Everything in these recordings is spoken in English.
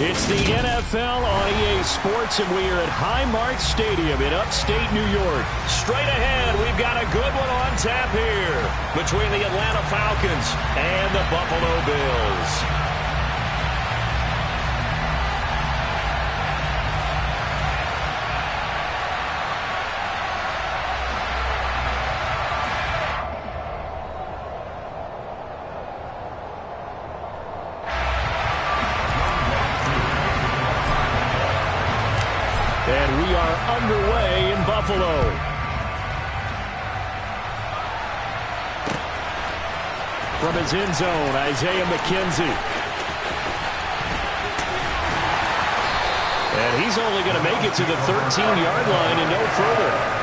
It's the NFL on EA Sports, and we are at Highmark Stadium in upstate New York. Straight ahead, we've got a good one on tap here between the Atlanta Falcons and the Buffalo Bills. And we are underway in Buffalo. From his end zone, Isaiah McKenzie. And he's only going to make it to the 13-yard line and no further.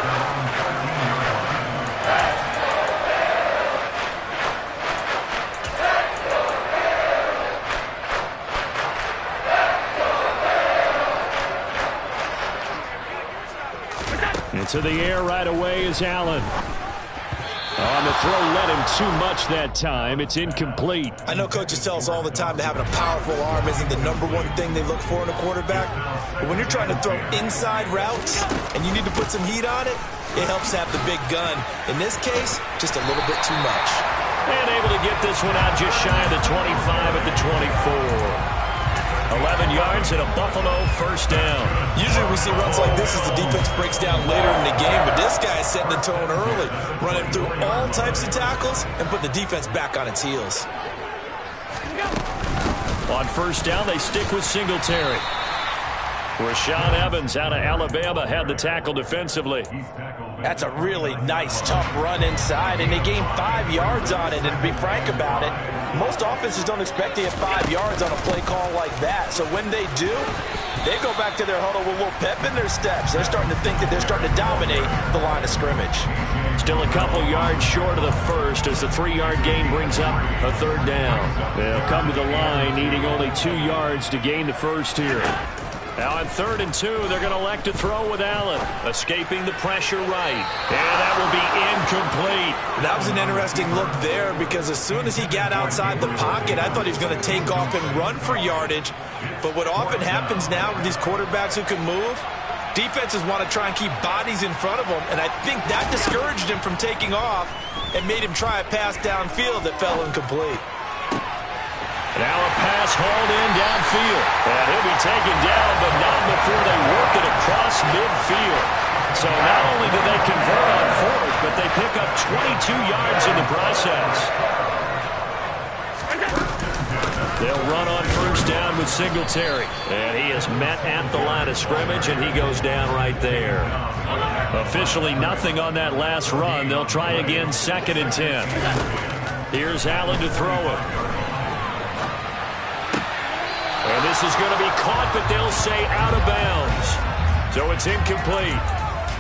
Into the air right away is Allen. On the throw, led him too much that time. It's incomplete. I know coaches tell us all the time that having a powerful arm isn't the #1 thing they look for in a quarterback. But when you're trying to throw inside routes and you need to put some heat on it, it helps have the big gun. In this case, just a little bit too much. And able to get this one out just shy of the 25 at the 24. 11 yards and a Buffalo first down. Usually we see runs like this as the defense breaks down later in the game, but this guy is setting the tone early, running through all types of tackles and putting the defense back on its heels. On first down, they stick with Singletary. Rashaan Evans out of Alabama had the tackle defensively. That's a really nice, tough run inside, and they gained 5 yards on it. And to be frank about it, most offenses don't expect to get 5 yards on a play call like that. So when they do, they go back to their huddle with a little pep in their steps. They're starting to think that they're starting to dominate the line of scrimmage. Still a couple yards short of the first as the 3-yard gain brings up a third down. They'll come to the line needing only 2 yards to gain the first here. Now on 3rd and 2, they're going to elect to throw with Allen. Escaping the pressure right. And that will be incomplete. That was an interesting look there because as soon as he got outside the pocket, I thought he was going to take off and run for yardage. But what often happens now with these quarterbacks who can move, defenses want to try and keep bodies in front of them. And I think that discouraged him from taking off and made him try a pass downfield that fell incomplete. Now a pass hauled in downfield. And he'll be taken down, but not before they work it across midfield. So not only do they convert on 4th, but they pick up 22 yards in the process. They'll run on first down with Singletary. And he is met at the line of scrimmage, and he goes down right there. Officially nothing on that last run. They'll try again 2nd and 10. Here's Allen to throw it. And this is going to be caught, but they'll say out of bounds. So it's incomplete.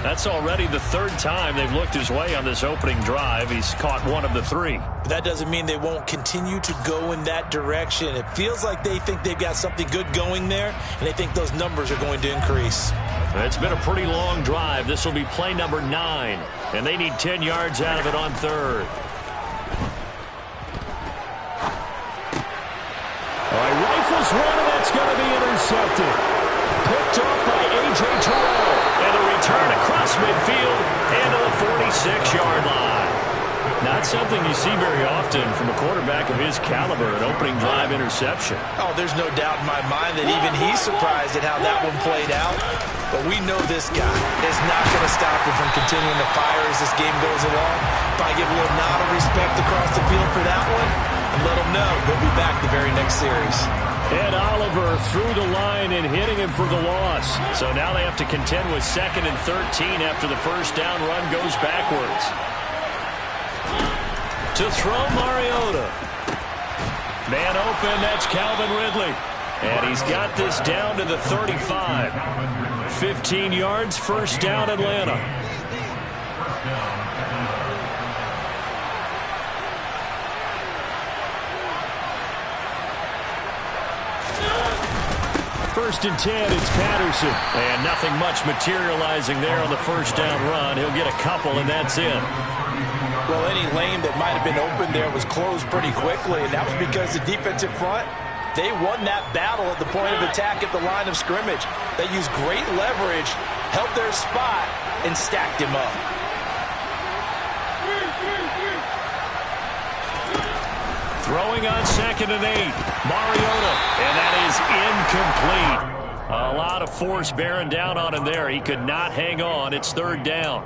That's already the 3rd time they've looked his way on this opening drive. He's caught 1 of the 3. But that doesn't mean they won't continue to go in that direction. It feels like they think they've got something good going there, and they think those numbers are going to increase. It's been a pretty long drive. This will be play number 9, and they need 10 yards out of it on 3rd. All right, rifles one, and that's going to be intercepted. Picked off by A.J. Terrell. And the return across midfield and to the 46-yard line. Not something you see very often from a quarterback of his caliber, an opening drive interception. Oh, there's no doubt in my mind that even he's surprised at how that one played out. But we know this guy is not going to stop him from continuing to fire as this game goes along. Probably give a little nod of respect across the field for that one and let him know he'll be back the very next series. And Oliver through the line and hitting him for the loss. So now they have to contend with 2nd and 13 after the first down run goes backwards. To throw Mariota. Man open, that's Calvin Ridley. And he's got this down to the 35. 15 yards, first down Atlanta. First and 10, it's Patterson. And nothing much materializing there on the first down run. He'll get a couple, and that's it. Well, any lane that might have been open there was closed pretty quickly, and that was because the defensive front They won that battle at the point of attack at the line of scrimmage. They used great leverage, held their spot, and stacked him up. Throwing on 2nd and 8. Mariota, and that is incomplete. A lot of force bearing down on him there. He could not hang on. It's 3rd down.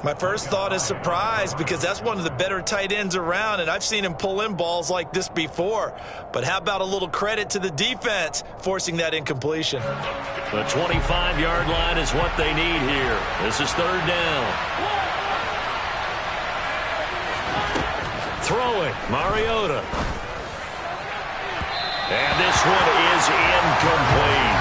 My first thought is surprise, because that's one of the better tight ends around, and I've seen him pull in balls like this before. But how about a little credit to the defense forcing that incompletion? The 25-yard line is what they need here. This is 3rd down. Throwing, Mariota. And this one is incomplete.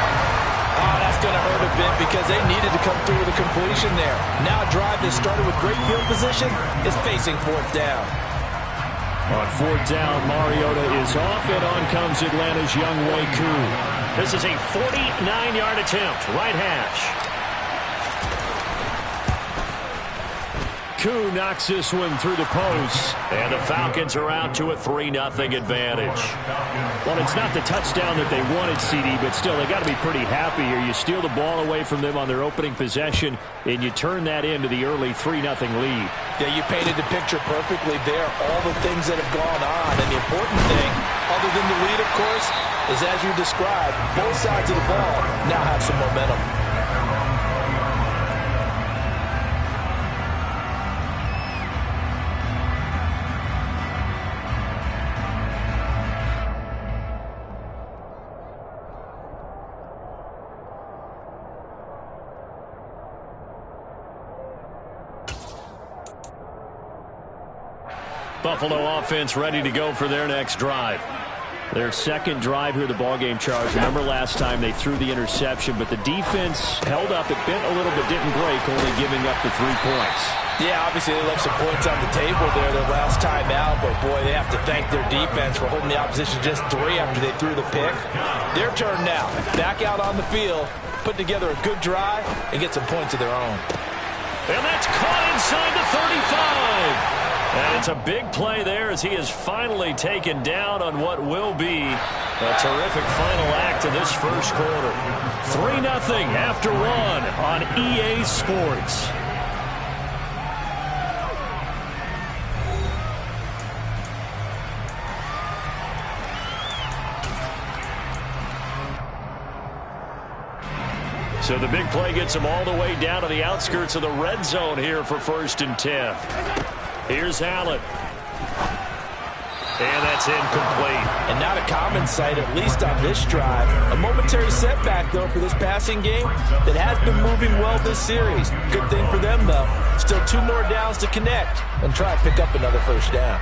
Oh, that's going to hurt a bit because they needed to come through with a completion there. Now a drive that started with great field position is facing 4th down. On 4th down, Mariota is off, and on comes Atlanta's Younghoe Koo. This is a 49-yard attempt, right hash. Koo knocks this one through the post, and the Falcons are out to a 3-0 advantage. Well, it's not the touchdown that they wanted, CD, but still, they got to be pretty happy here. You steal the ball away from them on their opening possession, and you turn that into the early 3-0 lead. Yeah, you painted the picture perfectly there, all the things that have gone on. And the important thing, other than the lead, of course, is as you described, both sides of the ball now have some momentum. Buffalo offense ready to go for their next drive. Their second drive here, the ballgame charge. Remember last time they threw the interception, but the defense held up. It bent a little, but didn't break, only giving up the 3 points. Yeah, obviously they left some points on the table there their last time out, but boy, they have to thank their defense for holding the opposition just 3 after they threw the pick. Their turn now. Back out on the field, put together a good drive, and get some points of their own. And that's caught inside the 35. And it's a big play there as he is finally taken down on what will be a terrific final act of this first quarter. 3-0 after 1 on EA Sports. So the big play gets him all the way down to the outskirts of the red zone here for 1st and 10. Here's Allen. And that's incomplete. And not a common sight, at least on this drive. A momentary setback, though, for this passing game that has been moving well this series. Good thing for them, though. Still 2 more downs to connect and try to pick up another 1st down.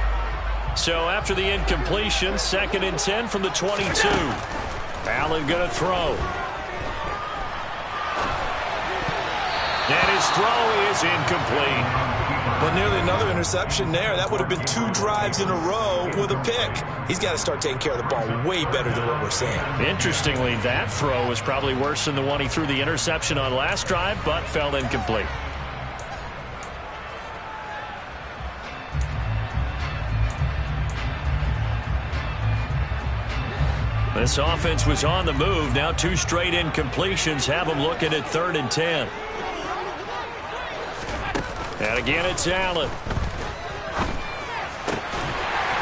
So after the incompletion, 2nd and 10 from the 22. Allen going to throw. And his throw is incomplete. Well, nearly another interception there. That would have been 2 drives in a row with a pick. He's got to start taking care of the ball way better than what we're seeing. Interestingly, that throw was probably worse than the one he threw the interception on last drive, but fell incomplete. This offense was on the move. Now 2 straight incompletions have them looking at 3rd and 10. And again, it's Allen.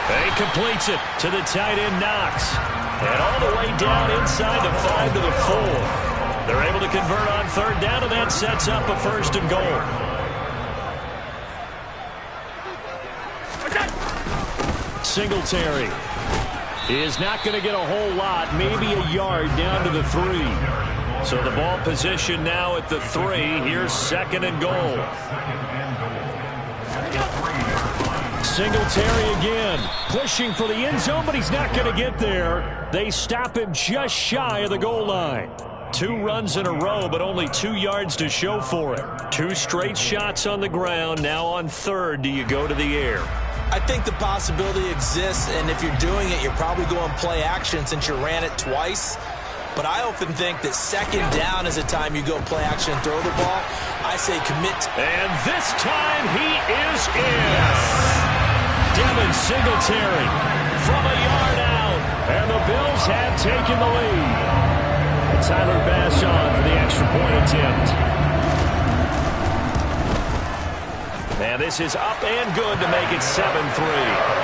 He completes it to the tight end, Knox. And all the way down inside the 5 to the 4. They're able to convert on 3rd down, and that sets up a 1st and goal. Singletary is not going to get a whole lot, maybe a yard down to the 3. So the ball position now at the 3. Here's 2nd and goal. Singletary again, pushing for the end zone, but he's not going to get there. They stop him just shy of the goal line. 2 runs in a row, but only 2 yards to show for it. 2 straight shots on the ground. Now on 3rd, do you go to the air? I think the possibility exists, and if you're doing it, you're probably going play action since you ran it twice. But I often think that 2nd down is a time you go play action and throw the ball. I say commit. And this time he is in. Devin Singletary from a yard out. And the Bills have taking the lead. And Tyler Bass on for the extra point attempt. And this is up and good to make it 7-3.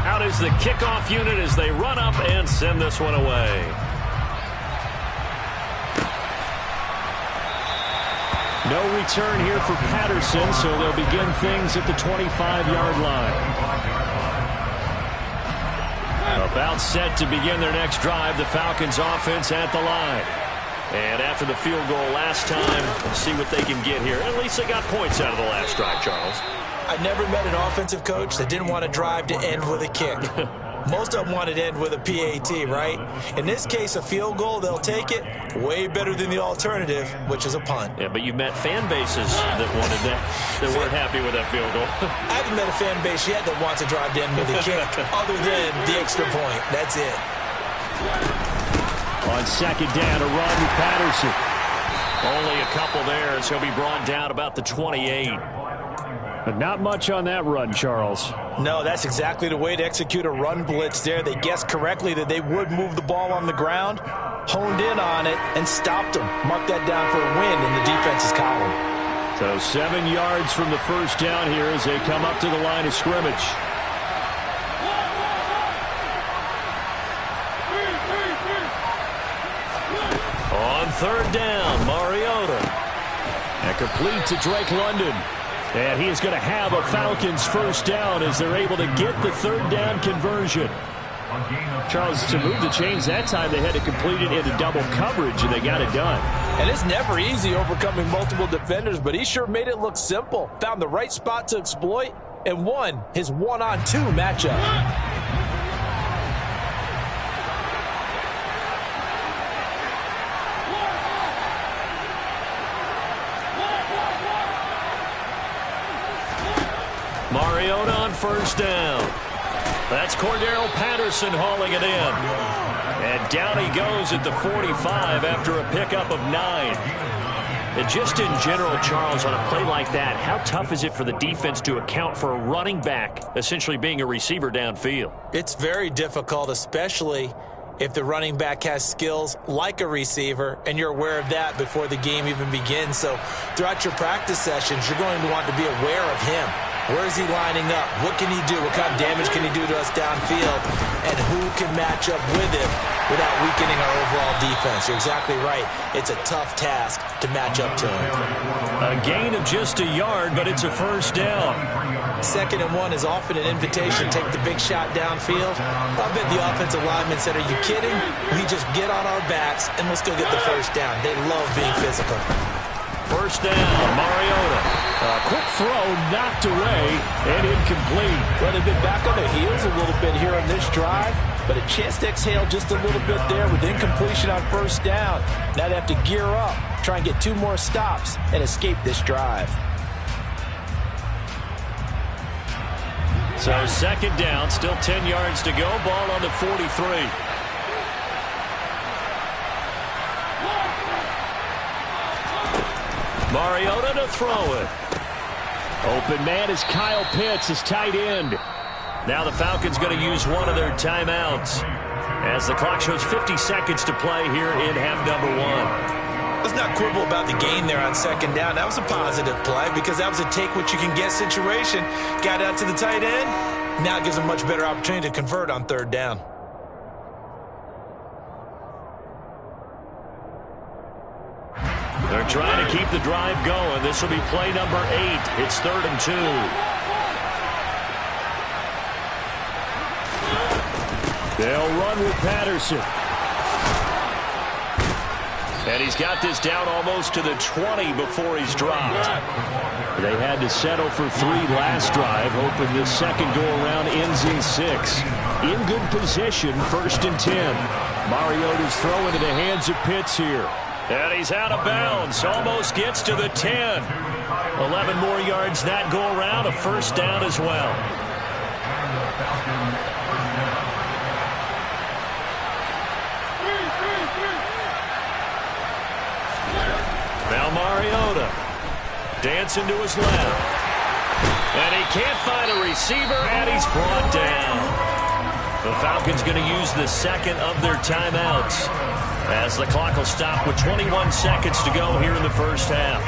Out is the kickoff unit as they run up and send this one away. No return here for Patterson, so they'll begin things at the 25-yard line. About set to begin their next drive, the Falcons offense at the line. And after the field goal last time, let's see what they can get here. At least they got points out of the last drive, Charles. I never met an offensive coach that didn't want a drive to end with a kick. Most of them wanted to end with a PAT, right? In this case, a field goal, they'll take it. Way better than the alternative, which is a punt. Yeah, but you met fan bases that wanted that, that weren't happy with that field goal. I haven't met a fan base yet that wants a drive to end with a kick, other than the extra point. That's it. On second down, a run with Patterson. Only a couple there as he'll be brought down about the 28. But not much on that run, Charles. No, that's exactly the way to execute a run blitz there. They guessed correctly that they would move the ball on the ground, honed in on it, and stopped them. Mark that down for a win in the defense's column. So 7 yards from the first down here as they come up to the line of scrimmage. On third down, Mariota. And complete to Drake London. And he is going to have a Falcons first down as they're able to get the third down conversion. Charles, to move the chains that time, they had to complete it into double coverage, and they got it done. And it's never easy overcoming multiple defenders, but he sure made it look simple. Found the right spot to exploit and won his one-on-two matchup. Mariota on first down. That's Cordero Patterson hauling it in. And down he goes at the 45 after a pickup of 9. And just in general, Charles, on a play like that, how tough is it for the defense to account for a running back essentially being a receiver downfield? It's very difficult, especially if the running back has skills like a receiver, and you're aware of that before the game even begins. So throughout your practice sessions, you're going to want to be aware of him. Where is he lining up? What can he do? What kind of damage can he do to us downfield? And who can match up with him without weakening our overall defense? You're exactly right. It's a tough task to match up to him. A gain of just a yard, but it's a first down. 2nd and 1 is often an invitation to take the big shot downfield. I bet the offensive linemen said, are you kidding? We just get on our backs and let's go get the first down. They love being physical. First down, Mariota. A quick throw knocked away and incomplete. Well, they've been back on their heels a little bit here on this drive, but a chance to exhale just a little bit there with incompletion on first down. Now they have to gear up, try and get 2 more stops, and escape this drive. So 2nd down, still 10 yards to go. Ball on the 43. Mariota to throw it. Open man is Kyle Pitts, his tight end. Now the Falcons going to use one of their timeouts as the clock shows 50 seconds to play here in half number 1. Let's not quibble about the gain there on 2nd down. That was a positive play because that was a take-what-you-can-get situation. Got out to the tight end. Now it gives a much better opportunity to convert on 3rd down. They're trying to keep the drive going. This will be play number 8. It's 3rd and 2. They'll run with Patterson. And he's got this down almost to the 20 before he's dropped. They had to settle for 3 last drive, hoping this second go-around ends in 6. In good position, 1st and 10. Mariota's throw into the hands of Pitts here. And he's out of bounds. Almost gets to the 10. 11 more yards that go around. A first down as well. Now Mariota dancing to his left. And he can't find a receiver, and he's brought down. The Falcons going to use the second of their timeouts as the clock will stop with 21 seconds to go here in the first half.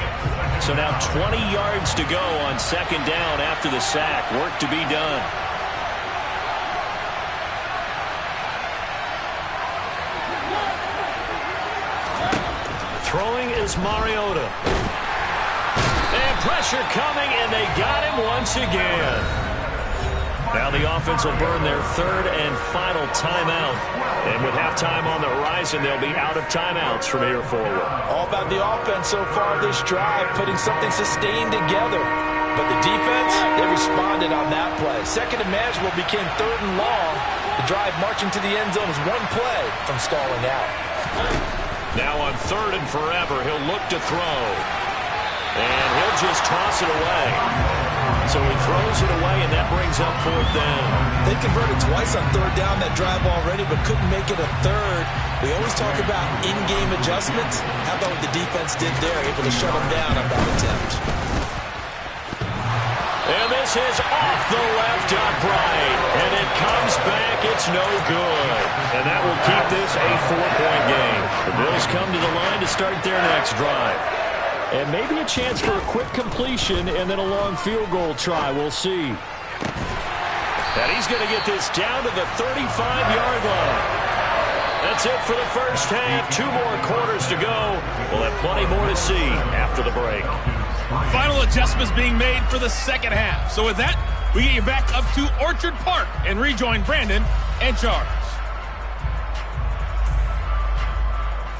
So now 20 yards to go on second down after the sack. Work to be done. Throwing is Mariota. And pressure coming, and they got him once again. Now the offense will burn their third and final timeout. And with halftime on the horizon, they'll be out of timeouts from here forward. All about the offense so far this drive, putting something sustained together. But the defense, they responded on that play. Second and manageable became third and long. The drive marching to the end zone is one play from stalling out. Now on third and forever, he'll look to throw. And he'll just toss it away. So he throws it away, and that brings up fourth down. They converted twice on third down that drive already, but couldn't make it a third. We always talk about in-game adjustments. How about what the defense did there, able to shut them down on that attempt. And this is off the left upright. And it comes back. It's no good. And that will keep this a 4-point game. The Bills come to the line to start their next drive. And maybe a chance for a quick completion and then a long field goal try. We'll see. And he's going to get this down to the 35-yard line. That's it for the first half. 2 more quarters to go. We'll have plenty more to see after the break. Final adjustments being made for the second half. So with that, we get you back up to Orchard Park and rejoin Brandon and Charles.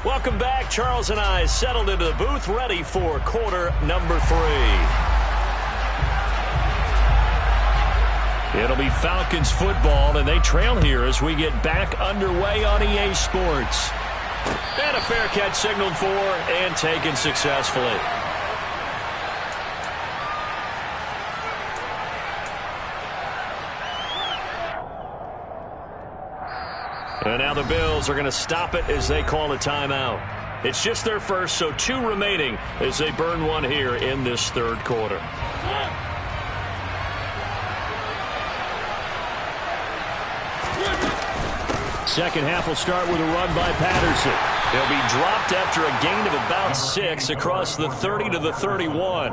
Welcome back. Charles and I settled into the booth, ready for quarter number 3. It'll be Falcons football, and they trail here as we get back underway on EA Sports. And a fair catch signaled for and taken successfully. And now the Bills are going to stop it as they call a timeout. It's just their first, so 2 remaining as they burn one here in this third quarter. Second half will start with a run by Patterson. He'll be dropped after a gain of about 6 across the 30 to the 31.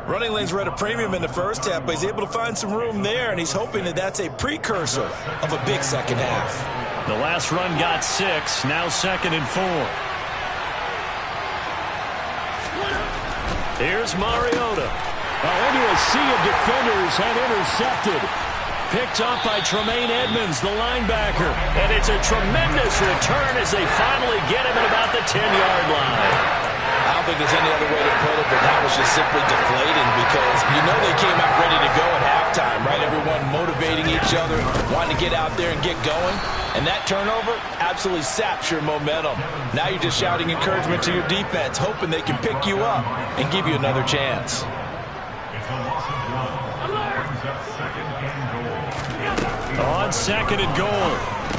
Running lanes were at a premium in the first half, but he's able to find some room there, and he's hoping that that's a precursor of a big second half. The last run got 6, now second and 4. Here's Mariota. Into a sea of defenders and intercepted. Picked up by Tremaine Edmonds, the linebacker. And it's a tremendous return as they finally get him at about the 10-yard line. I don't think there's any other way to put it, but that was just simply deflating because you know they came out ready to go at halftime, right? Everyone motivating each other, wanting to get out there and get going. And that turnover absolutely saps your momentum. Now you're just shouting encouragement to your defense, hoping they can pick you up and give you another chance. On second and goal,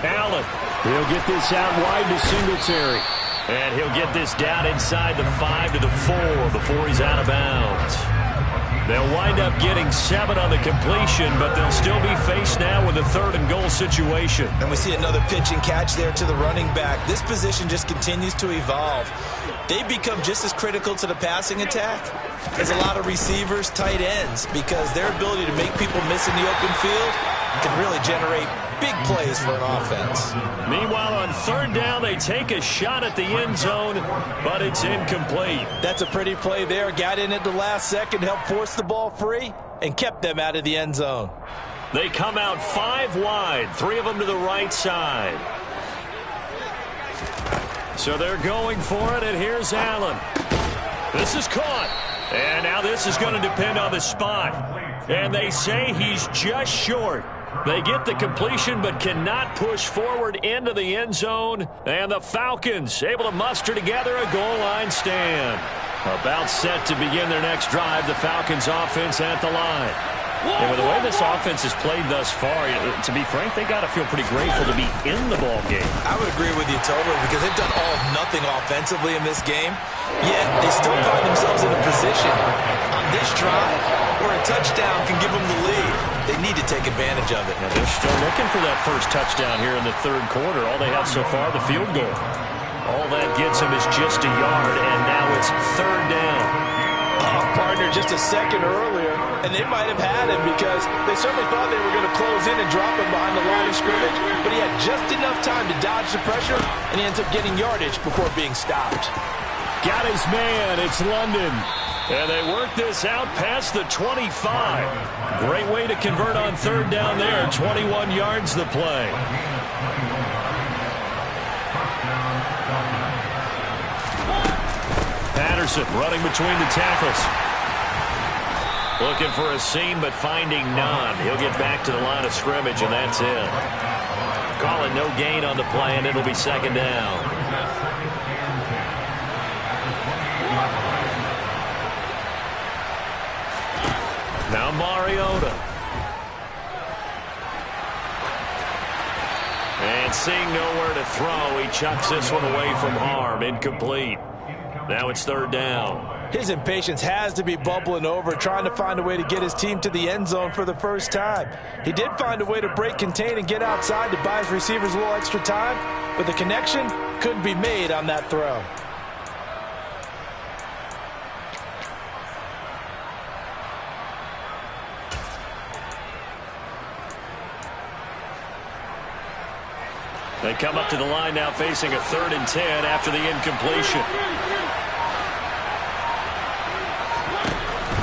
Allen. He'll get this out wide to Singletary. And he'll get this down inside the 5 to the 4 before he's out of bounds. They'll wind up getting 7 on the completion, but they'll still be faced now with a third and goal situation. And we see another pitch and catch there to the running back. This position just continues to evolve. They become just as critical to the passing attack as a lot of receivers, tight ends, because their ability to make people miss in the open field can really generate big plays for an offense. Meanwhile, on third down, they take a shot at the end zone, but it's incomplete. That's a pretty play there. Got in at the last second, helped force the ball free, and kept them out of the end zone. They come out 5 wide, 3 of them to the right side. So they're going for it, and here's Allen. This is caught. And now this is going to depend on the spot. And they say he's just short. They get the completion but cannot push forward into the end zone. And the Falcons able to muster together a goal line stand. About set to begin their next drive, the Falcons offense at the line. And with the way this offense has played thus far, to be frank, they got to feel pretty grateful to be in the ball game. I would agree with you totally because they've done all of nothing offensively in this game, yet they still find themselves in a position on this drive where a touchdown can give them the lead. They need to take advantage of it. Now they're still looking for that first touchdown here in the third quarter. All they have so far, the field goal. All that gets them is just a yard, and now it's third down. Partner just a second earlier, and they might have had him because they certainly thought they were going to close in and drop him behind the line of scrimmage, but he had just enough time to dodge the pressure, and he ends up getting yardage before being stopped. Got his man. It's London. And they work this out past the 25. Great way to convert on third down there. 21 yards the play. Patterson running between the tackles. Looking for a seam, but finding none. He'll get back to the line of scrimmage, and that's it. Calling no gain on the play, and it'll be second down. Now Mariota. And seeing nowhere to throw, he chucks this one away from harm. Incomplete. Now it's third down. His impatience has to be bubbling over, trying to find a way to get his team to the end zone for the first time. He did find a way to break contain and get outside to buy his receivers a little extra time, but the connection couldn't be made on that throw. They come up to the line now facing a 3rd and 10 after the incompletion.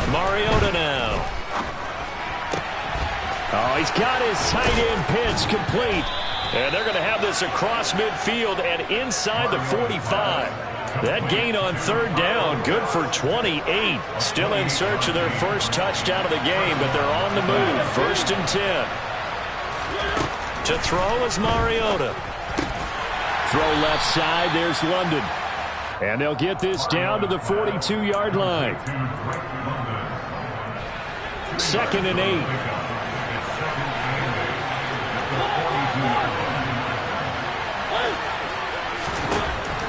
Mariota now. Oh, he's got his tight end pitch complete. And they're going to have this across midfield and inside the 45. That gain on third down, good for 28. Still in search of their first touchdown of the game, but they're on the move. 1st and 10. To throw is Mariota. Throw left side, there's London. And they'll get this down to the 42-yard line. 2nd and 8.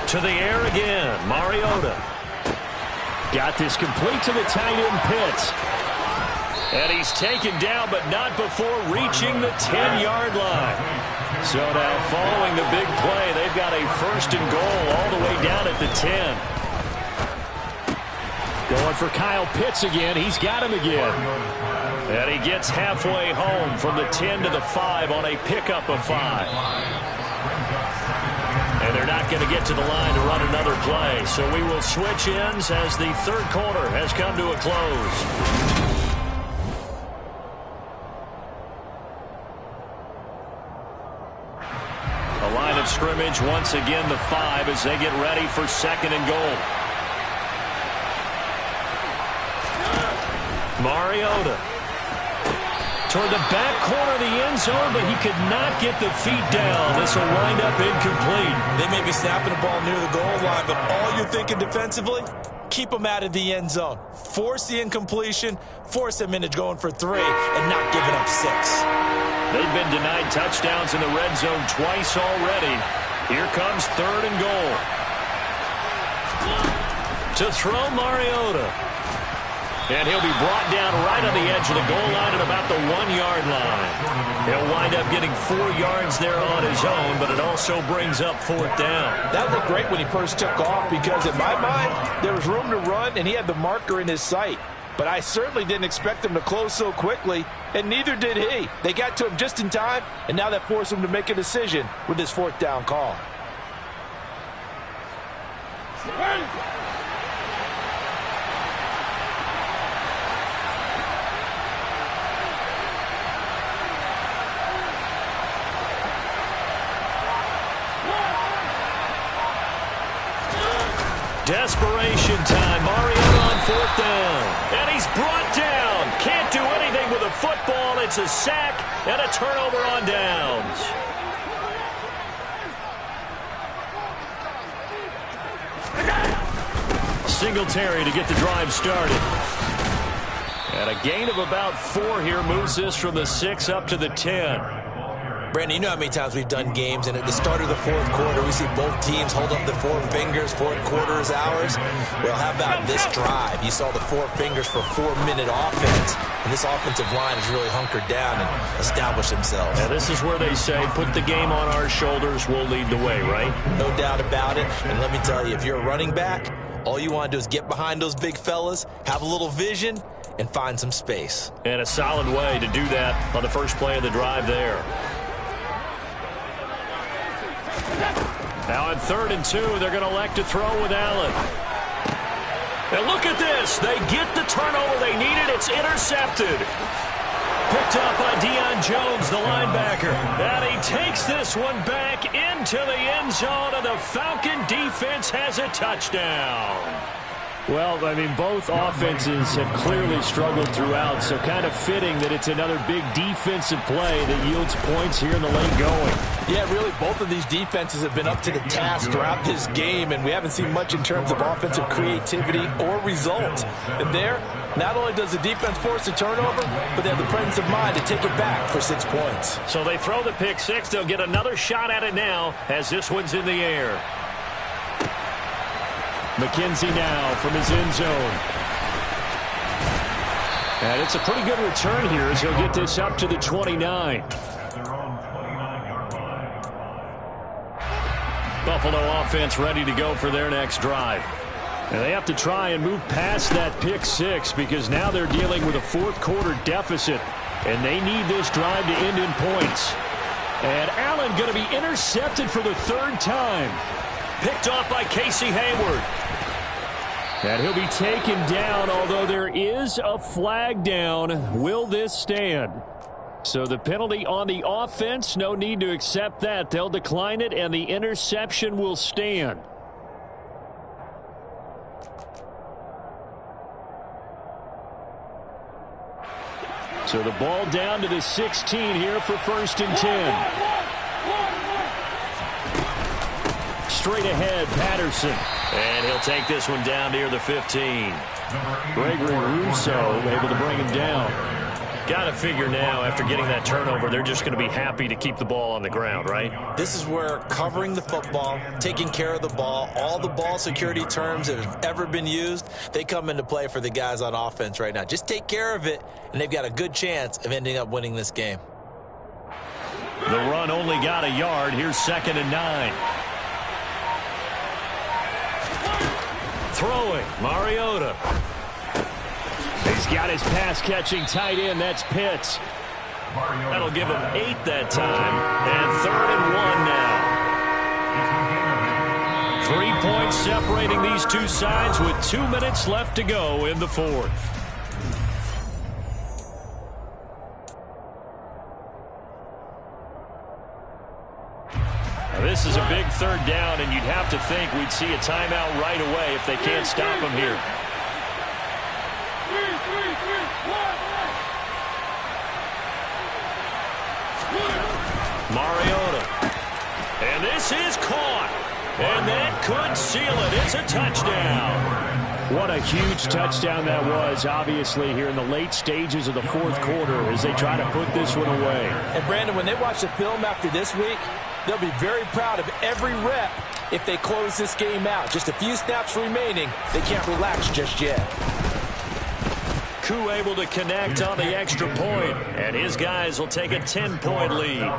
To the air again, Mariota. Got this complete to the tight end Pitts. And he's taken down, but not before reaching the 10-yard line. So now following the big play, they've got a 1st and goal all the way down at the 10. Going for Kyle Pitts again. He's got him again. And he gets halfway home from the 10 to the 5 on a pickup of 5. And they're not going to get to the line to run another play. So we will switch ends as the third quarter has come to a close. A line of scrimmage once again the 5 as they get ready for 2nd and goal. Mariota toward the back corner of the end zone, but he could not get the feet down. This will wind up incomplete. They may be snapping the ball near the goal line, but all you're thinking defensively, keep them out of the end zone. Force the incompletion, force them into going for 3, and not giving up 6. They've been denied touchdowns in the red zone twice already. Here comes 3rd and goal. To throw Mariota. And he'll be brought down right on the edge of the goal line at about the 1-yard line. He'll wind up getting 4 yards there on his own, but it also brings up 4th down. That looked great when he first took off because, in my mind, there was room to run, and he had the marker in his sight. But I certainly didn't expect him to close so quickly, and neither did he. They got to him just in time, and now that forced him to make a decision with his 4th down call. Desperation time. Mariota on 4th down. And he's brought down. Can't do anything with a the football. It's a sack and a turnover on downs. Singletary to get the drive started. And a gain of about 4 here moves this from the 6 up to the 10. Brandon, you know how many times we've done games, and at the start of the fourth quarter, we see both teams hold up the 4 fingers, fourth quarter is ours. Well, how about this drive? You saw the 4 fingers for 4-minute offense, and this offensive line has really hunkered down and established themselves. Now, this is where they say, put the game on our shoulders, we'll lead the way, right? No doubt about it, and let me tell you, if you're a running back, all you want to do is get behind those big fellas, have a little vision, and find some space. And a solid way to do that on the first play of the drive there. Now on 3rd and 2, they're going to elect to throw with Allen. And look at this. They get the turnover they needed. It's intercepted. Picked up by Deion Jones, the linebacker. And he takes this one back into the end zone, and the Falcon defense has a touchdown. Well, I mean, both offenses have clearly struggled throughout, so kind of fitting that it's another big defensive play that yields points here in the late going. Yeah, really, both of these defenses have been up to the task throughout this game, and we haven't seen much in terms of offensive creativity or results. And there, not only does the defense force a turnover, but they have the presence of mind to take it back for 6 points. So they throw the pick 6. They'll get another shot at it now as this one's in the air. McKenzie now from his end zone. And it's a pretty good return here as he'll get this up to the 29. Buffalo offense ready to go for their next drive. And they have to try and move past that pick 6 because now they're dealing with a fourth quarter deficit. And they need this drive to end in points. And Allen going to be intercepted for the 3rd time. Picked off by Casey Hayward. And he'll be taken down, although there is a flag down. Will this stand? So the penalty on the offense, no need to accept that. They'll decline it, and the interception will stand. So the ball down to the 16 here for 1st and 10. Straight ahead, Patterson. And he'll take this one down near the 15. Gregory Rousseau able to bring him down. Got to figure now, after getting that turnover, they're just going to be happy to keep the ball on the ground, right? This is where covering the football, taking care of the ball, all the ball security terms that have ever been used, they come into play for the guys on offense right now. Just take care of it, and they've got a good chance of ending up winning this game. The run only got a yard. Here's 2nd and 9. Throwing, Mariota. He's got his pass-catching tight end. That's Pitts. That'll give him 8 that time. And 3rd and 1 now. 3 points separating these two sides with 2 minutes left to go in the 4th. This is a big 3rd down, and you'd have to think we'd see a timeout right away if they can't stop him here. Mariota. And this is caught. And that could seal it. It's a touchdown. What a huge touchdown that was, obviously, here in the late stages of the 4th quarter as they try to put this one away. And, Brandon, when they watch the film after this week, they'll be very proud of every rep if they close this game out. Just a few snaps remaining. They can't relax just yet. Koo able to connect on the extra point, and his guys will take a 10-point lead.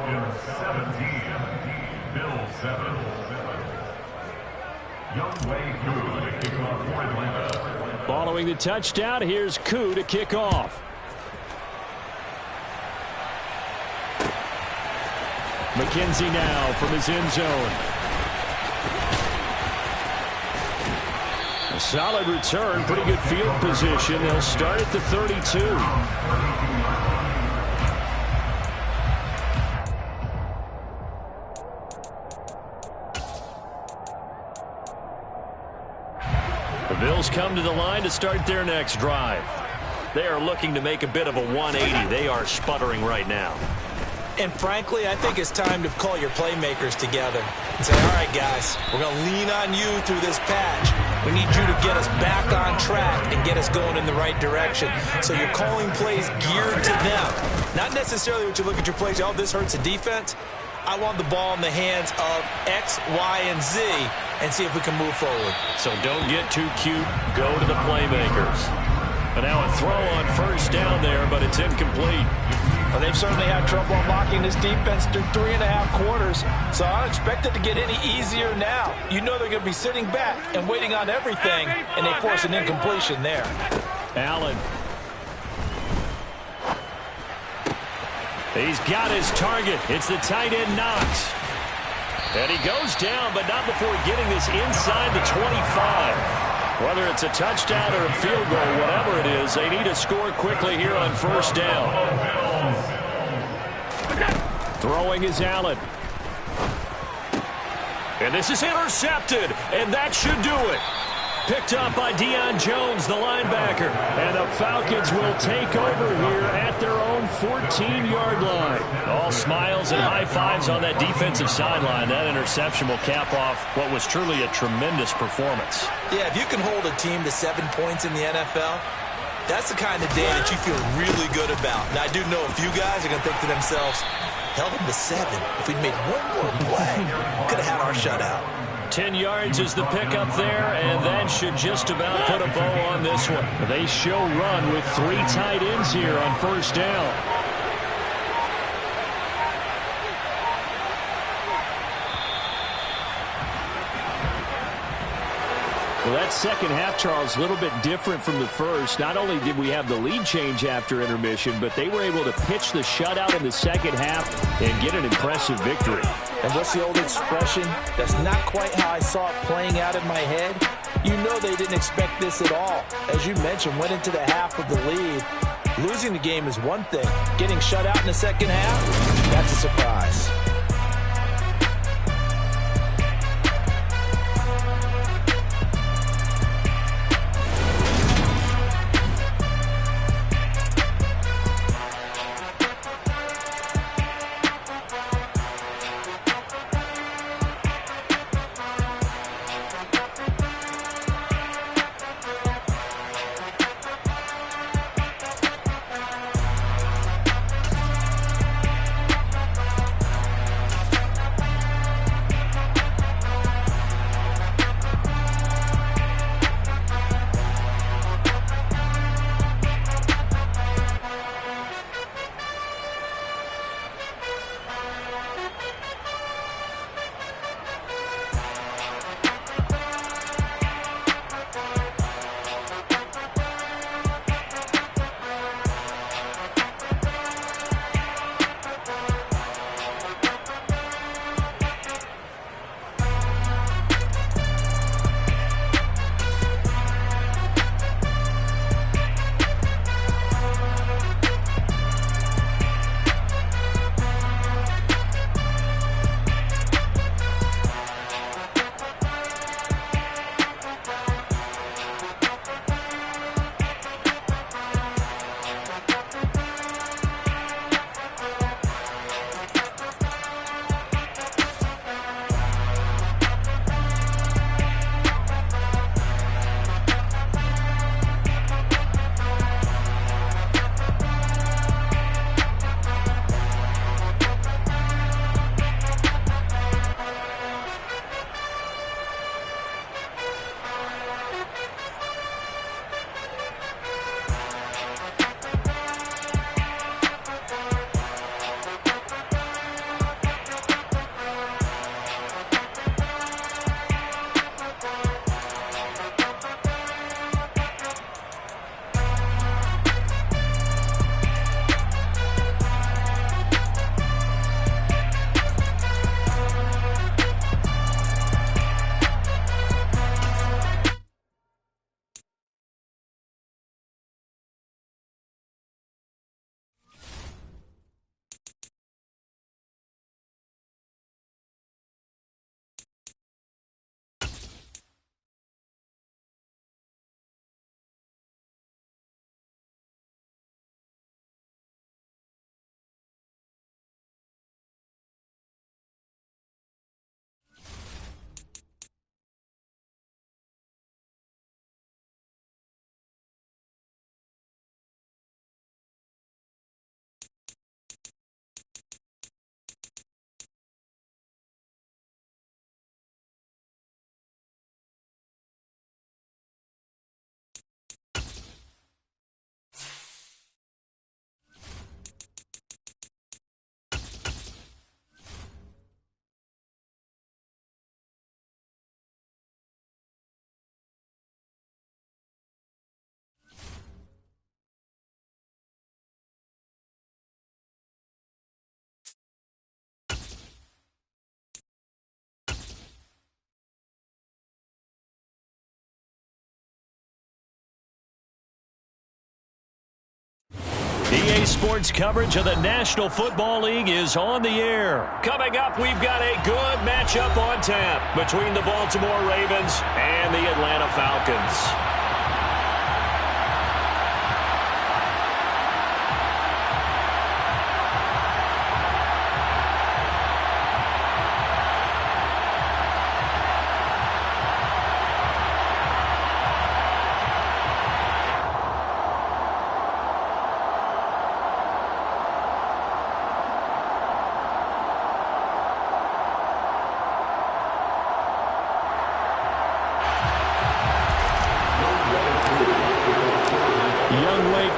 Following the touchdown, here's Koo to kick off. McKenzie now from his end zone. A solid return, pretty good field position. They'll start at the 32. The Bills come to the line to start their next drive. They are looking to make a bit of a 180. They are sputtering right now. And frankly, I think it's time to call your playmakers together and say, all right, guys, we're going to lean on you through this patch. We need you to get us back on track and get us going in the right direction. So you're calling plays geared to them. Not necessarily what you look at your plays, oh, this hurts the defense. I want the ball in the hands of X, Y, and Z and see if we can move forward. So don't get too cute. Go to the playmakers. But now a throw on first down there, but it's incomplete. Well, they've certainly had trouble unlocking this defense through 3.5 quarters, so I don't expect it to get any easier now. You know they're going to be sitting back and waiting on everything, and they force an incompletion there. Allen. He's got his target. It's the tight end Knox. And he goes down, but not before getting this inside the 25. Whether it's a touchdown or a field goal, whatever it is, they need to score quickly here on first down. Throwing is Allen. And this is intercepted, and that should do it. Picked up by Deion Jones, the linebacker. And the Falcons will take over here at their own 14-yard line. All smiles and high fives on that defensive sideline. That interception will cap off what was truly a tremendous performance. Yeah, if you can hold a team to 7 points in the NFL, that's the kind of day that you feel really good about. Now, I do know a few guys are going to think to themselves, held them to 7. If we'd made one more play, could have had our shutout. 10 yards is the pickup there, and that should just about put a bow on this one. They show run with 3 tight ends here on first down. Well, that second half, Charles, a little bit different from the first. Not only did we have the lead change after intermission, but they were able to pitch the shutout in the second half and get an impressive victory. And what's the old expression? That's not quite how I saw it playing out in my head. You know they didn't expect this at all. As you mentioned, went into the half with the lead. Losing the game is one thing. Getting shut out in the second half, that's a surprise. EA Sports coverage of the National Football League is on the air. Coming up, we've got a good matchup on tap between the Baltimore Ravens and the Atlanta Falcons.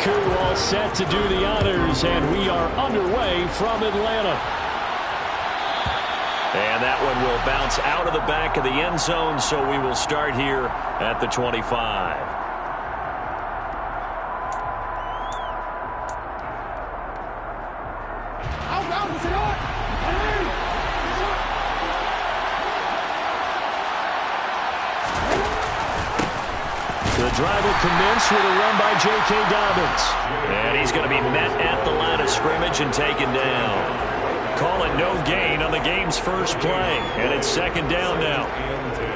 All set to do the honors, and we are underway from Atlanta. And that one will bounce out of the back of the end zone, so we will start here at the 25. The drive will commence with a run by J.K. Dobbins. And he's going to be met at the line of scrimmage and taken down. Calling no gain on the game's first play. And it's second down now.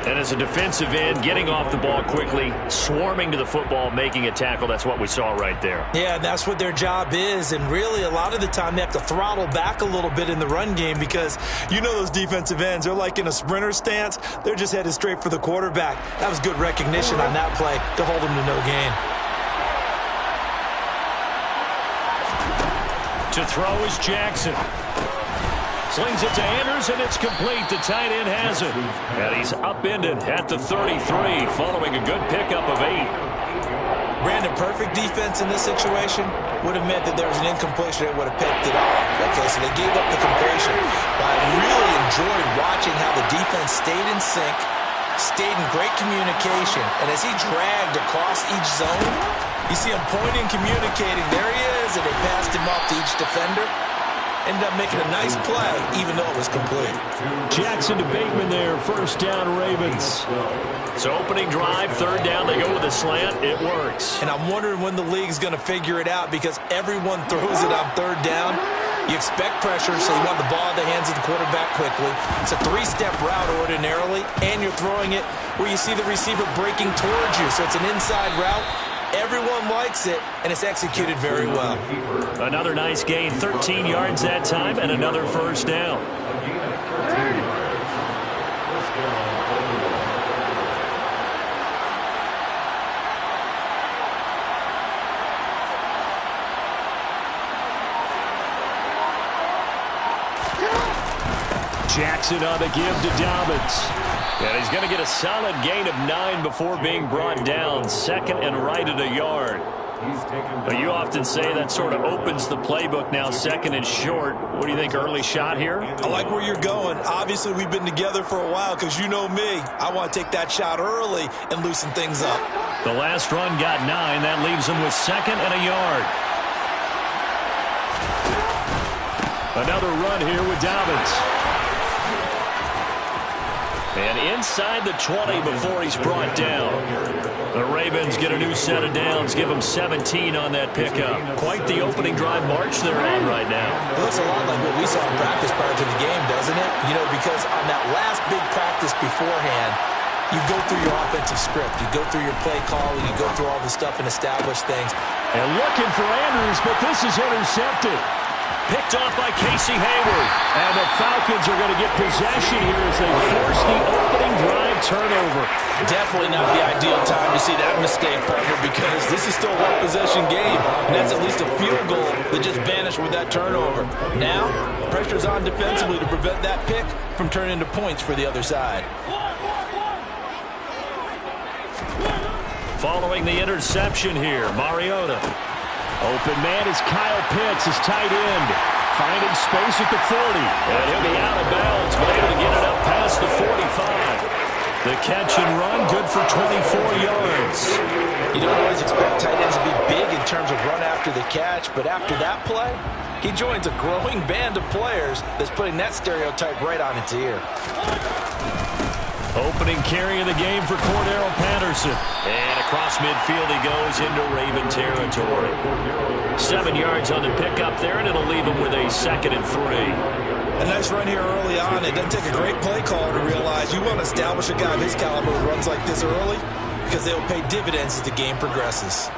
And as a defensive end, getting off the ball quickly, swarming to the football, making a tackle. That's what we saw right there. Yeah, that's what their job is. And really, a lot of the time, they have to throttle back a little bit in the run game because you know those defensive ends, they're like in a sprinter stance. They're just headed straight for the quarterback. That was good recognition on that play to hold him to no gain. To throw is Jackson. Slings it to Anders, and it's complete. The tight end has it. And he's upended at the 33, following a good pickup of 8. Brandon, perfect defense in this situation would have meant that there was an incompletion that would have picked it off. Okay, so they gave up the completion. But I really enjoyed watching how the defense stayed in sync, stayed in great communication. And as he dragged across each zone, you see him pointing, communicating. There he is, and they passed him off to each defender. Ended up making a nice play, even though it was complete. Jackson to Bateman there, first down Ravens. So opening drive, third down, they go with a slant. It works. And I'm wondering when the league's going to figure it out because everyone throws it on third down. You expect pressure, so you want the ball in the hands of the quarterback quickly. It's a three-step route ordinarily, and you're throwing it where you see the receiver breaking towards you. So it's an inside route. Everyone likes it, and it's executed very well. Another nice gain, 13 yards that time, and another first down. Jackson on the give to Dobbins. And he's going to get a solid gain of 9 before being brought down. Second and right at a yard. But you often say that sort of opens the playbook now, second and short. What do you think, early shot here? I like where you're going. Obviously, we've been together for a while because you know me. I want to take that shot early and loosen things up. The last run got 9. That leaves him with second and a yard. Another run here with Dobbins. And inside the 20 before he's brought down. The Ravens get a new set of downs, give them 17 on that pickup. Quite the opening drive march they're on right now. It looks a lot like what we saw in practice prior to the game, doesn't it? You know, because on that last big practice beforehand, you go through your offensive script. You go through your play calling. You go through all the stuff and establish things. And looking for Andrews, but this is intercepted. Picked off by Casey Hayward. And the Falcons are going to get possession here as they force the opening drive turnover. Definitely not the ideal time to see that mistake, partner, because this is still a one-possession game, and that's at least a field goal that just vanished with that turnover. Now, pressure's on defensively to prevent that pick from turning into points for the other side. Following the interception here, Mariota. Open man is Kyle Pitts, his tight end. Finding space at the 40. And he'll be out of bounds, but able to get it up past the 45. The catch and run, good for 24 yards. You don't always expect tight ends to be big in terms of run after the catch, but after that play, he joins a growing band of players that's putting that stereotype right on its ear. Opening carry of the game for Cordero Patterson. And across midfield he goes into Raven territory. 7 yards on the pickup there, and it'll leave him with a 2nd and 3. A nice run here early on. It doesn't take a great play caller to realize you want to establish a guy of his caliber who runs like this early because they'll pay dividends as the game progresses.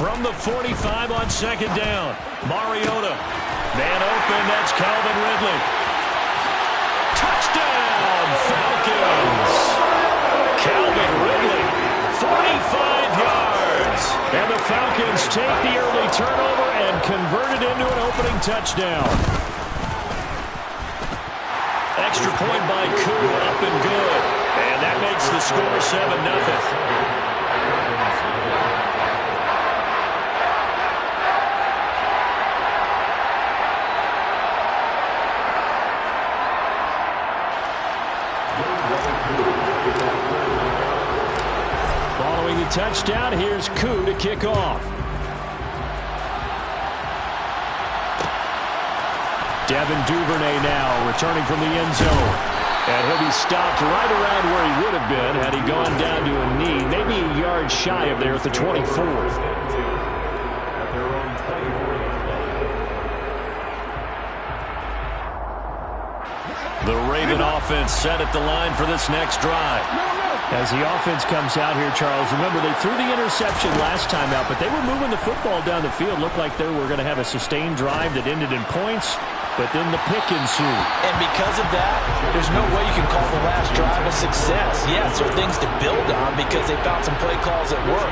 From the 45 on 2nd down, Mariota. Man open, that's Calvin Ridley. Touchdown, Falcons! Calvin Ridley, 45 yards. And the Falcons take the early turnover and convert it into an opening touchdown. Extra point by Koo, up and good. And that makes the score 7-0. Following the touchdown, here's Koo to kick off. Devin Duvernay now returning from the end zone. And he'll be stopped right around where he would have been had he gone down to a knee, maybe a yard shy of there at the 24. The Raven offense set at the line for this next drive. As the offense comes out here, Charles, remember they threw the interception last time out, but they were moving the football down the field. Looked like they were going to have a sustained drive that ended in points, but then the pick ensued. And because of that, there's no way you can call the last drive a success. Yes, there are things to build on because they found some play calls that work.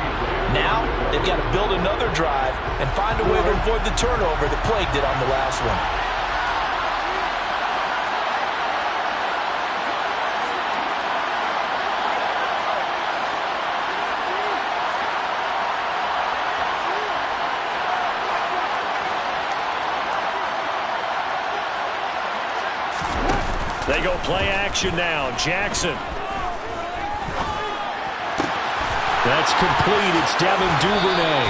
Now, they've got to build another drive and find a way to avoid the turnover that plagued it on the last one. They go play action now. Jackson. That's complete. It's Devin Duvernay.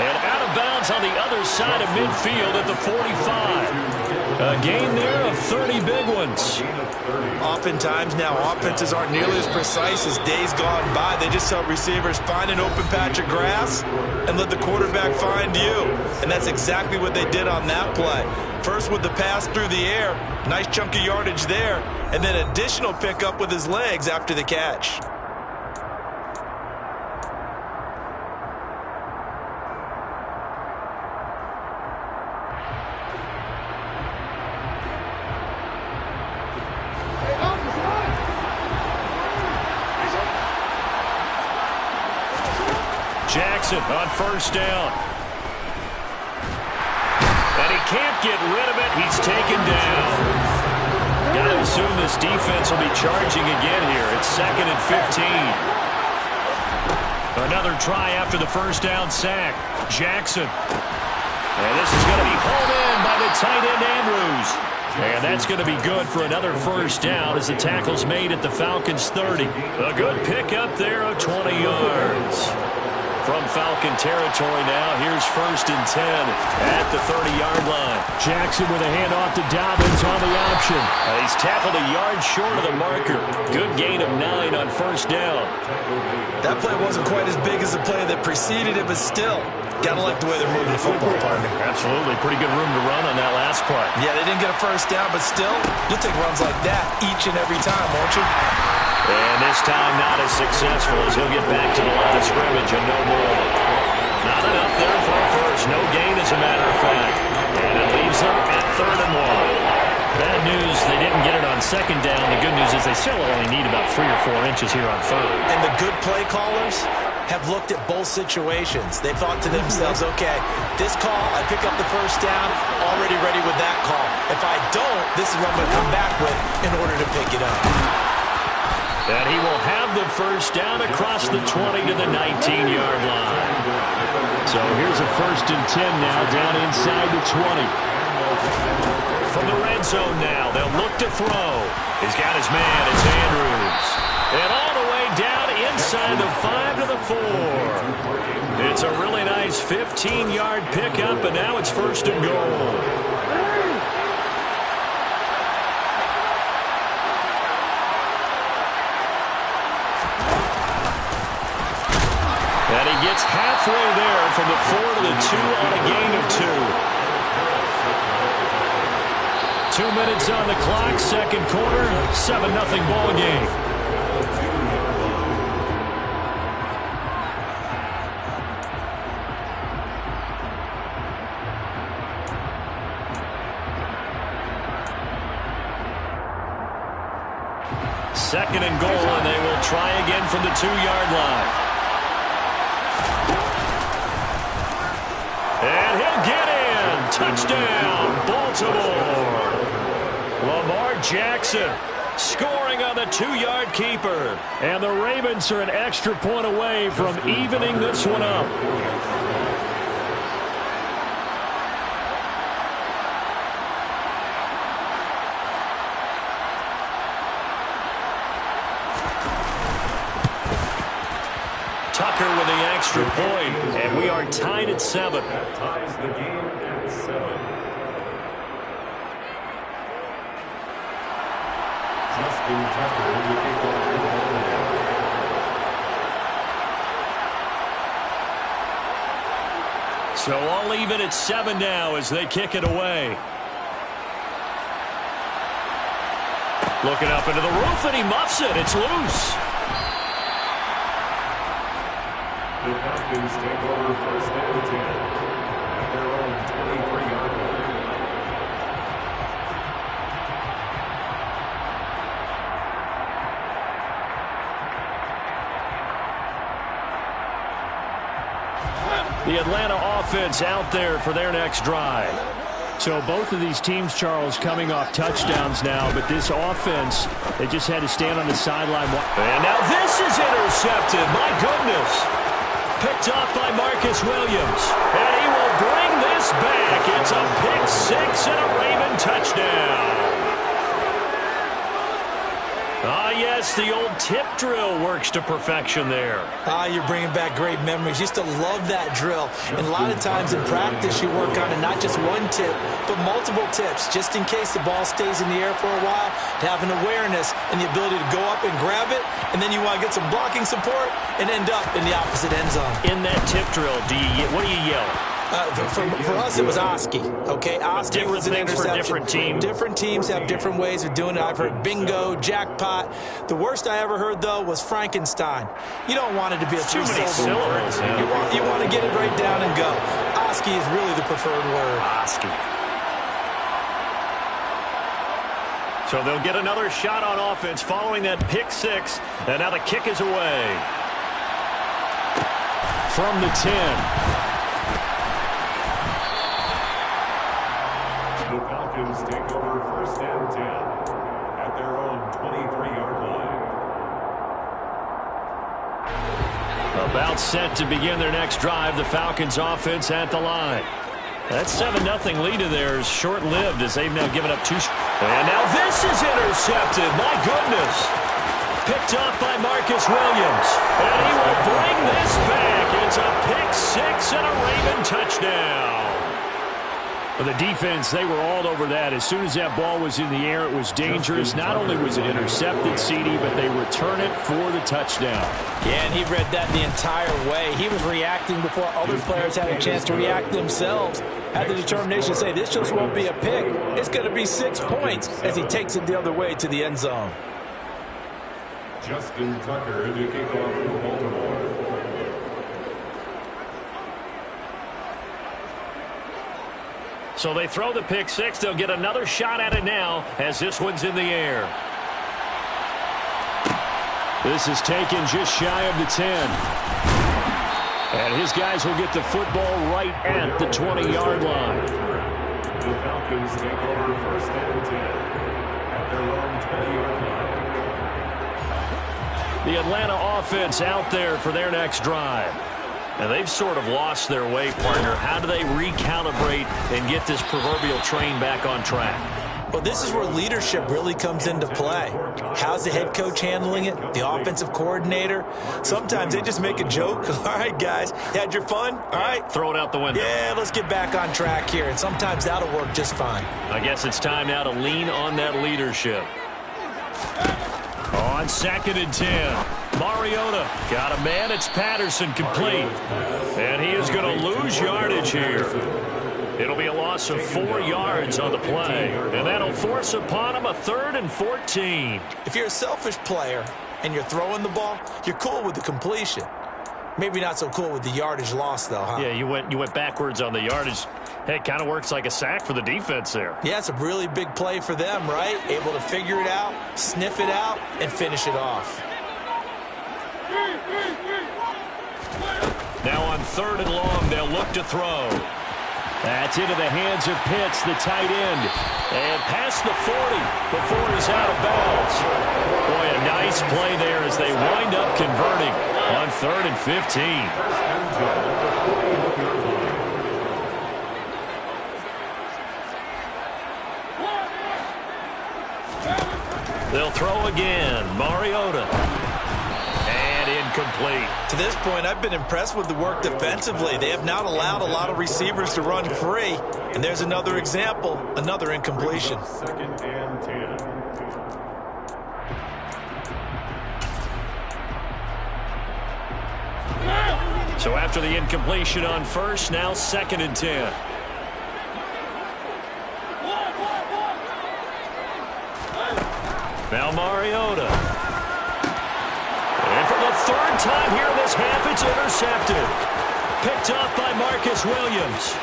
And out of bounds on the other side of midfield at the 45. A gain there of 30 big ones. Oftentimes now offenses aren't nearly as precise as days gone by. They just help receivers find an open patch of grass and let the quarterback find you. And that's exactly what they did on that play. First with the pass through the air, nice chunk of yardage there, and then additional pickup with his legs after the catch. Jackson on first down. And he can't get rid of it. He's taken down. Got to assume this defense will be charging again here. It's 2nd and 15. Another try after the first down sack. Jackson. And this is going to be hauled in by the tight end Andrews. And that's going to be good for another first down as the tackle's made at the Falcons 30. A good pickup there of 20 yards. From Falcon territory now, here's 1st and 10 at the 30-yard line. Jackson with a handoff to Dobbins on the option. He's tackled a yard short of the marker. Good gain of 9 on first down. That play wasn't quite as big as the play that preceded it, but still, gotta like the way they're moving the football, partner. Absolutely. Pretty good room to run on that last play. Yeah, they didn't get a first down, but still, you'll take runs like that each and every time, won't you? And this time not as successful as he'll get back to the line of scrimmage and no more. Not enough there for a first. No gain, as a matter of fact. And it leaves them at 3rd and 1. Bad news, they didn't get it on 2nd down. The good news is they still only need about 3 or 4 inches here on 3rd. And the good play callers have looked at both situations. They thought to themselves, okay, this call, I pick up the first down, already ready with that call. If I don't, this is what I'm going to come back with in order to pick it up. And he will have the first down across the 20 to the 19-yard line. So here's a 1st and 10 now down inside the 20. From the red zone now, they'll look to throw. He's got his man, it's Andrews. And all the way down inside the 5 to the 4. It's a really nice 15-yard pickup, and now it's 1st and goal. And he gets half halfway there from the 4 to the 2 on a gain of 2. 2 minutes on the clock, second quarter, 7-0 ball game. Second and goal, and they will try again from the 2-yard line. And he'll get in. Touchdown, Baltimore. Lamar Jackson scoring on the 2-yard keeper. And the Ravens are an extra point away from evening this one up. Tucker with the extra point, and we are tied at 7. That ties the game at 7. Justin Tucker will kick off the ball. So I'll leave it at 7 now as they kick it away. Looking up into the roof, and he muffs it. It's loose. The Falcons take over first and 10 at their own 23-yard line. The Atlanta offense out there for their next drive. So both of these teams, Charles, coming off touchdowns now, but this offense, they just had to stand on the sideline. And now this is intercepted. My goodness. Picked off by Marcus Williams. And he will bring this back. It's a pick 6 and a Raven touchdown. Ah, yes, the old tip drill works to perfection there. You're bringing back great memories. Used to love that drill. And a lot of times in practice, you work on it, not just one tip, but multiple tips, just in case the ball stays in the air for a while, to have an awareness and the ability to go up and grab it, and then you want to get some blocking support and end up in the opposite end zone. In that tip drill, what do you yell? For us, it was Oski. Okay, Oski was an interception. For different teams. Different teams have different ways of doing it. I've heard bingo, jackpot. The worst I ever heard, though, was Frankenstein. You don't want it to be a three-syllable word. You want to get it right down and go. Oski is really the preferred word. Oski. So they'll get another shot on offense following that pick 6. And now the kick is away. From the 10. The Falcons take over first and 10 at their own 23-yard line. About set to begin their next drive. The Falcons offense at the line. That 7-0 lead of theirs short-lived as they've now given up 2. And now this is intercepted. My goodness. Picked off by Marcus Williams. And he will bring this back. It's a pick 6 and a Raven touchdown. Well, the defense, they were all over that. As soon as that ball was in the air, it was dangerous. Not only was it intercepted, CD, but they return it for the touchdown. Yeah, and he read that the entire way. He was reacting before other players had a chance to react themselves. Had the determination to say, this just won't be a pick. It's going to be 6 points as he takes it the other way to the end zone. Justin Tucker to kick off for Baltimore. So they throw the pick 6. They'll get another shot at it now as this one's in the air. This is taken just shy of the 10. And his guys will get the football right at the 20-yard line. The Falcons take over first and 10 at their own 20-yard line. The Atlanta offense out there for their next drive. Now, they've sort of lost their way, partner. How do they recalibrate and get this proverbial train back on track? Well, this is where leadership really comes into play. How's the head coach handling it? The offensive coordinator? Sometimes they just make a joke. All right, guys, you had your fun? All right. Throw it out the window. Yeah, let's get back on track here. And sometimes that'll work just fine. I guess it's time now to lean on that leadership. On 2nd and 10. Mariota got a man. It's Patterson complete. And he is going to lose yardage here. It'll be a loss of 4 yards on the play. And that'll force upon him a 3rd and 14. If you're a selfish player and you're throwing the ball, you're cool with the completion. Maybe not so cool with the yardage loss, though, huh? Yeah, you went backwards on the yardage. Hey, it kind of works like a sack for the defense there. Yeah, it's a really big play for them, right? Able to figure it out, sniff it out, and finish it off. Now on 3rd and long, they'll look to throw. That's into the hands of Pitts, the tight end. And past the 40 before he's out of bounds. Boy, a nice play there as they wind up converting on 3rd and 15. They'll throw again. Mariota. And incomplete. To this point, I've been impressed with the work defensively. They have not allowed a lot of receivers to run free. And there's another example, another incompletion. 2nd and 10. So after the incompletion on 1st, now 2nd and 10. Now Mariota. And for the 3rd time here in this half, it's intercepted. Picked off by Marcus Williams.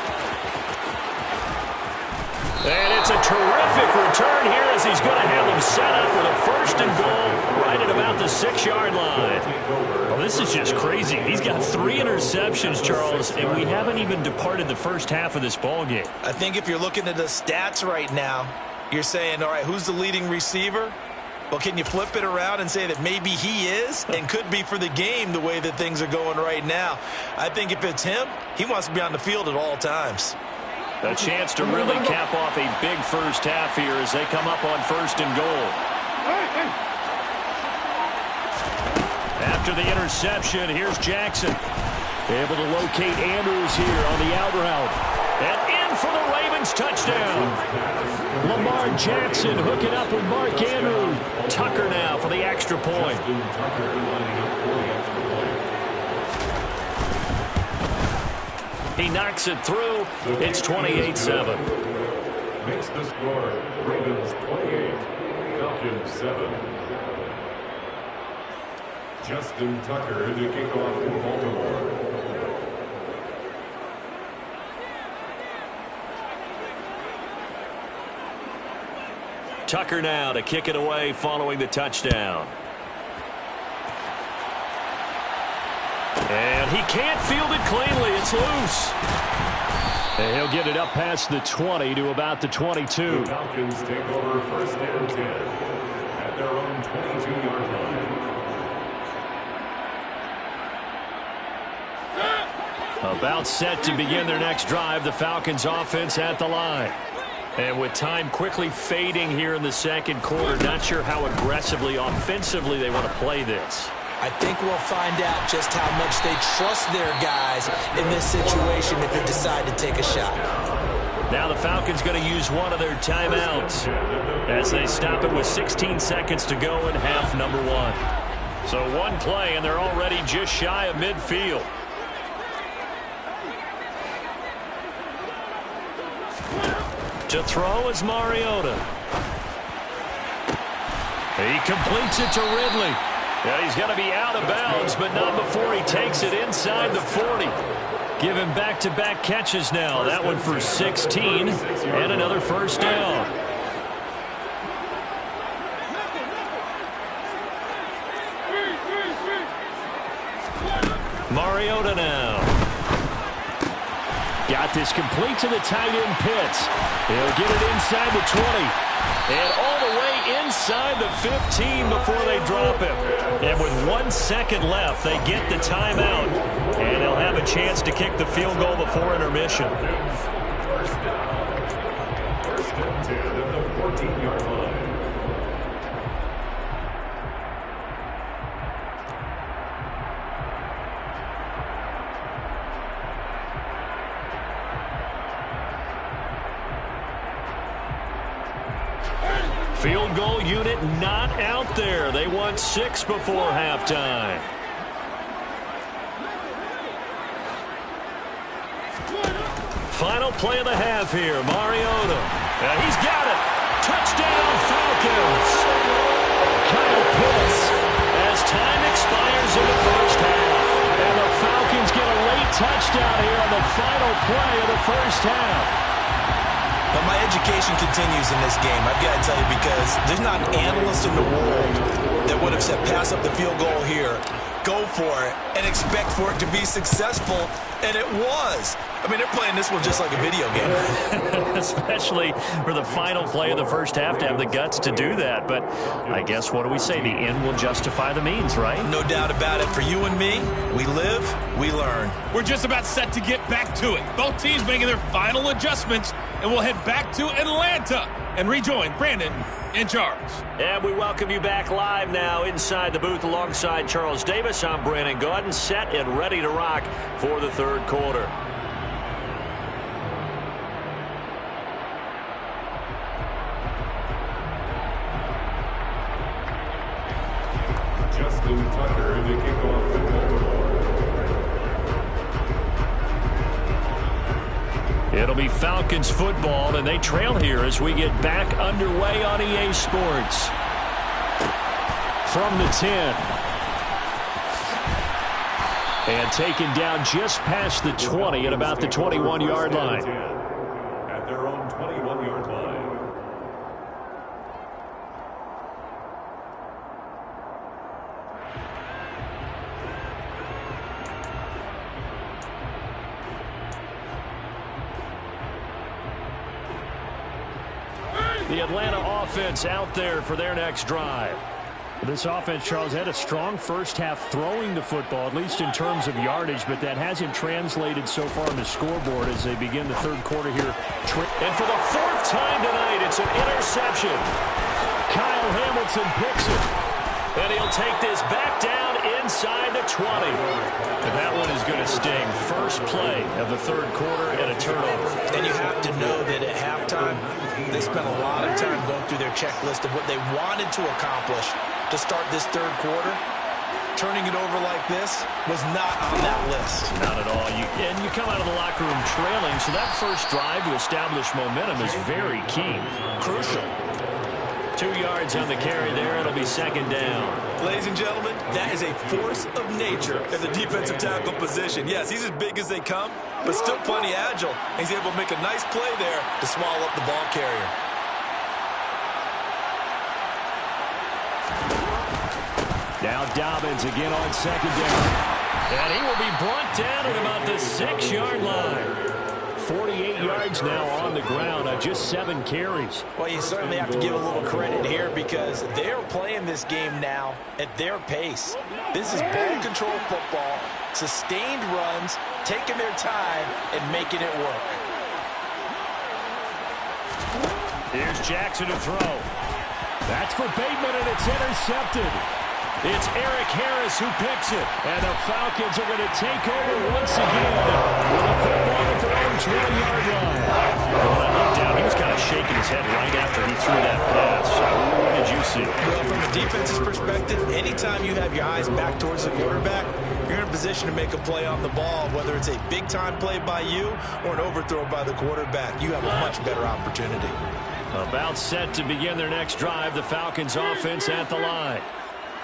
And it's a terrific return here as he's going to have them set up with a 1st and goal right at about the 6-yard line. Well, this is just crazy. He's got 3 interceptions, Charles, and we haven't even departed the first half of this ballgame. I think if you're looking at the stats right now, you're saying, all right, who's the leading receiver? Well, can you flip it around and say that maybe he is and could be for the game the way that things are going right now? I think if it's him, he wants to be on the field at all times. A chance to really cap off a big first half here as they come up on 1st and goal. After the interception, here's Jackson. Able to locate Andrews here on the out route. And in for the Ravens touchdown. Lamar Jackson hooking up with Mark Andrews. Tucker now for the extra point. He knocks it through. It's 28-7. Makes the score Ravens 28, Falcons 7. Justin Tucker to kick off in Baltimore. Tucker now to kick it away following the touchdown. And he can't field it cleanly. It's loose. And he'll get it up past the 20 to about the 22. The Falcons take over 1st and 10 at their own 22-yard line. About set to begin their next drive. The Falcons offense at the line. And with time quickly fading here in the 2nd quarter, not sure how aggressively, offensively they want to play this. I think we'll find out just how much they trust their guys in this situation if they decide to take a shot. Now the Falcons going to use one of their timeouts as they stop it with 16 seconds to go in half number 1. So one play, and they're already just shy of midfield. To throw is Mariota. He completes it to Ridley. Yeah, he's going to be out of bounds, but not before he takes it inside the 40. Giving back-to-back catches now. That one for 16 and another 1st down. Mariota now. Got this complete to the tight end Pitts. He'll get it inside the 20. And all the way inside the 15 before they drop him. And with 1 second left, they get the timeout. And they'll have a chance to kick the field goal before intermission. 1st and 10 at the 14-yard line. Field goal unit not out there. They won 6 before halftime. Final play of the half here. Mariota. He's got it. Touchdown, Falcons. Kyle Pitts as time expires in the first half. And the Falcons get a late touchdown here on the final play of the first half. But my education continues in this game, I've got to tell you, because there's not an analyst in the world that would have said pass up the field goal here, go for it, and expect for it to be successful, and it was. I mean, they're playing this one just like a video game. Especially for the final play of the first half to have the guts to do that. But I guess, what do we say? The end will justify the means, right? No doubt about it. For you and me, we live, we learn. We're just about set to get back to it. Both teams making their final adjustments, and we'll head back to Atlanta and rejoin Brandon and Charles. And we welcome you back live now inside the booth alongside Charles Davis. I'm Brandon Gaudin, set and ready to rock for the third quarter. Justin Tucker, the kickoff football. It'll be Falcons football, and they trail here as we get back underway on EA Sports. From the 10. And taken down just past the 20 at about the 21-yard line. At their own 21-yard line. The Atlanta offense out there for their next drive. This offense, Charles, had a strong first half throwing the football, at least in terms of yardage, but that hasn't translated so far on the scoreboard as they begin the third quarter here. And for the 4th time tonight, it's an interception. Kyle Hamilton picks it. And he'll take this back down inside the 20. And that one is going to sting. First play of the third quarter and a turnover. And you have to know that at halftime, they spent a lot of time going through their checklist of what they wanted to accomplish to start this third quarter. Turning it over like this was not on that list. Not at all. And you come out of the locker room trailing, so that first drive to establish momentum is very key. Crucial. 2 yards on the carry there. It'll be second down. Ladies and gentlemen, that is a force of nature in the defensive tackle position. Yes, he's as big as they come, but still plenty agile. He's able to make a nice play there to swallow up the ball carrier. Now Dobbins again on second down. And he will be brought down at about the 6-yard line. 48 yards now on the ground on just 7 carries. Well, you certainly have to give a little credit here because they're playing this game now at their pace. This is ball control football, sustained runs, taking their time and making it work. Here's Jackson to throw. That's for Bateman, and it's intercepted. It's Eric Harris who picks it. And the Falcons are going to take over once again with a football at their own 20-yard line. When I looked down, he was kind of shaking his head right after he threw that pass. What did you see? Well, from a defense's perspective, anytime you have your eyes back towards the quarterback, you're in a position to make a play on the ball, whether it's a big-time play by you or an overthrow by the quarterback. You have a much better opportunity. About set to begin their next drive, the Falcons offense at the line.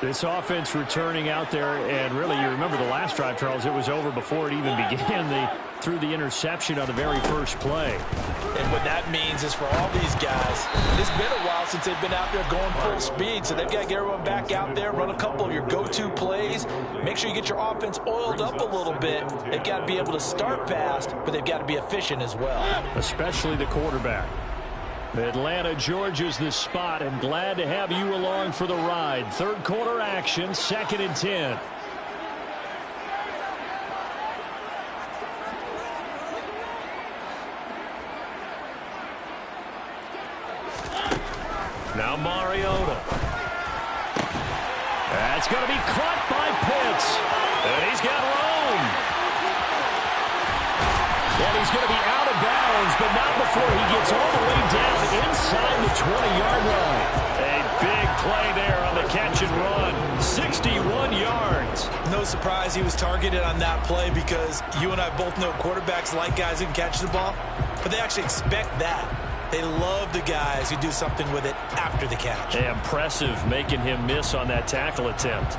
This offense returning out there, and really, you remember the last drive, Charles, it was over before it even began. They threw the interception on the very first play. And what that means is for all these guys, it's been a while since they've been out there going full speed, so they've got to get everyone back out there, run a couple of your go-to plays, make sure you get your offense oiled up a little bit. They've got to be able to start fast, but they've got to be efficient as well. Especially the quarterback. Atlanta, Georgia's the spot, and glad to have you along for the ride. Third quarter action, 2nd and 10. Now Mariota. That's going to be caught by Pitts. And he's got room. And he's going to be out of bounds, but not before he gets all the way down inside the 20-yard line. surprised he was targeted on that play because you and I both know quarterbacks like guys who can catch the ball, but they actually expect that. They love the guys who do something with it after the catch. Impressive making him miss on that tackle attempt.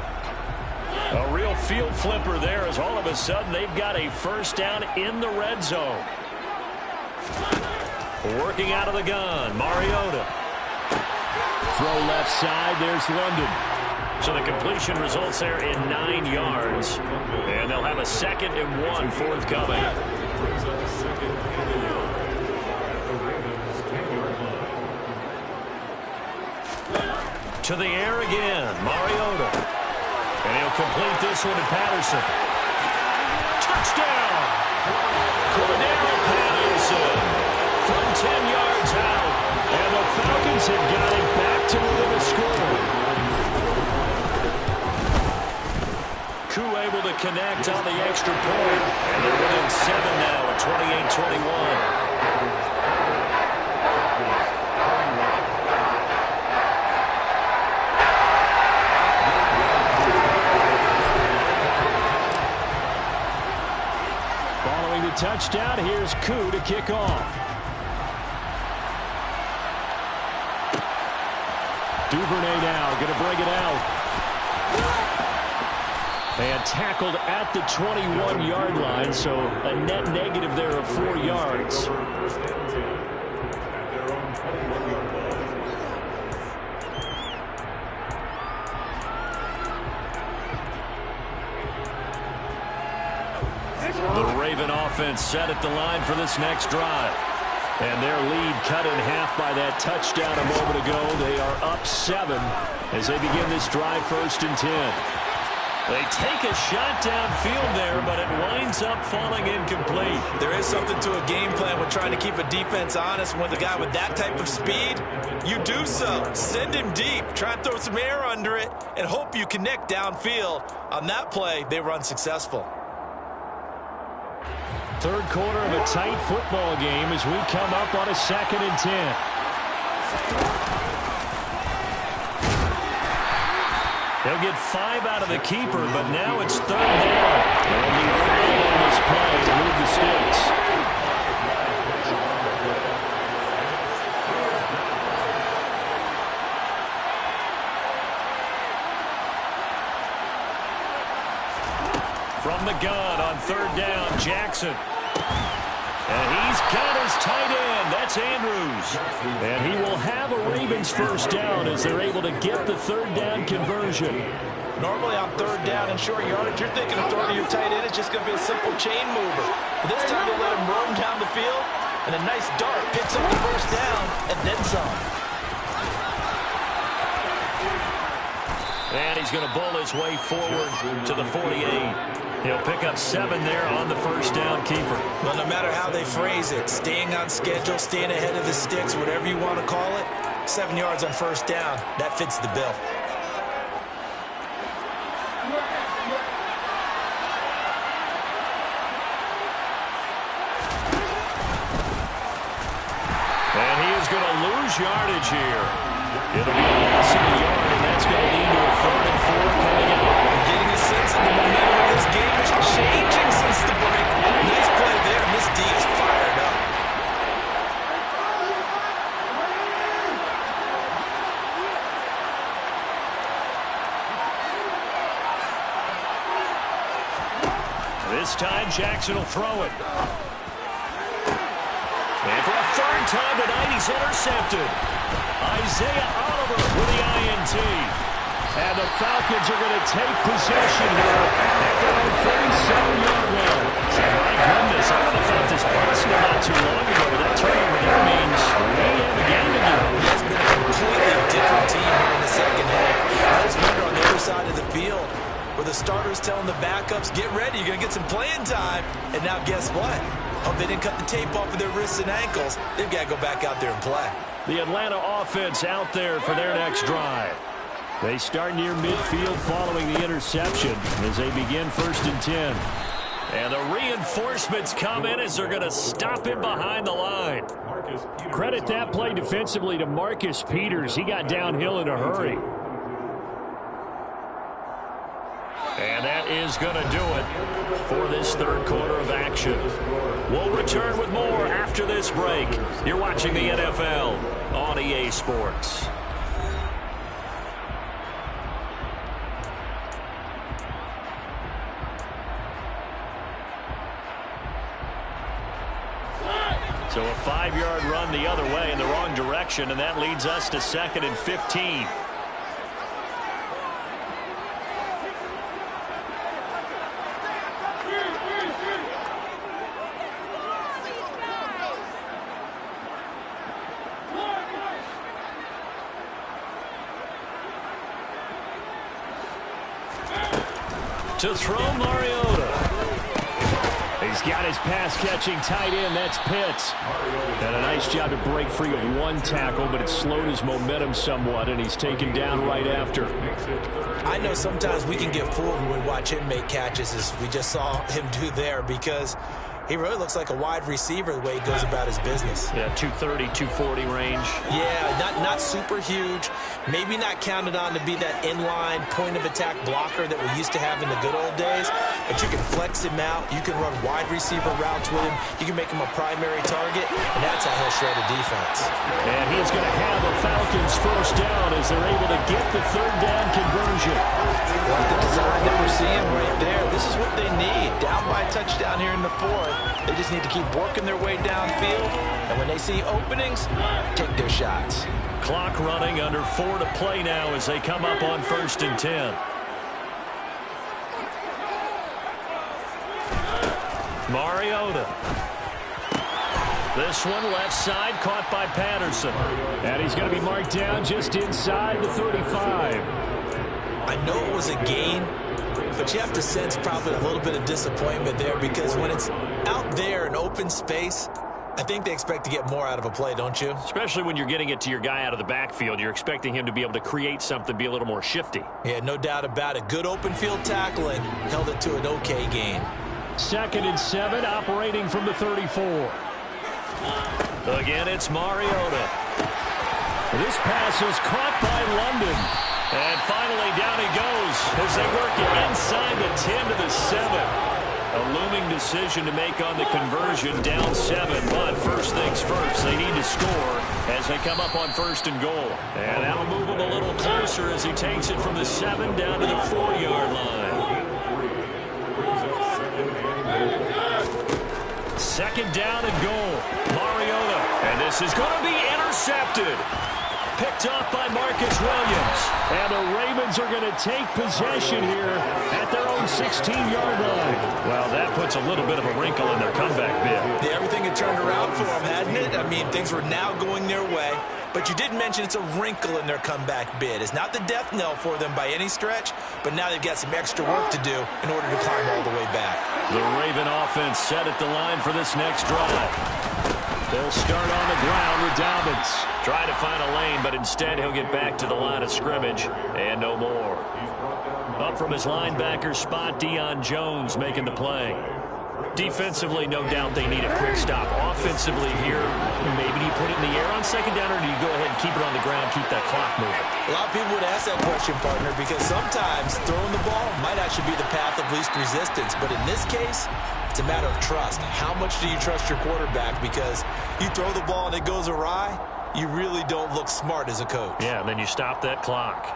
A real field flipper there as all of a sudden they've got a first down in the red zone. Working out of the gun, Mariota. Throw left side, there's London. So the completion results there in 9 yards. And they'll have a 2nd and 1 forthcoming. To the air again, Mariota. And he'll complete this one to Patterson. Touchdown! Cordero Patterson from 10 yards out. And the Falcons have got it back to within a score. Koo able to connect on the extra point. And they're within 7 now at 28-21. Touchdown. Here's Koo to kick off. Duvernay now going to bring it out. And tackled at the 21-yard line, so a net negative there of 4 yards. The Raven offense set at the line for this next drive. And their lead cut in half by that touchdown a moment ago. They are up 7 as they begin this drive 1st and 10. They take a shot downfield there, but it winds up falling incomplete. There is something to a game plan with trying to keep a defense honest. With a guy with that type of speed, you do so. Send him deep. Try and throw some air under it and hope you connect downfield. On that play, they run successful. 3rd quarter of a tight football game as we come up on a 2nd and 10. They'll get 5 out of the keeper, but now it's 3rd down. They'll need 5 on this play to move the sticks. From the gun on 3rd down, Jackson. And he's got his tight end. That's Andrews. And he will have a Ravens first down as they're able to get the 3rd down conversion. Normally on 3rd down and short yardage, you're thinking of throwing to your tight end. It's just going to be a simple chain mover. But this time they let him roam down the field, and a nice dart picks up the first down and then some. And he's going to bull his way forward to the 48. He'll pick up 7 there on the first down keeper. Well, no matter how they phrase it, staying on schedule, staying ahead of the sticks, whatever you want to call it, 7 yards on first down, that fits the bill. And he is going to lose yardage here. It'll be a loss of a yard, and that's going to lead to a 3rd and 4 coming out. I'm getting a sense that the momentum of this game is changing since the break. Nice play there, and this D is fired up. This time, Jackson will throw it. And for a 3rd time tonight, he's intercepted. Isaiah Oliver with the INT. And the Falcons are going to take possession here at their own 37-yard line. My goodness, I would have thought this possible not too long ago, but that turnover there means we have a game again. It's been a completely different team here in the 2nd half. I just wonder on the other side of the field, where the starters telling the backups, get ready, you're going to get some playing time. And now guess what? Hope they didn't cut the tape off of their wrists and ankles. They've got to go back out there and play. The Atlanta offense out there for their next drive. They start near midfield following the interception as they begin 1st and 10. And the reinforcements come in as they're going to stop him behind the line. Credit that play defensively to Marcus Peters. He got downhill in a hurry. And that is going to do it for this third quarter of action. We'll return with more after this break. You're watching the NFL on EA Sports. So a 5-yard run the other way in the wrong direction, and that leads us to 2nd and 15. To throw, Mariota. He's got his pass-catching tight end. That's Pitts. And a nice job to break free of one tackle, but it slowed his momentum somewhat, and he's taken down right after. I know sometimes we can get fooled when we watch him make catches, as we just saw him do there, because he really looks like a wide receiver the way he goes about his business. Yeah, 230, 240 range. Yeah, not super huge. Maybe not counted on to be that inline point-of-attack blocker that we used to have in the good old days. But you can flex him out. You can run wide receiver routes with him. You can make him a primary target, and that's how he'll shred a defense. And he's going to have the Falcons first down as they're able to get the third down conversion. Like the design that we're seeing right there, this is what they need. Down by a touchdown here in the fourth. They just need to keep working their way downfield, and when they see openings, take their shots. Clock running, under 4 to play now as they come up on 1st and 10. Mariota. This one left side, caught by Patterson. And he's going to be marked down just inside the 35. I know it was a gain, but you have to sense probably a little bit of disappointment there, because when it's out there in open space, I think they expect to get more out of a play, don't you? Especially when you're getting it to your guy out of the backfield. You're expecting him to be able to create something, be a little more shifty. Yeah, no doubt about it. Good open field tackling held it to an okay gain. 2nd and 7, operating from the 34. Again, it's Mariota. This pass is caught by London. And finally, down he goes as they work it inside the 10 to the 7. A looming decision to make on the conversion, down 7. But first things first, they need to score as they come up on 1st and goal. And that'll move him a little closer as he takes it from the 7 down to the 4-yard line. 2nd down and goal. Mariota. And this is going to be intercepted. Picked off by Marcus Williams. And the Ravens are going to take possession here at their own 16-yard line. Well, that puts a little bit of a wrinkle in their comeback bid. Yeah, everything had turned around for them, hadn't it? I mean, things were now going their way. But you did mention it's a wrinkle in their comeback bid. It's not the death knell for them by any stretch, but now they've got some extra work to do in order to climb all the way back. The Raven offense set at the line for this next drive. They'll start on the ground with Dobbins. Try to find a lane, but instead he'll get back to the line of scrimmage and no more. Up from his linebacker spot, Deion Jones making the play. Defensively, no doubt they need a quick stop. Offensively here, maybe do you put it in the air on 2nd down, or do you go ahead and keep it on the ground, keep that clock moving? A lot of people would ask that question, partner, because sometimes throwing the ball might actually be the path of least resistance. But in this case, it's a matter of trust. How much do you trust your quarterback? Because you throw the ball and it goes awry, you really don't look smart as a coach. Yeah, and then you stop that clock.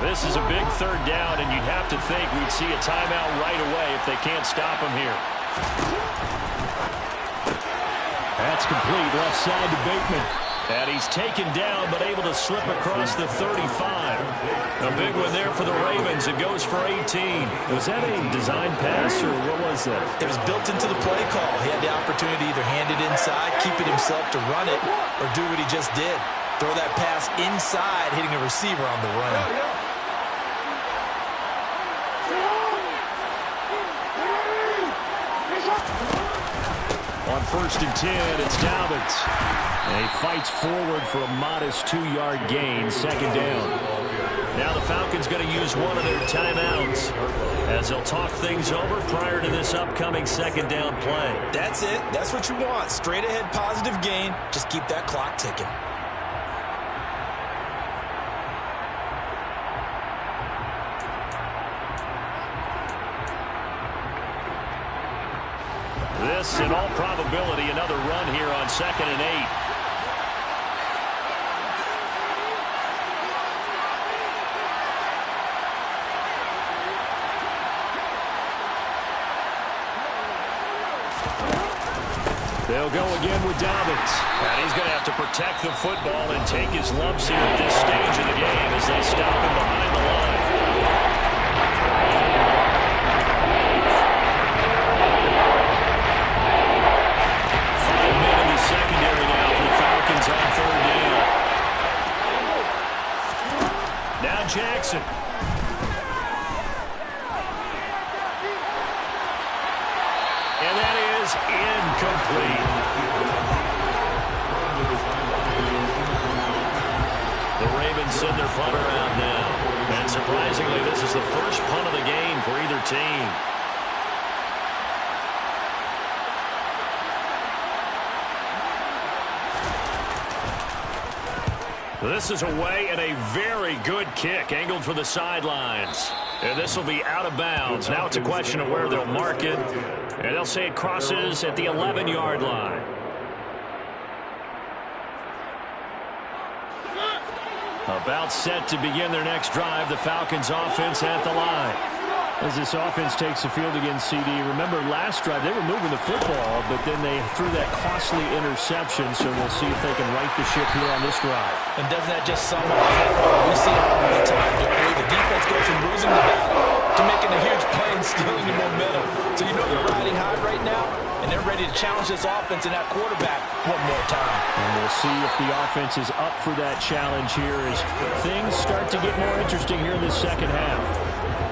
This is a big 3rd down, and you'd have to think we'd see a timeout right away if they can't stop him here. That's complete, left side to Bateman. And he's taken down, but able to slip across the 35. A big one there for the Ravens. It goes for 18. Was that a design pass, or what was that? It was built into the play call. He had the opportunity to either hand it inside, keep it himself to run it, or do what he just did. Throw that pass inside, hitting a receiver on the run. On 1st and 10, it's Dobbins. And he fights forward for a modest 2-yard gain, 2nd down. Now the Falcons going to use one of their timeouts as they'll talk things over prior to this upcoming second down play. That's it. That's what you want. Straight ahead positive gain. Just keep that clock ticking. This, in all probability, another run here on 2nd and 8. They'll go again with Dobbins. And he's going to have to protect the football and take his lumps here at this stage of the game as they stop him behind the line. Secondary now for the Falcons on 3rd down. Now Jackson. And that is incomplete. The Ravens send their punter out now. And surprisingly, this is the first punt of the game for either team. This is away and a very good kick angled for the sidelines. And this will be out of bounds. Now it's a question of where they'll mark it. And they'll say it crosses at the 11-yard line. About set to begin their next drive. The Falcons offense at the line. As this offense takes the field against CD, remember last drive they were moving the football, but then they threw that costly interception, so we'll see if they can right the ship here on this drive. And doesn't that just sum up football? We see it all the time, don't we? The defense goes from losing the battle to making a huge play and stealing the momentum. So you know they're riding high right now, and they're ready to challenge this offense and that quarterback one more time. And we'll see if the offense is up for that challenge here as things start to get more interesting here in the second half.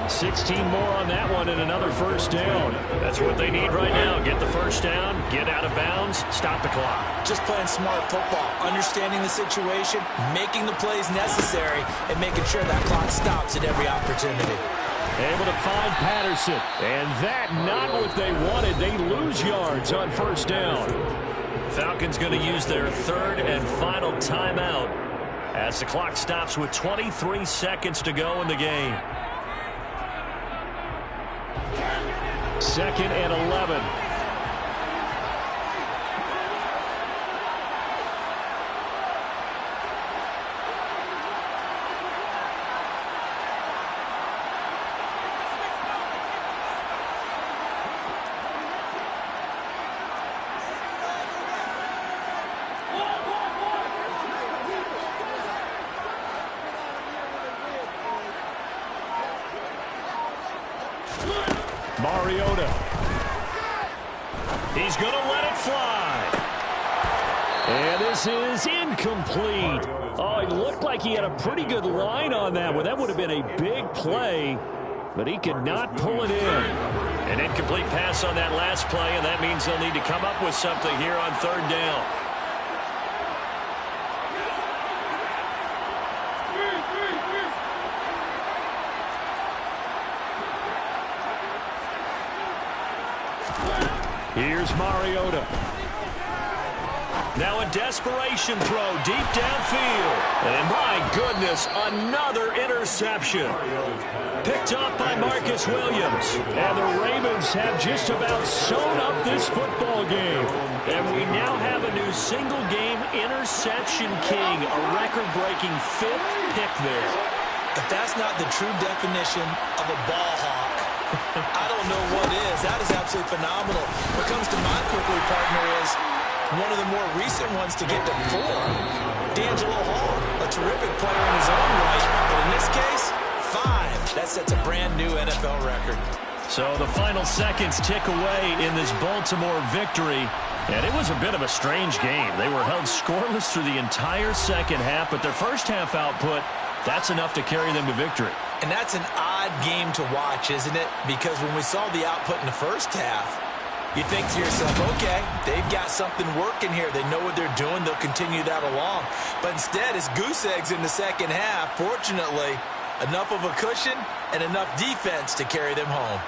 16 more on that one and another first down. That's what they need right now. Get the first down, get out of bounds, stop the clock. Just playing smart football, understanding the situation, making the plays necessary, and making sure that clock stops at every opportunity. Able to find Patterson. And that not what they wanted. They lose yards on first down. Falcons going to use their 3rd and final timeout as the clock stops with 23 seconds to go in the game. 2nd and 11. Mariota. He's going to let it fly. And this is incomplete. Oh, it looked like he had a pretty good line on that one. That would have been a big play, but he could not pull it in. An incomplete pass on that last play, and that means they'll need to come up with something here on 3rd down. Here's Mariota. Now a desperation throw deep downfield. And my goodness, another interception. Picked up by Marcus Williams. And the Ravens have just about sewn up this football game. And we now have a new single-game interception king, a record-breaking 5th pick there. If that's not the true definition of a ball hawk, I don't know what is. That is absolutely phenomenal. What comes to mind quickly, partner, is one of the more recent ones to get to 4. D'Angelo Hall, a terrific player in his own right. But in this case, 5. That sets a brand new NFL record. So the final seconds tick away in this Baltimore victory. And it was a bit of a strange game. They were held scoreless through the entire second half, but their first half output, that's enough to carry them to victory. And that's an odd game to watch, isn't it? Because when we saw the output in the first half, you think to yourself, okay, they've got something working here. They know what they're doing. They'll continue that along. But instead, it's goose eggs in the second half. Fortunately, Enough of a cushion and enough defense to carry them home.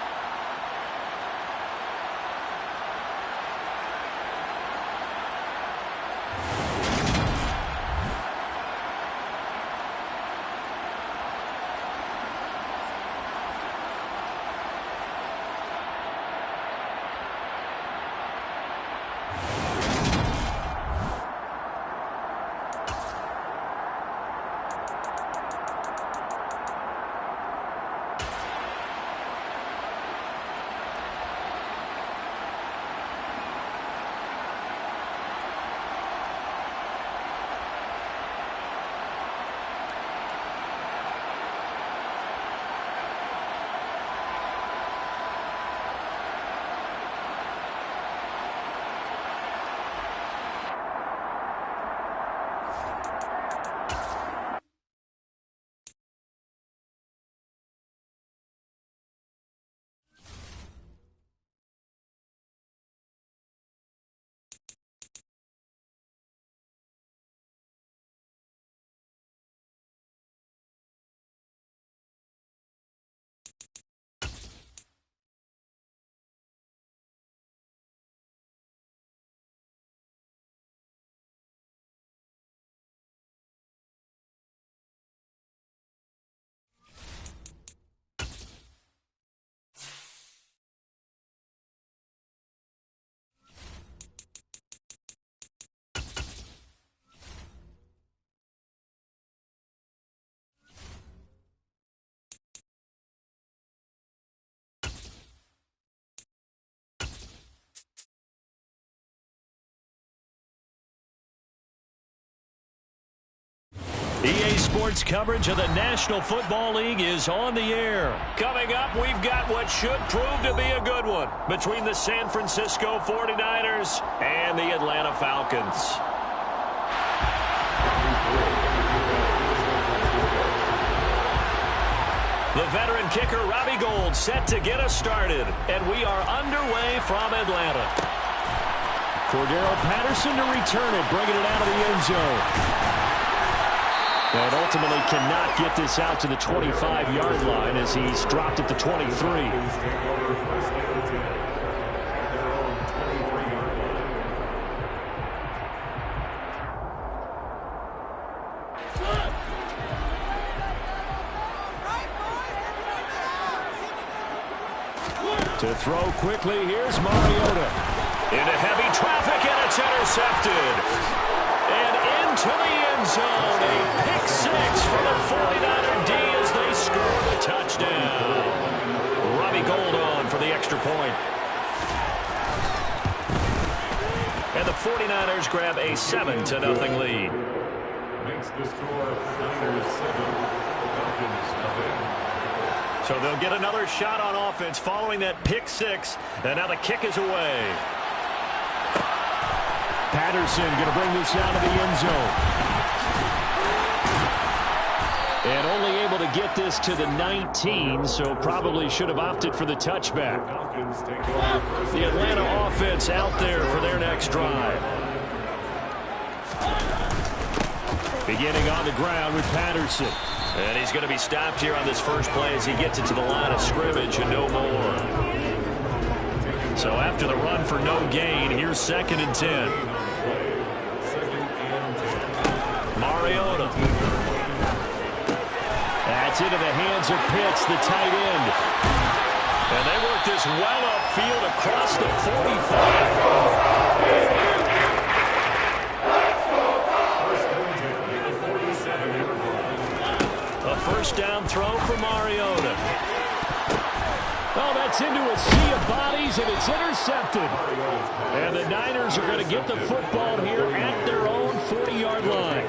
EA Sports coverage of the National Football League is on the air. Coming up, we've got what should prove to be a good one between the San Francisco 49ers and the Atlanta Falcons. The veteran kicker, Robbie Gould, set to get us started. And we are underway from Atlanta. Cordero Patterson to return it, bringing it out of the end zone. And ultimately cannot get this out to the 25-yard line as he's dropped at the 23. To throw quickly, here's Mariota. Into heavy traffic, and it's intercepted. And into the end zone, a pick six for the 49er D as they score the touchdown. Robbie Gould on for the extra point. And the 49ers grab a 7-0 lead. Makes the score Niners 7, Falcons nothing. So they'll get another shot on offense following that pick six. And now the kick is away. Patterson going to bring this out of the end zone. And only able to get this to the 19, so probably should have opted for the touchback. The Atlanta offense out there for their next drive. Beginning on the ground with Patterson. And he's going to be stopped here on this first play as he gets it to the line of scrimmage and no more. So after the run for no gain, here's 2nd and 10. Mariota. That's into the hands of Pitts, the tight end. And they work this well upfield across the 45. A first down throw for Mariota. Oh, that's into a sea of bodies, and it's intercepted. And the Niners are going to get the football here at their own 40-yard line.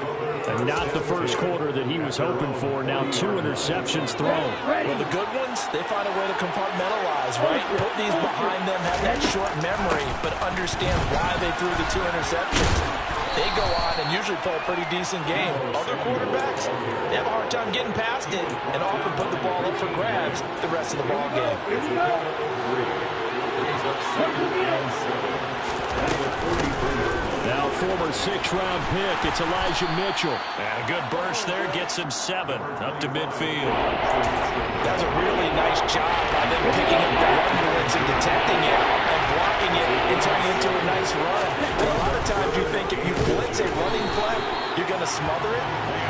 And not the first quarter that he was hoping for. Now 2 interceptions thrown. Well, the good ones, they find a way to compartmentalize, right? Put these behind them, have that short memory, but understand why they threw the 2 interceptions. They go on and usually play a pretty decent game. Other quarterbacks, they have a hard time getting past it and often put the ball up for grabs the rest of the ball game. Now former 6th-round pick. It's Elijah Mitchell. And a good burst there gets him 7 up to midfield. That's a really nice job by them picking up the run blitz and detecting it and blocking it and turning it into a nice run. And a lot of times you think if you blitz a running play, you're going to smother it.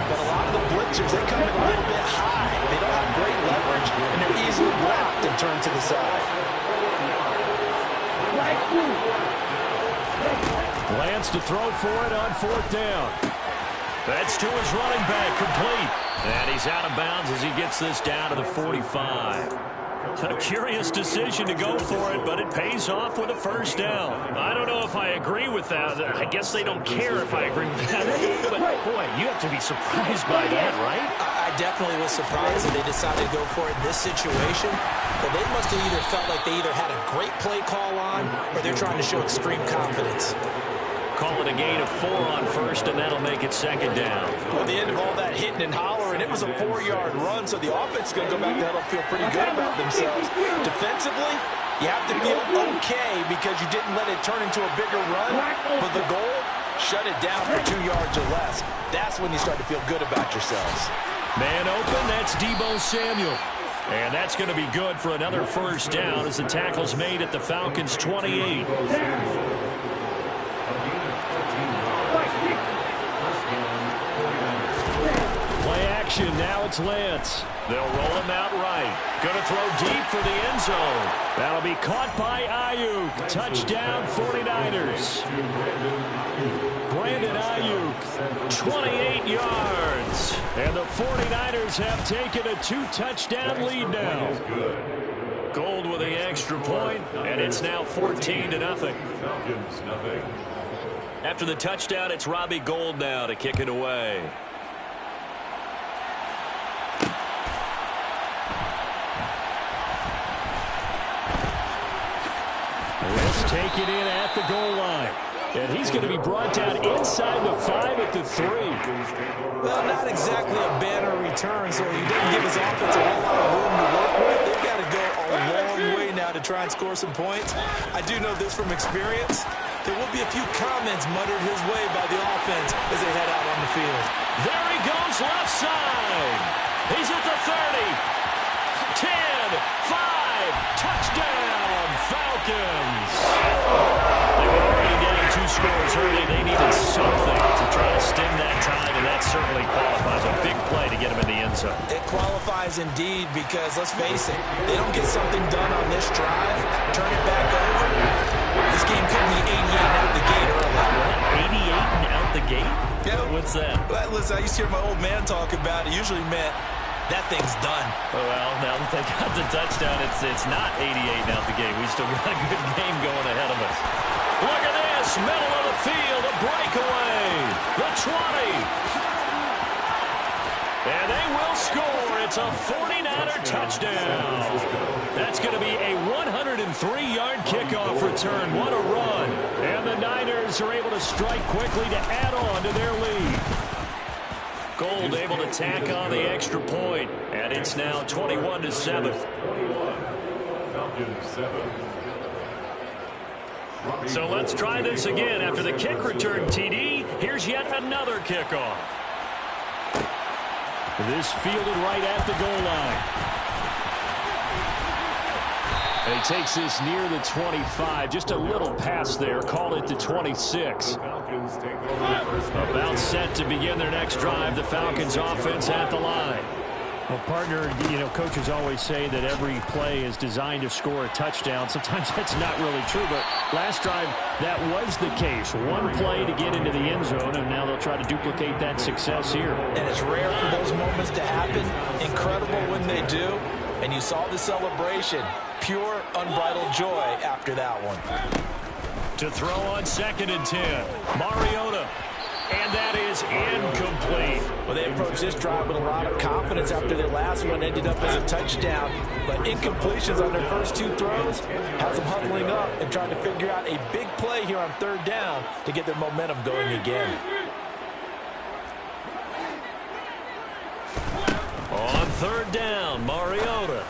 But a lot of the blitzers, they come in a little bit high. They don't have great leverage, and they're easily blocked and turned to the side. Lance to throw for it on 4th down. That's to his running back, complete. And he's out of bounds as he gets this down to the 45. A curious decision to go for it, but it pays off with a 1st down. I don't know if I agree with that. I guess they don't care if I agree with that. But, boy, you have to be surprised by that, right? I definitely was surprised that they decided to go for it in this situation. But they must have either felt like they either had a great play call on or they're trying to show extreme confidence. Call it a gain of 4 on 1st, and that'll make it 2nd down. Well, at the end of all that hitting and hollering, it was a 4-yard run, so the offense is going to go back there and feel pretty good about themselves. Defensively, you have to feel okay because you didn't let it turn into a bigger run, but the goal, shut it down for 2 yards or less. That's when you start to feel good about yourselves. Man open, that's Deebo Samuel. And that's going to be good for another 1st down as the tackle's made at the Falcons' 28. Now it's Lance. They'll roll him out right. Going to throw deep for the end zone. That'll be caught by Ayuk. Touchdown 49ers. Brandon Ayuk, 28 yards. And the 49ers have taken a 2-touchdown lead now. Gold with the extra point, and it's now 14-0. After the touchdown, it's Robbie Gould now to kick it away. Let's take it in at the goal line. And he's going to be brought down inside the 5 at the 3. Well, not exactly a banner return, so he didn't give his offense a whole lot of room to work with. They've got to go a long way now to try and score some points. I do know this from experience. There will be a few comments muttered his way by the offense as they head out on the field. There he goes left side. He's at the 30. 10, 5, touchdown, Falcons. They were already getting 2 scores early. They needed something to try to stem that tide, and that certainly qualifies. A big play to get them in the end zone. It qualifies indeed because, let's face it, they don't get something done on this drive, turn it back over. This game could be 88 out the gate early. 88 and out the gate? Yeah. What's that? Well, listen, I used to hear my old man talk about it. Usually meant that thing's done. Well, now that they got the touchdown, it's not 88 out the gate. We still got a good game going ahead of us. Look at this, middle of the field, a breakaway. The 20. And they will score. It's a 49er touchdown. That's going to be a 103-yard kickoff return. What a run. And the Niners are able to strike quickly to add on to their lead. Gould able to tack on the extra point, and it's now 21-7. So let's try this again. After the kick return TD, here's yet another kickoff. This fielded right at the goal line. And he takes this near the 25. Just a little pass there. Call it the 26. About set to begin their next drive. The Falcons offense at the line. Well, partner, you know, coaches always say that every play is designed to score a touchdown. Sometimes that's not really true, but last drive, that was the case. One play to get into the end zone, and now they'll try to duplicate that success here. And it's rare for those moments to happen. Incredible when they do. And you saw the celebration. Pure, unbridled joy after that one. To throw on 2nd and 10. Mariota. And that is incomplete. Well, they approached this drive with a lot of confidence after their last one ended up as a touchdown. But incompletions on their first 2 throws has them huddling up and trying to figure out a big play here on 3rd down to get their momentum going again. On 3rd down, Mariota.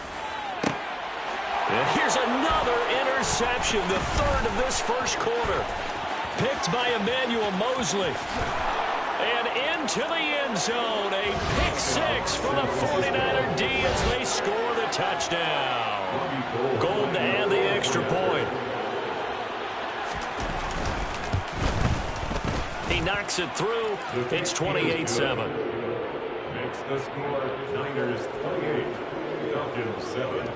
And here's another interception, the 3rd of this first quarter. picked by Emmanuel Mosley. And into the end zone, a pick six for the 49er D as they score the touchdown. Gold to add the extra point. He knocks it through. It's 28-7. Makes the score Niners 28, Falcons 7.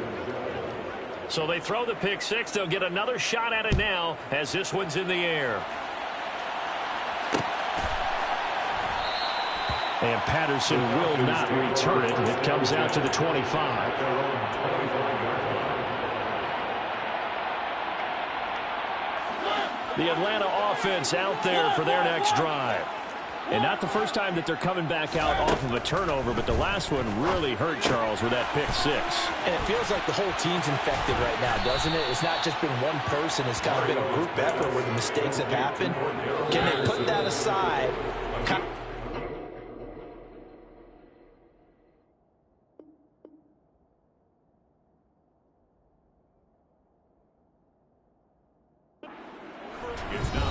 So they throw the pick six. They'll get another shot at it now as this one's in the air. And Patterson will not return it. It comes out to the 25. The Atlanta offense out there for their next drive. And not the first time that they're coming back out off of a turnover, but the last one really hurt Charles with that pick six. And it feels like the whole team's infected right now, doesn't it? It's not just been one person. It's kind of been a group effort where the mistakes have happened. Can they put that aside?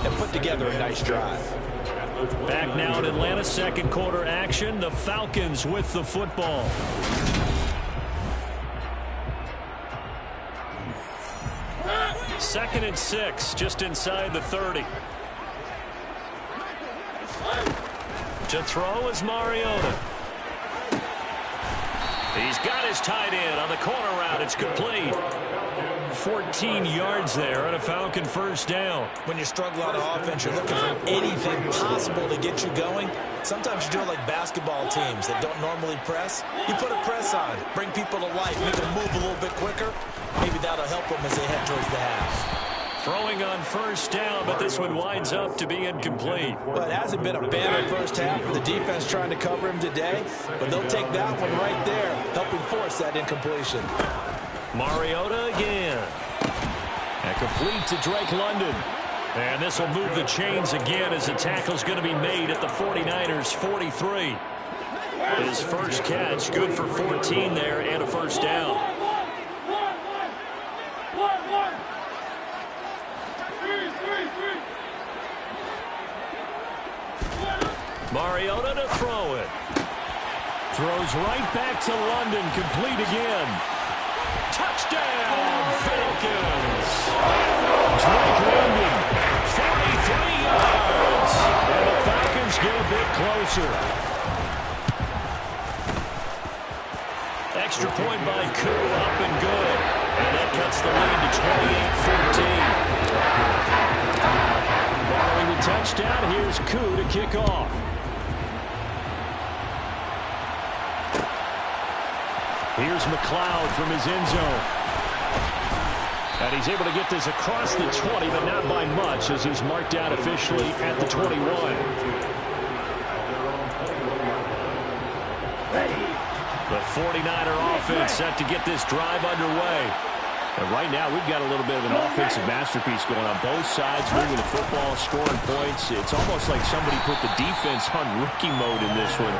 And put together a nice drive. Back now in Atlanta, second quarter action. The Falcons with the football. Second and 6, just inside the 30. To throw is Mariota. He's got his tight end on the corner route. It's complete. 14 yards there on a Falcon first down. When you struggle on offense, you're looking for anything possible to get you going. Sometimes you do it like basketball teams that don't normally press. You put a press on, bring people to life, make them move a little bit quicker. Maybe that'll help them as they head towards the half. Throwing on first down, but this one winds up to be incomplete. Well, it hasn't been a bad first half for the defense trying to cover him today, but they'll take that one right there, helping force that incompletion. Mariota again. And complete to Drake London. And this will move the chains again as the tackle's going to be made at the 49ers 43. His first catch, good for 14 there and a first down. Mariota to throw it. Throws right back to London, complete again. Touchdown, Falcons! Drake London, 43 yards. And the Falcons get a bit closer. Extra point by Koo, up and good. And that cuts the lead to 28-14. Following the touchdown, here's Koo to kick off. Here's McLeod from his end zone. And he's able to get this across the 20, but not by much as he's marked out officially at the 21. The 49er offense set to get this drive underway. And right now, we've got a little bit of an offensive masterpiece going on both sides, moving the football, scoring points. It's almost like somebody put the defense on rookie mode in this one.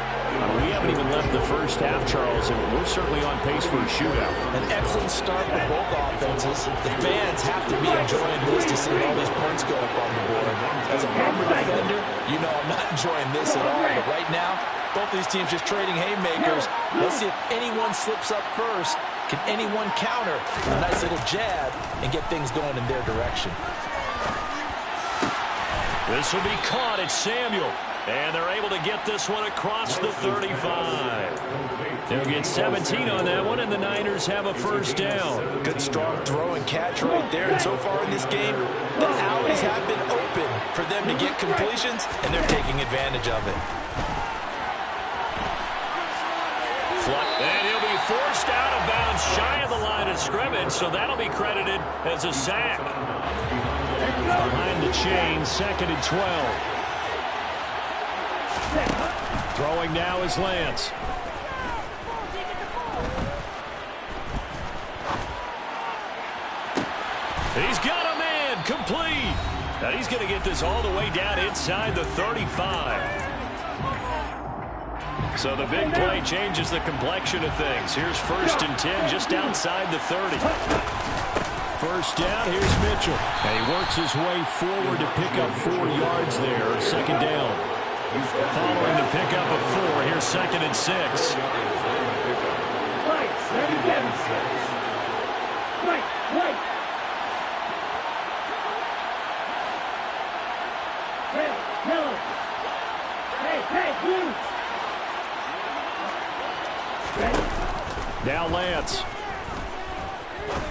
We haven't even left the first half, Charles, and we're certainly on pace for a shootout. An excellent start for both offenses. The fans have to be enjoying this to see all these points go up on the board. As a former defender, you know I'm not enjoying this at all. But right now, both these teams just trading haymakers. Let's see if anyone slips up first. Can anyone counter a nice little jab and get things going in their direction? This will be caught. It's Samuel. And they're able to get this one across the 35. They'll get 17 on that one, and the Niners have a first down. Good, strong throw and catch right there. And so far in this game, the alleys have been open for them to get completions, and they're taking advantage of it. And he'll be forced out of bounds shy of the line of scrimmage, so that'll be credited as a sack. Behind the chain, second and 12. Throwing now is Lance. He's got a man, complete. Now he's going to get this all the way down inside the 35. So the big play changes the complexion of things. Here's first and 10 just outside the 30. first down. Here's Mitchell. And he works his way forward to pick up 4 yards there. Second down. Following the pickup of 4, here's second and 6. Now Lance.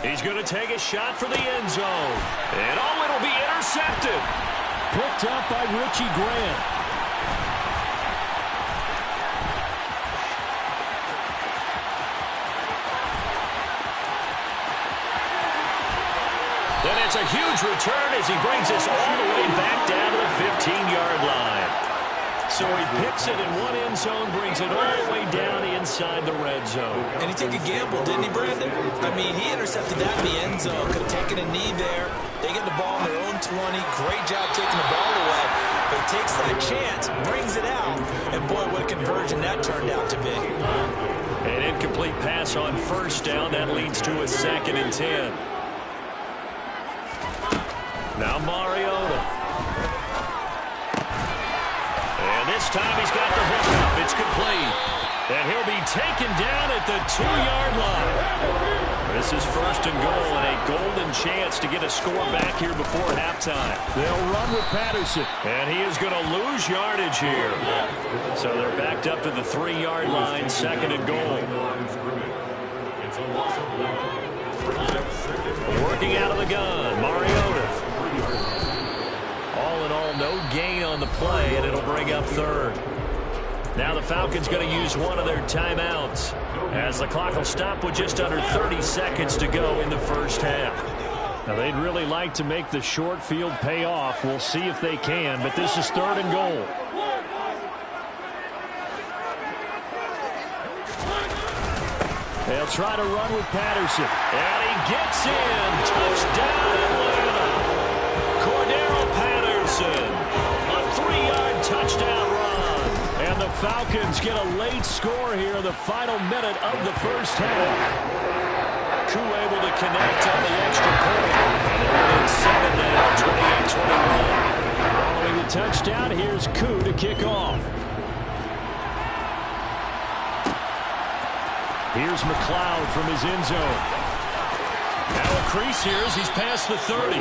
He's going to take a shot for the end zone. And oh, it'll be intercepted. Picked up by Richie Grant. Then it's a huge return as he brings us all the way back down to the 15-yard line. So he picks it in one end zone, brings it all the way down inside the red zone. And he took a gamble, didn't he, Brandon? I mean, he intercepted that in the end zone. Could have taken a knee there. They get the ball on their own 20. Great job taking the ball away. But he takes that chance, brings it out. And, boy, what a conversion that turned out to be. An incomplete pass on first down. That leads to a 2nd and 10. Now Mariota. And this time he's got the hook up. It's complete. And he'll be taken down at the 2-yard line. This is first and goal and a golden chance to get a score back here before halftime. They'll run with Patterson. And he is going to lose yardage here. So they're backed up to the 3-yard line, 2nd and goal. Working out of the gun, Mariota. All in all, no gain on the play, and it'll bring up 3rd. Now the Falcons going to use one of their timeouts as the clock will stop with just under 30 seconds to go in the first half. Now they'd really like to make the short field pay off. We'll see if they can, but this is 3rd and goal. They'll try to run with Patterson. And he gets in. Touchdown, Atlanta. Cordero Patterson. A 3-yard touchdown run. And the Falcons get a late score here in the final minute of the first half. Koo able to connect on the extra point. And they're within 7 now, 28-21. Following the touchdown, here's Koo to kick off. Here's McLeod from his end zone. Now a crease here as he's past the 30.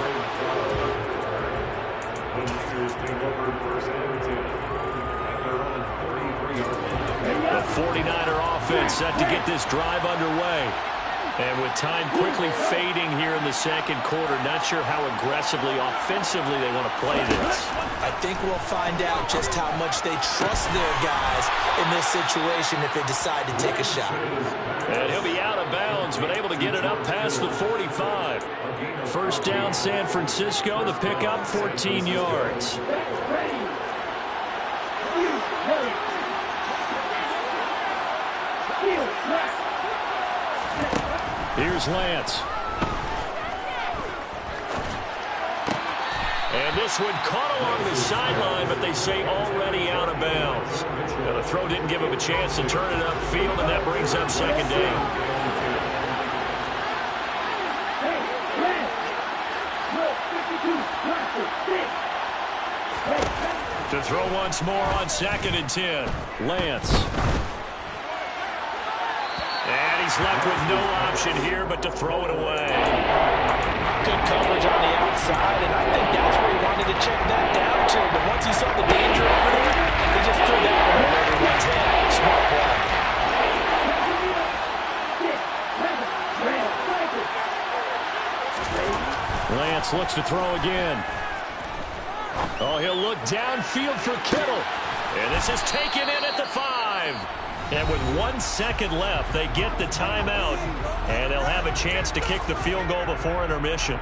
The 49er offense set to get this drive underway. And with time quickly fading here in the second quarter, not sure how aggressively, offensively they want to play this. I think we'll find out just how much they trust their guys in this situation if they decide to take a shot. And he'll be out of bounds, but able to get it up past the 45. First down, San Francisco. The pickup, 14 yards. Here's Lance. And this one caught along the sideline, but they say already out of bounds. Now the throw didn't give him a chance to turn it upfield, and that brings up 2nd down. To throw once more on 2nd and 10. Lance. And he's left with no option here but to throw it away. Good coverage on the outside, and I think that's where he wanted to check that down to. But once he saw the danger over there, he just threw that one over everyone's head. Smart play. Lance looks to throw again. Oh, he'll look downfield for Kittle. And this is taken in at the 5. And with 1 second left, they get the timeout. And they'll have a chance to kick the field goal before intermission.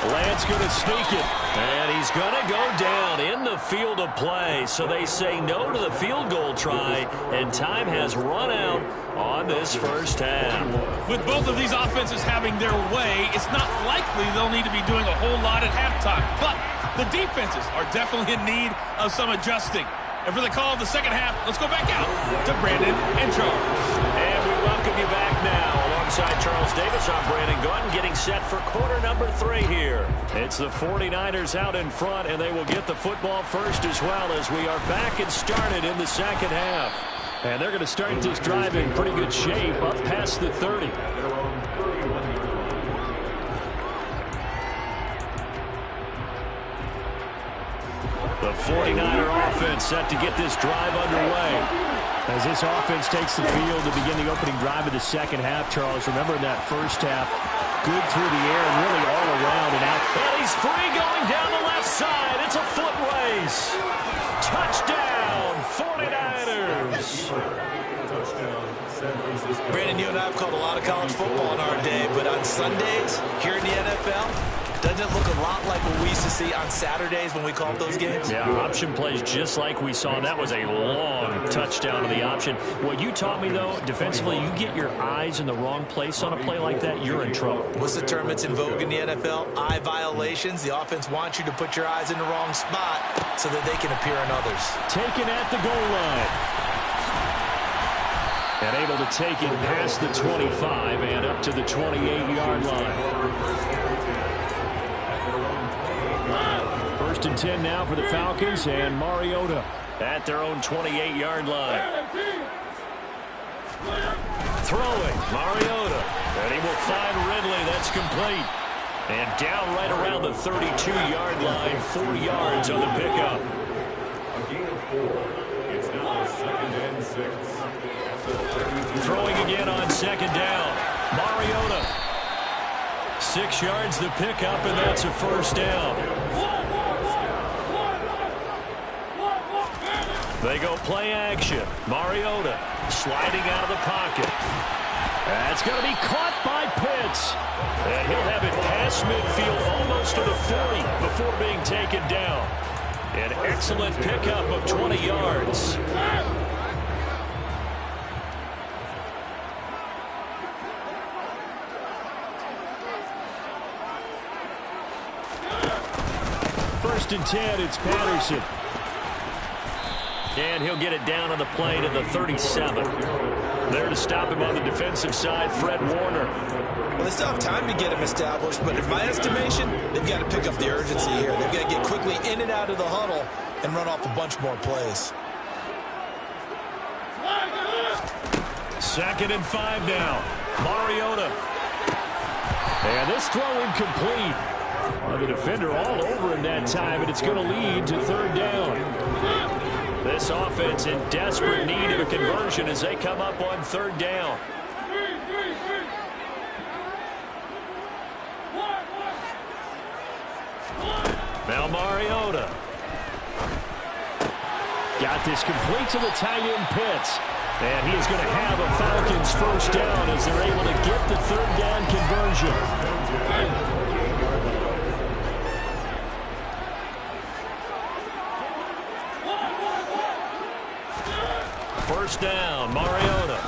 Lance going to sneak it, and he's going to go down in the field of play. So they say no to the field goal try, and time has run out on this first half. With both of these offenses having their way, it's not likely they'll need to be doing a whole lot at halftime. But the defenses are definitely in need of some adjusting. And for the call of the second half, let's go back out to Brandon and Charles. And we welcome you back now. Alongside Charles Davis, I'm Brandon Gordon, getting set for quarter number 3 here. It's the 49ers out in front, and they will get the football first as well as we are back and started in the second half. And they're going to start this drive in pretty good shape up past the 30. The 49er offense set to get this drive underway. As this offense takes the field to begin the opening drive of the second half, Charles, remember in that first half, good through the air and really all around and out. And he's free going down the left side. It's a foot race. Touchdown, 49ers. Brandon, you and I have called a lot of college football in our day, but on Sundays here in the NFL, doesn't it look a lot like what we used to see on Saturdays when we called those games? Yeah, option plays just like we saw. That was a long touchdown to the option. What you taught me, though, defensively, you get your eyes in the wrong place on a play like that, you're in trouble. What's the term that's in vogue in the NFL? Eye violations. The offense wants you to put your eyes in the wrong spot so that they can appear on others. Taken at the goal line. And able to take it past the 25 and up to the 28-yard line. First and 10 now for the Falcons, and Mariota at their own 28-yard line. Throwing, Mariota, and he will find Ridley. That's complete. And down right around the 32-yard line, 4 yards on the pickup. A gain of 4. It's now 2nd and 6. Throwing again on second down. Mariota. 6 yards the pickup, and that's a first down. They go play action. Mariota sliding out of the pocket. That's going to be caught by Pitts. And he'll have it past midfield almost to the 40 before being taken down. An excellent pickup of 20 yards. First and 10, it's Patterson. And he'll get it down on the play to the 37. There to stop him on the defensive side, Fred Warner. Well, they still have time to get him established, but in my estimation, they've got to pick up the urgency here. They've got to get quickly in and out of the huddle and run off a bunch more plays. 2nd and 5 now. Mariota. And this throw incomplete. Well, the defender all over him that time, and it's going to lead to 3rd down. This offense in desperate need of a conversion as they come up on 3rd down. Now Mariota. Got this complete to the tight end Pitts. And he is going to have a Falcons first down as they're able to get the 3rd down conversion. First down, Mariota.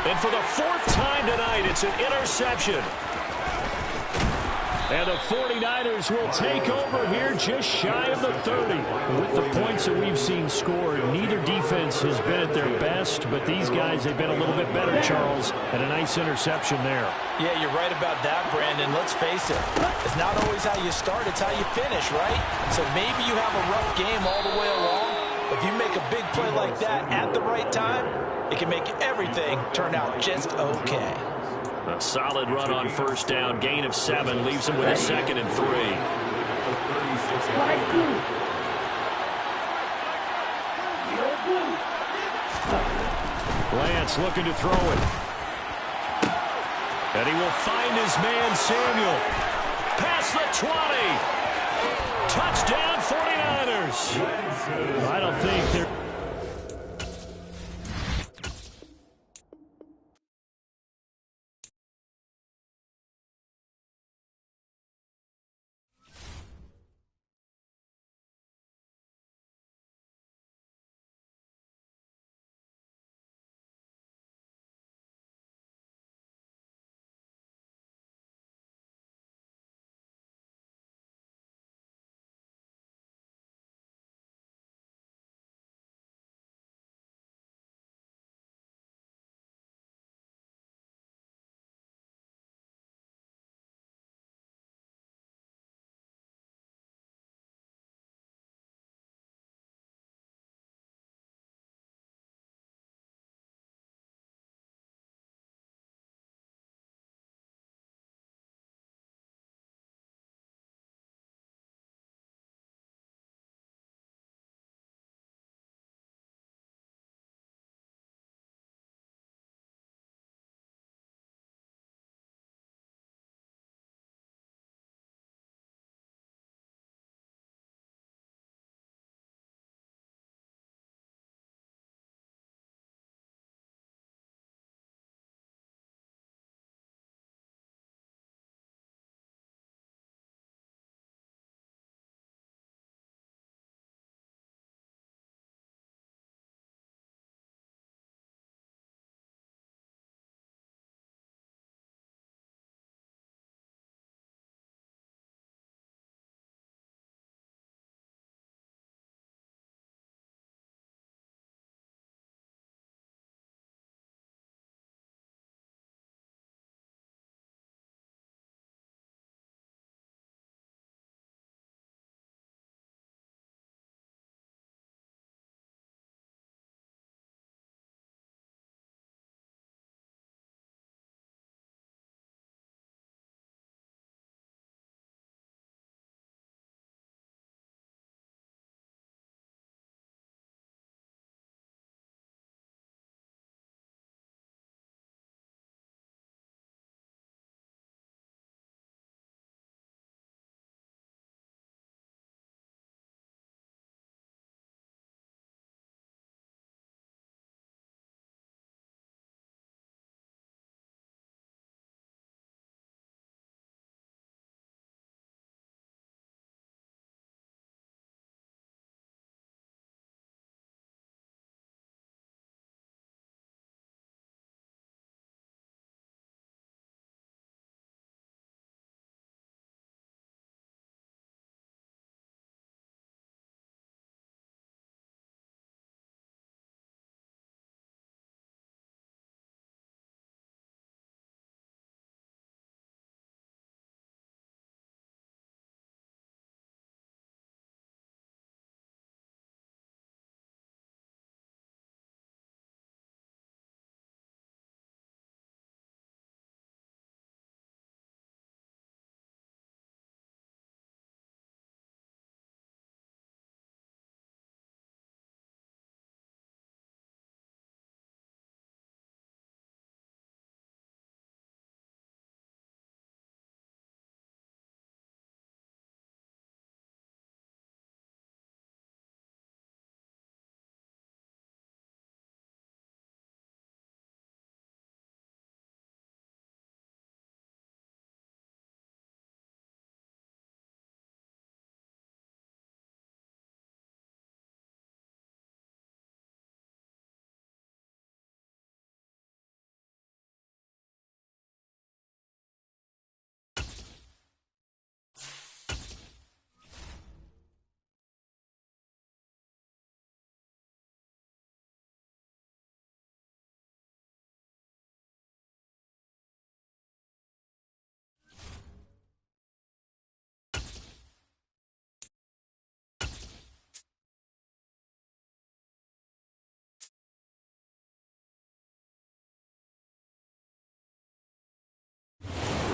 And for the 4th time tonight, it's an interception. And the 49ers will take over here just shy of the 30. With the points that we've seen scored, neither defense has been at their best, but these guys have been a little bit better, Charles, and a nice interception there. Yeah, you're right about that, Brandon. Let's face it. It's not always how you start, it's how you finish, right? So maybe you have a rough game all the way along. If you make a big play like that at the right time, it can make everything turn out just okay. A solid run on first down. Gain of 7 leaves him with a 2nd and 3. Lance looking to throw it. And he will find his man Samuel. Past the 20. Touchdown 49ers. I don't think they're...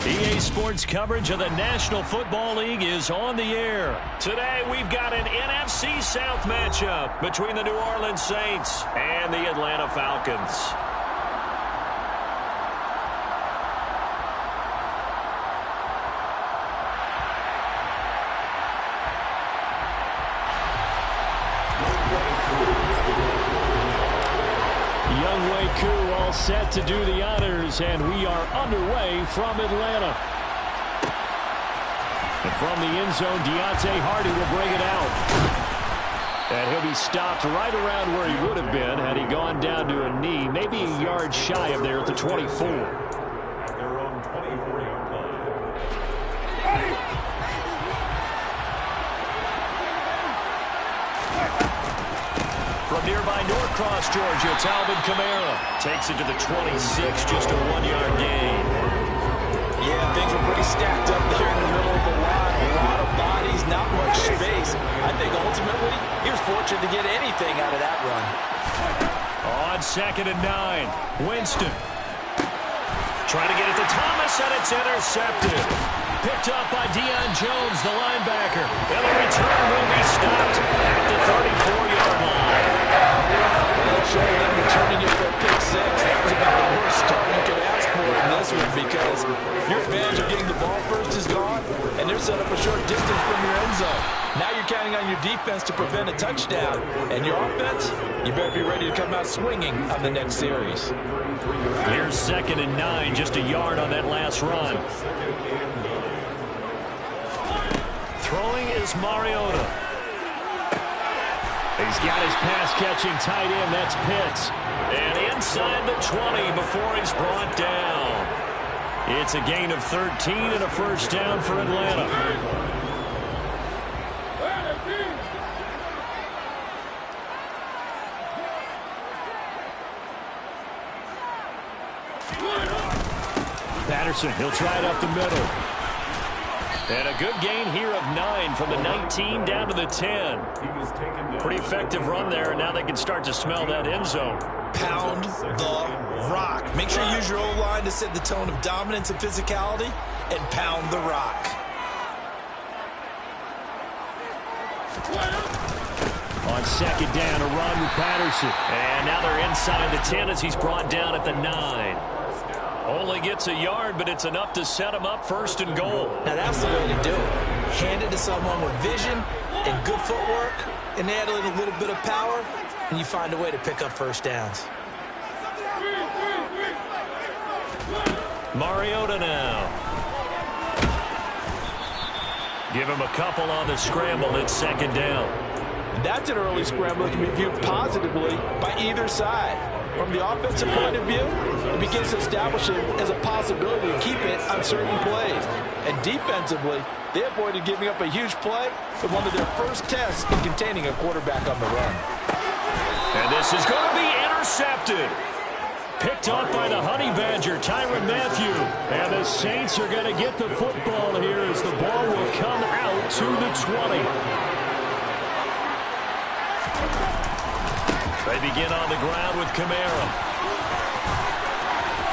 EA Sports coverage of the National Football League is on the air. Today, we've got an NFC South matchup between the New Orleans Saints and the Atlanta Falcons. All set to do the honors, and we are underway from Atlanta. And from the end zone, Deontay Hardy will bring it out. And he'll be stopped right around where he would have been had he gone down to a knee, maybe a yard shy of there at the 24. Their own 24-yard line. From nearby Norcross, Georgia, Alvin Kamara takes it to the 26, just a 1-yard gain. Yeah, things were pretty stacked up there in the middle of the line. A lot of bodies, not much space. I think ultimately he was fortunate to get anything out of that run. On 2nd and 9, Winston. Trying to get it to Thomas, and it's intercepted. Picked up by Deion Jones, the linebacker. And the return will be stopped at the 34-yard line. Showing them returning it for a pick six. That was about the worst start you could ask for in this one, because your advantage of getting the ball first is gone, and they're set up a short distance from your end zone. Now you're counting on your defense to prevent a touchdown, and your offense, you better be ready to come out swinging on the next series. Here's 2nd and 9, just a yard on that last run. Throwing is Mariota. He's got his pass-catching tight end. That's Pitts. And inside the 20 before he's brought down. It's a gain of 13 and a first down for Atlanta. Patterson, he'll try it up the middle. And a good gain here of 9 from the 19 down to the 10. Pretty effective run there, and now they can start to smell that end zone. Pound the rock. Make sure you use your O-line to set the tone of dominance and physicality, and pound the rock. On 2nd down, a run with Patterson. And now they're inside the 10 as he's brought down at the 9. Only gets a yard, but it's enough to set him up 1st and goal. Now that's the way to do it. Hand it to someone with vision and good footwork, and add in a little bit of power, and you find a way to pick up first downs. Mariota now. Give him a couple on the scramble. It's 2nd down. That's an early scramble that can be viewed positively by either side. From the offensive point of view, it begins to establish it as a possibility to keep it on certain plays. And defensively, they avoided giving up a huge play with one of their first tests in containing a quarterback on the run. And this is going to be intercepted. Picked off by the Honey Badger, Tyrann Mathieu. And the Saints are going to get the football here as the ball will come out to the 20. They begin on the ground with Kamara.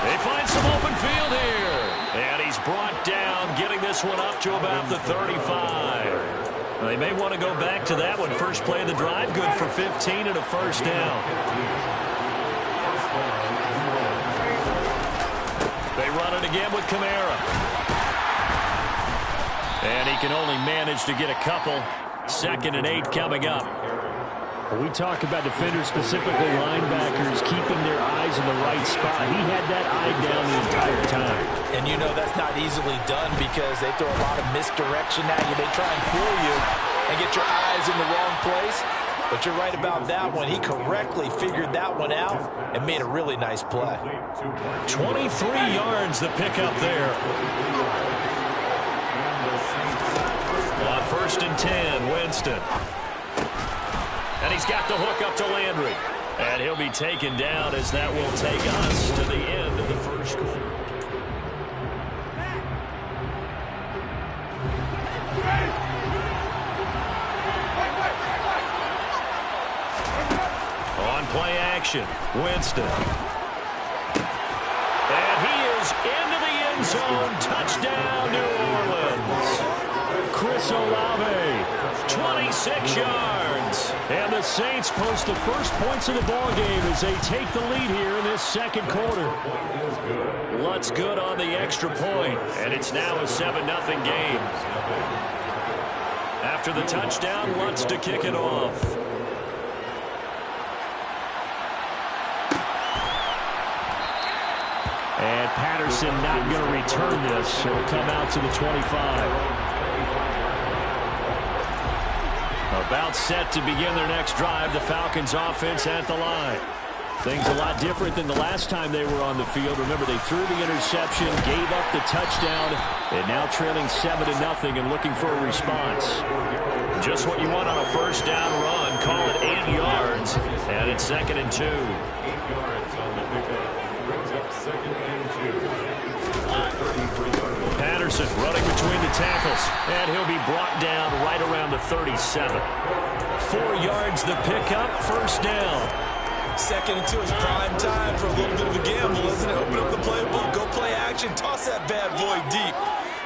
They find some open field here. And he's brought down, getting this one up to about the 35. They may want to go back to that one. First play of the drive, good for 15 and a first down. They run it again with Kamara. And he can only manage to get a couple. 2nd and 8 coming up. When we talk about defenders, specifically linebackers, keeping their eyes in the right spot. He had that eye down the entire time. And you know that's not easily done because they throw a lot of misdirection at you. They try and fool you and get your eyes in the wrong place. But you're right about that one. He correctly figured that one out and made a really nice play. 23 yards the pickup there. On 1st and 10, Winston. And he's got the hook up to Landry. And he'll be taken down as that will take us to the end of the first quarter. On play action, Winston. And he is into the end zone zone. Touchdown, New Orleans. Chris Olave, 26 yards. And the Saints post the first points of the ball game as they take the lead here in this second quarter. Lutt's good on the extra point, and it's now a 7-0 game. After the touchdown, Lutt's to kick it off. And Patterson not going to return this. It'll come out to the 25. About set to begin their next drive, the Falcons offense at the line. Things a lot different than the last time they were on the field. Remember, they threw the interception, gave up the touchdown, and now trailing 7-0 and looking for a response. Just what you want on a first down run. Call it 8 yards, and it's 2nd and 2. 8 yards on the pickup. Brings up 2nd and 2. Patterson running between the tackles, and he'll be brought down right around the 37. 4 yards the pickup, first down. 2nd and 2 is prime time for a little bit of a gamble, isn't it? Open up the playbook, go play action, toss that bad boy deep.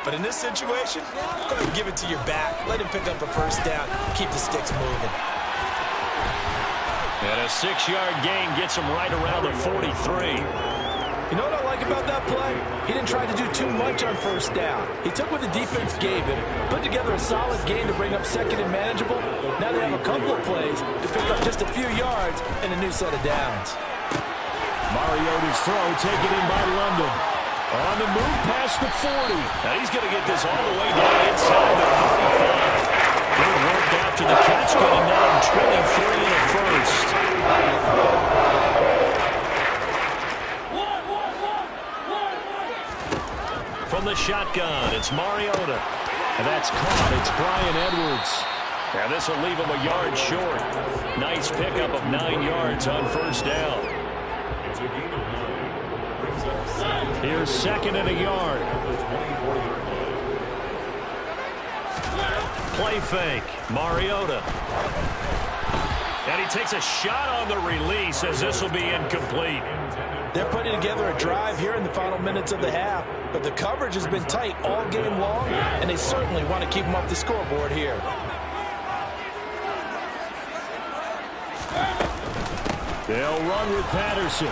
But in this situation, go ahead and give it to your back. Let him pick up a first down, keep the sticks moving. And a 6-yard gain gets him right around the 43. You know what I like about that play? He didn't try to do too much on first down. He took what the defense gave him, put together a solid gain to bring up 2nd and manageable. Now they have a couple of plays to pick up just a few yards and a new set of downs. Mariota's throw taken in by London. On the move past the 40. Now he's going to get this all the way down inside the 45. Good work after the catch, getting down 23 in the first. From the shotgun, it's Mariota. And that's caught. It's Bryan Edwards. And this will leave him a yard short. Nice pickup of 9 yards on first down. It's a gain of 9. Brings up 2nd. Here's 2nd and a yard. Play fake. Mariota. And he takes a shot on the release as this will be incomplete. They're putting together a drive here in the final minutes of the half, but the coverage has been tight all game long, and they certainly want to keep them off the scoreboard here. They'll run with Patterson.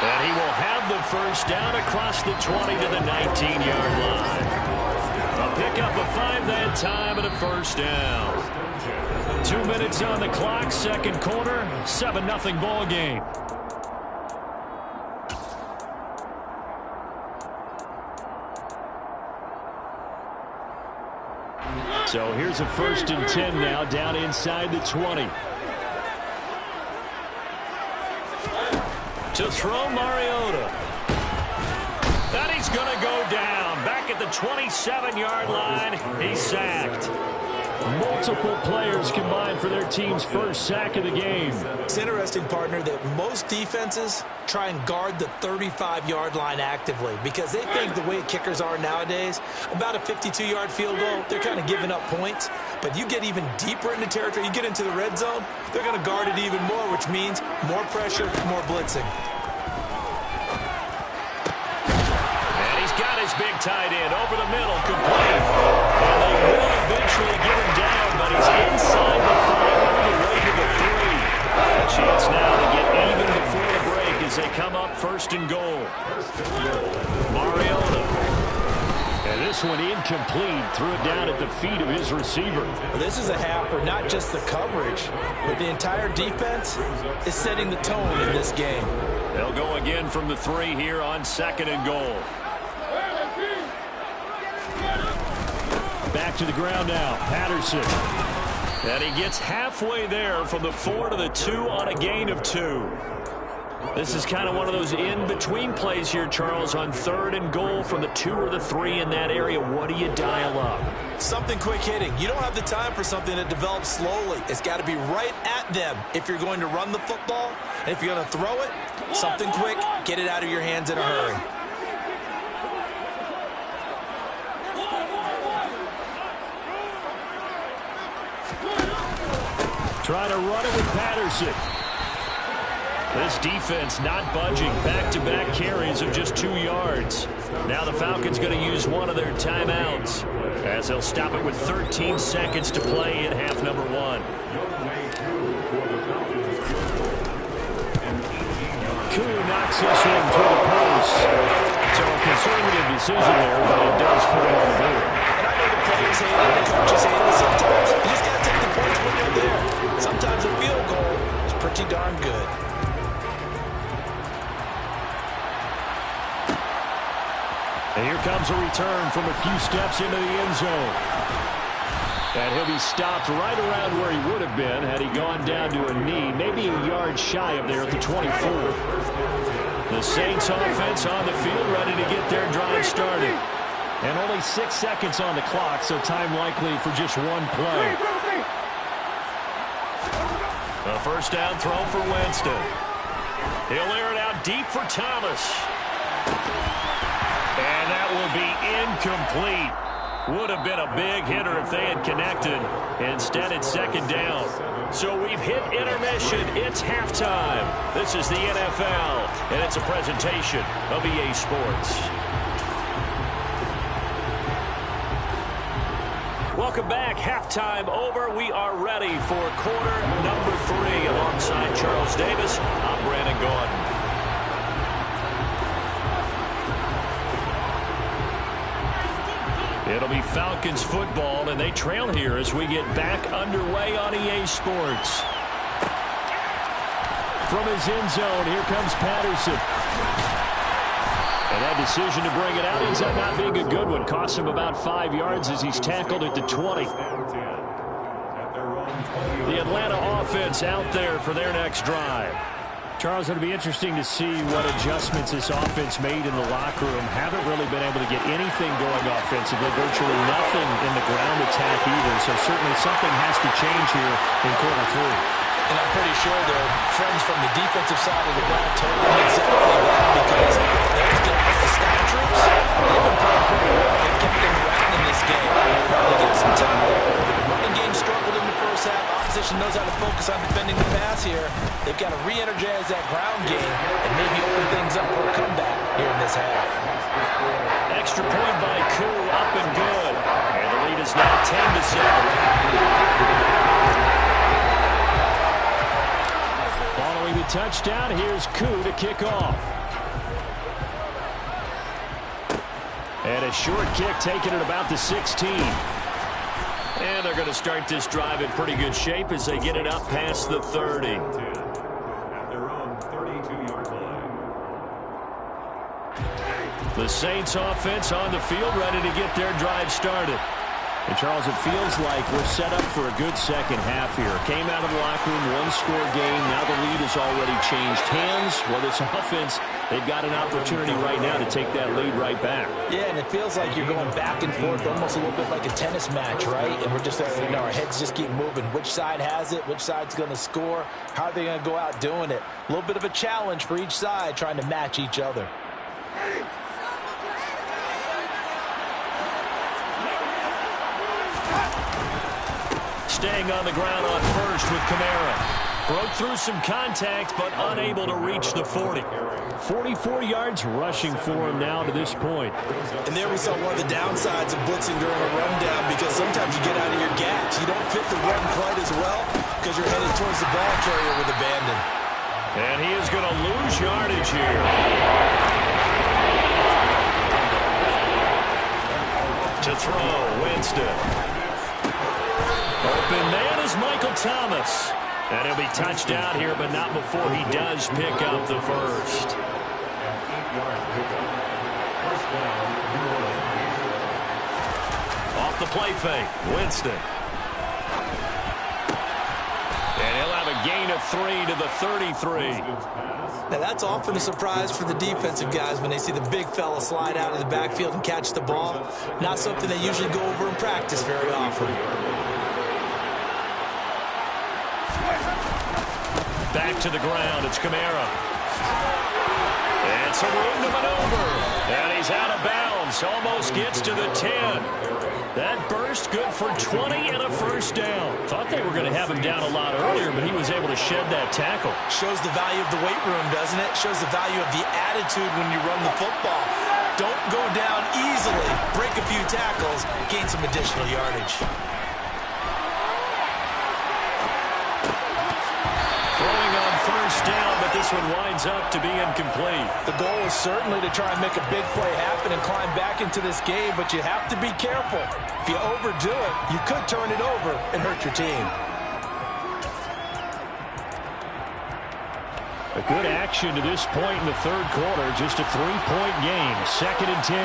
And he will have the first down across the 20 to the 19-yard line. A pickup of 5 that time and a first down. 2 minutes on the clock, second quarter, 7-0 ball game. So here's a 1st and 10 now, down inside the 20. To throw Mariota. And he's going to go down. Back at the 27-yard line, he's sacked. Multiple players combined for their team's first sack of the game. It's interesting, partner, that most defenses try and guard the 35-yard line actively because they think the way kickers are nowadays, about a 52-yard field goal, they're kind of giving up points. But you get even deeper into territory, you get into the red zone, they're going to guard it even more, which means more pressure, more blitzing. And he's got his big tight end over the middle, complete. And they will eventually get him down, but he's inside the 5 on the way to the 3. A chance now to get even before the break as they come up 1st and goal. Mariota. And this one incomplete. Threw it down at the feet of his receiver. Well, this is a half where not just the coverage, but the entire defense is setting the tone in this game. They'll go again from the 3 here on 2nd and goal. Back to the ground now. Patterson. And he gets halfway there from the 4 to the 2 on a gain of 2. This is kind of one of those in-between plays here, Charles, on 3rd and goal from the 2 or the 3 in that area. What do you dial up? Something quick hitting. You don't have the time for something that develops slowly. It's got to be right at them if you're going to run the football. And if you're going to throw it, something quick, get it out of your hands in a hurry. Try to run it with Patterson. This defense not budging. Back-to-back carries of just 2 yards. Now the Falcons going to use one of their timeouts as they'll stop it with 13 seconds to play in half number 1. Koo knocks this one to the post. So a conservative decision there, but it does put him on the board. And I know the players hate it, the coaches hate it. Sometimes you just got to take the points when you're there. Sometimes a field goal is pretty darn good. And here comes a return from a few steps into the end zone. And he'll be stopped right around where he would have been had he gone down to a knee, maybe a yard shy of there at the 24. The Saints offense on the field, ready to get their drive started. And only 6 seconds on the clock, so time likely for just one play. A first down throw for Winston. He'll air it out deep for Thomas. And that will be incomplete. Would have been a big hitter if they had connected. Instead, it's second down. So we've hit intermission. It's halftime. This is the NFL, and it's a presentation of EA Sports. Welcome back. Halftime over. We are ready for quarter number 3 alongside Charles Davis. I'm Brandon Gordon. It'll be Falcons football, and they trail here as we get back underway on EA Sports. From his end zone, here comes Patterson. And that decision to bring it out ends up not being a good one. Costs him about 5 yards as he's tackled at the 20. The Atlanta offense out there for their next drive. Charles, it'll be interesting to see what adjustments this offense made in the locker room. Haven't really been able to get anything going offensively. Virtually nothing in the ground attack either. So certainly something has to change here in quarter 3. And I'm pretty sure their friends from the defensive side of the ball told them exactly that, because those guys, the stat troops, they've been playing pretty well. They've kept them around in this game. They get some time there. The running game struggled in the first half. Opposition knows how to focus on defending the pass here. They've got to re-energize that ground game and maybe open things up for a comeback here in this half. Extra point by Koo, up and good. And the lead is now 10-7. Following the touchdown, here's Koo to kick off. And a short kick taken at about the 16. And they're going to start this drive in pretty good shape as they get it up past the 30. At their own 32-yard line. The Saints offense on the field, ready to get their drive started. And Charles, it feels like we're set up for a good second half here. Came out of the locker room, one-score game. Now the lead has already changed hands. Well, this offense, they've got an opportunity right now to take that lead right back. Yeah, and it feels like you're going back and forth, almost a little bit like a tennis match, right? And we're just, our heads just keep moving. Which side has it? Which side's going to score? How are they going to go out doing it? A little bit of a challenge for each side, trying to match each other. Staying on the ground on first with Kamara. Broke through some contact, but unable to reach the 40. 44 yards rushing for him now to this point. And there we saw one of the downsides of blitzing during a rundown, because sometimes you get out of your gaps. You don't fit the run quite as well because you're headed towards the ball carrier with abandon. And he is going to lose yardage here. To throw, Winston. Open man is Michael Thomas. And he'll be touched out here, but not before he does pick up the first. Off the play fake, Winston. And he'll have a gain of 3 to the 33. Now that's often a surprise for the defensive guys when they see the big fella slide out of the backfield and catch the ball. Not something they usually go over in practice very often. Back to the ground, it's Kamara. And some room to maneuver. And he's out of bounds. Falcons almost gets to the 10. That burst good for 20 and a first down. Thought they were going to have him down a lot earlier, but he was able to shed that tackle. Shows the value of the weight room, doesn't it? Shows the value of the attitude when you run the football. Don't go down easily. Break a few tackles. Gain some additional yardage. Throwing on first down, but this one winds up to be incomplete. The goal is certainly to try and make a big play happen and climb back into this game, but you have to be careful. If you overdo it, you could turn it over and hurt your team. A good action to this point in the third quarter. Just a 3-point game. 2nd and 10.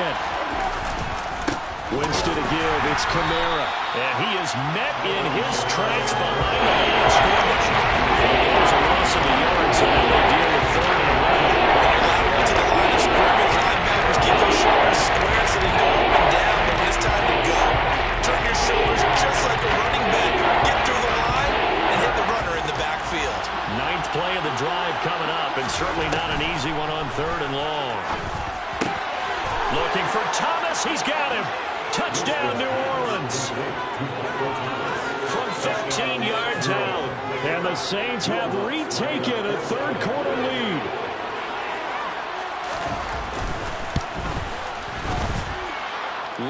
Winston to give. It's Kamara. And he is met in his tracks behind the line of scrimmage. There's a loss of the yards, and now they deal with 3rd and 11. To the line of scrimmage, linebackers keep those shoulders square so they go up and down. But when it's time to go, turn your shoulders just like a running back. Get through the line and hit the runner in the backfield. 9th play of the drive coming up, and certainly not an easy one on 3rd and long. Looking for Thomas. He's got him. Touchdown, New Orleans. From 13 yards out. And the Saints have retaken a third quarter lead.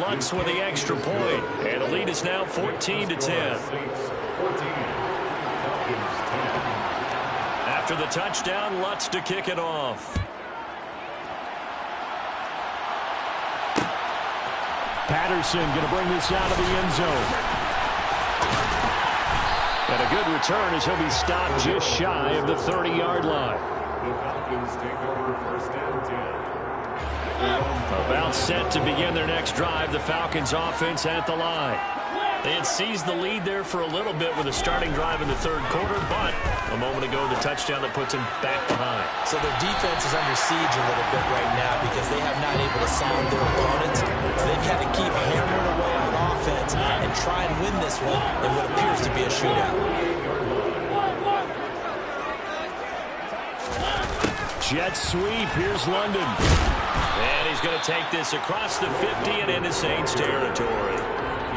Lutz with the extra point. And the lead is now 14-10. After the touchdown, Lutz to kick it off. Patterson going to bring this out of the end zone. And a good return as he'll be stopped just shy of the 30-yard line. The Falcons take over 1st and 10. About set to begin their next drive, the Falcons offense at the line. They had seized the lead there for a little bit with a starting drive in the third quarter, but a moment ago the touchdown that puts them back behind. So their defense is under siege a little bit right now because they have not able to sound their opponents. So they've had to keep hammering away on offense and try and win this one in what appears to be a shootout. Jet sweep. Here's London. And he's going to take this across the 50 and into Saints territory.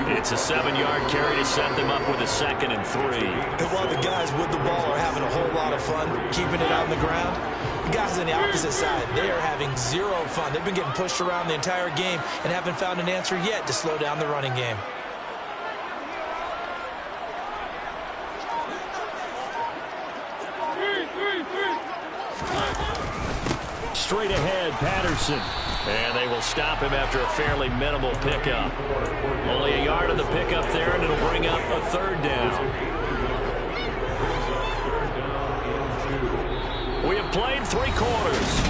It's a 7-yard carry to set them up with a 2nd and 3. And while the guys with the ball are having a whole lot of fun keeping it on the ground, the guys on the opposite side, they are having zero fun. They've been getting pushed around the entire game and haven't found an answer yet to slow down the running game. Straight ahead, Patterson. And they will stop him after a fairly minimal pickup. Only a yard of the pickup there, and it'll bring up a 3rd down. We have played 3 quarters.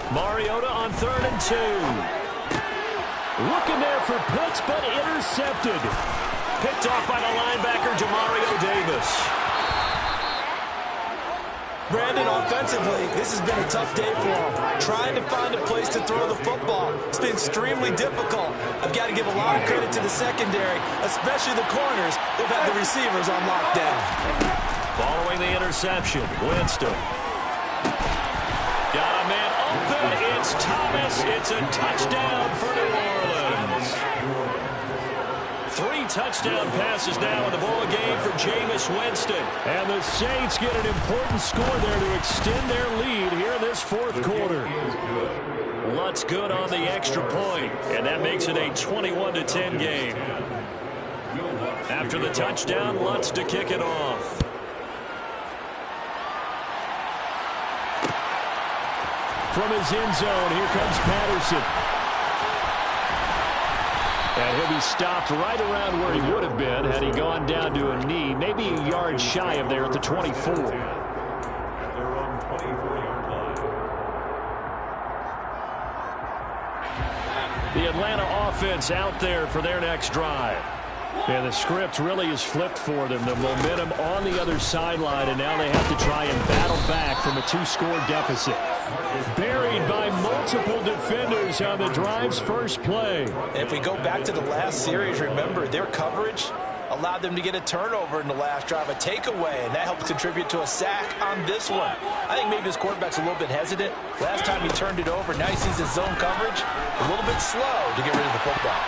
Mariota on 3rd and 2. Looking there for Pitts, but intercepted. Picked off by the linebacker, Jamario Davis. Brandon, offensively, this has been a tough day for him. Trying to find a place to throw the football. It's been extremely difficult. I've got to give a lot of credit to the secondary, especially the corners. They've had the receivers on lockdown. Following the interception, Winston. Got a man open. It's Thomas. It's a touchdown for New Orleans. 3 touchdown passes now in the ball game for Jameis Winston. And the Saints get an important score there to extend their lead here in this 4th quarter. Lutz good on the extra point, and that makes it a 21-10 game. After the touchdown, Lutz to kick it off. From his end zone, here comes Patterson. And he'll be stopped right around where he would have been had he gone down to a knee, maybe a yard shy of there at the 24. They're on 24-yard line. The Atlanta offense out there for their next drive. Yeah, the script really is flipped for them. The momentum on the other sideline, and now they have to try and battle back from a 2-score deficit. Buried by multiple defenders on the drive's first play. If we go back to the last series, remember, their coverage allowed them to get a turnover in the last drive, a takeaway, and that helped contribute to a sack on this one. I think maybe this quarterback's a little bit hesitant. Last time he turned it over, now he sees his zone coverage a little bit slow to get rid of the football.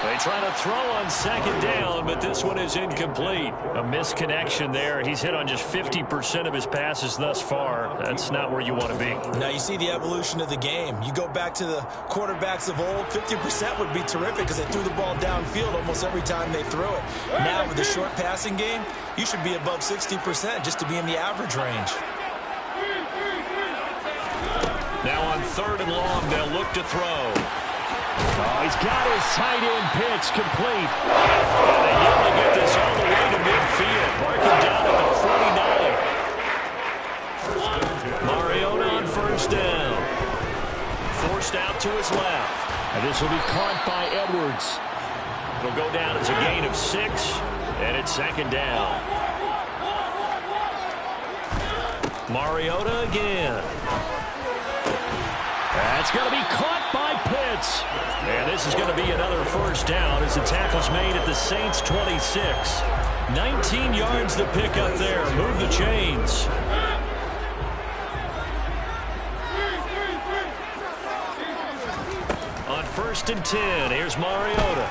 They try to throw on second down, but this one is incomplete. A misconnection there. He's hit on just 50% of his passes thus far. That's not where you want to be. Now you see the evolution of the game. You go back to the quarterbacks of old, 50% would be terrific because they threw the ball downfield almost every time they threw it. Now with the short passing game, you should be above 60% just to be in the average range. Now on 3rd and long, they'll look to throw. Oh, he's got his tight end pitch complete. And they nearly get this all the way to midfield. Marking down at the 49. Mariota on 1st down. Forced out to his left. And this will be caught by Edwards. It'll go down as a gain of 6, and it's 2nd down. Mariota again. That's going to be caught by Pitts. And this is going to be another 1st down as the tackle's made at the Saints' 26. 19 yards to pick up there. Move the chains. On 1st and 10, here's Mariota.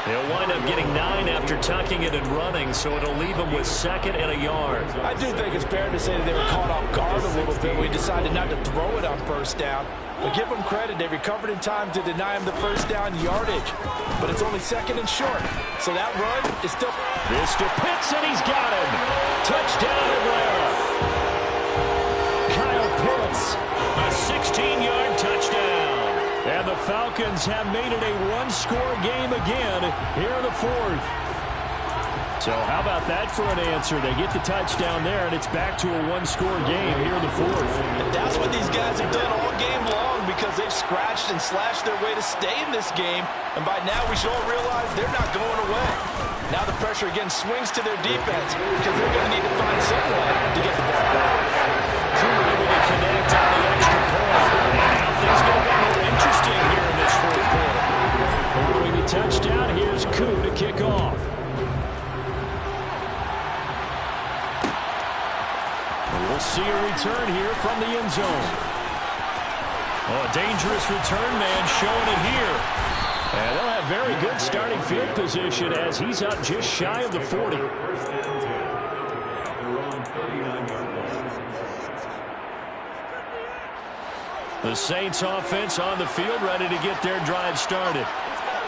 They'll wind up getting 9 after tucking it and running, so it'll leave them with 2nd and a yard. I do think it's fair to say that they were caught off guard a little bit. We decided not to throw it on 1st down. But give them credit. They recovered in time to deny him the 1st down yardage. But it's only 2nd and short. So that run is still... This to Pitts, and he's got him. Touchdown, Atlanta. Kyle Pitts, a 16-yard touchdown. And the Falcons have made it a 1-score game again here in the 4th. So how about that for an answer? They get the touchdown there, and it's back to a 1-score game here in the 4th. And that's what these guys have done all game long because they've scratched and slashed their way to stay in this game. And by now we should all realize they're not going away. Now the pressure again swings to their defense because they're going to need to find some way to get the ball back. Crew able to connect on the extra point. And now things get a bit more interesting here in this 4th quarter. Following the touchdown, here's Koo to kick off. We'll see a return here from the end zone. Oh, a dangerous return man showing it here. And they'll have very good starting field position as he's up just shy of the 40. The Saints offense on the field ready to get their drive started.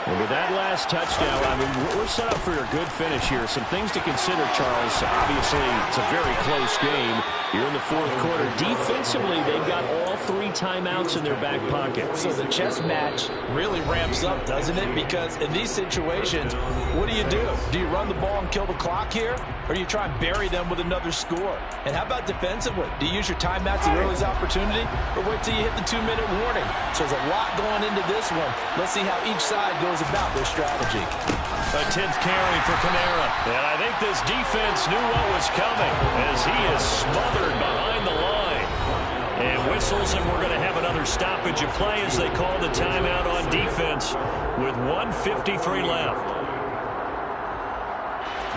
And with that last touchdown, I mean, we're set up for a good finish here. Some things to consider, Charles. Obviously, it's a very close game. You're in the 4th quarter. Defensively, they've got all 3 timeouts in their back pocket. So the chess match really ramps up, doesn't it? Because in these situations, what do? Do you run the ball and kill the clock here? Or do you try and bury them with another score? And how about defensively? Do you use your timeouts at the earliest opportunity? Or wait till you hit the 2-minute warning? So there's a lot going into this one. Let's see how each side goes about their strategy. A 10th carry for Kamara. And I think this defense knew what was coming as he is smothered behind the line. And whistles, and we're going to have another stoppage of play as they call the timeout on defense with 1:53 left.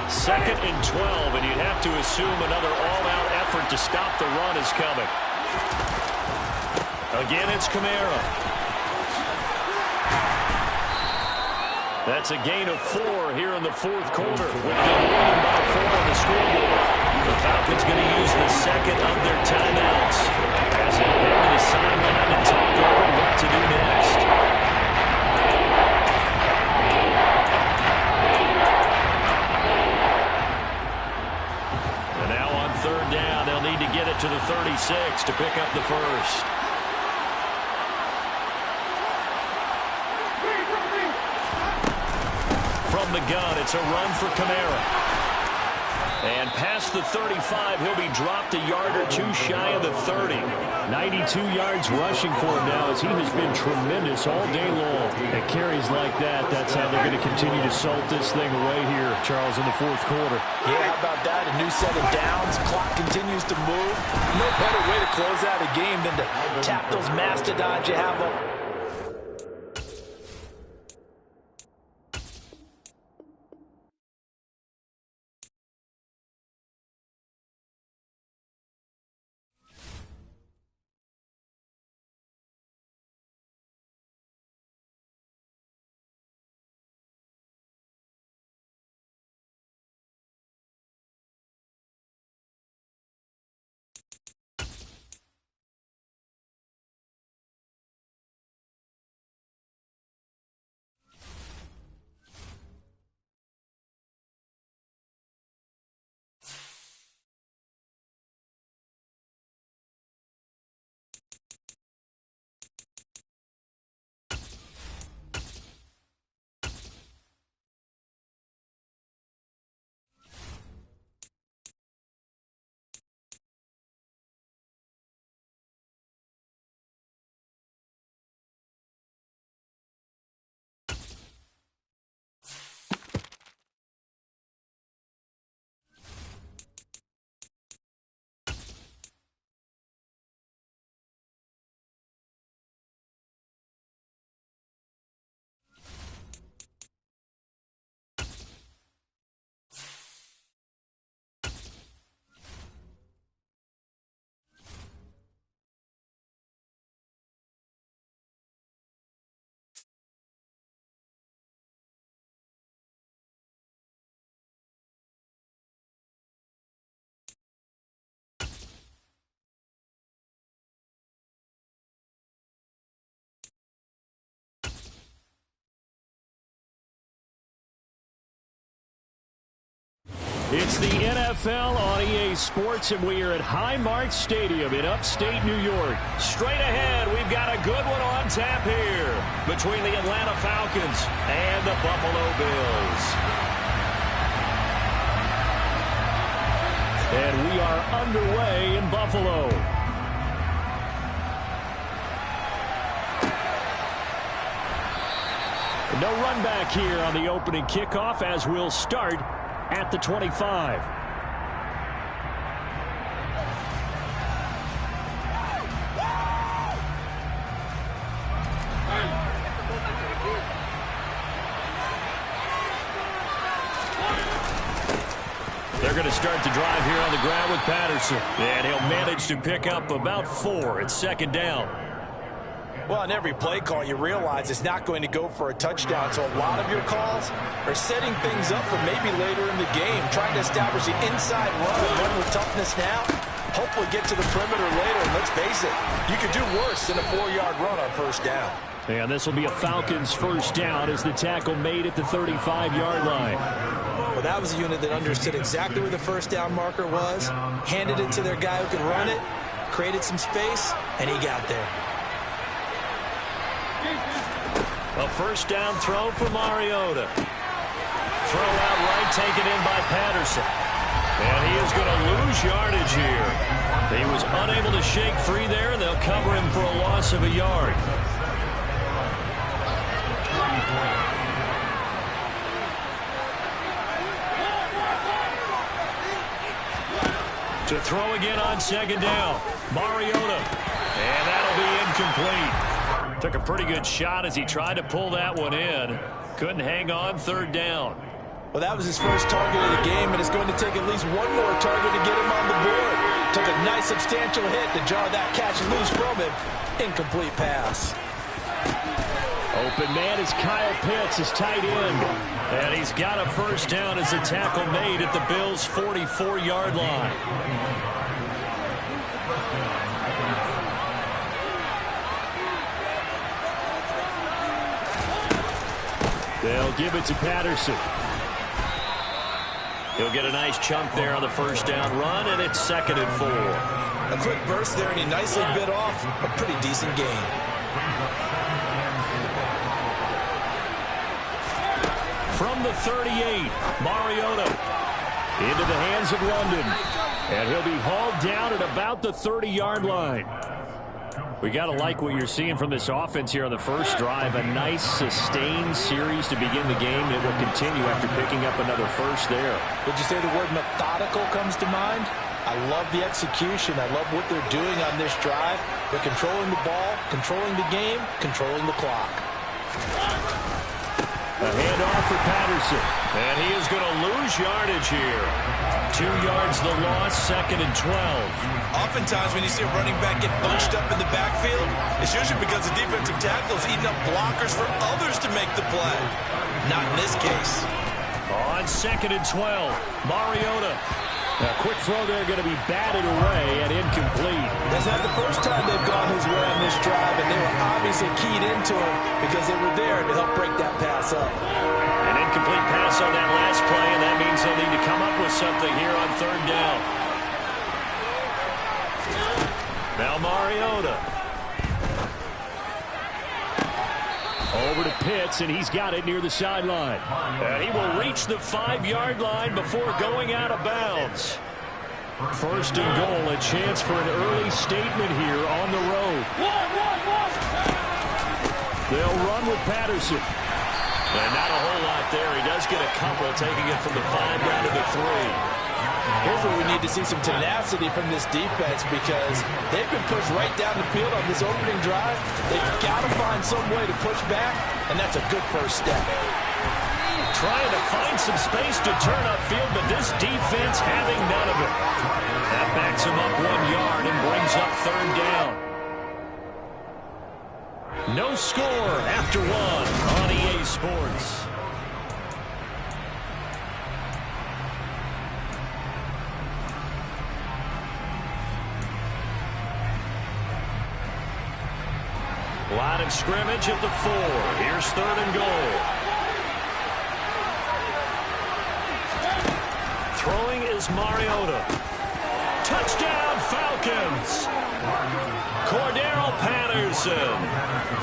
2nd and 12, and you'd have to assume another all-out effort to stop the run is coming. Again, it's Kamara. That's a gain of 4 here in the 4th quarter with the lead by 4 on the scoreboard. The Falcons going to use the 2nd of their timeouts as they head to the sideline and talk over what to do next. And now on 3rd down, they'll need to get it to the 36 to pick up the 1st. From the gun, it's a run for Kamara. And past the 35, he'll be dropped a yard or two shy of the 30. 92 yards rushing for him now as he has been tremendous all day long. At carries like that, that's how they're going to continue to salt this thing away here, Charles, in the fourth quarter. Yeah, how about that? A new set of downs. Clock continues to move. No better way to close out a game than to tap those mastodons you have up. It's the NFL on EA Sports, and we are at Highmark Stadium in upstate New York. Straight ahead, we've got a good one on tap here between the Atlanta Falcons and the Buffalo Bills. And we are underway in Buffalo. No run back here on the opening kickoff as we'll start at the 25. They're going to start the drive here on the ground with Patterson. And he'll manage to pick up about 4. It's second down. Well, on every play call, you realize it's not going to go for a touchdown. So a lot of your calls are setting things up for maybe later in the game, trying to establish the inside run with toughness now. Hopefully get to the perimeter later. And let's face it, you could do worse than a 4-yard run on first down. And this will be a Falcons first down as the tackle made at the 35-yard line. Well, that was a unit that understood exactly where the first down marker was, handed it to their guy who could run it, created some space, and he got there. A first down throw for Mariota. Throw out right, taken in by Patterson. And he is going to lose yardage here. He was unable to shake free there, and they'll cover him for a loss of a yard. To throw again on second down. Mariota. And that'll be incomplete. Took a pretty good shot as he tried to pull that one in. Couldn't hang on third down. Well, that was his first target of the game, and it's going to take at least one more target to get him on the board. Took a nice substantial hit to jar that catch loose from him. Incomplete pass. Open man is Kyle Pitts, his tight end. And he's got a first down as the tackle made at the Bills' 44-yard line. They'll give it to Patterson. He'll get a nice chunk there on the first down run, and it's 2nd and 4. A quick burst there, and he nicely bit off a pretty decent gain. From the 38, Mariota. Into the hands of London. And he'll be hauled down at about the 30-yard line. We got to like what you're seeing from this offense here on the first drive. A nice, sustained series to begin the game. It will continue after picking up another first there. Would you say the word methodical comes to mind? I love the execution. I love what they're doing on this drive. They're controlling the ball, controlling the game, controlling the clock. A handoff for Patterson. And he is going to lose yardage here. 2 yards the loss, 2nd and 12. Oftentimes when you see a running back get bunched up in the backfield, it's usually because the defensive tackle is eating up blockers for others to make the play. Not in this case. On 2nd and 12, Mariota. A quick throw there going to be batted away and incomplete. That's not the first time they've gone his way on this drive, and they were obviously keyed into him because they were there to help break that pass up. An incomplete pass on that last play, and that means they'll need to come up with something here on 3rd down. Now Mariota. Over to Pitts, and he's got it near the sideline. And he will reach the 5-yard line before going out of bounds. 1st and goal, a chance for an early statement here on the road. They'll run with Patterson. And not a whole lot there. He does get a couple, taking it from the 5 down to the 3. Here's where we need to see some tenacity from this defense because they've been pushed right down the field on this opening drive. They've got to find some way to push back, and that's a good first step. Trying to find some space to turn upfield, but this defense having none of it. That backs him up 1 yard and brings up 3rd down. No score after 1 on EA Sports. Line of scrimmage at the 4. Here's 3rd and goal. Throwing is Mariota. Touchdown, Falcons. Cordero Patterson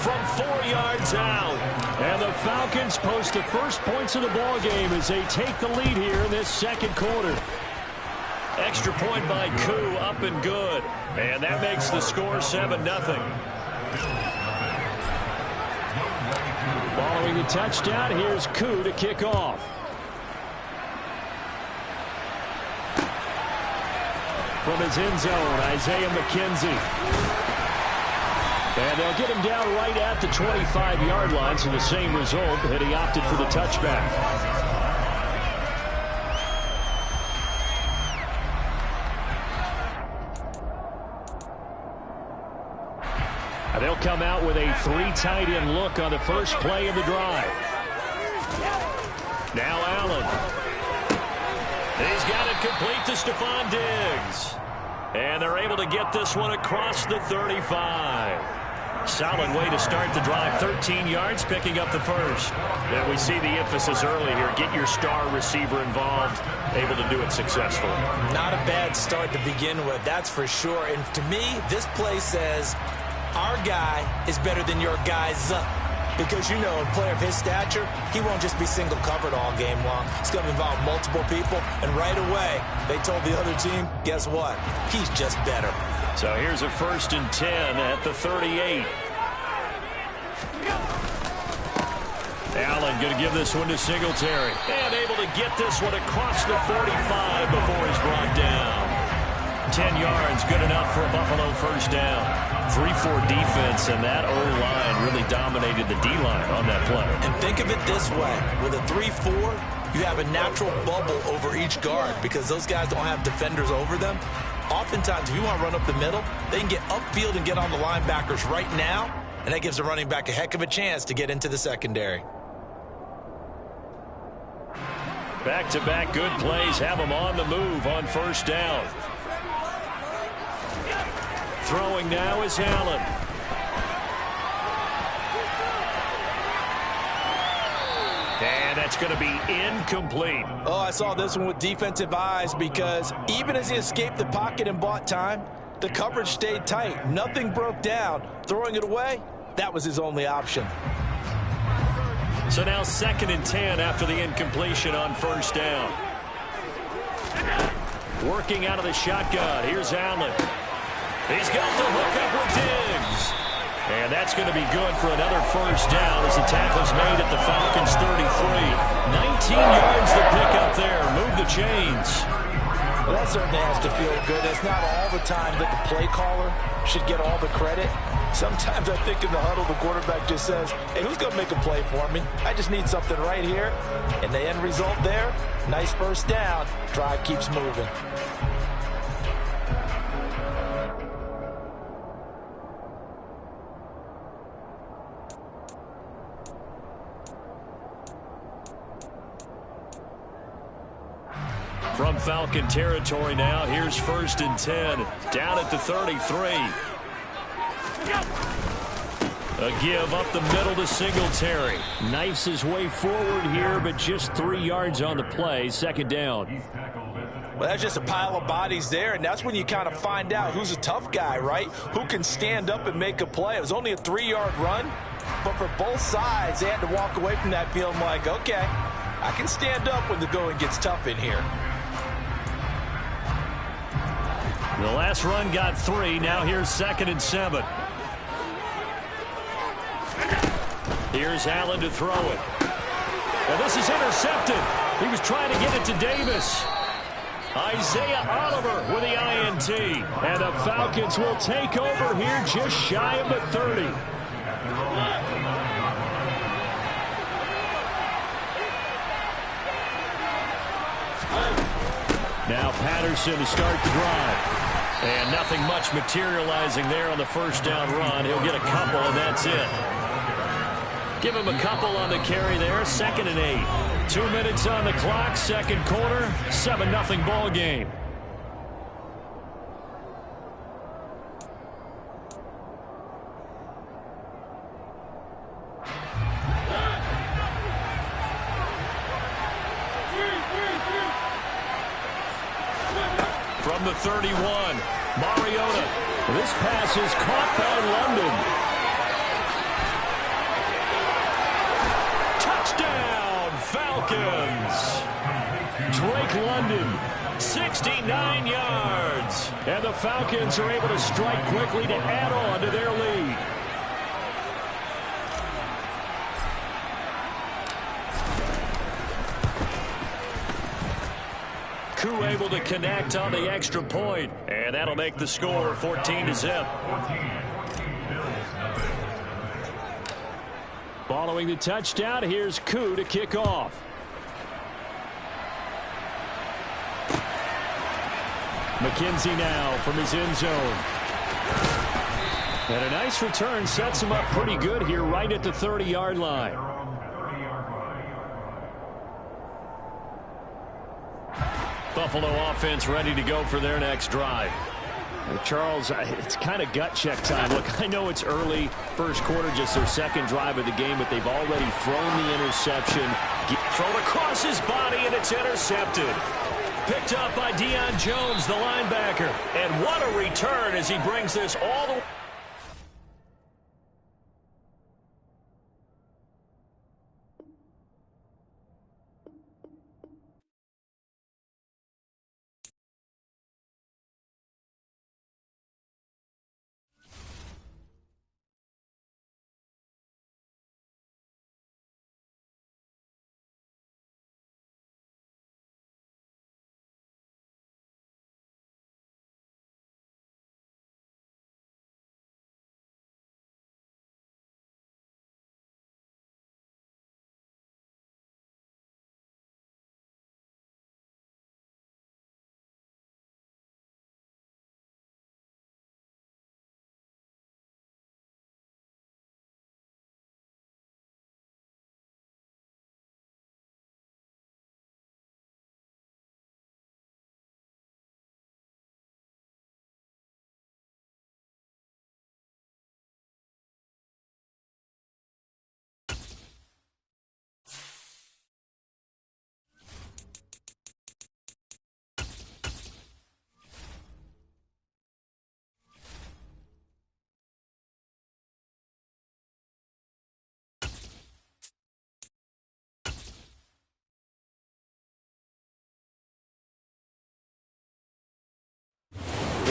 from 4 yards out. And the Falcons post the first points of the ball game as they take the lead here in this 2nd quarter. Extra point by Koo, up and good. And that makes the score 7-0. Following the touchdown, here's Koo to kick off. From his end zone, Isaiah McKenzie. And they'll get him down right at the 25-yard line, so the same result, and he opted for the touchback. They'll come out with a 3 tight end look on the first play of the drive. Now Allen. He's got it complete to Stephon Diggs. And they're able to get this one across the 35. Solid way to start the drive. 13 yards, picking up the first. And we see the emphasis early here. Get your star receiver involved. Able to do it successfully. Not a bad start to begin with, that's for sure. And to me, this play says, our guy is better than your guy's up. Because, you know, a player of his stature, he won't just be single covered all game long. It's going to involve multiple people. And right away, they told the other team, guess what? He's just better. So here's a 1st and 10 at the 38. Allen going to give this one to Singletary. And able to get this one across the 45 before he's brought down. 10 yards, good enough for a Buffalo 1st down. 3-4 defense, and that O-line really dominated the D-line on that play. And think of it this way. With a 3-4, you have a natural bubble over each guard because those guys don't have defenders over them. Oftentimes, if you want to run up the middle, they can get upfield and get on the linebackers right now, and that gives the running back a heck of a chance to get into the secondary. Back-to-back good plays have them on the move on 1st down. Throwing now is Allen. And that's going to be incomplete. Oh, I saw this one with defensive eyes because even as he escaped the pocket and bought time, the coverage stayed tight. Nothing broke down. Throwing it away, that was his only option. So now 2nd and 10 after the incompletion on 1st down. Working out of the shotgun. Here's Allen. He's got the hook up with Diggs. And that's going to be good for another first down as the tackle's made at the Falcons 33. 19 yards to pick up there. Move the chains. Well, that certainly has to feel good. It's not all the time that the play caller should get all the credit. Sometimes I think in the huddle, the quarterback just says, hey, who's going to make a play for me? I just need something right here. And the end result there, nice first down. Drive keeps moving. From Falcon territory now, here's 1st and 10. Down at the 33. A give up the middle to Singletary. Knifes his way forward here, but just 3 yards on the play. 2nd down. Well, that's just a pile of bodies there, and that's when you kind of find out who's a tough guy, right? Who can stand up and make a play. It was only a 3-yard run, but for both sides, they had to walk away from that feeling like, okay, I can stand up when the going gets tough in here. The last run got 3. Now here's 2nd and 7. Here's Allen to throw it. And this is intercepted. He was trying to get it to Davis. Isaiah Oliver with the INT. And the Falcons will take over here just shy of the 30. Now Patterson to start the drive. And nothing much materializing there on the first down run. He'll get a couple, and that's it. Give him a couple on the carry there. 2nd and 8. 2 minutes on the clock. 2nd quarter. 7-0 ball game. From the 31, Mariota. This pass is caught by London. Touchdown, Falcons. Drake London, 69 yards. And the Falcons are able to strike quickly to add on to their lead. Koo able to connect on the extra point, and that'll make the score 14-0. Following the touchdown, here's Koo to kick off. McKenzie now from his end zone. And a nice return sets him up pretty good here right at the 30-yard line. Buffalo offense ready to go for their next drive. Charles, it's kind of gut check time. Look, I know it's early, first quarter, just their 2nd drive of the game, but they've already thrown the interception. Thrown across his body, and it's intercepted. Picked up by Deion Jones, the linebacker. And what a return as he brings this all the way.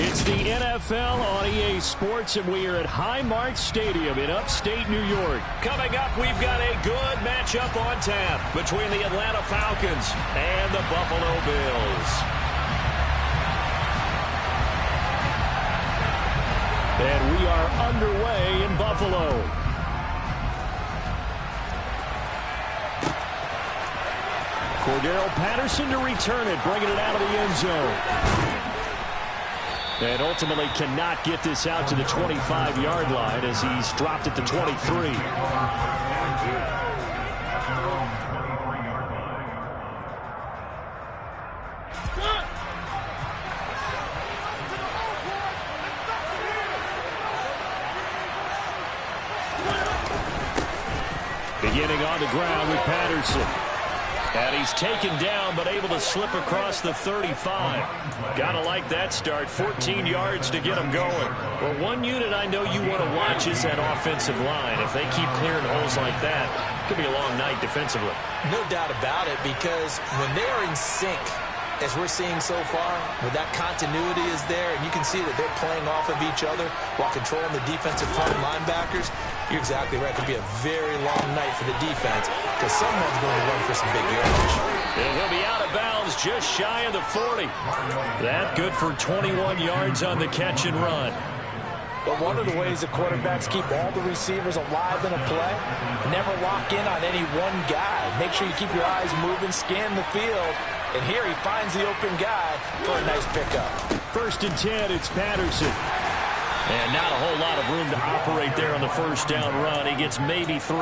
It's the NFL on EA Sports, and we are at Highmark Stadium in upstate New York. Coming up, we've got a good matchup on tap between the Atlanta Falcons and the Buffalo Bills. And we are underway in Buffalo. Cordero Patterson to return it, bringing it out of the end zone. And ultimately cannot get this out to the 25-yard line as he's dropped at the 23. Beginning on the ground with Patterson. And he's taken down, but able to slip across the 35. Gotta like that start. 14 yards to get him going. Well, one unit I know you want to watch is that offensive line. If they keep clearing holes like that, it could be a long night defensively. No doubt about it, because when they are in sync, as we're seeing so far, where that continuity is there, and you can see that they're playing off of each other while controlling the defensive front linebackers, you're exactly right. It could be a very long night for the defense because someone's going to run for some big yardage. And he'll be out of bounds just shy of the 40. That good for 21 yards on the catch and run. But one of the ways the quarterbacks keep all the receivers alive in a play, never lock in on any one guy. Make sure you keep your eyes moving, scan the field, and here he finds the open guy for a nice pickup. 1st and 10, it's Patterson. And not a whole lot of room to operate there on the first down run. He gets maybe 3.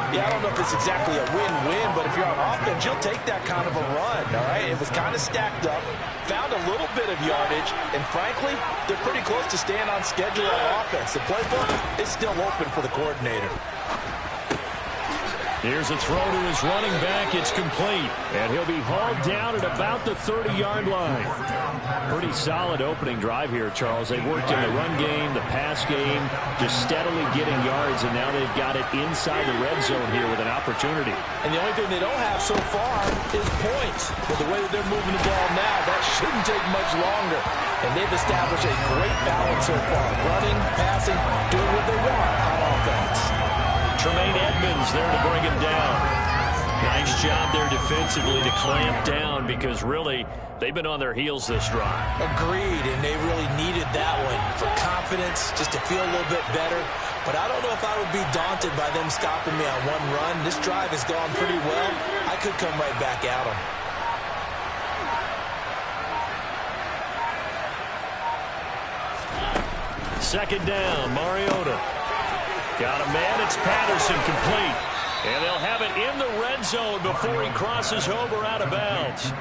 Yeah, I don't know if it's exactly a win-win, but if you're on offense, you'll take that kind of a run, all right? It was kind of stacked up, found a little bit of yardage, and frankly, they're pretty close to staying on schedule on offense. The playbook is still open for the coordinator. Here's a throw to his running back. It's complete. And he'll be hauled down at about the 30-yard line. Pretty solid opening drive here, Charles. They've worked in the run game, the pass game, just steadily getting yards, and now they've got it inside the red zone here with an opportunity. And the only thing they don't have so far is points. But the way that they're moving the ball now, that shouldn't take much longer. And they've established a great balance so far. Running, passing, doing what they want on offense. Tremaine Edmonds there to bring him down. Nice job there defensively to clamp down because really they've been on their heels this drive. Agreed, and they really needed that one for confidence, just to feel a little bit better. But I don't know if I would be daunted by them stopping me on one run. This drive has gone pretty well. I could come right back at them. Second down, Mariota. Got a man, it's Patterson, complete. And they'll have it in the red zone before he crosses over out of bounds.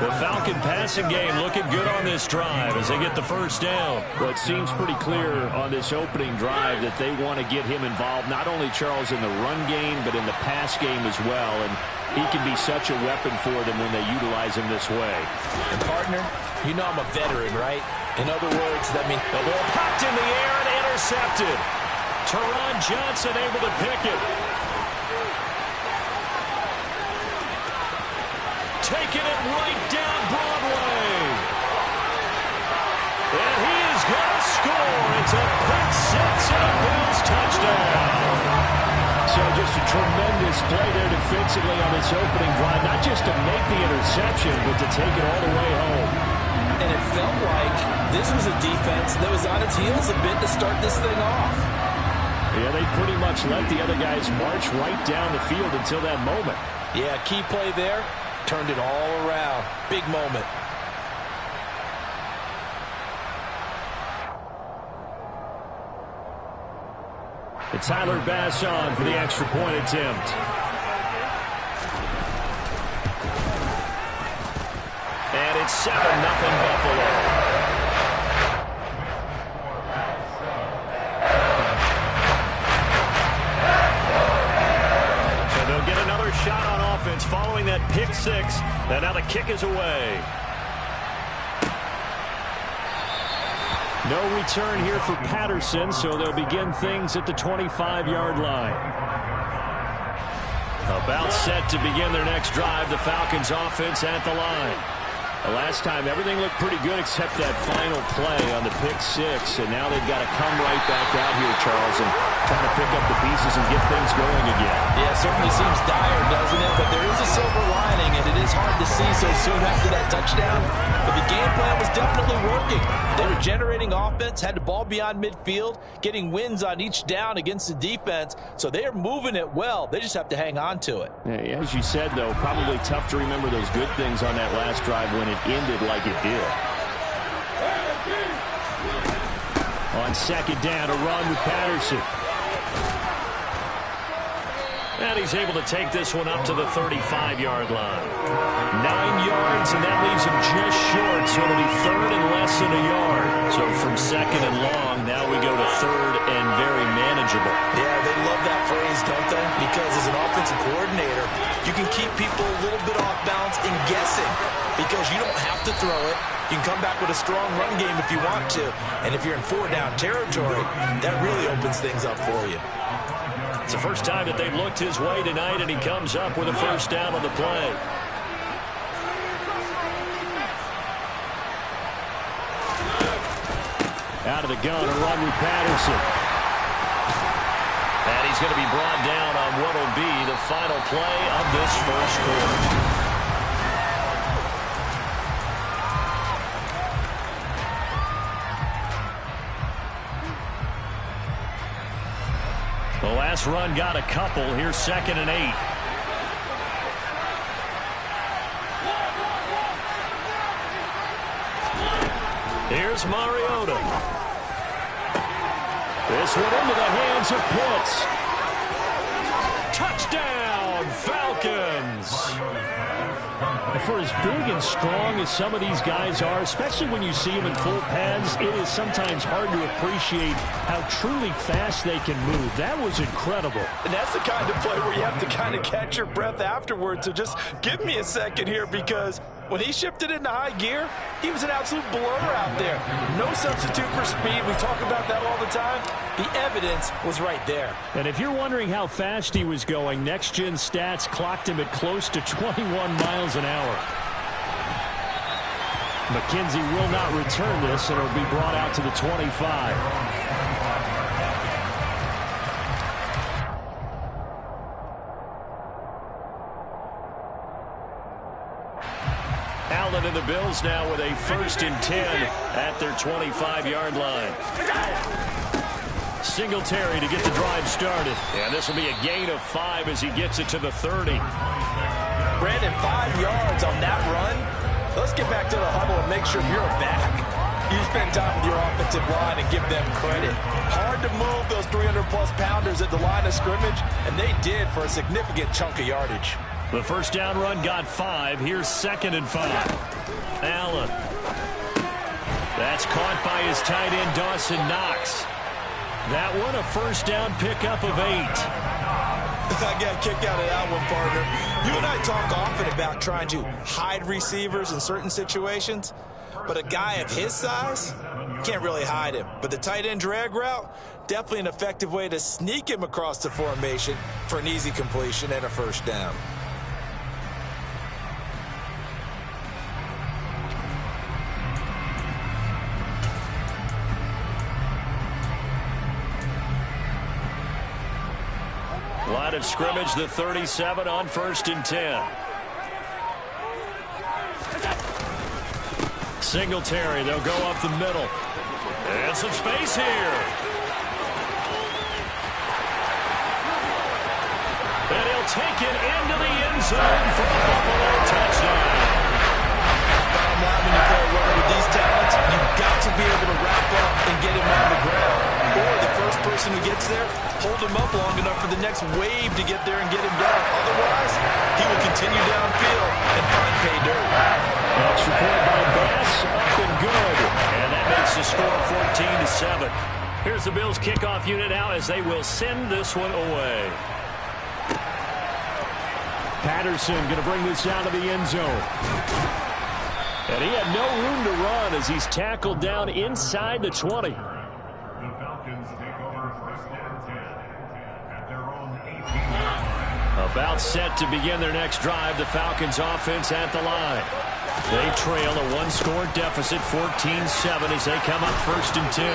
The Falcon passing game looking good on this drive as they get the first down. Well, it seems pretty clear on this opening drive that they want to get him involved, not only, Charles, in the run game, but in the pass game as well. And he can be such a weapon for them when they utilize him this way. And, partner, you know I'm a veteran, right? In other words, that means the ball popped in the air and intercepted. Teron Johnson able to pick it. Taking it right down Broadway. And he is going to score. It's a pick six and a Bills touchdown. So just a tremendous play there defensively on this opening drive. Not just to make the interception, but to take it all the way home. And it felt like this was a defense that was on its heels a bit to start this thing off. Yeah, they pretty much let the other guys march right down the field until that moment. Yeah, key play there. Turned it all around. Big moment. It's Tyler Bass on for the extra point attempt. And it's 7-0 Buffalo. Shot on offense following that pick six, and now the kick is away. No return here for Patterson, so they'll begin things at the 25-yard line. About set to begin their next drive, the Falcons offense at the line. Last time, everything looked pretty good except that final play on the pick six, and now they've got to come right back out here, Charles, and try to pick up the pieces and get things going again. Yeah, it certainly seems dire, doesn't it? But there is a silver lining, and it is hard to see so soon after that touchdown. But the game plan was definitely working. They were generating offense, had the ball beyond midfield, getting wins on each down against the defense, so they are moving it well. They just have to hang on to it. Yeah, as you said, though, probably tough to remember those good things on that last drive when it ended like it did. On second down, a run with Patterson. And he's able to take this one up to the 35-yard line. 9 yards, and that leaves him just short, so it'll be third and less than a yard. So from second and long, now we go to third and very manageable. Yeah, they love that phrase, don't they? Because as an offensive coordinator, you can keep people a little bit off balance and guessing because you don't have to throw it. You can come back with a strong run game if you want to. And if you're in 4-down territory, that really opens things up for you. It's the first time that they've looked his way tonight, and he comes up with a first down on the play. Out of the gun, a run with Patterson. And he's going to be brought down on what will be the final play of this first quarter. The last run got a couple. Here's second and 8. Here's Mariota. This one into the hands of Pitts. Touchdown, Falcons. For as big and strong as some of these guys are, especially when you see them in full pads, it is sometimes hard to appreciate how truly fast they can move. That was incredible. And that's the kind of play where you have to kind of catch your breath afterwards. So just give me a second here, because when he shifted into high gear, he was an absolute blower out there. No substitute for speed. We talk about that all the time. The evidence was right there. And if you're wondering how fast he was going, Next Gen Stats clocked him at close to 21 miles an hour. McKenzie will not return this, and it'll be brought out to the 25. Allen and the Bills now with a 1st and 10 at their 25-yard line. Singletary to get the drive started. And this will be a gain of 5 as he gets it to the 30. Brandon, 5 yards on that run. Let's get back to the huddle and make sure you're back. You spend time with your offensive line and give them credit. Hard to move those 300-plus pounders at the line of scrimmage, and they did for a significant chunk of yardage. The first down run got 5. Here's second and 5. Allen. That's caught by his tight end, Dawson Knox. That one a first down pickup of 8. I got a kick out of that one, partner. You and I talk often about trying to hide receivers in certain situations, but a guy of his size, can't really hide him. But the tight end drag route, definitely an effective way to sneak him across the formation for an easy completion and a first down. Line of scrimmage, the 37 on 1st and 10. Singletary, they'll go up the middle. And some space here. And he'll take it into the end zone for a Buffalo touchdown. Bottom line, when you play a runner with these talents, you've got to be able to wrap up and get him on the ground. Or the first person who gets there, hold him up long enough for the next wave to get there and get him down. Otherwise, he will continue downfield and find pay dirt. That's reported by Bass, up and good. And that makes the score 14-7. Here's the Bills kickoff unit out as they will send this one away. Patterson going to bring this out of the end zone. And he had no room to run as he's tackled down inside the 20. The Falcons take over 1st and 10 at their own 18. About set to begin their next drive. The Falcons offense at the line. They trail a one-score deficit, 14-7, as they come up 1st and 10.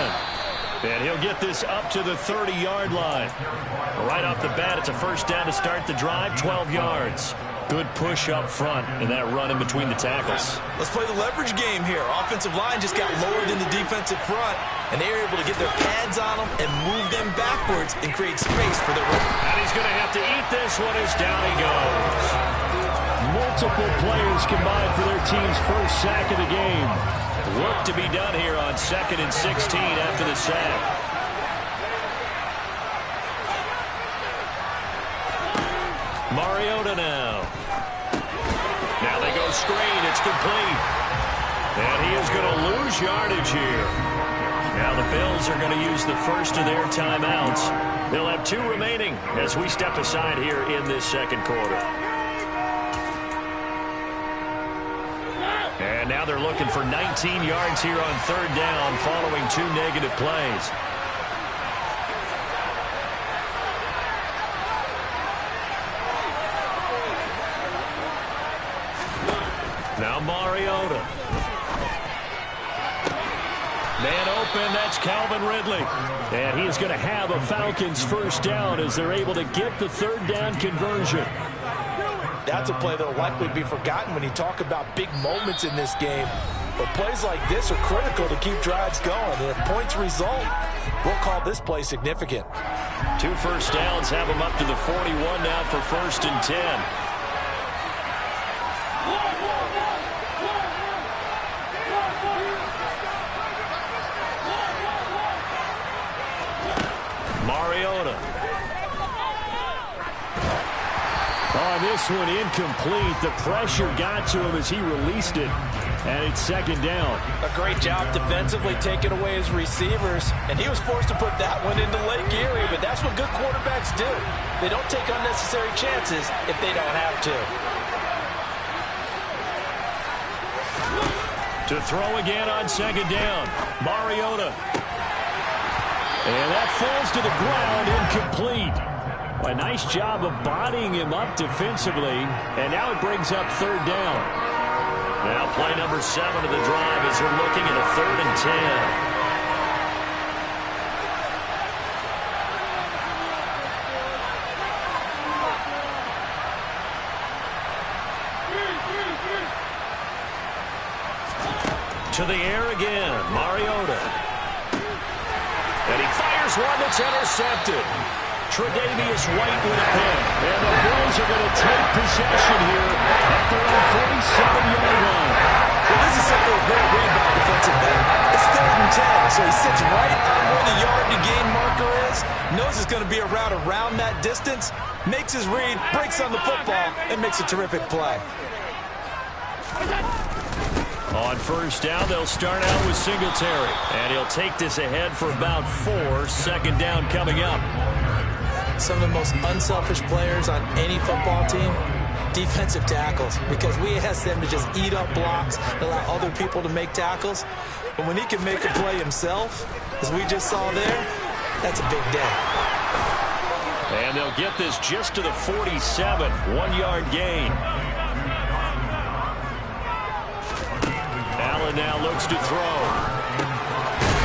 And he'll get this up to the 30-yard line. Right off the bat, it's a 1st down to start the drive, 12 yards. Good push up front and that run in between the tackles. Let's play the leverage game here. Offensive line just got lowered in the defensive front, and they were able to get their pads on them and move them backwards and create space for their run. And he's going to have to eat this one as down he goes. Multiple players combined for their team's 1st sack of the game. Work to be done here on 2nd and 16 after the sack. Mariota now. Now they go screen. It's complete. And he is going to lose yardage here. Now the Bills are going to use the first of their timeouts. They'll have 2 remaining as we step aside here in this 2nd quarter. And now they're looking for 19 yards here on 3rd down following 2 negative plays. Now Mariota. Man open, that's Calvin Ridley. And he is going to have a Falcons 1st down as they're able to get the 3rd down conversion. That's a play that will likely be forgotten when you talk about big moments in this game. But plays like this are critical to keep drives going. And if points result, we'll call this play significant. 2 1st downs have them up to the 41 now for 1st and 10. Mariota. On this one, incomplete. The pressure got to him as he released it. And it's 2nd down. A great job defensively taking away his receivers. And he was forced to put that one into Lake Erie. But that's what good quarterbacks do. They don't take unnecessary chances if they don't have to. To throw again on 2nd down. Mariota. And that falls to the ground, incomplete. A nice job of bodying him up defensively. And now it brings up 3rd down. Now play number 7 of the drive as they're looking at a 3rd and 10. To the air again, Mariota. And he fires one that's intercepted. Tre'Davious White with a pick. And the Bills are going to take possession here at their own 47-yard line. Well, this is simply a great read by a defensive back. It's 3rd and 10, so he sits right on where the yard-to-gain marker is, knows it's going to be a route around that distance, makes his read, breaks on the football, and makes a terrific play. On 1st down, they'll start out with Singletary. And he'll take this ahead for about 4. 2nd down coming up. Some of the most unselfish players on any football team, defensive tackles, because we ask them to just eat up blocks, allow other people to make tackles. But when he can make a play himself, as we just saw there, that's a big day. And they'll get this just to the 47, 1-yard gain. Allen now looks to throw.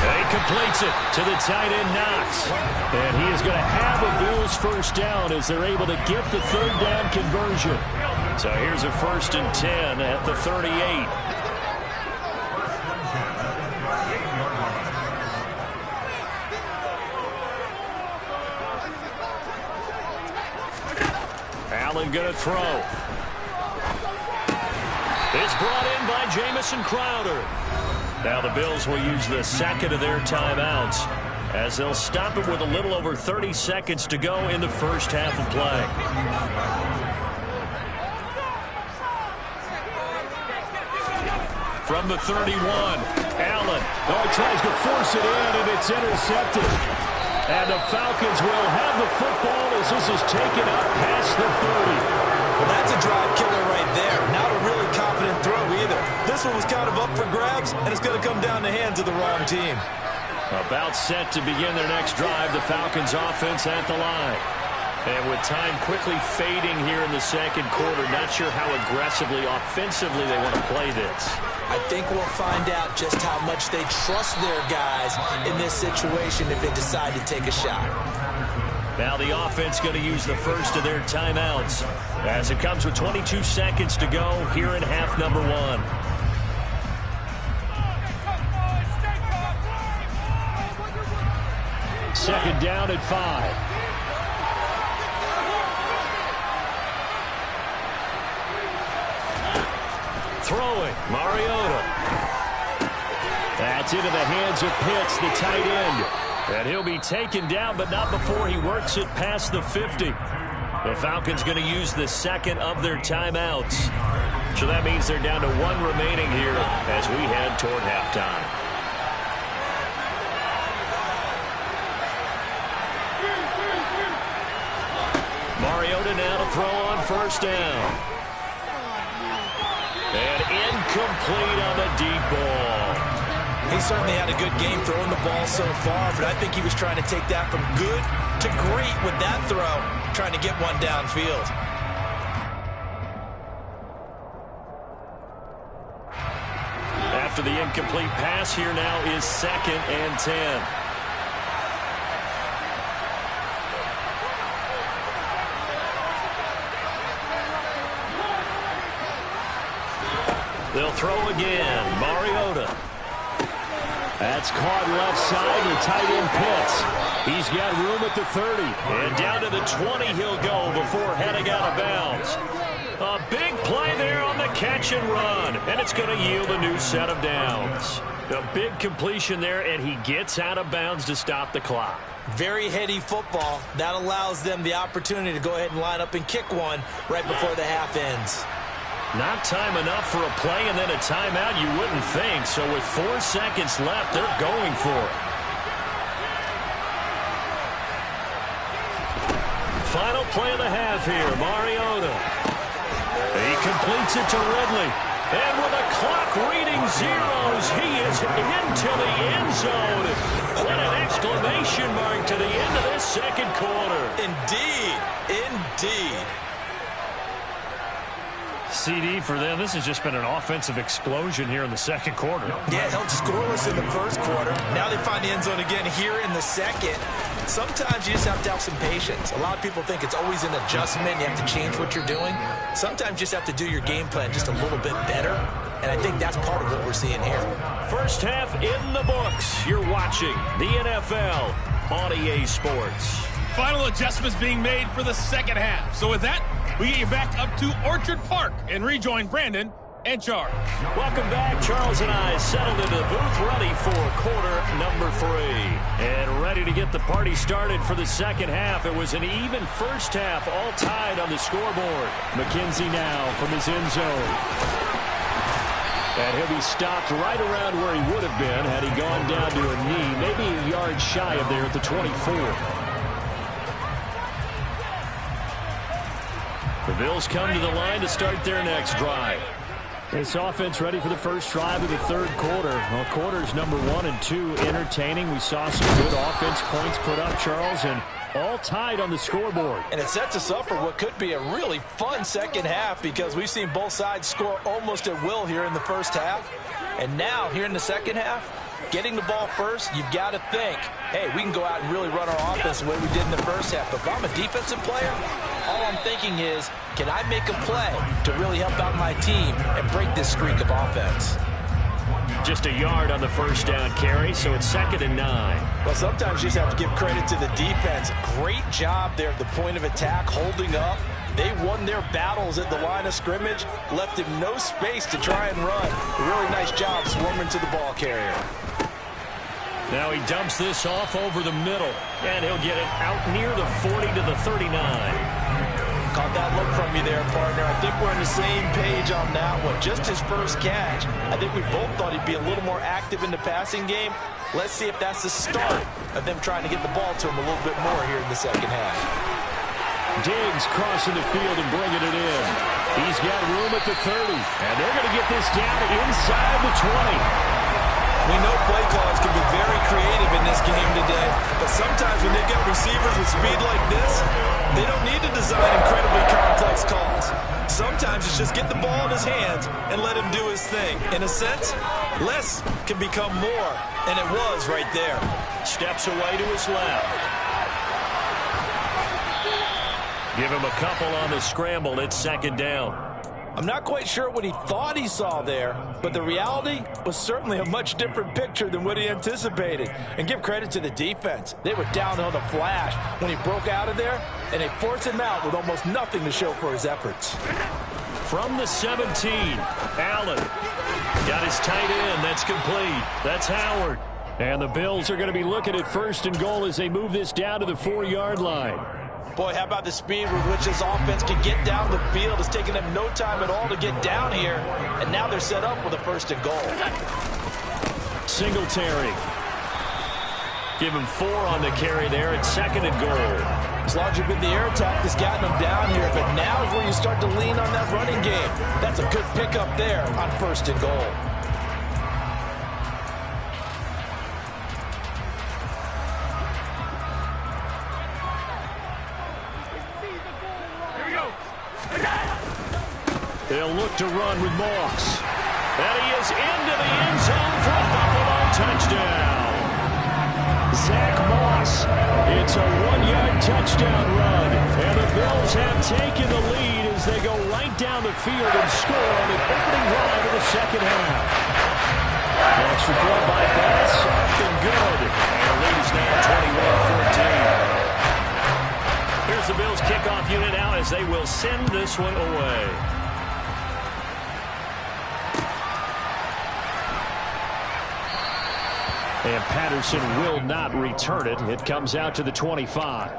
And he completes it to the tight end, Knox. And he is going to have a Bills 1st down as they're able to get the 3rd down conversion. So here's a 1st and 10 at the 38. Allen going to throw. It's brought in by Jamison Crowder. Now the Bills will use the 2nd of their timeouts as they'll stop it with a little over 30 seconds to go in the 1st half of play. From the 31, Allen. Oh, he tries to force it in, and it's intercepted. And the Falcons will have the football as this is taken up past the 30. Well, that's a drive killer right there. Not a really confident throw either. This one was kind of up for grabs, and it's going to come down the hands of the wrong team. About set to begin their next drive, the Falcons offense at the line. And with time quickly fading here in the second quarter, not sure how aggressively, offensively they want to play this. I think we'll find out just how much they trust their guys in this situation if they decide to take a shot. Now the offense going to use the first of their timeouts as it comes with 22 seconds to go here in half number one. Second down at 5. Throwing, Mariota. That's into the hands of Pitts, the tight end. And he'll be taken down, but not before he works it past the 50. The Falcons going to use the second of their timeouts. So that means they're down to 1 remaining here as we head toward halftime. Mariota now to throw on first down. And incomplete on the deep ball. He certainly had a good game throwing the ball so far, but I think he was trying to take that from good to great with that throw, trying to get one downfield. After the incomplete pass, here now is 2nd and 10. They'll throw again. Mariota. That's caught left side. The tight end Pitts. He's got room at the 30. And down to the 20 he'll go before heading out of bounds. A big play there on the catch and run. And it's going to yield a new set of downs. A big completion there, and he gets out of bounds to stop the clock. Very heady football. That allows them the opportunity to go ahead and line up and kick one right before the half ends. Not time enough for a play and then a timeout, you wouldn't think. So with 4 seconds left, they're going for it. Final play of the half here, Mariota. He completes it to Ridley. And with the clock reading zeros, he is into the end zone. What an exclamation mark to the end of this second quarter. Indeed, indeed. CD for them, this has just been an offensive explosion here in the second quarter. Yeah, held scoreless in the first quarter. Now they find the end zone again here in the second. Sometimes you just have to have some patience. A lot of people think it's always an adjustment. You have to change what you're doing. Sometimes you just have to do your game plan just a little bit better. And I think that's part of what we're seeing here. First half in the books. You're watching the NFL on EA Sports. Final adjustments being made for the second half. So with that, we get you back up to Orchard Park and rejoin Brandon and Charles. Welcome back. Charles and I settled into the booth, ready for quarter number 3. And ready to get the party started for the second half. It was an even first half, all tied on the scoreboard. McKenzie now from his end zone. And he'll be stopped right around where he would have been had he gone down to a knee, maybe a yard shy of there at the 24. The Bills come to the line to start their next drive. This offense ready for the first drive of the third quarter. Well, quarters number 1 and 2 entertaining. We saw some good offense points put up, Charles, and all tied on the scoreboard. And it sets us up for what could be a really fun second half because we've seen both sides score almost at will here in the first half. And now, here in the second half, getting the ball first, you've got to think, hey, we can go out and really run our offense the way we did in the first half. But if I'm a defensive player, all I'm thinking is, can I make a play to really help out my team and break this streak of offense? Just a yard on the first down carry, so it's 2nd and 9. Well, sometimes you just have to give credit to the defense. Great job there at the point of attack, holding up. They won their battles at the line of scrimmage, left him no space to try and run. A really nice job swarming to the ball carrier. Now he dumps this off over the middle, and he'll get it out near the 40 to the 39. Caught that look from you there, partner. I think we're on the same page on that one. Just his first catch. I think we both thought he'd be a little more active in the passing game. Let's see if that's the start of them trying to get the ball to him a little bit more here in the second half. Diggs crossing the field and bringing it in. He's got room at the 30, and they're going to get this down inside the 20. We know play callers can be very creative in this game today, but sometimes when they've got receivers with speed like this, they don't need to design incredibly complex calls. Sometimes it's just get the ball in his hands and let him do his thing. In a sense, less can become more, and it was right there. Steps away to his left. Give him a couple on the scramble. It's second down. I'm not quite sure what he thought he saw there, but the reality was certainly a much different picture than what he anticipated. And give credit to the defense. They were down on the flash when he broke out of there, and they forced him out with almost nothing to show for his efforts. From the 17, Allen got his tight end. That's complete. That's Howard. And the Bills are going to be looking at first and goal as they move this down to the 4-yard line. Boy, how about the speed with which this offense can get down the field? It's taken them no time at all to get down here, and now they're set up with a first and goal. Singletary. Give him 4 on the carry there at second and goal. As long as you've been the air attack that's gotten them down here, but now is where you start to lean on that running game. That's a good pickup there on first and goal. They'll look to run with Moss. And he is into the end zone for a Buffalo touchdown. Zach Moss. It's a 1-yard touchdown run. And the Bills have taken the lead as they go right down the field and score on the opening drive of the second half. Extra throw by Bass. Up and good. And the lead is now 21-14. Here's the Bills kickoff unit out as they will send this one away. And Patterson will not return it. It comes out to the 25.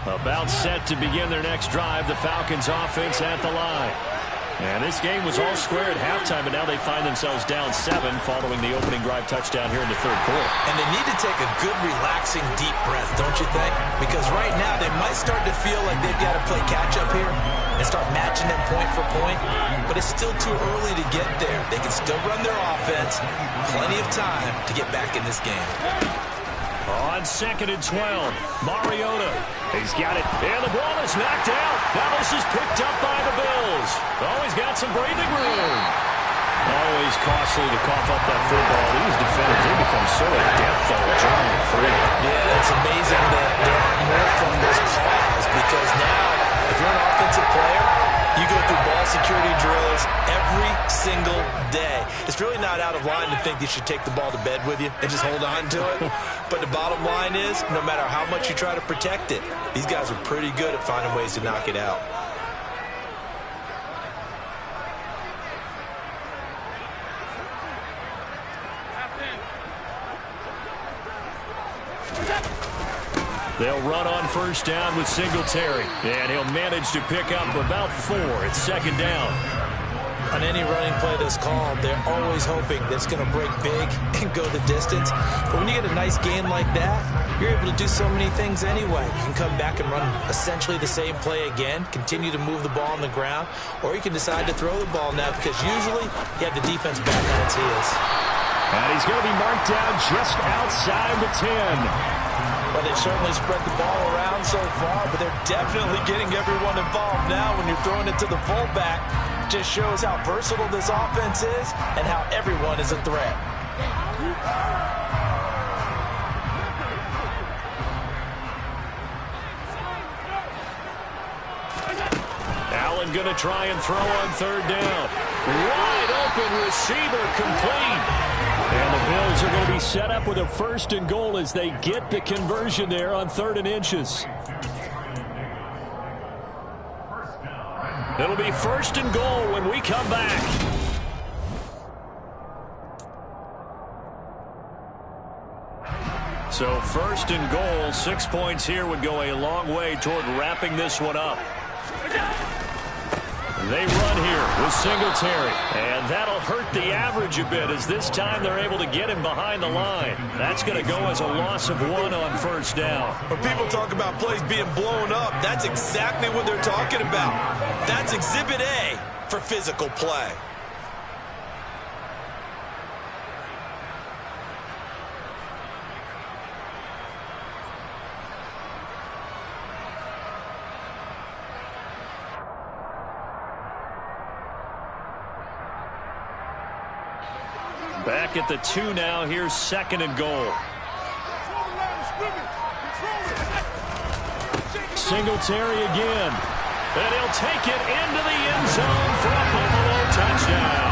About set to begin their next drive. The Falcons offense at the line. And this game was all square at halftime, but now they find themselves down 7 following the opening drive touchdown here in the third quarter. And they need to take a good, relaxing, deep breath, don't you think? Because right now they might start to feel like they've got to play catch-up here and start matching them point for point. But it's still too early to get there. They can still run their offense. Plenty of time to get back in this game. On second and 12, Mariota. He's got it, and the ball is knocked out. Now this is picked up by the Bills. Always got some breathing room. Always costly to cough up that football. These defenders, they become so adept on drawing free. Yeah, it's amazing that there aren't more from this class because now, if you're an offensive player, you go through ball security drills every single day. It's really not out of line to think you should take the ball to bed with you and just hold on to it. But the bottom line is, no matter how much you try to protect it, these guys are pretty good at finding ways to knock it out. They'll run on first down with Singletary. And he'll manage to pick up about 4. It's second down. On any running play that's called, they're always hoping that it's going to break big and go the distance. But when you get a nice gain like that, you're able to do so many things anyway. You can come back and run essentially the same play again, continue to move the ball on the ground, or you can decide to throw the ball now because usually you have the defense back on its heels. And he's going to be marked down just outside the 10. Well, they've certainly spread the ball around so far, but they're definitely getting everyone involved now when you're throwing it to the fullback. Just shows how versatile this offense is and how everyone is a threat. Allen going to try and throw on third down. Wide open receiver complete. And the Bills are going to be set up with a first and goal as they get the conversion there on 3rd and inches. It'll be first and goal when we come back. So first and goal, 6 points here would go a long way toward wrapping this one up. They run here with Singletary. And that'll hurt the average a bit as this time they're able to get him behind the line. That's going to go as a loss of 1 on first down. When people talk about plays being blown up, that's exactly what they're talking about. That's Exhibit A for physical play. Back at the 2 now. Here's 2nd and goal. Singletary again. And he'll take it into the end zone for a Buffalo touchdown.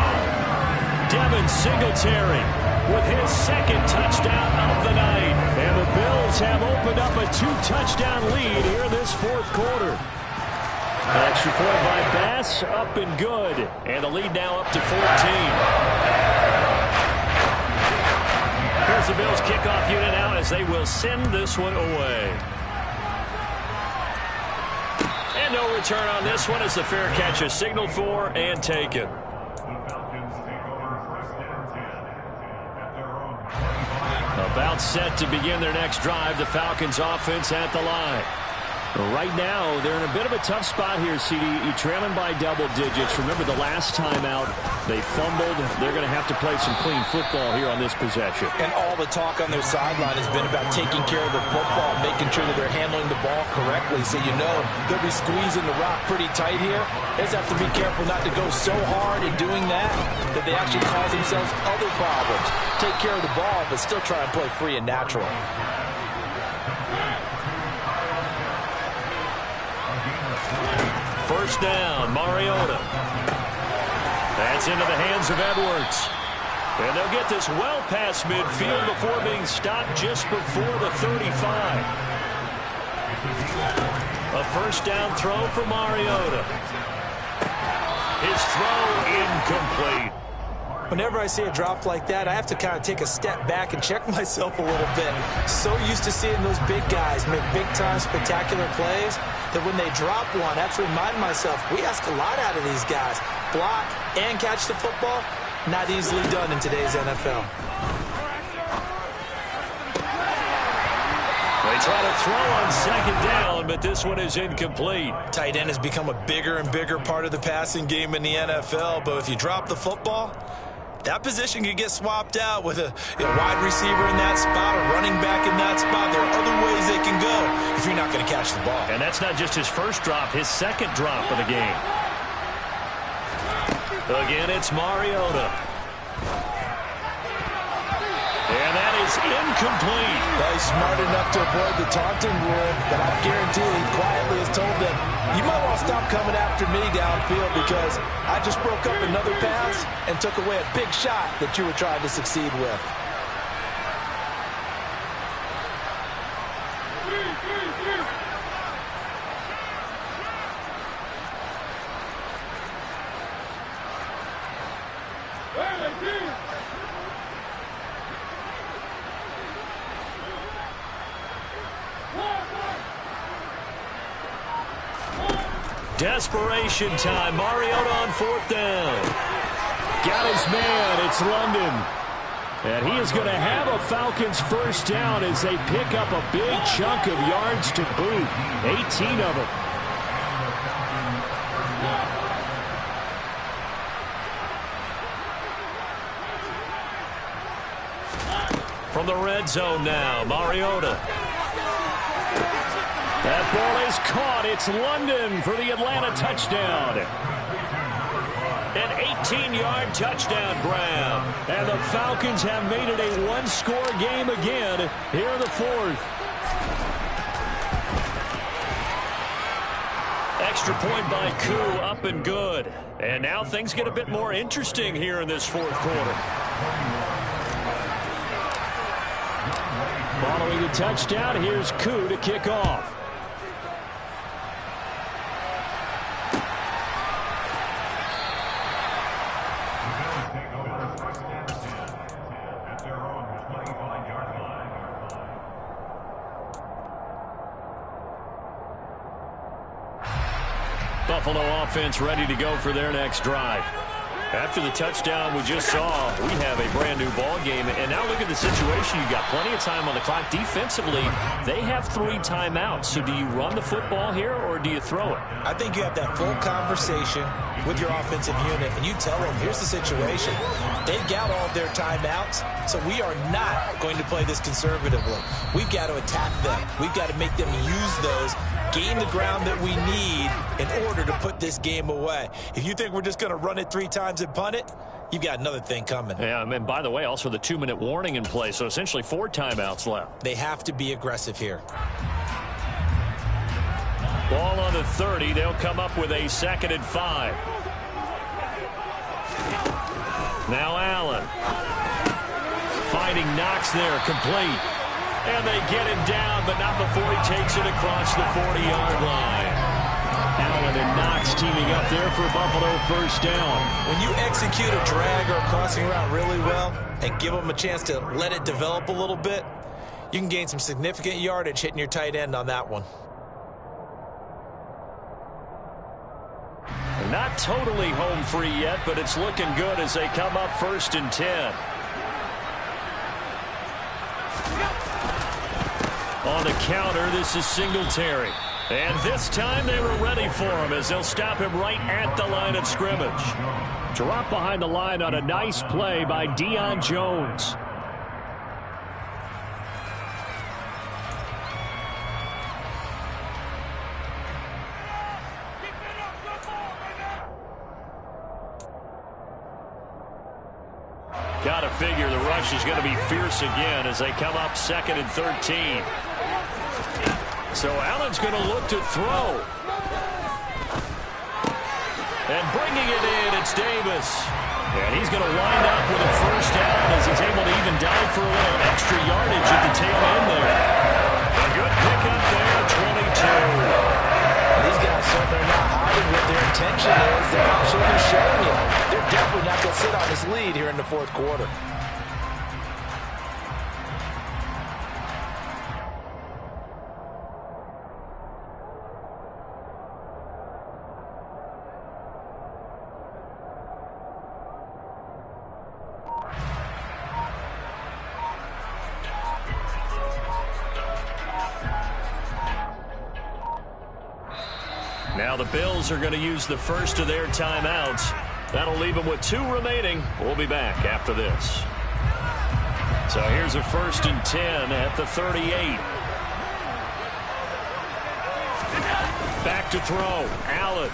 Devin Singletary with his 2nd touchdown of the night. And the Bills have opened up a 2-touchdown lead here in this 4th quarter. Extra point by Bass, up and good. And the lead now up to 14. Here's the Bills kickoff unit out as they will send this one away. And no return on this one as the fair catch is signaled for and taken. About set to begin their next drive. The Falcons offense at the line. Right now, they're in a bit of a tough spot here, CD. You're trailing by double digits. Remember the last time out, they fumbled. They're going to have to play some clean football here on this possession. And all the talk on their sideline has been about taking care of the football, making sure that they're handling the ball correctly. So you know they'll be squeezing the rock pretty tight here. They just have to be careful not to go so hard in doing that they actually cause themselves other problems. Take care of the ball, but still try and play free and natural. First down, Mariota. That's into the hands of Edwards. And they'll get this well past midfield before being stopped just before the 35. A first down throw for Mariota. His throw incomplete. Whenever I see a drop like that, I have to kind of take a step back and check myself a little bit. So used to seeing those big guys make big-time spectacular plays that when they drop one, I have to remind myself, we ask a lot out of these guys. Block and catch the football, not easily done in today's NFL. They try to throw on 2nd down, but this one is incomplete. Tight end has become a bigger and bigger part of the passing game in the NFL, but if you drop the football, that position could get swapped out with a wide receiver in that spot, a running back in that spot. There are other ways they can go if you're not going to catch the ball. And that's not just his first drop, his 2nd drop of the game. Again, it's Mariota. And that is incomplete. Well, he's smart enough to avoid the taunting rule, but I guarantee he quietly has told them, you might want to stop coming after me downfield because I just broke up another pass and took away a big shot that you were trying to succeed with. Desperation time. Mariota on 4th down. Got his man. It's London. And he is going to have a Falcons first down as they pick up a big chunk of yards to boot. 18 of them. From the red zone now, Mariota. That ball is caught. It's London for the Atlanta touchdown. An 18-yard touchdown grab. And the Falcons have made it a one-score game again here in the 4th. Extra point by Koo, up and good. And now things get a bit more interesting here in this 4th quarter. Following the touchdown, here's Koo to kick off. Buffalo offense ready to go for their next drive. After the touchdown we just saw, we have a brand new ball game. And now look at the situation. You've got plenty of time on the clock. Defensively, they have 3 timeouts. So do you run the football here or do you throw it? I think you have that full conversation with your offensive unit, and you tell them, here's the situation. They've got all their timeouts, so we are not going to play this conservatively. We've got to attack them. We've got to make them use those, gain the ground that we need in order to put this game away. If you think we're just going to run it 3 times and punt it, you've got another thing coming. Yeah, and by the way, also the 2-minute warning in play, so essentially 4 timeouts left. They have to be aggressive here. Ball on the 30. They'll come up with a 2nd and 5. Now Allen. Finding Knox there, complete. And they get him down, but not before he takes it across the 40-yard line. Allen and Knox teaming up there for Buffalo first down. When you execute a drag or a crossing route really well and give them a chance to let it develop a little bit, you can gain some significant yardage hitting your tight end on that one. Not totally home free yet, but it's looking good as they come up 1st and 10. On the counter, this is Singletary. And this time they were ready for him as they'll stop him right at the line of scrimmage. Drop behind the line on a nice play by Deion Jones. Got to figure the rush is going to be fierce again as they come up 2nd and 13. So Allen's going to look to throw. And bringing it in, it's Davis. And he's going to wind up with a first down as he's able to even dive for a little extra yardage at the tail end there. A good pickup there, 22. These guys certainly are not hiding what their intention is. They're absolutely showing you. They're definitely not going to sit on this lead here in the 4th quarter. Now the Bills are going to use the first of their timeouts. That'll leave them with 2 remaining. We'll be back after this. So here's a 1st and 10 at the 38. Back to throw. Allen.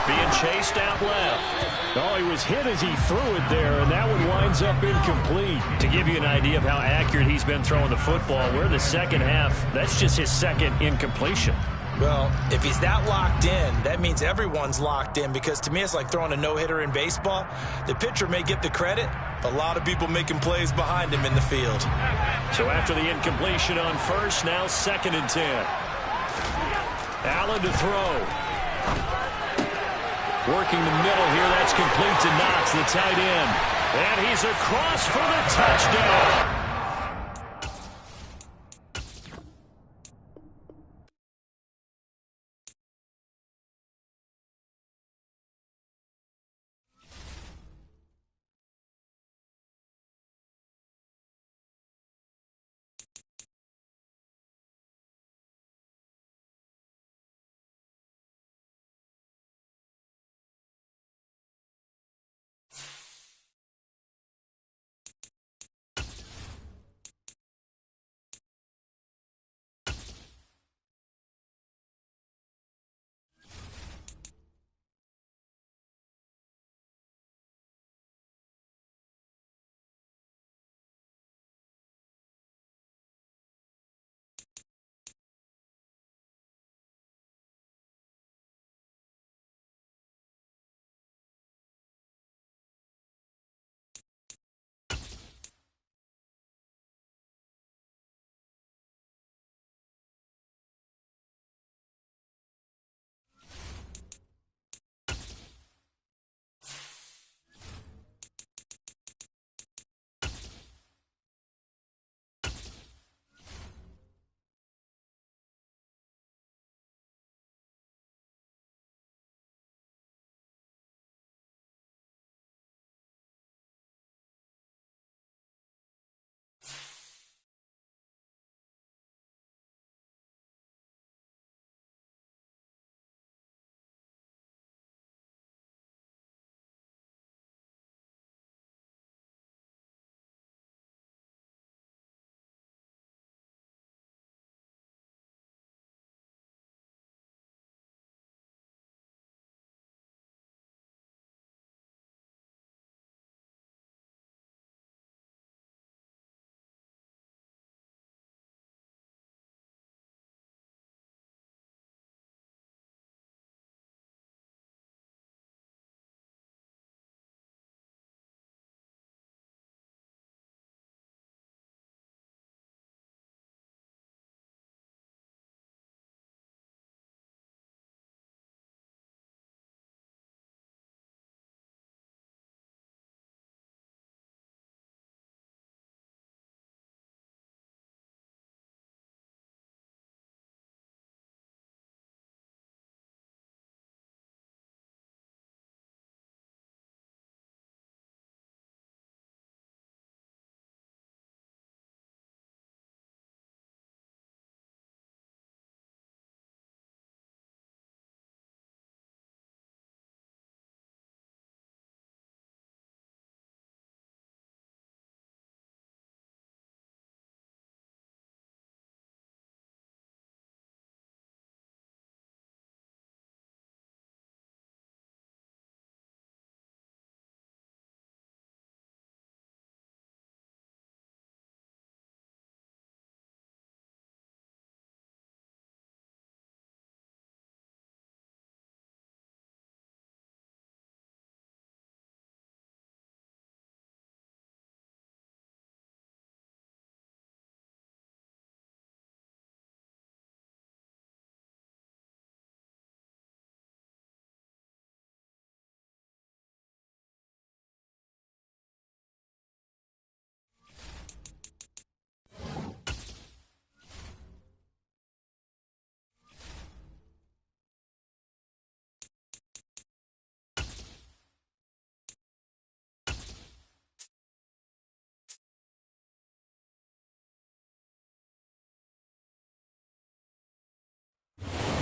Being chased out left. Oh, he was hit as he threw it there, and that one winds up incomplete. To give you an idea of how accurate he's been throwing the football, we're in the second half. That's just his 2nd incompletion. Well, if he's that locked in, that means everyone's locked in, because to me it's like throwing a no-hitter in baseball. The pitcher may get the credit, but a lot of people making plays behind him in the field. So after the incompletion on first, now 2nd and 10. Allen to throw. Working the middle here, that's complete to Knox, the tight end. And he's across for the touchdown.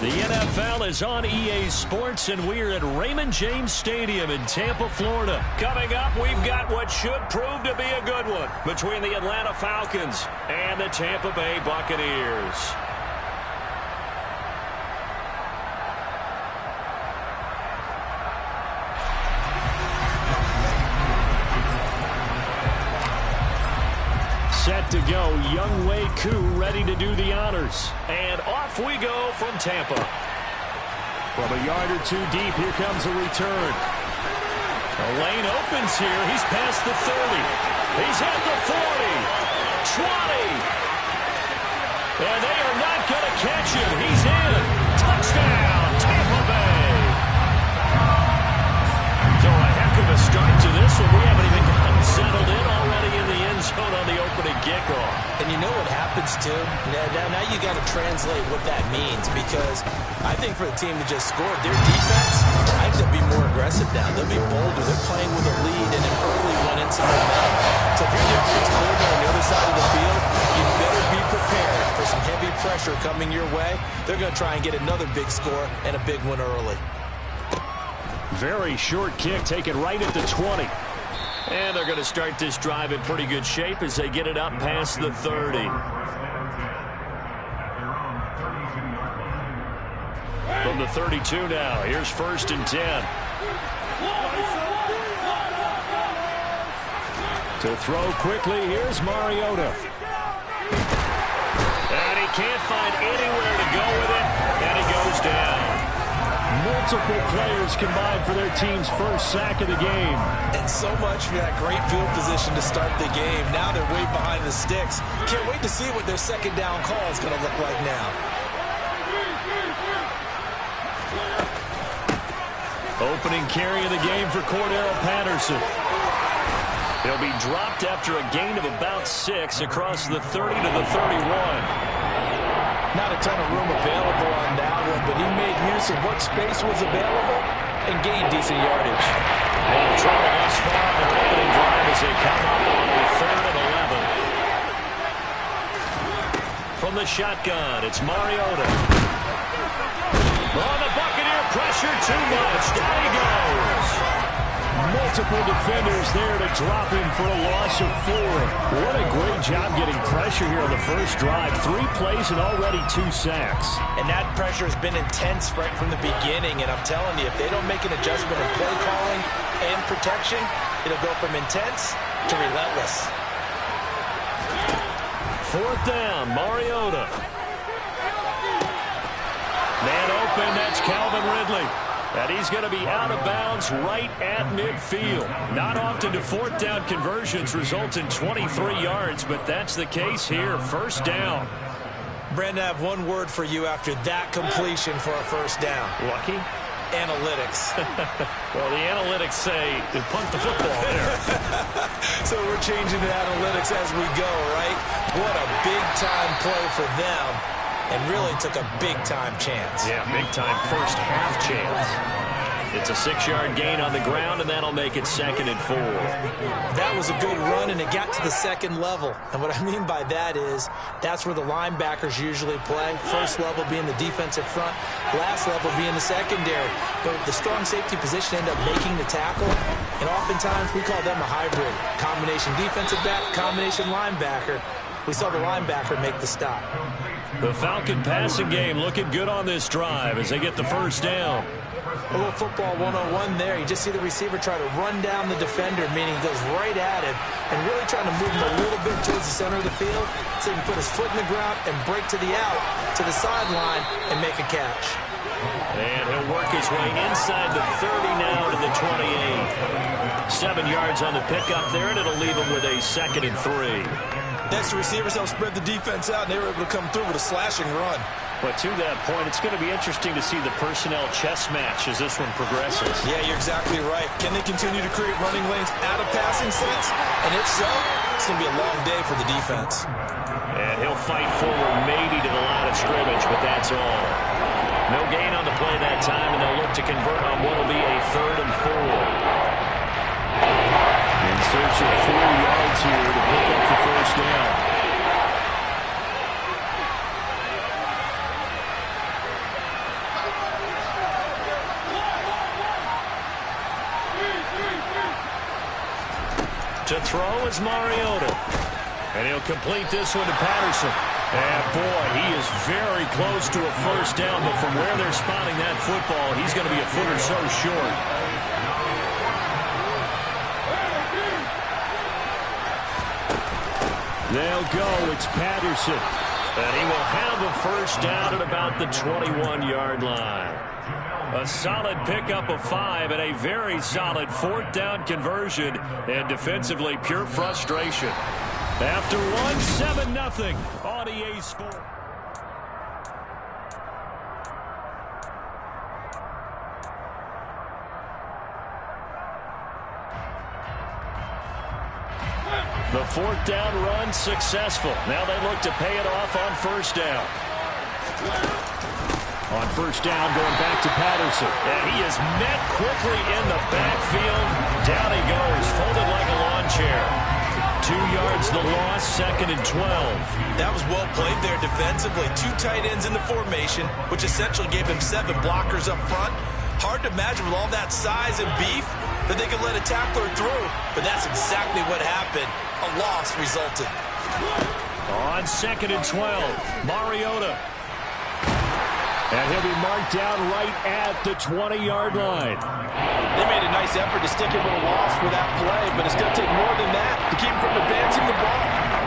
The NFL is on EA Sports, and we're at Raymond James Stadium in Tampa, Florida. Coming up, we've got what should prove to be a good one between the Atlanta Falcons and the Tampa Bay Buccaneers. Set to go, Young Wei Koo ready to do the honors. And off we go from Tampa. From a yard or two deep, here comes a return. The lane opens here. He's past the 30. He's at the 40. 20. And they are not going to catch him. He's in. Touchdown, Tampa Bay. So a heck of a start to this one. We haven't even gotten settled in already in the end zone on the opening kickoff. And you know what happens, too? Now you got to translate what that means, because I think for the team that just scored, their defense, I think they'll be more aggressive now. They'll be bolder. They're playing with a lead and an early one in some momentum. So if you're the offensive coordinator on the other side of the field, you better be prepared for some heavy pressure coming your way. They're going to try and get another big score and a big one early. Very short kick taken right at the 20. And they're going to start this drive in pretty good shape as they get it up past the 30. From the 32 now, here's 1st and 10. To throw quickly, here's Mariota. And he can't find anywhere to go with it, and he goes down. Multiple players combined for their team's first sack of the game. And so much for that great field position to start the game. Now they're way behind the sticks. Can't wait to see what their second down call is going to look like now. Opening carry of the game for Cordero Patterson. He'll be dropped after a gain of about 6 across the 30 to the 31. Not a ton of room available on that one, but he made use of what space was available and gained decent yardage. And trouble thus far in their opening drive as they come up on a 3rd and 11. From the shotgun, it's Mariota. On the Buccaneer pressure, too much. Down he goes. Multiple defenders there to drop him for a loss of 4. What a great job getting pressure here on the first drive. 3 plays and already 2 sacks. And that pressure has been intense right from the beginning. And I'm telling you, if they don't make an adjustment in play calling and protection, it'll go from intense to relentless. 4th down, Mariota. Man open, that's Calvin Ridley. And he's going to be out of bounds right at midfield. Not often do 4th down conversions result in 23 yards, but that's the case here. 1st down. Brandon, I have one word for you after that completion for a 1st down. Lucky? Analytics. Well, the analytics say to punt the football there. So we're changing to analytics as we go, right? What a big-time play for them. And really took a big-time chance. Yeah, big-time first half chance. It's a 6-yard gain on the ground, and that'll make it 2nd and 4. That was a good run, and it got to the 2nd level. And what I mean by that is that's where the linebackers usually play. First level being the defensive front, last level being the secondary. But the strong safety position ended up making the tackle, and oftentimes we call them a hybrid. Combination defensive back, combination linebacker. We saw the linebacker make the stop. The Falcon passing game looking good on this drive as they get the 1st down. A little football 101 there. You just see the receiver try to run down the defender, meaning he goes right at him and really trying to move him a little bit towards the center of the field so he can put his foot in the ground and break to the out, to the sideline, and make a catch. And he'll work his way inside the 30 now to the 28. 7 yards on the pickup there, and it'll leave him with a 2nd and 3. Next, the receivers help spread the defense out, and they were able to come through with a slashing run. But to that point, it's going to be interesting to see the personnel chess match as this one progresses. Yeah, you're exactly right. Can they continue to create running lanes out of passing sets? And if so, it's going to be a long day for the defense. And he'll fight forward maybe to the line of scrimmage, but that's all. No gain on the play that time, and they'll look to convert on what will be a 3rd and 4. In search of 4 yards here to pick up the 1st down. throw is Mariota. And he'll complete this one to Patterson. And, boy, he is very close to a first down, but from where they're spotting that football, he's going to be a foot or so short. They'll go. It's Patterson. And he will have a first down at about the 21-yard line. A solid pickup of 5 and a very solid fourth down conversion. And defensively, pure frustration. After one, 7-0 on EA Sports. The fourth down run successful. Now they look to pay it off on first down. On first down, going back to Patterson. And he is met quickly in the backfield. Down he goes, folded like a lawn chair. 2 yards the loss, 2nd and 12. That was well played there defensively. 2 tight ends in the formation, which essentially gave him 7 blockers up front. Hard to imagine with all that size and beef that they could let a tackler through. But that's exactly what happened. A loss resulted. On 2nd and 12, Mariota. And he'll be marked down right at the 20-yard line. They made a nice effort to stick him with a loss for that play, but it's going to take more than that to keep him from advancing the ball.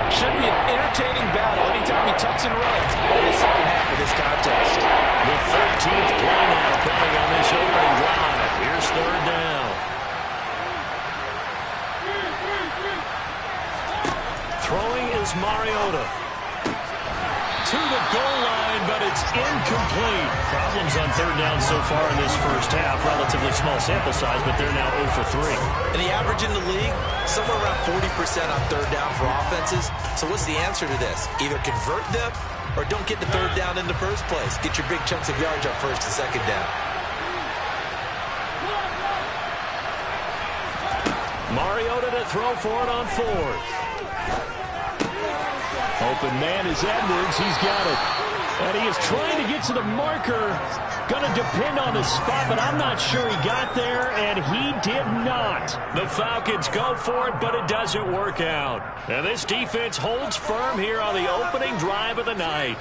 Should be an entertaining battle anytime he tucks and runs in the second half of this contest. The 13th play now coming on this opening drive. Here's third down. Throwing is Mariota. To the goal line, but it's incomplete. Problems on third down so far in this first half. Relatively small sample size, but they're now 0 for 3. And the average in the league, somewhere around 40% on third down for offenses. So what's the answer to this? Either convert them or don't get the third down in the first place. Get your big chunks of yards on first and second down. Mariota to throw for it on fourth. Open man is Edwards. He's got it. And he is trying to get to the marker. Going to depend on the spot, but I'm not sure he got there, and he did not. The Falcons go for it, but it doesn't work out. And this defense holds firm here on the opening drive of the night.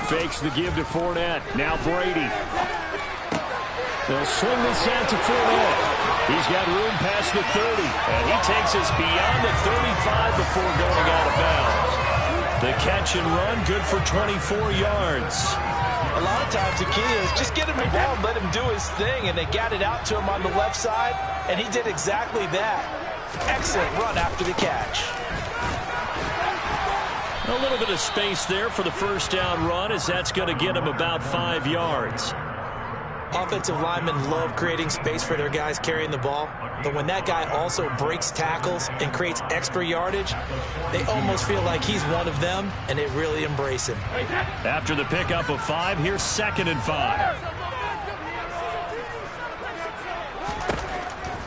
Fakes the give to Fournette. Now Brady. They'll swing this out to Fournette. He's got room past the 30, and he takes us beyond the 35 before going out of bounds. The catch and run, good for 24 yards. A lot of times the key is just get him the ball and let him do his thing, and they got it out to him on the left side, and he did exactly that. Excellent run after the catch. A little bit of space there for the first down run, as that's going to get him about 5 yards. Offensive linemen love creating space for their guys carrying the ball, but when that guy also breaks tackles and creates extra yardage, they almost feel like he's one of them, and they really embrace him. After the pickup of 5, here's 2nd and 5.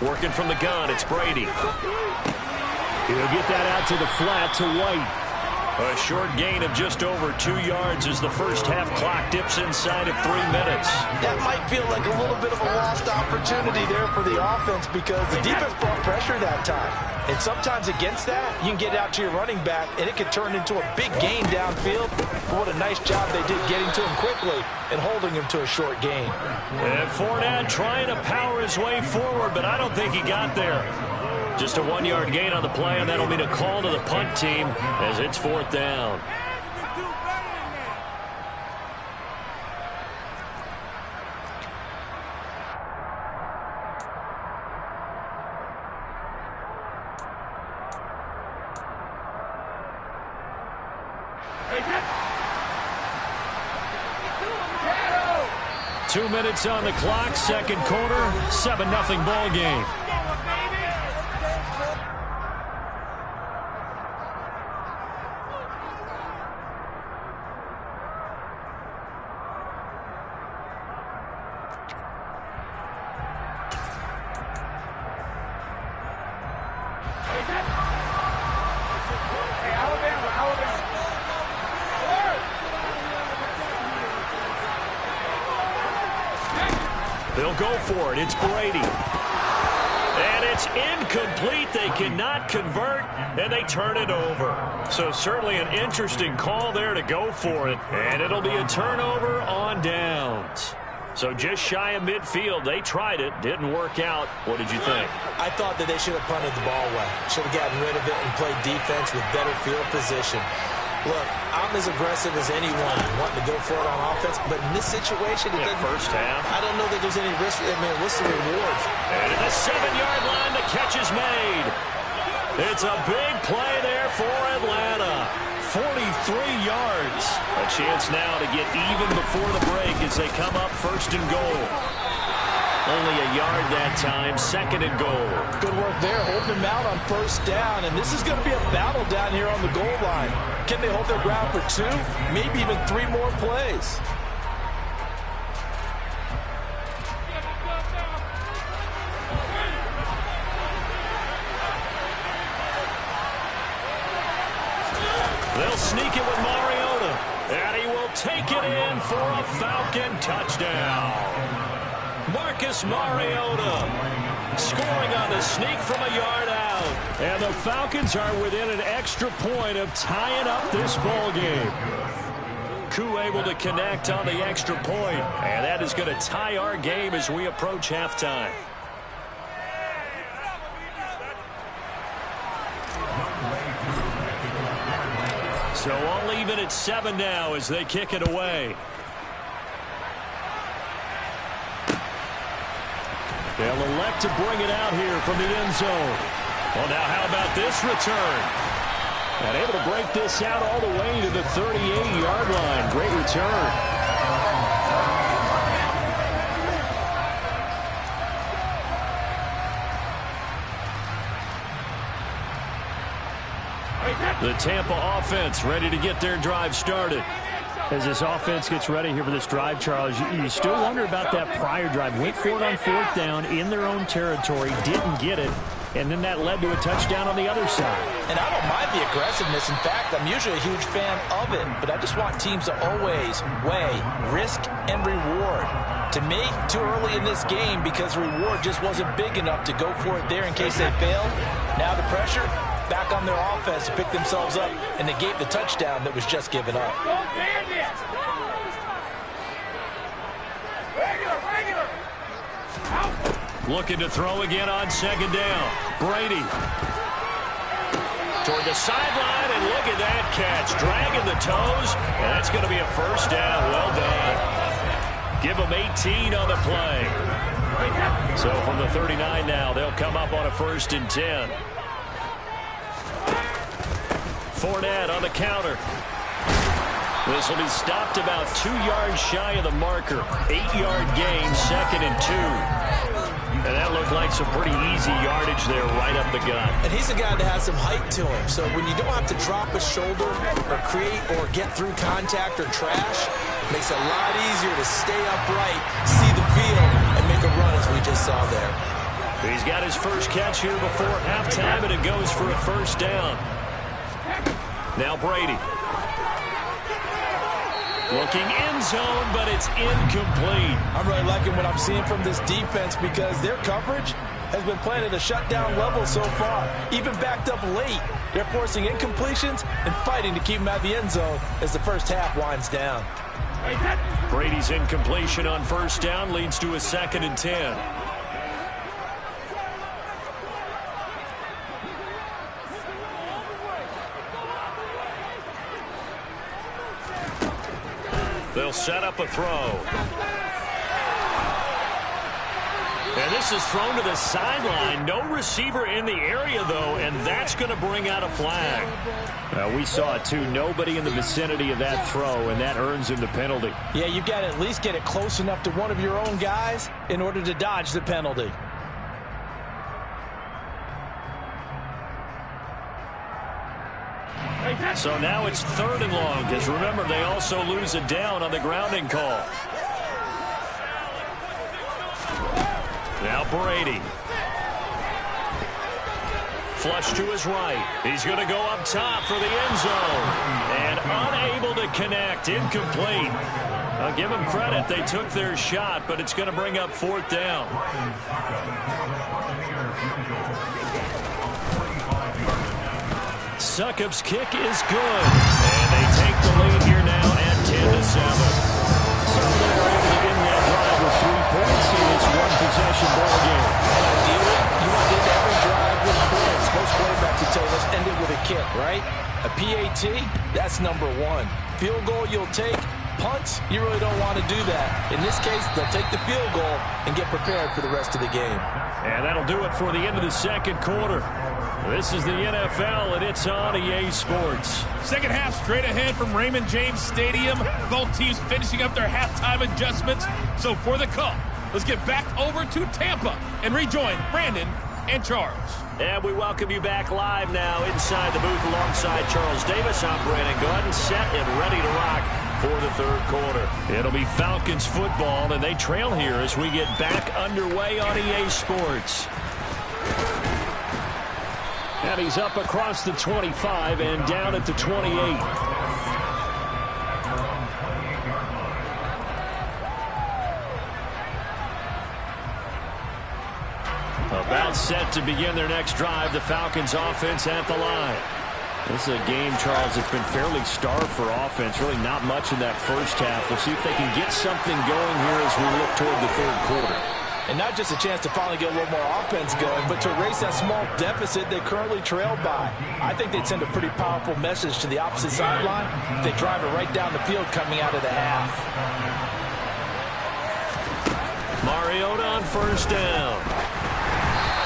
Working from the gun, it's Brady. He'll get that out to the flat to White. A short gain of just over 2 yards as the first half clock dips inside of 3 minutes. That might feel like a little bit of a lost opportunity there for the offense because the defense brought pressure that time. And sometimes against that, you can get out to your running back, and it could turn into a big gain downfield. But what a nice job they did getting to him quickly and holding him to a short gain. And Fournette trying to power his way forward, but I don't think he got there. Just a 1-yard gain on the play, and that'll mean a call to the punt team as it's 4th down. Two minutes on the clock, second quarter, 7-0 ball game. They'll go for it. It's Brady. And it's incomplete. They cannot convert, and they turn it over. So certainly an interesting call there to go for it. And it'll be a turnover on downs. So just shy of midfield. They tried it. Didn't work out. What did you think? I thought that they should have punted the ball away. Should have gotten rid of it and played defense with better field position. Look, I'm as aggressive as anyone wanting to go for it on offense, but in this situation, it doesn't. First half. I don't know that there's any risk. I mean, what's the reward? And at the 7-yard line, the catch is made. It's a big play there for Atlanta. 43 yards. A chance now to get even before the break as they come up first and goal. Only a yard that time, second and goal. Good work there, holding them out on first down, and this is going to be a battle down here on the goal line. Can they hold their ground for 2, maybe even 3 more plays? They'll sneak it with Mariota, and he will take it in for a Falcon touchdown. Marcus Mariota scoring on the sneak from a yard out. And the Falcons are within an extra point of tying up this ball game. Koo able to connect on the extra point, and that is going to tie our game as we approach halftime. So all even at 7 now as they kick it away. They'll elect to bring it out here from the end zone. Well, now how about this return? And able to break this out all the way to the 38-yard line. Great return. The Tampa offense ready to get their drive started. As this offense gets ready here for this drive, Charles, you still wonder about that prior drive. Went for it on 4th down in their own territory, didn't get it, and then that led to a touchdown on the other side. And I don't mind the aggressiveness. In fact, I'm usually a huge fan of it, but I just want teams to always weigh risk and reward. To me, too early in this game because the reward just wasn't big enough to go for it there in case they failed. Now the pressure back on their offense to pick themselves up and negate the touchdown that was just given up. Looking to throw again on 2nd down. Brady toward the sideline, and look at that catch. Dragging the toes, and that's going to be a first down. Well done. Give them 18 on the play. So from the 39 now, they'll come up on a 1st and 10. Fournette on the counter. This will be stopped about 2 yards shy of the marker. 8-yard gain, 2nd and 2. And that looked like some pretty easy yardage there right up the gut. And he's a guy that has some height to him. So when you don't have to drop a shoulder or create or get through contact or trash, it makes it a lot easier to stay upright, see the field, and make a run as we just saw there. He's got his first catch here before halftime, and it goes for a first down. Now Brady. Looking end zone, but it's incomplete. I'm really liking what I'm seeing from this defense because their coverage has been playing at a shutdown level so far. Even backed up late, they're forcing incompletions and fighting to keep them out of the end zone as the first half winds down. Brady's incompletion on first down leads to a 2nd and 10. They'll set up a throw. And this is thrown to the sideline. No receiver in the area, though, and that's going to bring out a flag. We saw it, too. Nobody in the vicinity of that throw, and that earns him the penalty. Yeah, you've got to at least get it close enough to one of your own guys in order to dodge the penalty. So now it's 3rd and long, because remember, they also lose a down on the grounding call. Now Brady. Flush to his right. He's going to go up top for the end zone. And unable to connect. Incomplete. I'll give them credit. They took their shot, but it's going to bring up 4th down. Succop's kick is good. And they take the lead here now at 10-7. So they're able to end that drive with 3 points, and it's one-possession ball game. Ideally, you want to end every drive with points. Most quarterbacks would tell you, let's end it with a kick, right? A PAT, that's number 1. Field goal you'll take. Punts, you really don't want to do that. In this case, they'll take the field goal and get prepared for the rest of the game. And that'll do it for the end of the second quarter. This is the NFL, and it's on EA Sports. Second half straight ahead from Raymond James Stadium. Both teams finishing up their halftime adjustments. So for the call, let's get back over to Tampa and rejoin Brandon and Charles. And we welcome you back live now inside the booth alongside Charles Davis. I'm Brandon Gordon, set and ready to rock for the third quarter. It'll be Falcons football, and they trail here as we get back underway on EA Sports. And he's up across the 25 and down at the 28. About set to begin their next drive. The Falcons offense at the line. This is a game, Charles, that's been fairly starved for offense. Really not much in that first half. We'll see if they can get something going here as we look toward the third quarter. And not just a chance to finally get a little more offense going, but to erase that small deficit they currently trailed by. I think they'd send a pretty powerful message to the opposite sideline if they drive it right down the field coming out of the half. Mariota on first down.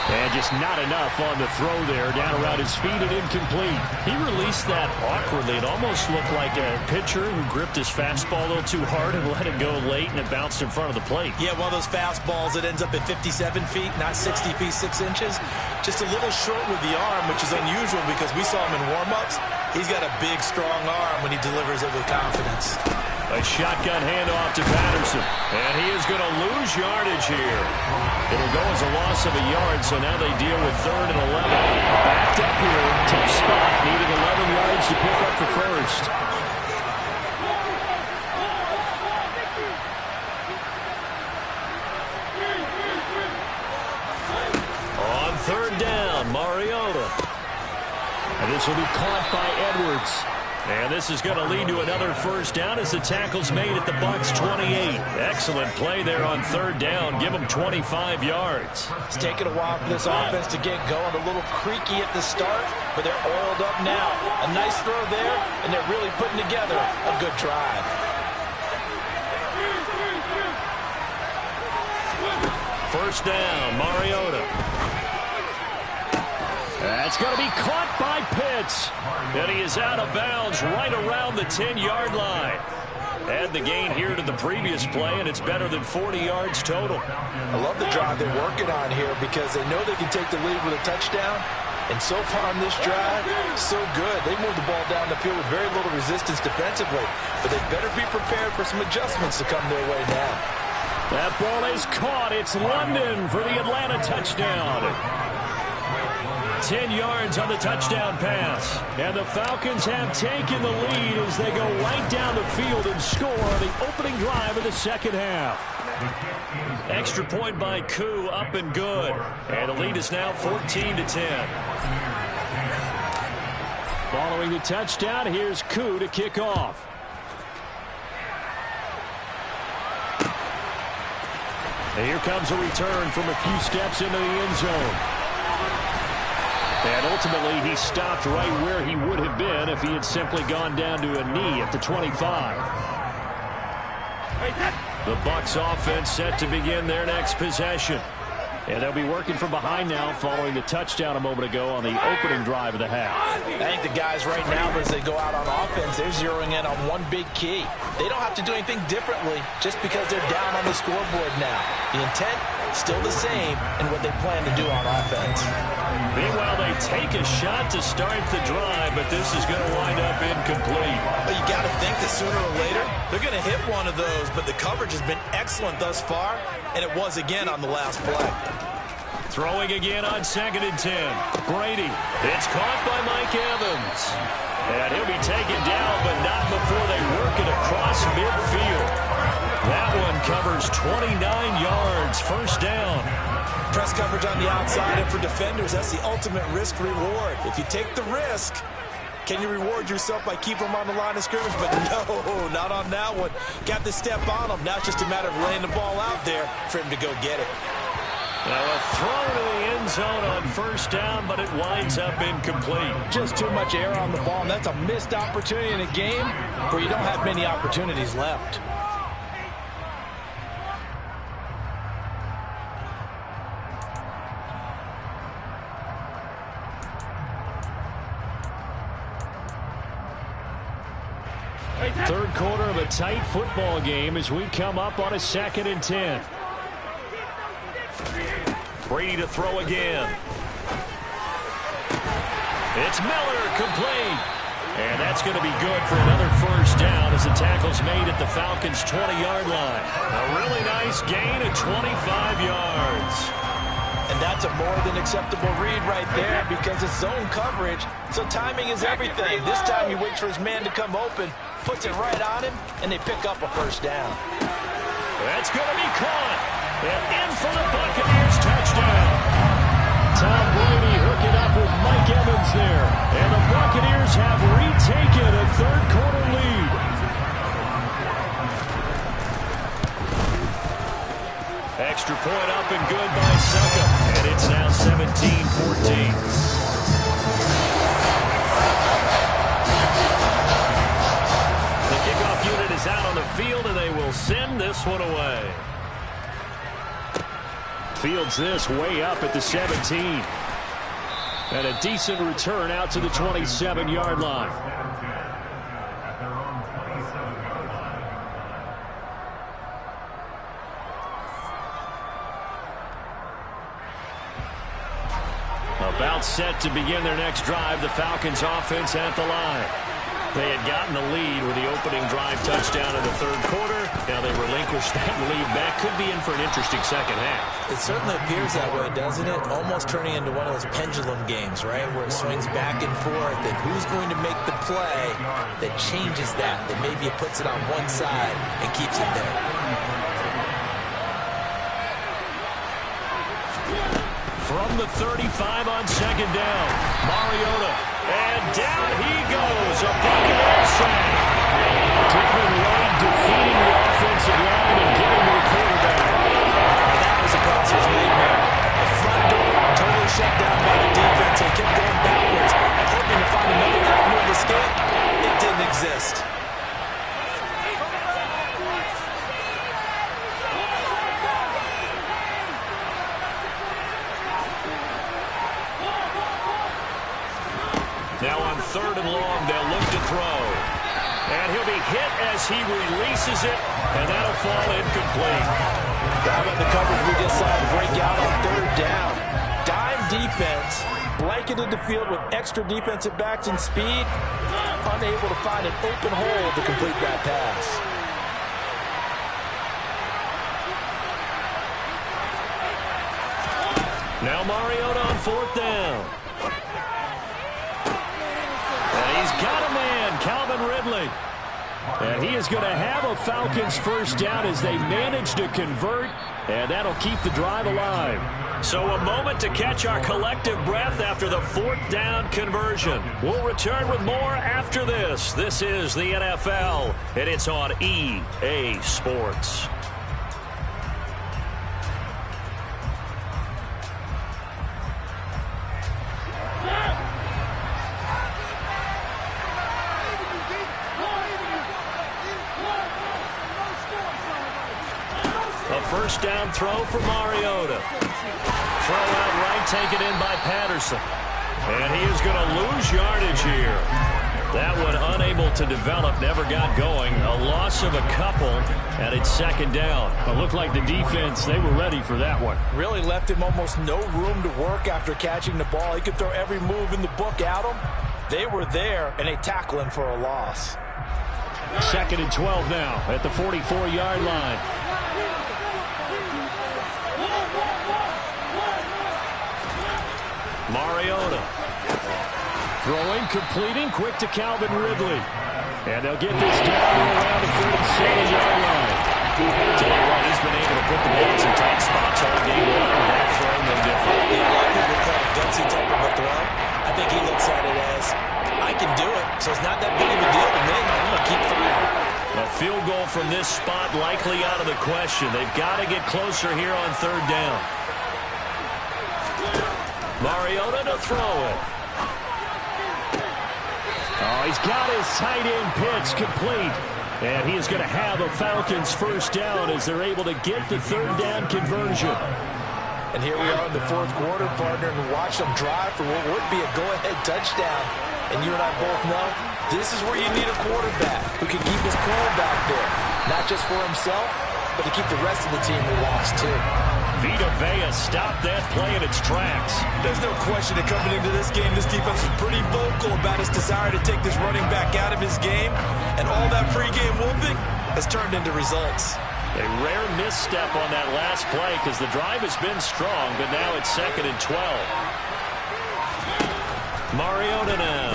And just not enough on the throw there. Down around his feet and incomplete. He released that awkwardly. It almost looked like a pitcher who gripped his fastball a little too hard and let it go late, and it bounced in front of the plate. Yeah, one of those fastballs that ends up at 57 feet, not 60 feet, 6 inches. Just a little short with the arm, which is unusual because we saw him in warm-ups. He's got a big, strong arm when he delivers it with confidence. A shotgun handoff to Patterson. And he is going to lose yardage here. It'll go as a loss of a yard, so now they deal with 3rd and 11. Backed up here, tough spot, needing 11 yards to pick up the first. On 3rd down, Mariota. And this will be caught by Edwards. And this is going to lead to another first down as the tackle's made at the Bucs 28. Excellent play there on 3rd down. Give them 25 yards. It's taken a while for this offense to get going. A little creaky at the start, but they're oiled up now. A nice throw there, and they're really putting together a good drive. First down, Mariota. That's going to be caught by Pitts. And he is out of bounds right around the 10-yard line. Add the gain here to the previous play, and it's better than 40 yards total. I love the drive they're working on here because they know they can take the lead with a touchdown. And so far on this drive, so good. They moved the ball down the field with very little resistance defensively. But they better be prepared for some adjustments to come their way now. That ball is caught. It's London for the Atlanta touchdown. 10 yards on the touchdown pass. And the Falcons have taken the lead as they go right down the field and score on the opening drive of the second half. Extra point by Koo, up and good. And the lead is now 14-10. Following the touchdown, here's Koo to kick off. And here comes a return from a few steps into the end zone. And ultimately, he stopped right where he would have been if he had simply gone down to a knee at the 25. The Bucs offense set to begin their next possession. And they'll be working from behind now following the touchdown a moment ago on the opening drive of the half. I think the guys right now, as they go out on offense, they're zeroing in on one big key. They don't have to do anything differently just because they're down on the scoreboard now. The intent, still the same in what they plan to do on offense. Meanwhile, they take a shot to start the drive, but this is going to wind up incomplete. But you got to think that sooner or later, they're going to hit one of those, but the coverage has been excellent thus far, and it was again on the last play. Throwing again on 2nd and 10. Brady. It's caught by Mike Evans. And he'll be taken down, but not before they work it across midfield. That one covers 29 yards. First down. Press coverage on the outside, and for defenders, that's the ultimate risk-reward. If you take the risk, can you reward yourself by keeping them on the line of scrimmage? But no, not on that one. Got to step on them. Now it's just a matter of laying the ball out there for him to go get it. Now a throw to the end zone on first down, but it winds up incomplete. Just too much air on the ball, and that's a missed opportunity in a game where you don't have many opportunities left. Third quarter of a tight football game as we come up on a 2nd and 10. Brady to throw again. It's Miller, complete. And that's going to be good for another first down as the tackle's made at the Falcons' 20-yard line. A really nice gain of 25 yards. And that's a more than acceptable read right there because it's zone coverage, so timing is everything. This time he waits for his man to come open, puts it right on him, and they pick up a first down. That's going to be caught. And in for the Buccaneers, touchdown. Tom Brady hooking up with Mike Evans there. And the Buccaneers have retaken a third-quarter lead. Extra point up and good by Suckup. And it's now 17-14. The kickoff unit is out on the field, and they will send this one away. Fields this way up at the 17. And a decent return out to the 27-yard line. About set to begin their next drive, the Falcons offense at the line. They had gotten the lead with the opening drive touchdown in the third quarter. Now they relinquished that lead back. Could be in for an interesting second half. It certainly appears that way, doesn't it? Almost turning into one of those pendulum games, right? Where it swings back and forth, and who's going to make the play that changes that maybe it puts it on one side and keeps it there. From the 35 on second down, Mariota, and down he goes, a Buccaneer sack. David White defeating the offensive line and getting to the quarterback. And that was a bouncer's nightmare. The front door totally shut down by the defense. They kept going backwards, hoping to find another avenue of escape. It didn't exist. Now on 3rd and long, they'll look to throw. And he'll be hit as he releases it, and that'll fall incomplete. How about the coverage we just saw break out on 3rd down? Dime defense, blanketed the field with extra defensive backs and speed, unable to find an open hole to complete that pass. Now Mariota on 4th down. He's got a man, Calvin Ridley. And he is going to have a Falcons first down as they manage to convert, and that'll keep the drive alive. So a moment to catch our collective breath after the 4th down conversion. We'll return with more after this. This is the NFL, and it's on EA Sports. First down throw for Mariota. Throw out right, taken in by Patterson. And he is going to lose yardage here. That one unable to develop, never got going. A loss of a couple, and it's 2nd down. It looked like the defense, they were ready for that one. Really left him almost no room to work after catching the ball. He could throw every move in the book at him. They were there, and they tackle him for a loss. 2nd and 12 now at the 44-yard line. Mariota. Throwing, completing, quick to Calvin Ridley. And they'll get this down around the 37-yard line. Tell you what, he's been able to put the ball in some tight spots all game long. That throw, no different. A lot of people call it gutsy type of a throw. I think he looks at it as, I can do it, so it's not that big of a deal to me. I'm going to keep throwing. A field goal from this spot likely out of the question. They've got to get closer here on third down. Mariota to throw it. Oh, he's got his tight end pitch complete. And he is going to have a Falcons first down as they're able to get the third down conversion. And here we are in the fourth quarter, partner, and watch them drive for what would be a go-ahead touchdown. And you and I both know this is where you need a quarterback who can keep his cool back there. Not just for himself, but to keep the rest of the team relaxed, too. Vita Vea stopped that play in its tracks. There's no question that coming into this game, this defense is pretty vocal about its desire to take this running back out of his game. And all that pregame whooping has turned into results. A rare misstep on that last play because the drive has been strong, but now it's 2nd and 12. Mariota now.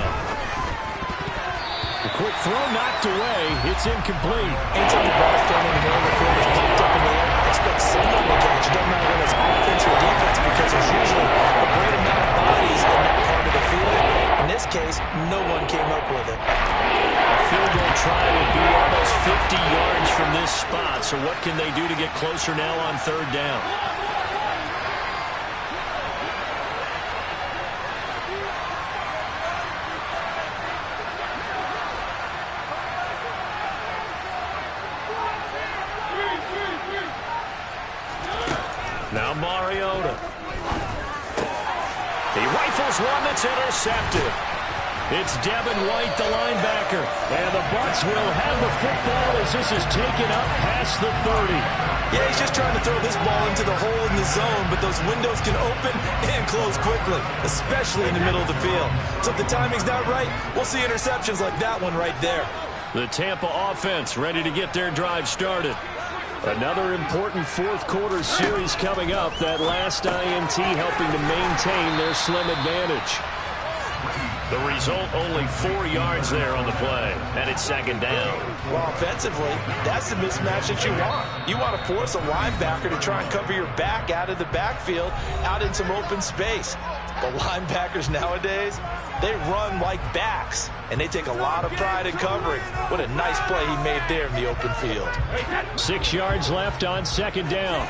A quick throw knocked away. It's incomplete. Anytime the ball's thrown in the middle of the field, it's popped up in the air. Expect someone to catch. It doesn't matter whether it's offense or defense because there's usually a great amount of bodies in that part of the field. In this case, no one came up with it. A field goal try would be almost 50 yards from this spot. So what can they do to get closer now on third down? Now Mariota. He rifles one that's intercepted. It's Devin White, the linebacker. And the Bucs will have the football as this is taken up past the 30. Yeah, he's just trying to throw this ball into the hole in the zone, but those windows can open and close quickly, especially in the middle of the field. So if the timing's not right, we'll see interceptions like that one right there. The Tampa offense ready to get their drive started. Another important fourth quarter series coming up. That last INT helping to maintain their slim advantage. The result, only 4 yards there on the play. And it's 2nd down. Well, offensively, that's the mismatch that you want. You want to force a linebacker to try and cover your back out of the backfield, out in some open space. But linebackers nowadays, they run like backs, and they take a lot of pride in covering. What a nice play he made there in the open field. 6 yards left on 2nd down.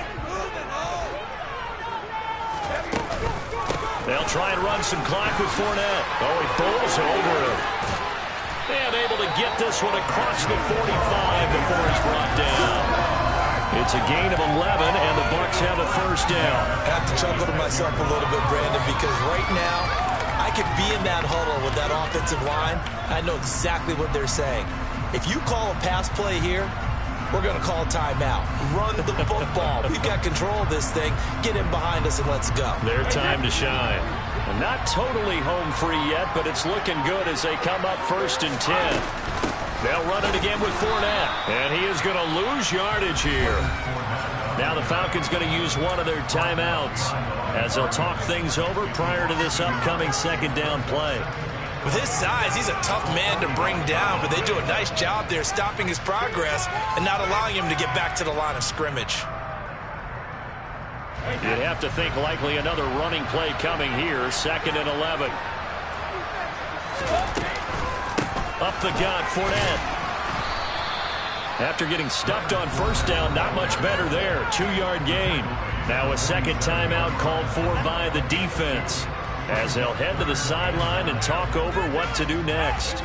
They'll try and run some clock with Fournette. Oh, he bowls over him. And able to get this one across the 45 before he's brought down. It's a gain of 11, and the Bucs have a first down. I have to chuckle to myself a little bit, Brandon, because right now, I could be in that huddle with that offensive line. I know exactly what they're saying. If you call a pass play here, we're going to call timeout. Run the football. We've got control of this thing. Get in behind us and let's go. Their time to shine. And not totally home free yet, but it's looking good as they come up 1st and 10. They'll run it again with Fournette. And he is going to lose yardage here. Now the Falcons going to use one of their timeouts as they'll talk things over prior to this upcoming 2nd down play. With his size, he's a tough man to bring down, but they do a nice job there stopping his progress and not allowing him to get back to the line of scrimmage. You'd have to think likely another running play coming here, 2nd and 11. Up the gut, Fournette. After getting stuffed on first down, not much better there. 2-yard gain. Now a second timeout called for by the defense, as they'll head to the sideline and talk over what to do next.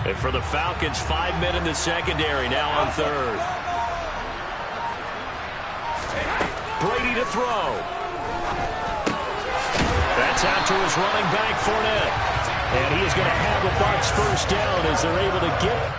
And for the Falcons, 5 men in the secondary, now on third. Brady to throw. That's out to his running back, Fournette. And he is going to have a Bucs first down as they're able to get it.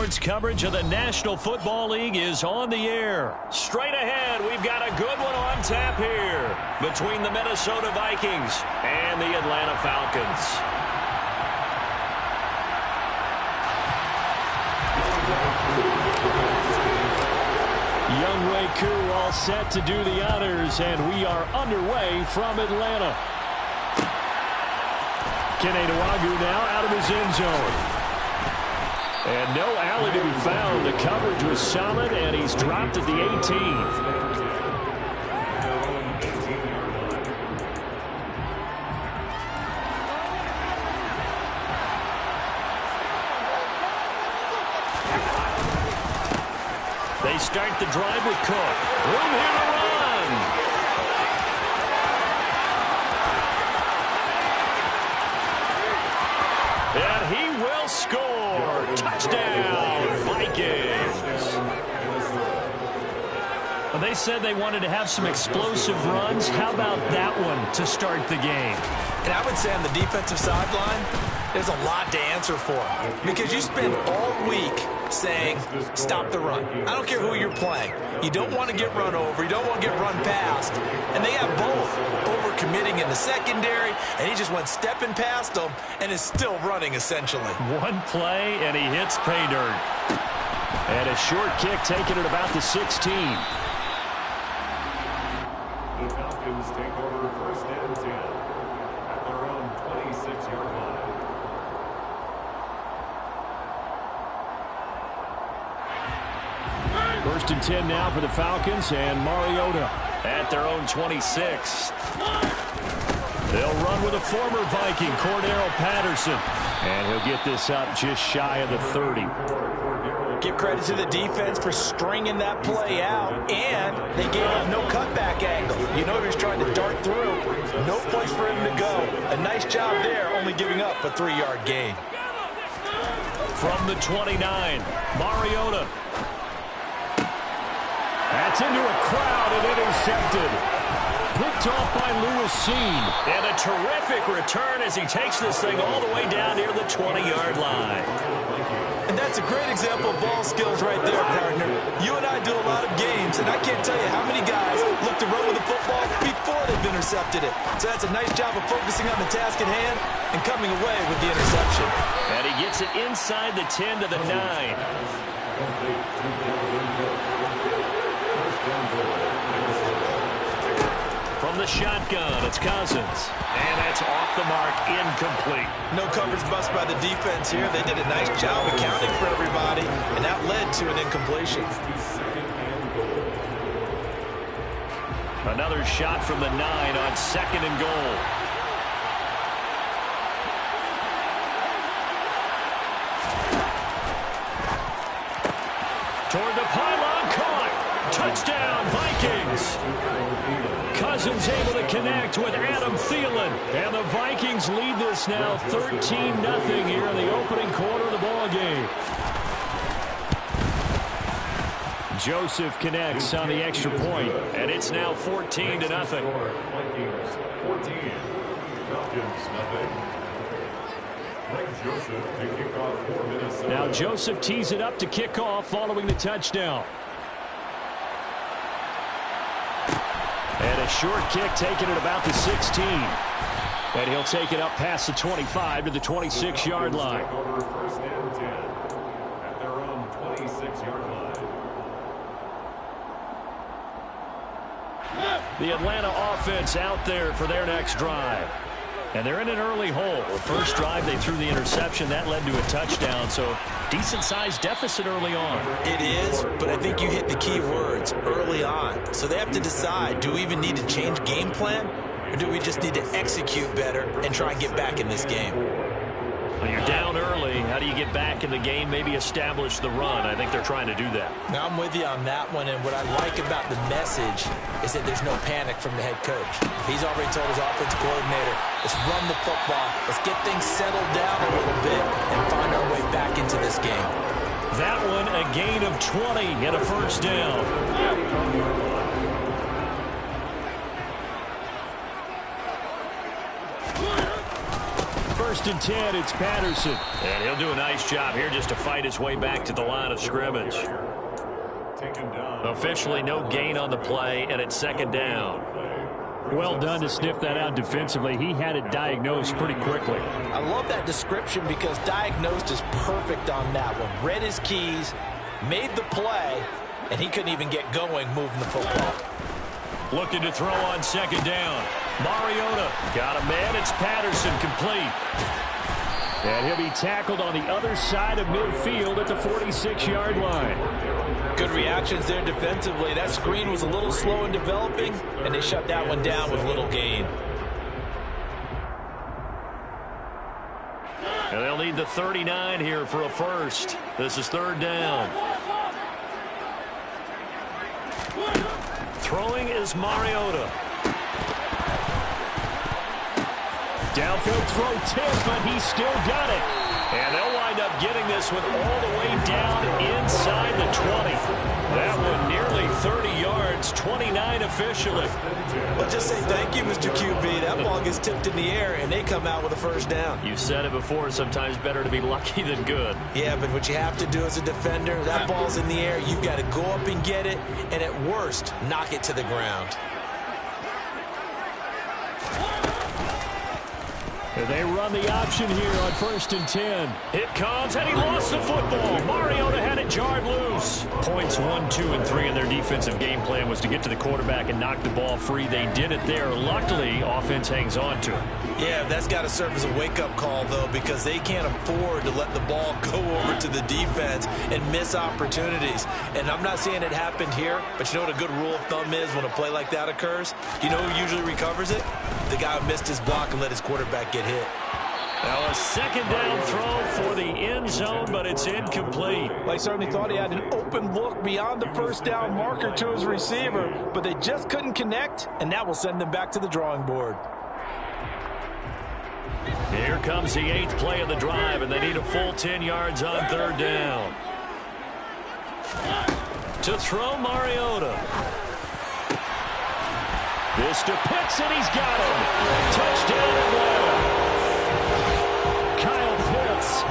Sports coverage of the National Football League is on the air. Straight ahead, we've got a good one on tap here between the Minnesota Vikings and the Atlanta Falcons. Young Wei Koo all set to do the honors, and we are underway from Atlanta. Kene Nwangwu now out of his end zone. And no alley to be found. The coverage was solid, and he's dropped at the 18. They start the drive with Cook. Room here to run. And he will score. Touchdown, Vikings. Well, they said they wanted to have some explosive runs. How about that one to start the game? And I would say on the defensive sideline, there's a lot to answer for. Because you spend all week saying, stop the run. I don't care who you're playing. You don't want to get run over. You don't want to get run past. And they have both. Overcommitting in the secondary, and he just went stepping past them and is still running, essentially. One play, and he hits pay dirt. And a short kick taken at about the 16. The Falcons take over first and 10 at their own 26-yard line. First and 10 now for the Falcons, and Mariota at their own 26. They'll run with a former Viking, Cordero Patterson. And he'll get this up just shy of the 30. Give credit to the defense for stringing that play out, and they gave him no cutback angle. You know he was trying to dart through. No place for him to go. A nice job there, only giving up a 3-yard gain. From the 29, Mariota. That's into a crowd and intercepted. Picked off by Lewis Seen. And a terrific return as he takes this thing all the way down near the 20-yard line. And that's a great example of ball skills right there, partner. You and I do a lot of games, and I can't tell you how many guys look to run with the football before they've intercepted it. So that's a nice job of focusing on the task at hand and coming away with the interception. And he gets it inside the 10 to the 9. From the shotgun, it's Cousins. And that's off the mark, incomplete. No coverage bust by the defense here. They did a nice job accounting for everybody, and that led to an incompletion. Another shot from the 9 on 2nd and goal. Toward the pylon, caught. Touchdown, Vikings. Cousins able to connect with Adam Thielen. And the Vikings lead this now 13-0 here in the opening quarter of the ball game. Joseph connects on the extra point, and it's now 14-0. Vikings 14, Falcons nothing. Joseph to kick off for Minnesota. Now Joseph tees it up to kick off following the touchdown. And a short kick taken at about the 16. And he'll take it up past the 25 to the 26-yard line. First and 10 at their own 26-yard line. The Atlanta offense out there for their next drive. And they're in an early hole. First drive, they threw the interception. That led to a touchdown. So decent-sized deficit early on. It is, but I think you hit the key words, early on. So they have to decide, do we even need to change game plan? Or do we just need to execute better and try and get back in this game? When you're down early, how do you get back in the game, maybe establish the run? I think they're trying to do that. Now, I'm with you on that one, and what I like about the message is that there's no panic from the head coach. He's already told his offensive coordinator, let's run the football, let's get things settled down a little bit and find our way back into this game. That one, a gain of 20 and a first down. first and 10. It's Patterson. And he'll do a nice job here just to fight his way back to the line of scrimmage. Officially no gain on the play, and it's second down. Well done to sniff that out defensively. He had it diagnosed pretty quickly. I love that description because diagnosed is perfect on that one. Read his keys, made the play, and he couldn't even get going moving the football. Looking to throw on second down. Mariota got a man. It's Patterson, complete. And he'll be tackled on the other side of midfield at the 46-yard line. Good reactions there defensively. That screen was a little slow in developing, and they shut that one down with little gain. And they'll need the 39 here for a first. This is third down. Throwing is Mariota. Downfield throw tip, but he still got it. And they'll wind up getting this one all the way down inside the 20. That one nearly 30 yards, 29 officially. Well, just say thank you, Mr. QB. That ball gets tipped in the air, and they come out with a first down. You said it before, sometimes better to be lucky than good. Yeah, but what you have to do as a defender, that ball's in the air, you've got to go up and get it, and at worst, knock it to the ground. They run the option here on first and 10. It comes, and he lost the football. Mariota had it jarred loose. Points 1, 2, and 3 in their defensive game plan was to get to the quarterback and knock the ball free. They did it there. Luckily, offense hangs on to it. Yeah, that's got to serve as a wake-up call, though, because they can't afford to let the ball go over to the defense and miss opportunities. And I'm not saying it happened here, but you know what a good rule of thumb is when a play like that occurs? You know who usually recovers it? The guy who missed his block and let his quarterback get hit. Now a second down throw for the end zone, but it's incomplete. Well, he certainly thought he had an open look beyond the first down marker to his receiver, but they just couldn't connect, and that will send them back to the drawing board. Here comes the 8th play of the drive, and they need a full 10 yards on third down. To throw Mariota. This to Pitts, and he's got him. Touchdown Atlanta. Kyle Pitts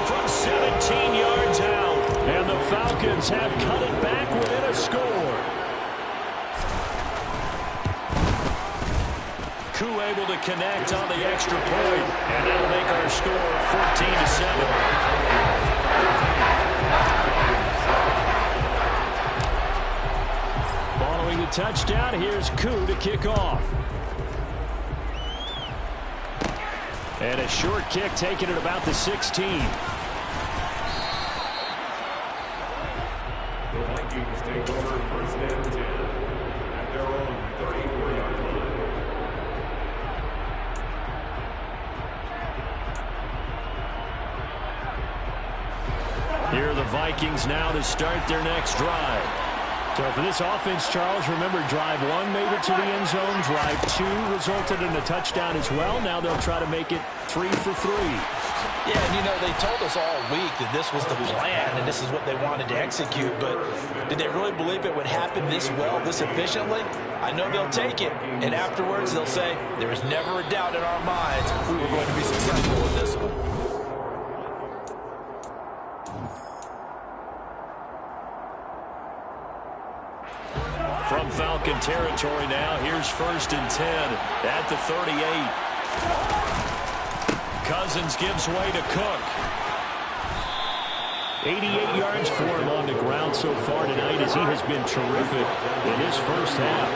from 17 yards out. And the Falcons have cut it back within a score. Koo able to connect on the extra point. And that'll make our score 14-7. Following the touchdown, here's Koo to kick off. And a short kick taken at about the 16. The Vikings take over first and 10 at their own 34-yard line. Here are the Vikings now to start their next drive. So for this offense, Charles, remember drive 1 made it to the end zone. Drive 2 resulted in a touchdown as well. Now they'll try to make it 3 for 3. Yeah, and you know, they told us all week that this was the plan and this is what they wanted to execute, but did they really believe it would happen this well, this efficiently? I know they'll take it, and afterwards they'll say, there is never a doubt in our minds we were going to be successful with this one. From Falcon territory now, here's first and 10 at the 38. Cousins gives way to Cook. 88 yards for him on the ground so far tonight as he has been terrific in his first half.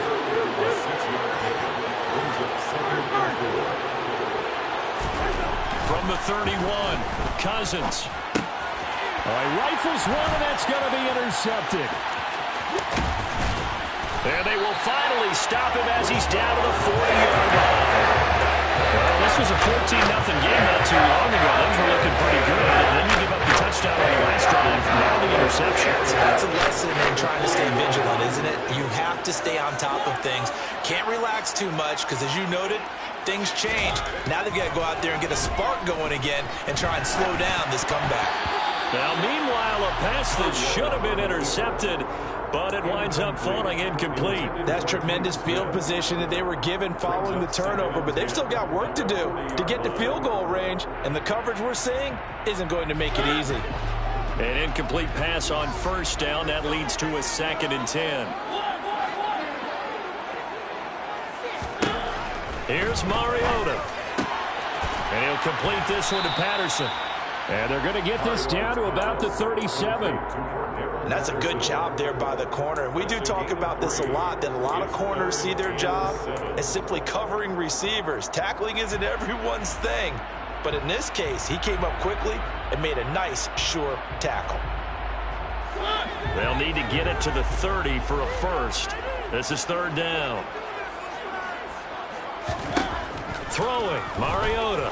From the 31, Cousins. He rifles one, and that's going to be intercepted. And they will finally stop him as he's down to the 40-yard line. Well, this was a 14-0 game not too long ago. Those were looking pretty good. And then you give up the touchdown on the last drive. Now the interceptions. That's a lesson in trying to stay vigilant, isn't it? You have to stay on top of things. Can't relax too much because, as you noted, things change. Now they've got to go out there and get a spark going again and try and slow down this comeback. Now, meanwhile, a pass that should have been intercepted, but it winds up falling incomplete. That's tremendous field position that they were given following the turnover, but they've still got work to do to get to field goal range, and the coverage we're seeing isn't going to make it easy. An incomplete pass on first down. That leads to a 2nd and 10. Here's Mariota. And he'll complete this one to Patterson. And they're going to get this down to about the 37. And that's a good job there by the corner. And we do talk about this a lot, that a lot of corners see their job as simply covering receivers. Tackling isn't everyone's thing. But in this case, he came up quickly and made a nice, sure tackle. They'll need to get it to the 30 for a first. This is 3rd down. Throwing, Mariota.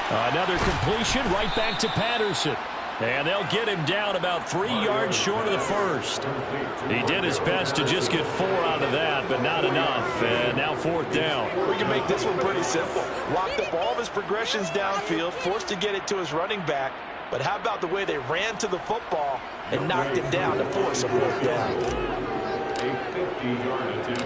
Another completion right back to Patterson. And they'll get him down about 3 yards short of the first. He did his best to just get 4 out of that, but not enough. And now 4th down. We can make this one pretty simple. Locked up all of his progressions downfield, forced to get it to his running back. But how about the way they ran to the football and knocked him down to force a 4th down? A 50-yard attempt.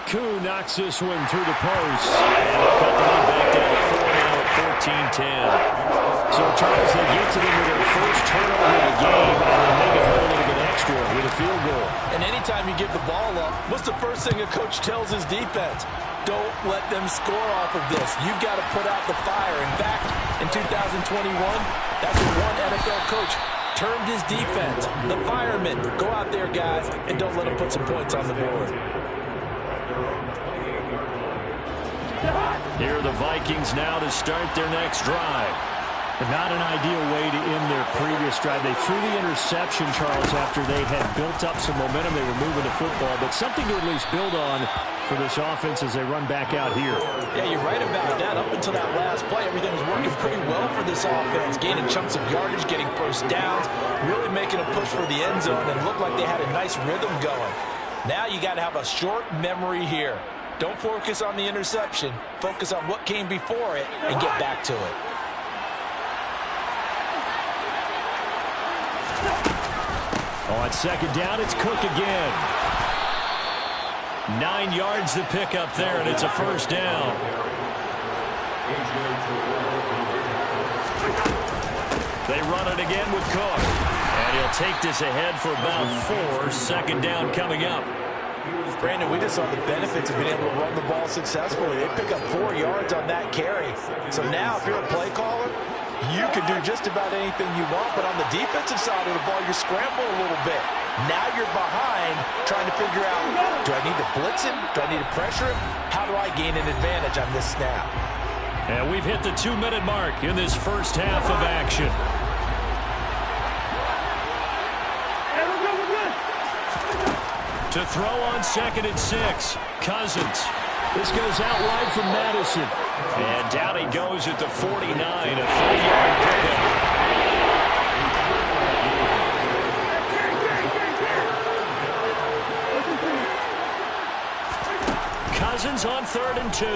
Koo knocks this one through the post. And they'll cut the lead back down to 4 now at 14-10. So, Charles, they get to them with their first turnover of the game, and they make it a little bit extra with a field goal. And anytime you give the ball up, what's the first thing a coach tells his defense? Don't let them score off of this. You've got to put out the fire. In fact, in 2021, that's what one NFL coach termed his defense. The firemen. Go out there, guys, and don't let them put some points on the board. Here are the Vikings now to start their next drive. Not an ideal way to end their previous drive. They threw the interception, Charles, after they had built up some momentum. They were moving the football, but something to at least build on for this offense as they run back out here. Yeah, you're right about that. Up until that last play, everything was working pretty well for this offense, gaining chunks of yardage, getting first downs, really making a push for the end zone, and looked like they had a nice rhythm going. Now you got to have a short memory here. Don't focus on the interception. Focus on what came before it and get back to it. On 2nd down, it's Cook again. 9 yards to pick up there, and it's a first down. They run it again with Cook. And he'll take this ahead for about 4. 2nd down coming up. Brandon, we just saw the benefits of being able to run the ball successfully. They pick up 4 yards on that carry. So now, if you're a play caller, you can do just about anything you want. But on the defensive side of the ball, you scramble a little bit. Now you're behind trying to figure out, do I need to blitz him? Do I need to pressure him? How do I gain an advantage on this snap? And we've hit the 2-minute mark in this first half of action. To throw on 2nd and 6, Cousins. This goes out wide from Madison. And down he goes at the 49, a 3-yard pickup. Cousins on 3rd and 2.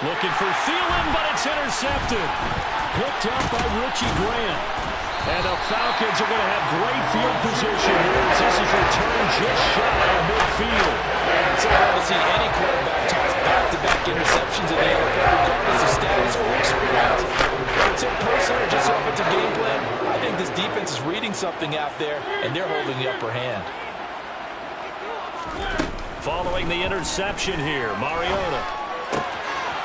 Looking for Thielen, but it's intercepted. Picked up by Richie Grant. And the Falcons are going to have great field position here as this is returned just shy of midfield. It's hard to see any quarterback toss back-to-back interceptions in the NFL, regardless of status or experience. It's in person or just offensive game plan. I think this defense is reading something out there, and they're holding the upper hand. Following the interception here, Mariota.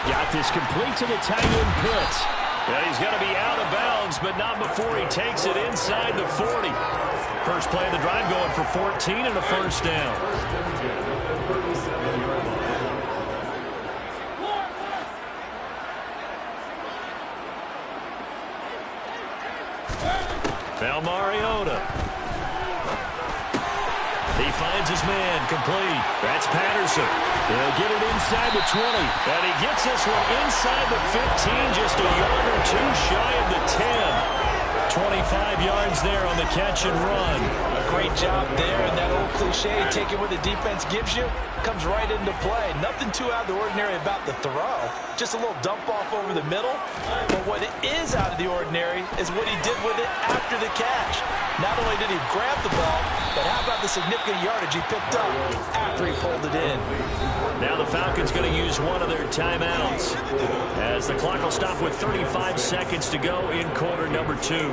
Got this complete to the tight end Pitts. And he's going to be out of bounds, but not before he takes it inside the 40. First play of the drive going for 14 and a first down. Now Mariota. He finds his man, complete. That's Patterson. He'll get it inside the 20. And he gets this one inside the 15, just a yard or two shy of the 10. 25 yards there on the catch and run. A great job there, and that old cliche, taking what the defense gives you, comes right into play. Nothing too out of the ordinary about the throw. Just a little dump off over the middle. But what is out of the ordinary is what he did with it after the catch. Not only did he grab the ball, but how about the significant yardage he picked up after he pulled it in. Now the Falcons going to use one of their timeouts as the clock will stop with 35 seconds to go in quarter number 2.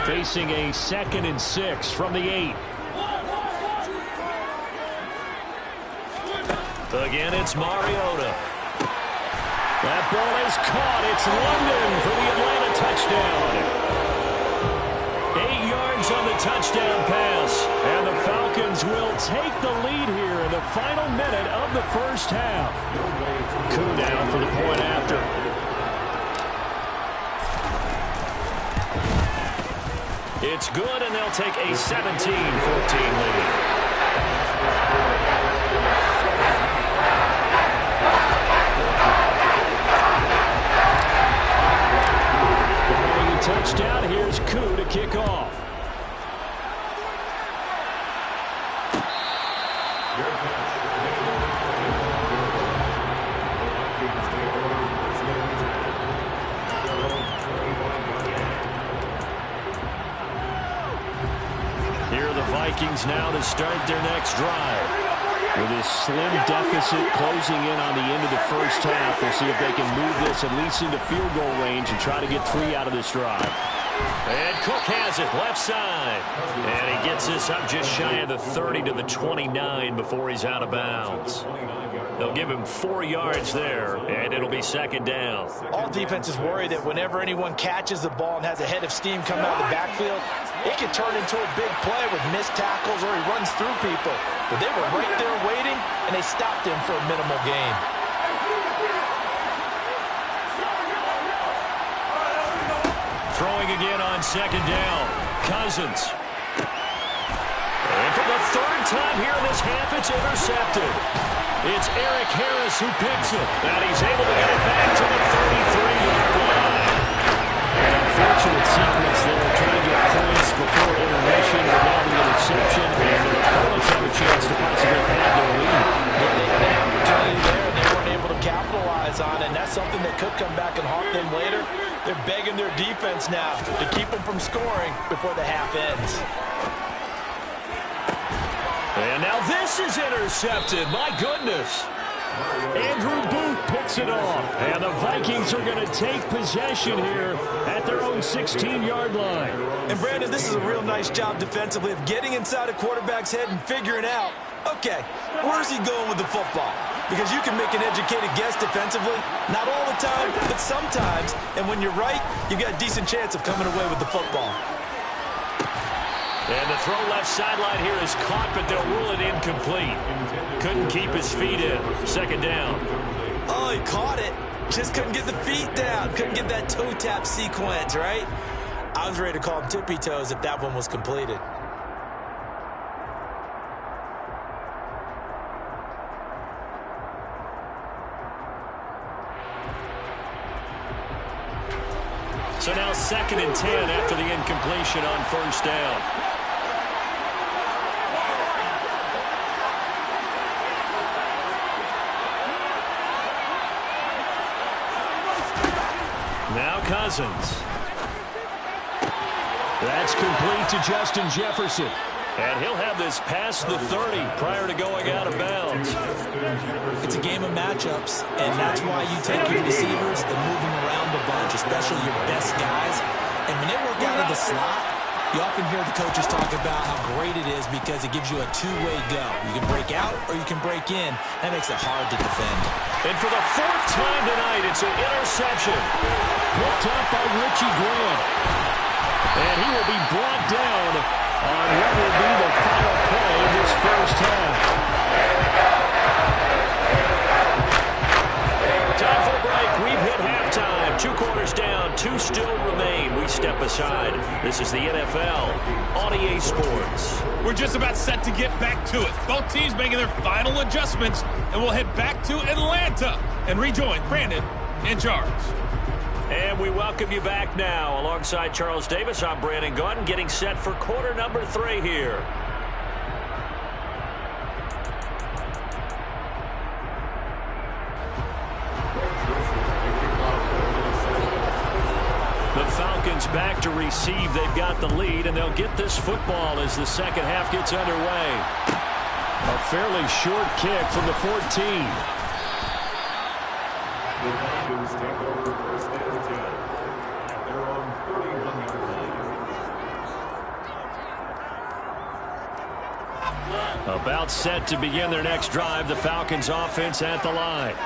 Facing a 2nd and 6 from the 8. Again, it's Mariota. That ball is caught. It's London for the Atlanta touchdown. 8 yards on the touchdown pass. And the Falcons will take the lead here in the final minute of the first half. Coup down for the point after. It's good, and they'll take a 17-14 lead. Touchdown. Here's Koo to kick off. Here are the Vikings now to start their next drive. With this slim deficit closing in on the end of the first half, we'll see if they can move this at least into field goal range and try to get 3 out of this drive. And Cook has it left side. And he gets this up just shy of the 30 to the 29 before he's out of bounds. They'll give him 4 yards there, and it'll be second down. All defenses worry that whenever anyone catches the ball and has a head of steam coming out of the backfield, it can turn into a big play with missed tackles or he runs through people. But they were right there waiting, and they stopped him for a minimal gain. Throwing again on second down. Cousins. And for the 3rd time here in this half, it's intercepted. It's Eric Harris who picks it. And he's able to get it back to the 33-yard line. An unfortunate sequence there, trying to get points before intermission, but now the interception, and the opponents have a chance to possibly add their lead. Yeah, they had an opportunity there, and they weren't able to capitalize on it, and that's something that could come back and haunt them later. They're begging their defense now to keep them from scoring before the half ends. And now this is intercepted. My goodness. Andrew Booth picks it off. And the Vikings are going to take possession here at their own 16-yard line. And Brandon, this is a real nice job defensively of getting inside a quarterback's head and figuring out, okay, where's he going with the football? Because you can make an educated guess defensively. Not all the time, but sometimes. And when you're right, you've got a decent chance of coming away with the football. And the throw left sideline here is caught, but they'll rule it incomplete. Couldn't keep his feet in. Second down. Oh, he caught it. Just couldn't get the feet down. Couldn't get that toe tap sequence, right? I was ready to call him tippy toes if that one was completed. So now 2nd and 10 after the incompletion on first down. Now Cousins. That's complete to Justin Jefferson. And he'll have this past the 30 prior to going out of bounds. It's a game of matchups, and that's why you take your receivers and move them around a bunch, especially your best guys. And when they work out of the slot, you often hear the coaches talk about how great it is because it gives you a two-way go. You can break out or you can break in. That makes it hard to defend. And for the 4th time tonight, it's an interception. Picked up by Richie Grant. And he will be brought down on what will be the final play of this first half. Time for a break. We've hit halftime. 2 quarters down. 2 still remain. We step aside. side. This is the NFL on EA Sports. We're just about set to get back to it. Both teams making their final adjustments, and we'll head back to Atlanta and rejoin Brandon and Charles. And we welcome you back now. Alongside Charles Davis, I'm Brandon Gaudin, getting set for quarter number 3 here. The Falcons back to receive. They've got the lead, and they'll get this football as the second half gets underway. A fairly short kick from the 14. The Falcons take over first and 10. They're on 31-yard line. About set to begin their next drive, the Falcons offense at the line.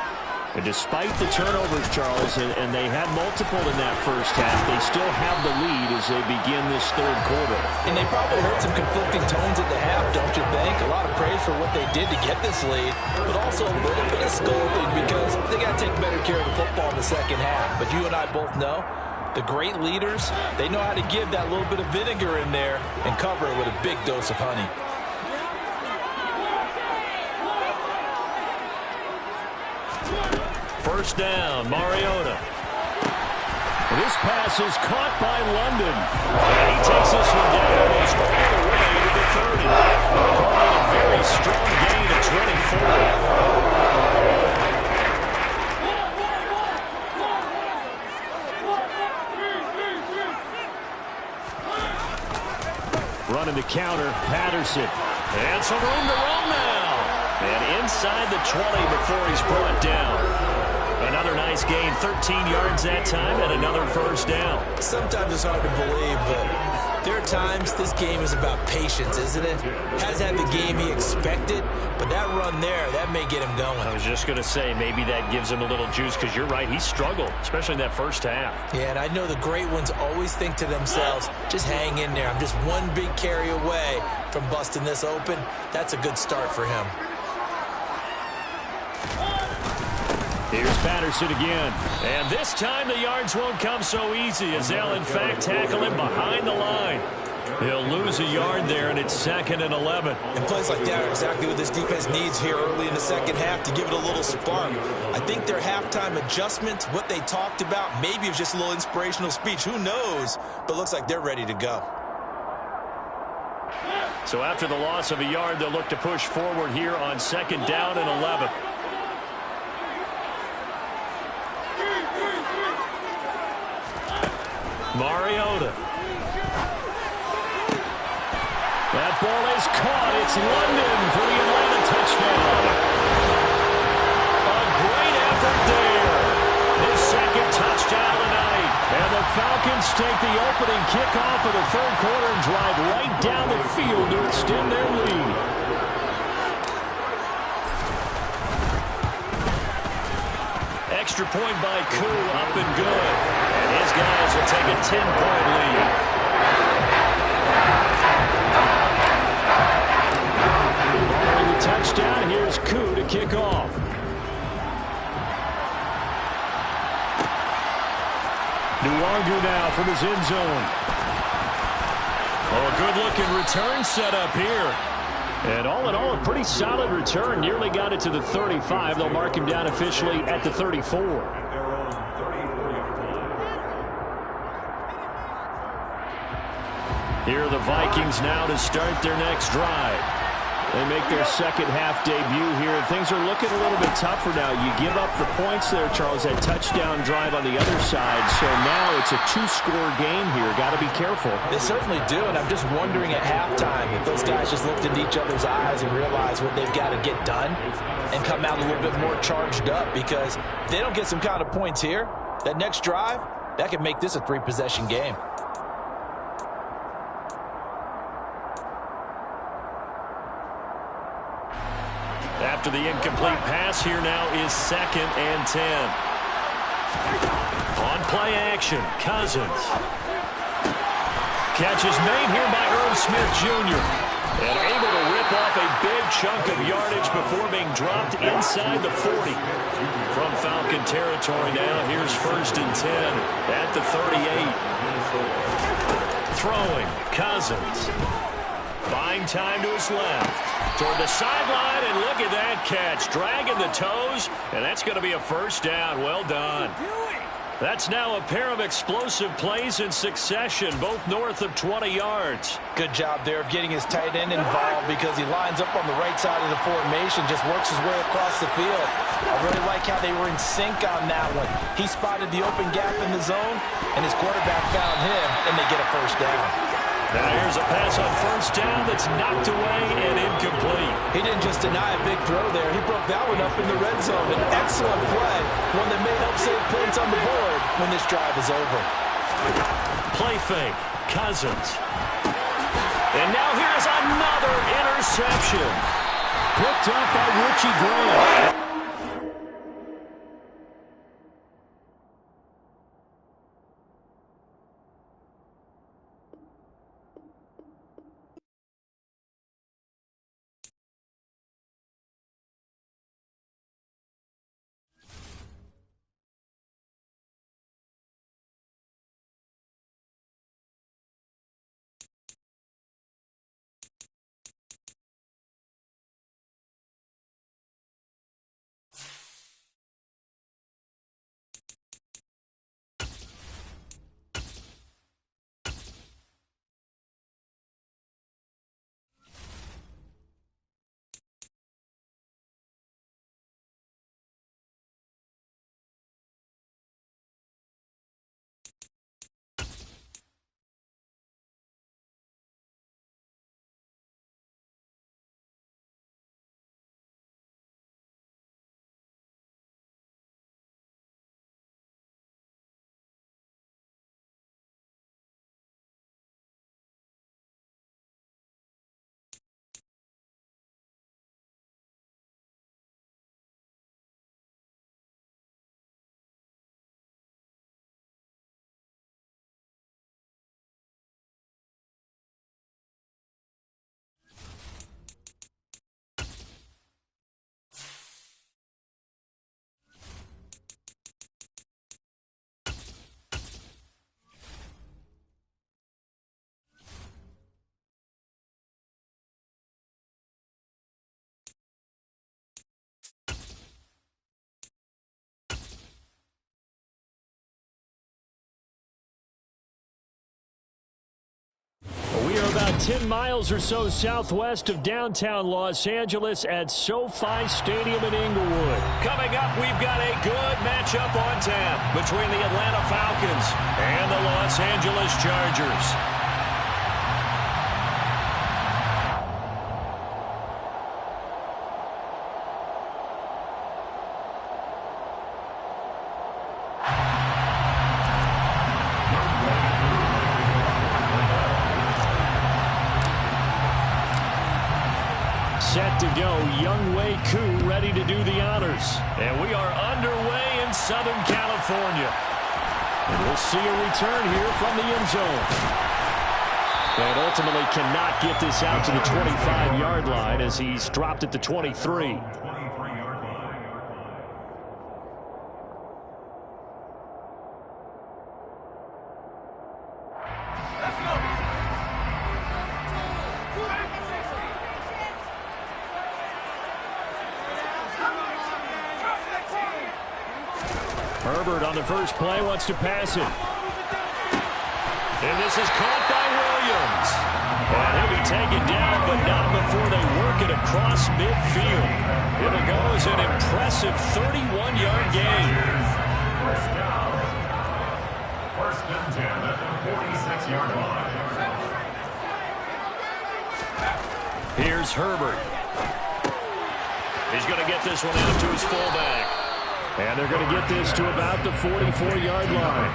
And despite the turnovers, Charles, and they had multiple in that first half, they still have the lead as they begin this third quarter. And they probably heard some conflicting tones at the half, don't you think? A lot of praise for what they did to get this lead, but also a little bit of scolding because they got to take better care of the football in the second half. But you and I both know the great leaders, they know how to give that little bit of vinegar in there and cover it with a big dose of honey. First down, Mariota. This pass is caught by London. And he takes this one down almost all the way to the 30. A very strong gain of 24. Running the counter, Patterson. And some room to run now. And inside the 20 before he's brought down. Another nice gain, 13 yards that time, and another first down. Sometimes it's hard to believe, but there are times this game is about patience, isn't it? Hasn't had the game he expected, but that run there, that may get him going. I was just going to say, maybe that gives him a little juice, because you're right, he struggled, especially in that first half. Yeah, and I know the great ones always think to themselves, just hang in there. I'm just one big carry away from busting this open. That's a good start for him. Here's Patterson again. And this time the yards won't come so easy as they'll, in fact, tackle him behind the line. He'll lose a yard there, and it's 2nd and 11. And plays like that are exactly what this defense needs here early in the second half to give it a little spark. I think their halftime adjustments, what they talked about, maybe it was just a little inspirational speech. Who knows? But looks like they're ready to go. So after the loss of a yard, they'll look to push forward here on 2nd down and 11. Mariota. That ball is caught. It's London for the Atlanta touchdown. A great effort there. His second touchdown tonight. And the Falcons take the opening kickoff of the third quarter and drive right down the field to extend their lead. Extra point by Koo, up and good. And his guys will take a 10-point lead. Following the touchdown, here's Koo to kick off. Nuwangu now from his end zone. Oh, a good-looking return set up here. And all in all, a pretty solid return. Nearly got it to the 35. They'll mark him down officially at the 34. They're on 34-yard line. Here are the Vikings now to start their next drive. They make their second half debut here. Things are looking a little bit tougher now. You give up the points there, Charles, that touchdown drive on the other side. So now it's a 2-score game here. Got to be careful. They certainly do, and I'm just wondering at halftime if those guys just looked into each other's eyes and realized what they've got to get done and come out a little bit more charged up, because if they don't get some kind of points here, that next drive, that could make this a 3-possession game. After the incomplete pass, here now is 2nd and 10. On play action, Cousins. Catch is made here by Irv Smith Jr. And able to rip off a big chunk of yardage before being dropped inside the 40. From Falcon territory now, here's 1st and 10 at the 38. Throwing, Cousins. Buying time to his left. Toward the sideline, and look at that catch. Dragging the toes, and that's going to be a 1st down. Well done. That's now a pair of explosive plays in succession, both north of 20 yards. Good job there of getting his tight end involved because he lines up on the right side of the formation, just works his way across the field. I really like how they were in sync on that one. He spotted the open gap in the zone, and his quarterback found him, and they get a 1st down. Now here's a pass on 1st down that's knocked away and incomplete. He didn't just deny a big throw there. He broke that one up in the red zone. An excellent play, one that may help save points on the board when this drive is over. Play fake, Cousins. And now here's another interception. Picked up by Richie Graham. We are about 10 miles or so southwest of downtown Los Angeles at SoFi Stadium in Inglewood. Coming up, we've got a good matchup on tap between the Atlanta Falcons and the Los Angeles Chargers. Set to go, Younghoe Koo ready to do the honors. And we are underway in Southern California. And we'll see a return here from the end zone. And ultimately cannot get this out to the 25-yard line as he's dropped at the 23. Herbert on the first play wants to pass it. And this is caught by Williams. And he'll be taken down, but not before they work it across midfield. It'll go as an impressive 31-yard gain. First down. 1st and 10 at the 46-yard line. Here's Herbert. He's going to get this one out to his fullback. And they're going to get this to about the 44-yard line.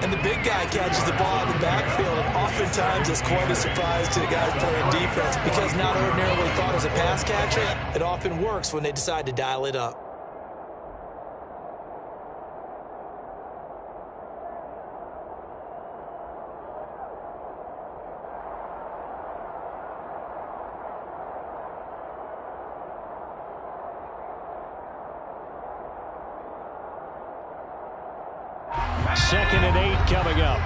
And the big guy catches the ball in the backfield, and oftentimes it's quite a surprise to the guys playing defense because not ordinarily thought as a pass catcher. It often works when they decide to dial it up. coming up.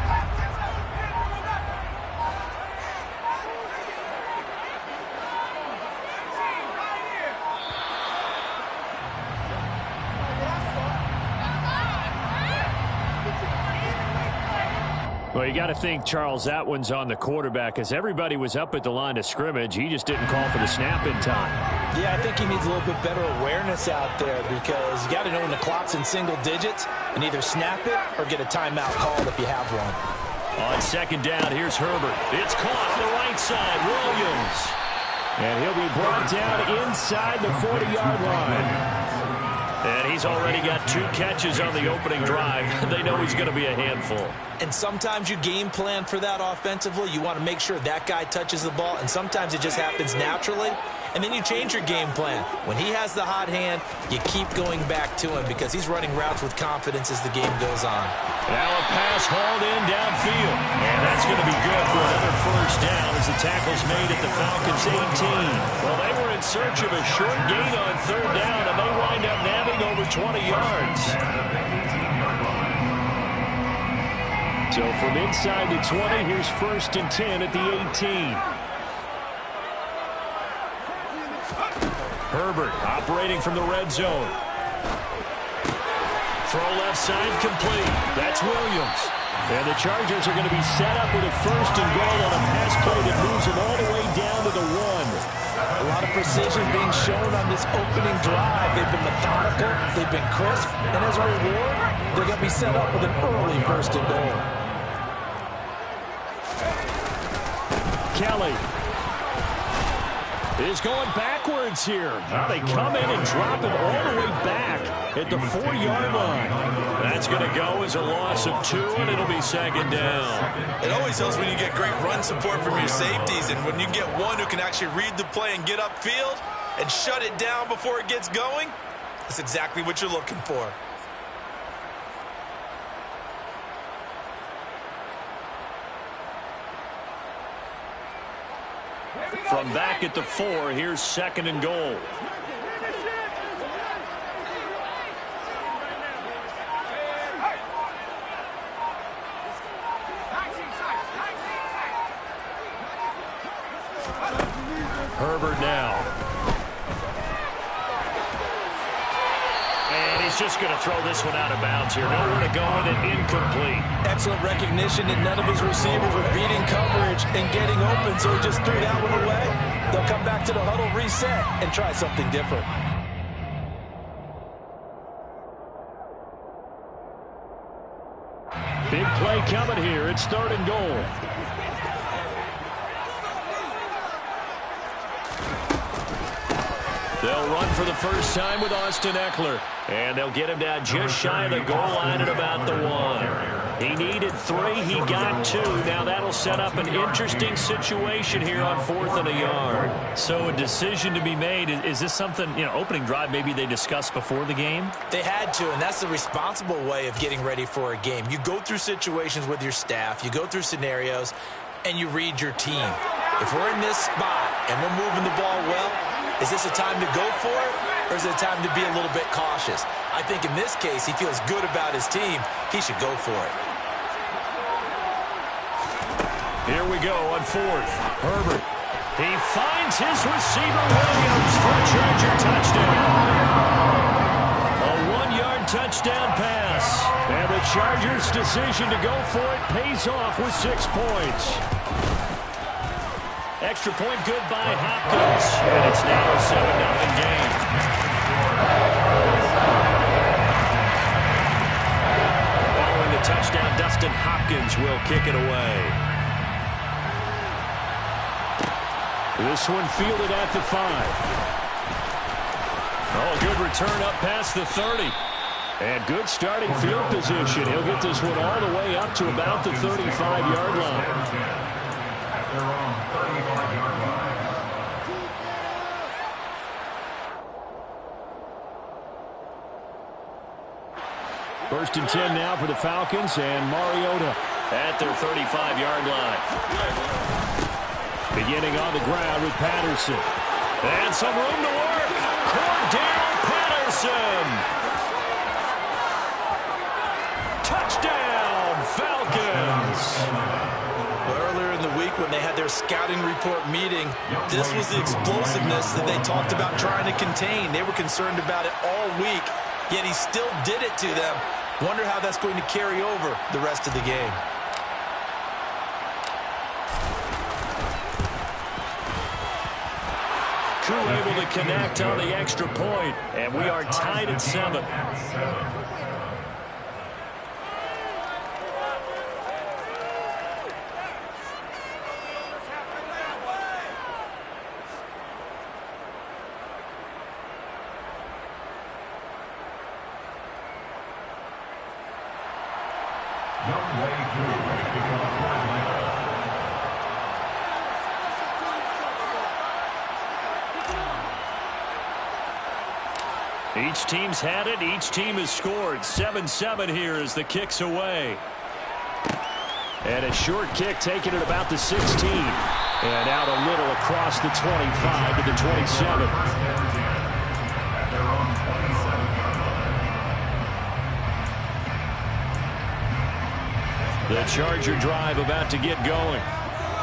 Well, you got to think, Charles, that one's on the quarterback as everybody was up at the line of scrimmage. He just didn't call for the snap in time. Yeah, I think he needs a little bit better awareness out there because you got to know when the clock's in single digits and either snap it or get a timeout called if you have one. On second down, here's Herbert. It's caught on the right side. Williams. And he'll be brought down inside the 40-yard line. And he's already got 2 catches on the opening drive. They know he's going to be a handful. And sometimes you game plan for that offensively. You want to make sure that guy touches the ball, and sometimes it just happens naturally. And then you change your game plan. When he has the hot hand, you keep going back to him because he's running routes with confidence as the game goes on. Now a pass hauled in downfield. And that's going to be good for another first down as the tackle's made at the Falcons 18. Well, they were in search of a short gain on third down, and they wind up nabbing over 20 yards. So from inside the 20, here's 1st and 10 at the 18. Herbert operating from the red zone. Throw left side complete. That's Williams. And the Chargers are going to be set up with a 1st and goal on a pass play that moves them all the way down to the 1. A lot of precision being shown on this opening drive. They've been methodical. They've been crisp. And as a reward, they're going to be set up with an early 1st and goal. Kelly is going backwards here. Now they come in and drop it all the way back at the 4-yard line. That's going to go as a loss of 2, and it'll be 2nd down. It always helps when you get great run support from your safeties, and when you get one who can actually read the play and get upfield and shut it down before it gets going, that's exactly what you're looking for. From back at the 4, here's 2nd and goal. Herbert now. And he's just going to throw this one out of bounds here. Nowhere to go with it, incomplete. Excellent recognition that none of his receivers were beating coverage and getting open, so he just threw that one away. They'll come back to the huddle, reset, and try something different. Big play coming here. It's 3rd and goal. They'll run for the first time with Austin Eckler. And they'll get him down just shy of the goal line at about the 1. He needed 3. He got 2. Now that'll set up an interesting situation here on 4th and a yard. So a decision to be made. Is this something, opening drive maybe they discussed before the game? They had to, and that's the responsible way of getting ready for a game. You go through situations with your staff. You go through scenarios, and you read your team. If we're in this spot and we're moving the ball well, is this a time to go for it, or is it a time to be a little bit cautious? I think in this case, he feels good about his team. He should go for it. Here we go on 4th. Herbert. He finds his receiver, Williams, for a Charger touchdown. A 1-yard touchdown pass. And the Chargers' decision to go for it pays off with 6 points. Extra point good by Hopkins. And it's now a 7-0 game. Following the touchdown, Dustin Hopkins will kick it away. This one fielded at the 5. Oh, good return up past the 30. And good starting field position. He'll get this one all the way up to about the 35-yard line. First and 10 now for the Falcons, and Mariota at their 35-yard line. Beginning on the ground with Patterson. And some room to work. Cordell Patterson. Touchdown, Falcons. Well, earlier in the week when they had their scouting report meeting, this was the explosiveness that they talked about trying to contain. They were concerned about it all week, yet he still did it to them. Wonder how that's going to carry over the rest of the game. Crew able to connect on the extra point, and we are tied at 7. Each team's had it. Each team has scored. 7-7 here as the kick's away. And a short kick taken at about the 16. And out a little across the 25 to the 27. The Charger drive about to get going.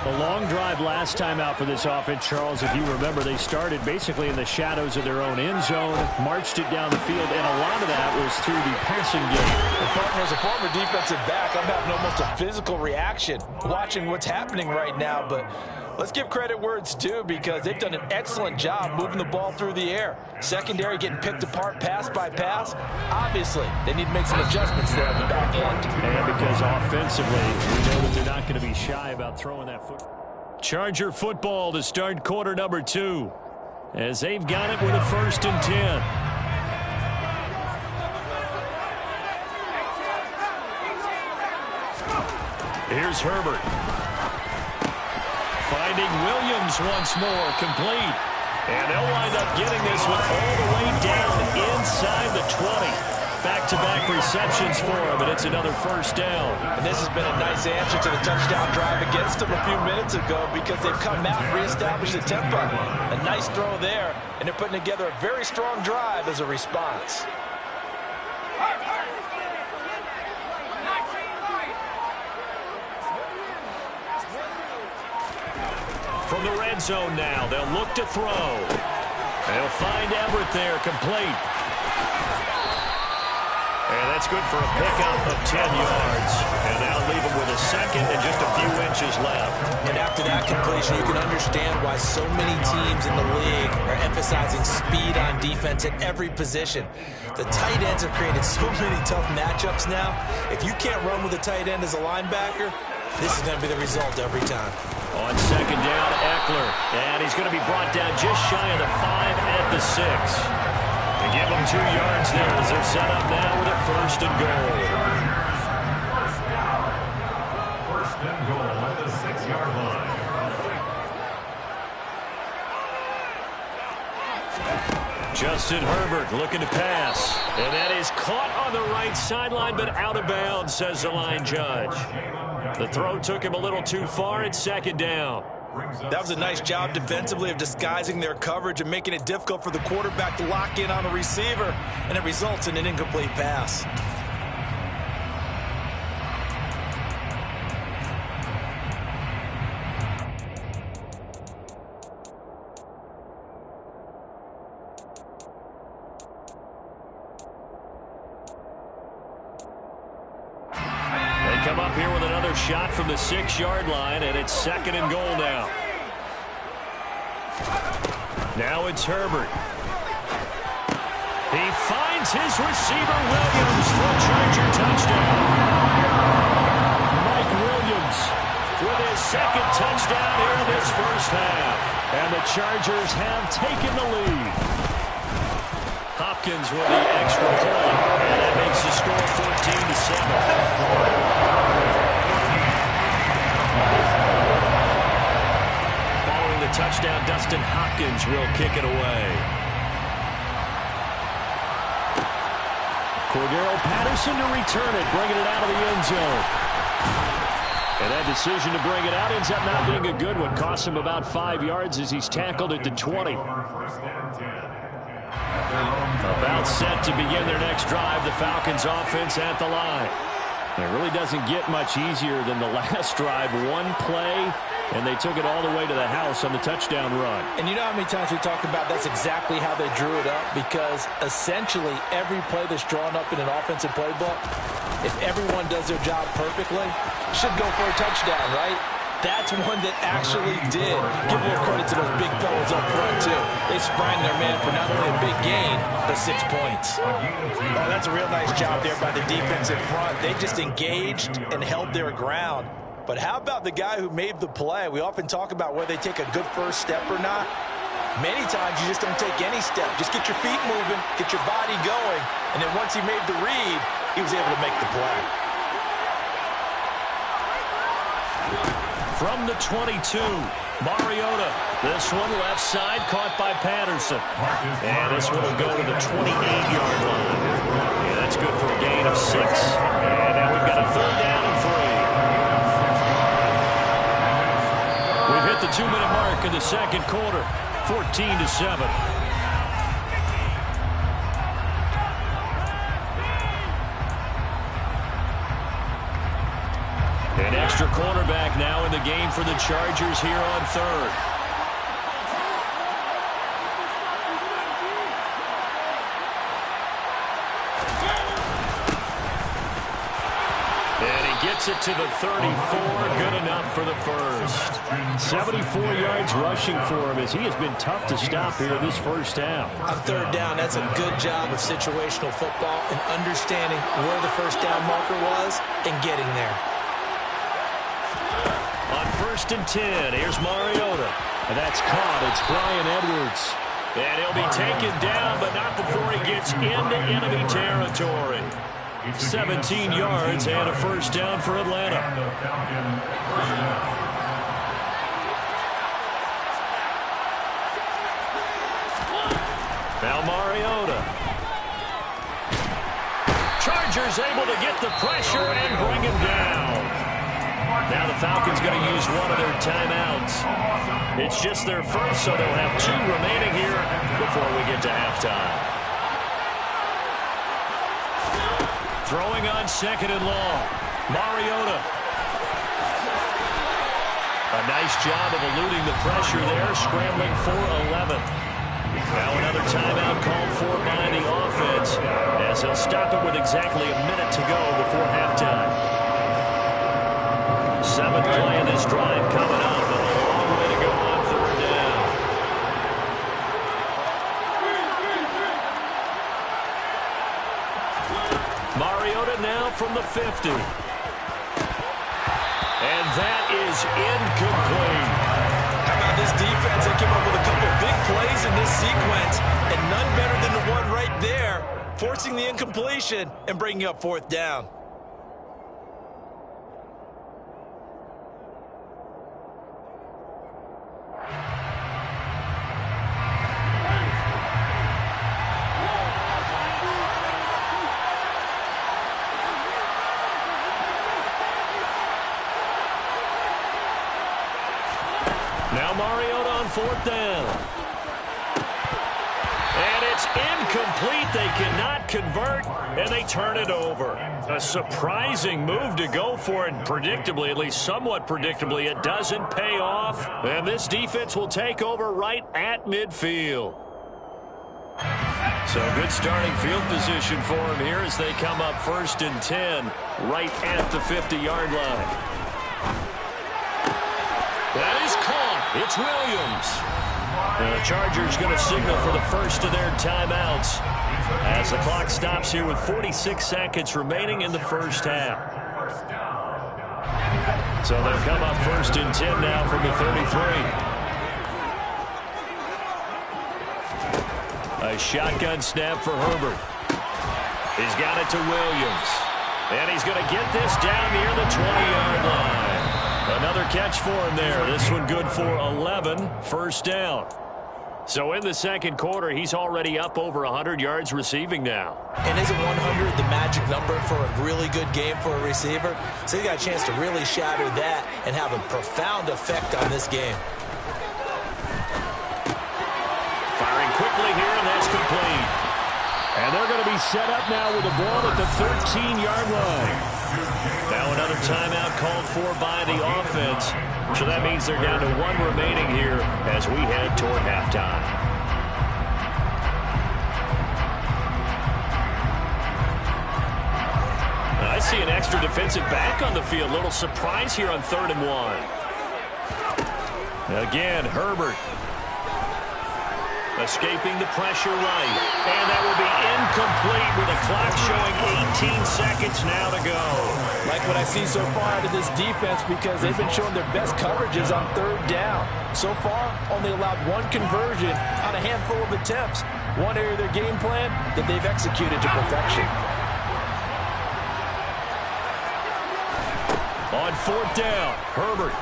A long drive last time out for this offense, Charles. If you remember, they started basically in the shadows of their own end zone, marched it down the field, and a lot of that was through the passing game. Well, partner, as a former defensive back, I'm having almost a physical reaction watching what's happening right now, but let's give credit where it's due because they've done an excellent job moving the ball through the air. Secondary getting picked apart pass by pass. Obviously, they need to make some adjustments there on the back end. And because offensively, we know that they're not going to be shy about throwing that football. Charger football to start quarter number 2 as they've got it with a 1st and 10. Here's Herbert. Finding Williams once more, complete. And they'll wind up getting this one all the way down inside the 20. Back-to-back receptions for him, and it's another 1st down. And this has been a nice answer to the touchdown drive against them a few minutes ago because they've come out and reestablished the tempo. A nice throw there, and they're putting together a very strong drive as a response. From the red zone now, they'll look to throw. They'll find Everett there, complete. And that's good for a pickup of 10 yards. And that'll leave them with a 2nd and just a few inches left. And after that completion, you can understand why so many teams in the league are emphasizing speed on defense at every position. The tight ends have created so many tough matchups now. If you can't run with a tight end as a linebacker, this is going to be the result every time. On 2nd down, Eckler. And he's going to be brought down just shy of the 5 at the 6. They give him 2 yards there as they're set up now with a 1st and goal. First and goal at the 6-yard line. Justin Herbert looking to pass. And that is caught on the right sideline, but out of bounds, says the line judge. The throw took him a little too far at 2nd down. That was a nice job defensively of disguising their coverage and making it difficult for the quarterback to lock in on the receiver, and it results in an incomplete pass. Come up here with another shot from the 6-yard line, and it's 2nd and goal now. Now it's Herbert. He finds his receiver, Williams, for a Charger touchdown. Mike Williams with his 2nd touchdown here in this 1st half. And the Chargers have taken the lead. Hopkins with the extra point, and that makes the score 14-7. Following the touchdown, Dustin Hopkins will kick it away. Cordero Patterson to return it, bringing it out of the end zone. And that decision to bring it out ends up not being a good one. Costs him about 5 yards as he's tackled at the 20. About set to begin their next drive, the Falcons offense at the line. It really doesn't get much easier than the last drive. One play, and they took it all the way to the house on the touchdown run. And you know how many times we talk about that's exactly how they drew it up? Because essentially every play that's drawn up in an offensive playbook, if everyone does their job perfectly, should go for a touchdown, right? That's one that actually did. Give a little credit to those big fellas up front, too. They sprang their man for not only a big gain, but 6 points. Oh, that's a real nice job there by the defensive front. They just engaged and held their ground. But how about the guy who made the play? We often talk about whether they take a good first step or not. Many times you just don't take any step. Just get your feet moving, get your body going, and then once he made the read, he was able to make the play. From the 22, Mariota. This one left side caught by Patterson. And this one will go to the 28-yard line. Yeah, that's good for a gain of 6. And now we've got a 3rd down and 3. We've hit the 2-minute mark in the second quarter. 14-7. An extra cornerback now in the game for the Chargers here on 3rd. And he gets it to the 34. Good enough for the first. 74 yards rushing for him as he has been tough to stop here this first half. On 3rd down, that's a good job of situational football and understanding where the first down marker was and getting there. On 1st and 10, here's Mariota. And that's caught. It's Bryan Edwards. And he'll be taken down, but not before he gets into enemy territory. 17 yards and a first down for Atlanta. Now Mariota. Chargers able to get the pressure and bring him down. Now the Falcons going to use one of their timeouts. It's just their first, so they'll have 2 remaining here before we get to halftime. Throwing on 2nd and long. Mariota. A nice job of eluding the pressure there, scrambling for 11. Now another timeout called for by the offense as he'll stop it with exactly a minute to go before halftime. 7th play of this drive coming up, and a long way to go on 3rd down. Mariota now from the 50. And that is incomplete. How about this defense? They came up with a couple of big plays in this sequence, and none better than the one right there, forcing the incompletion and bringing up 4th down. Now Mariota on 4th down. And it's incomplete. They cannot convert, and they turn it over. A surprising move to go for it. Predictably, at least somewhat predictably, it doesn't pay off. And this defense will take over right at midfield. So good starting field position for them here as they come up 1st and 10 right at the 50-yard line. That is caught. It's Williams. The Chargers going to signal for the first of their timeouts as the clock stops here with 46 seconds remaining in the first half. So they'll come up 1st and 10 now from the 33. A shotgun snap for Herbert. He's got it to Williams. And he's going to get this down near the 20-yard line. Another catch for him there. This one good for 11. 1st down. So in the second quarter, he's already up over 100 yards receiving now. And isn't 100 the magic number for a really good game for a receiver? So he got a chance to really shatter that and have a profound effect on this game. Firing quickly here, and that's complete. And they're going to be set up now with the ball at the 13-yard line. Now another timeout called for by the offense. So that means they're down to 1 remaining here as we head toward halftime. I see an extra defensive back on the field. Little surprise here on 3rd and 1. Again, Herbert. Escaping the pressure right. And that will be incomplete with the clock showing 18 seconds now to go. Like what I see so far out of this defense, because they've been showing their best coverages on 3rd down. So far, only allowed 1 conversion on a handful of attempts. One area of their game plan that they've executed to perfection. On 4th down, Herbert.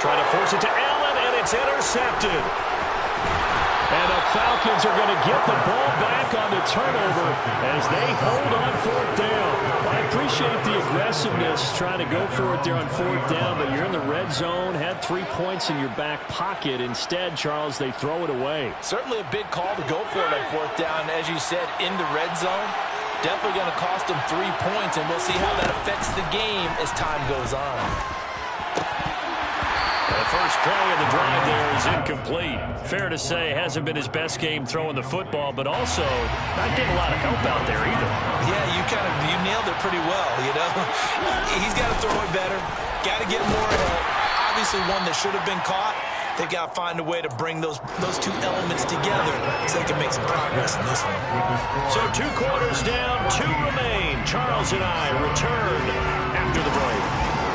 Trying to force it to Allen, and it's intercepted. And the Falcons are going to get the ball back on the turnover as they hold on 4th down. I appreciate the aggressiveness trying to go for it there on 4th down, but you're in the red zone, had 3 points in your back pocket. Instead, Charles, they throw it away. Certainly a big call to go for it on 4th down. As you said, in the red zone, definitely going to cost them 3 points, and we'll see how that affects the game as time goes on. The first play of the drive there is incomplete. Fair to say, hasn't been his best game throwing the football, but also not getting a lot of help out there either. Yeah, you nailed it pretty well, you know. He's got to throw it better. Got to get more help. Obviously one that should have been caught. They've got to find a way to bring those 2 elements together so they can make some progress in this one. So 2 quarters down, 2 remain. Charles and I return after the break.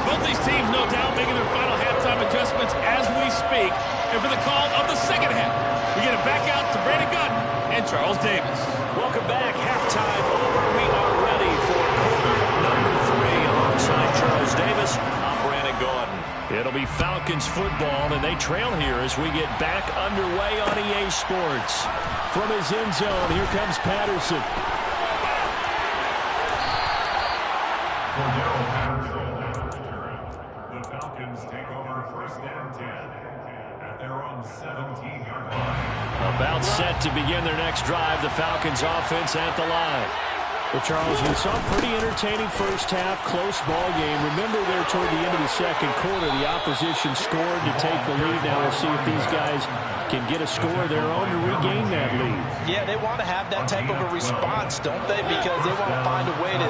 Both these teams, no doubt, making their final halftime adjustments as we speak. And for the call of the second half, we get it back out to Brandon Gutton and Charles Davis. Welcome back. Halftime over. We are ready for quarter number 3 alongside Charles Davis. I'm Brandon Gordon. It'll be Falcons football, and they trail here as we get back underway on EA Sports. From his end zone, here comes Patterson. The Falcons take over 1st and 10 at their own 17-yard line. About set to begin their next drive, the Falcons offense at the line. Well, Charles, we saw a pretty entertaining first half, close ball game. Remember there toward the end of the second quarter, the opposition scored to take the lead. Now we'll see if these guys can get a score of their own to regain that lead. Yeah, they want to have that type of a response, don't they? Because they want to find a way to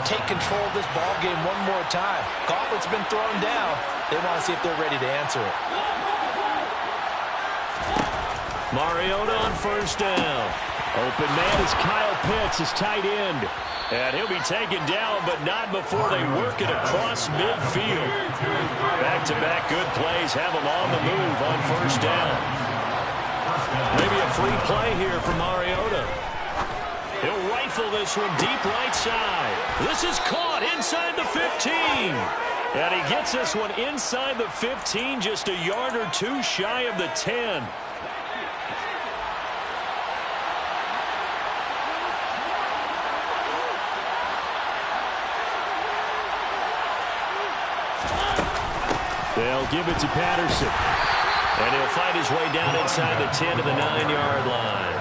take control of this ball game one more time. Gauntlet's been thrown down. They want to see if they're ready to answer it. Mariota on 1st down. Open man is Kyle Pitts, his tight end. And he'll be taken down, but not before they work it across midfield. Back-to-back good plays have him on the move on 1st down. Maybe a free play here for Mariota. He'll rifle this one deep right side. This is caught inside the 15. And he gets this one inside the 15, just a yard or 2 shy of the 10. They'll give it to Patterson. And he'll find his way down inside the 10 to the 9-yard line.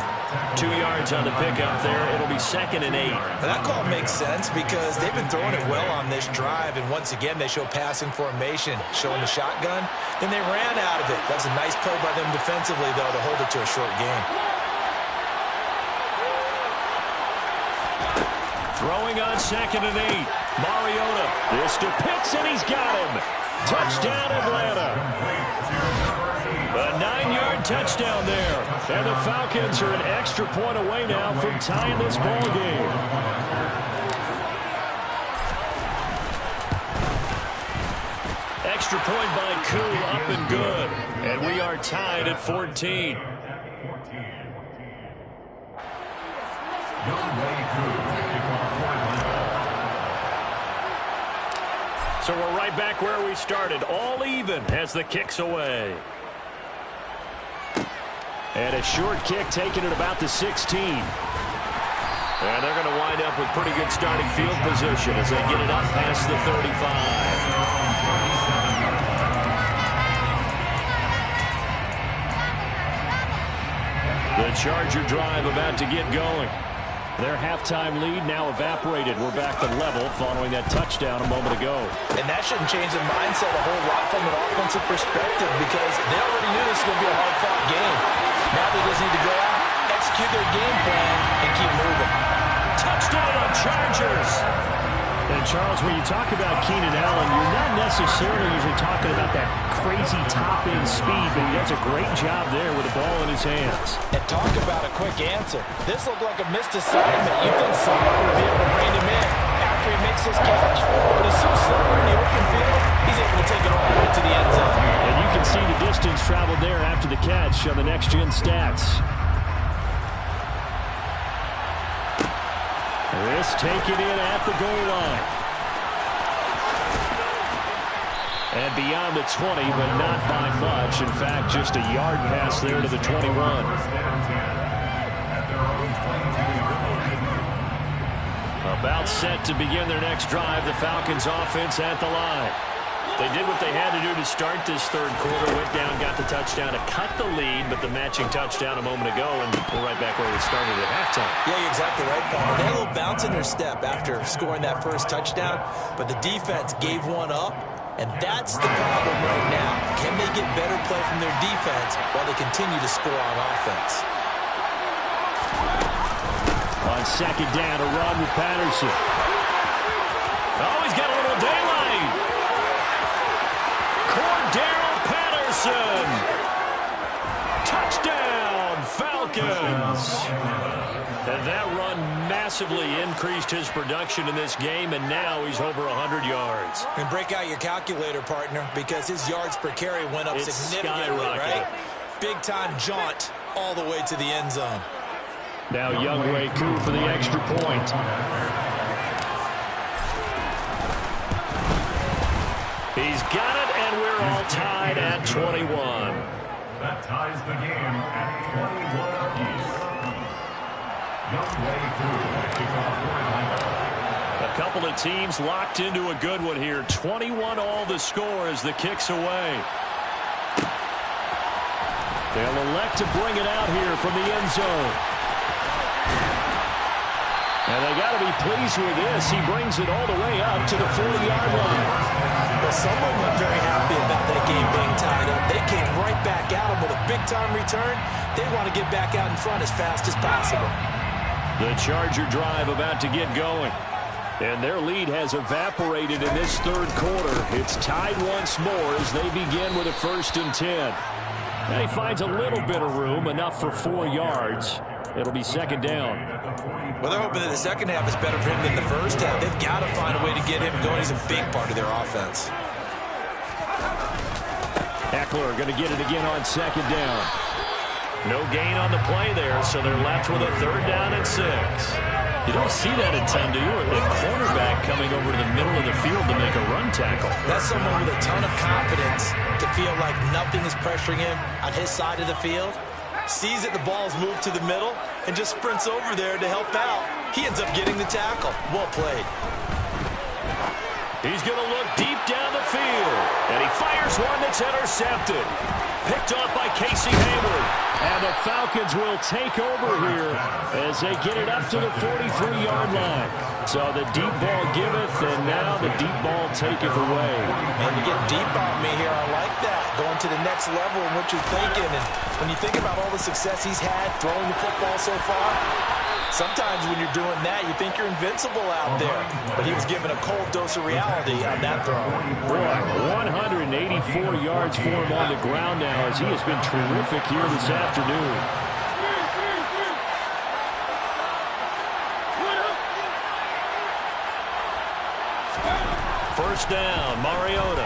2 yards on the pickup there. It'll be 2nd and 8. That call makes sense because they've been throwing it well on this drive, and once again they show passing formation, showing the shotgun. Then they ran out of it. That's a nice play by them defensively, though, to hold it to a short game. Throwing on 2nd and 8. Mariota. This to Pitts, and he's got him. Touchdown, Atlanta. A 9-yard touchdown there. And the Falcons are an extra point away now from tying this ball game. Extra point by Koo, up and good. And we are tied at 14. So we're right back where we started, all even as the kick's away. And a short kick taken at about the 16. And they're going to wind up with pretty good starting field position as they get it up past the 35. The Charger drive about to get going. Their halftime lead now evaporated. We're back to level following that touchdown a moment ago. And that shouldn't change the mindset a whole lot from an offensive perspective because they already knew this was going to be a hard-fought game. Now they just need to go out, execute their game plan, and keep moving. Touchdown, Chargers! And, Charles, when you talk about Keenan Allen, you're not necessarily usually talking about that crazy top-end speed, but he does a great job there with the ball in his hands. And talk about a quick answer. This looked like a missed assignment. You think someone would be able to rein him in after he makes this catch. But he's so slippery in the open field, he's able to take it all the way to the end zone. And you can see the distance traveled there after the catch on the next-gen stats. This taken in at the goal line. And beyond the 20, but not by much. In fact, just a yard pass there to the 21. About set to begin their next drive, the Falcons offense at the line. They did what they had to do to start this third quarter. Went down, got the touchdown to cut the lead, but the matching touchdown a moment ago, and we're right back where we started at halftime. Yeah, you're exactly right, Paul. They had a little bounce in their step after scoring that first touchdown, but the defense gave one up, and that's the problem right now. Can they get better play from their defense while they continue to score on offense? On second down, a run with Patterson. Oh, he's got a little daylight. Patterson. Touchdown, Falcons. And that run massively increased his production in this game, and now he's over 100 yards. And break out your calculator, partner, because his yards per carry went up significantly, right? Big-time jaunt all the way to the end zone. Now Younghoe Koo for the extra point. He's got it, and we're all tied at 21. That ties the game at 21 apiece. Younghoe Koo, kickoff. A couple of teams locked into a good one here. 21 all the score as the kick's away. They'll elect to bring it out here from the end zone. And they got to be pleased with this. He brings it all the way up to the 40-yard line. Well, someone was very happy about that game being tied up. They came right back at him with a big-time return. They want to get back out in front as fast as possible. The Charger drive about to get going. And their lead has evaporated in this third quarter. It's tied once more as they begin with a 1st and 10. Now he finds a little bit of room, enough for 4 yards. It'll be second down. Well, they're hoping that the second half is better for him than the first half. They've got to find a way to get him going. He's a big part of their offense. Eckler going to get it again on second down. No gain on the play there, so they're left with a 3rd down and 6. You don't see that a ton, do you? A cornerback coming over to the middle of the field to make a run tackle. That's someone with a ton of confidence to feel like nothing is pressuring him on his side of the field. Sees that the ball's moved to the middle and just sprints over there to help out. He ends up getting the tackle. Well played. He's going to look deep down the field, and he fires one that's intercepted. Picked off by Casey Hayward. And the Falcons will take over here as they get it up to the 43-yard line. So the deep ball giveth, and now the deep ball taketh away. Man, you get deep on me here. I like that. Going to the next level in what you're thinking. And when you think about all the success he's had throwing the football so far, sometimes when you're doing that, you think you're invincible out there. But he was given a cold dose of reality on that throw. Boy, 184 yards for him on the ground now as he has been terrific here this afternoon. First down, Mariota.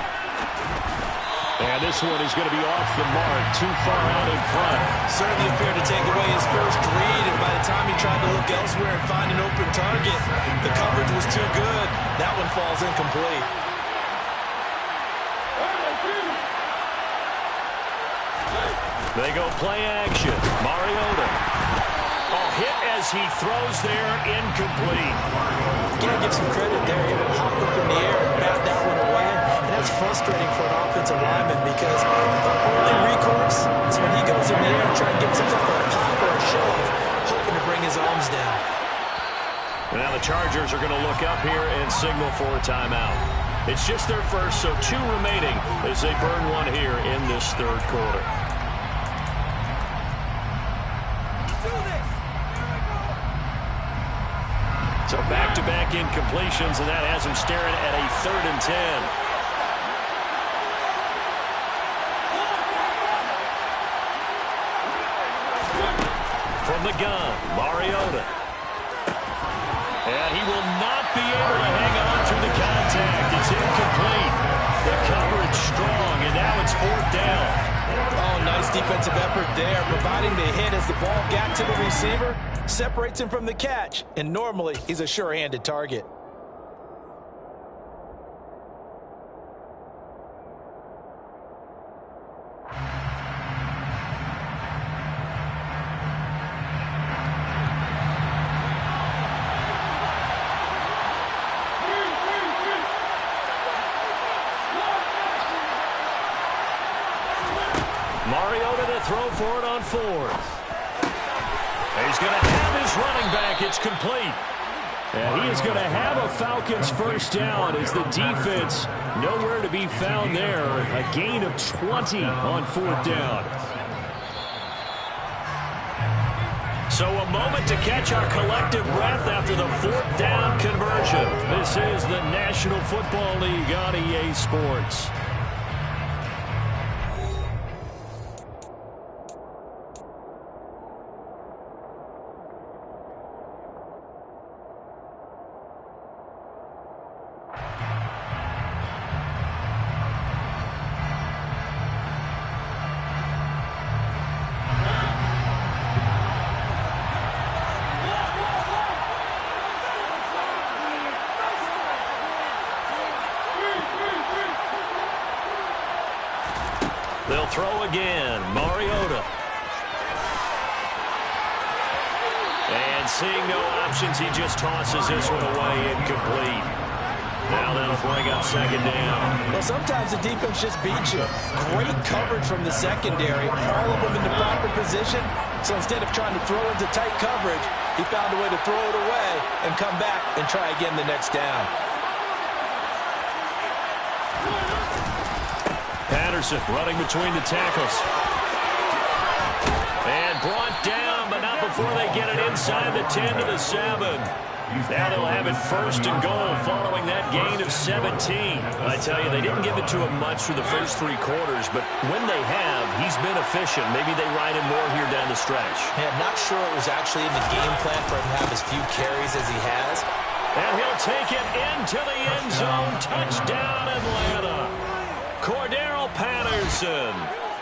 And this one is going to be off the mark, too far out in front. Certainly appeared to take away his first read, and by the time he tried to look elsewhere and find an open target, the coverage was too good. That one falls incomplete. They go play action. Mariota. Oh, hit as he throws there, incomplete. Gotta give some credit there. Able to hop up in the air and bat that one away. And that's frustrating for an offensive lineman because the only recourse is when he goes in the air and tries to get some type of a pop or a shove, hoping to bring his arms down. Now the Chargers are going to look up here and signal for a timeout. It's just their first, so 2 remaining as they burn one here in this third quarter. So back-to-back incompletions, and that has him staring at a 3rd and 10. From the gun, Mariota. And he will not be able to hang on through the contact. It's incomplete. The coverage strong, and now it's 4th down. Oh, nice defensive effort there, providing the hit as the ball got to the receiver, separates him from the catch, and normally he's a sure-handed target. Mariota to throw for it on 4th. He's going to have his running back. It's complete. And he is going to have a Falcons first down as the defense nowhere to be found there. A gain of 20 on 4th down. So a moment to catch our collective breath after the 4th down conversion. This is the National Football League on EA Sports. They'll throw again. Mariota. And seeing no options, he just tosses this one away, incomplete. Now that'll bring up 2nd down. Well, sometimes the defense just beats you. Great coverage from the secondary. All of them in the proper position. So instead of trying to throw into tight coverage, he found a way to throw it away and come back and try again the next down. Patterson running between the tackles. And brought down, but not before they get it inside the 10 to the 7. Now they'll have it 1st and goal following that gain of 17. I tell you, they didn't give it to him much through the first 3 quarters, but when they have, he's been efficient. Maybe they ride him more here down the stretch. Yeah, I'm not sure it was actually in the game plan for him to have as few carries as he has. And he'll take it into the end zone. Touchdown, Atlanta. Cordero Patterson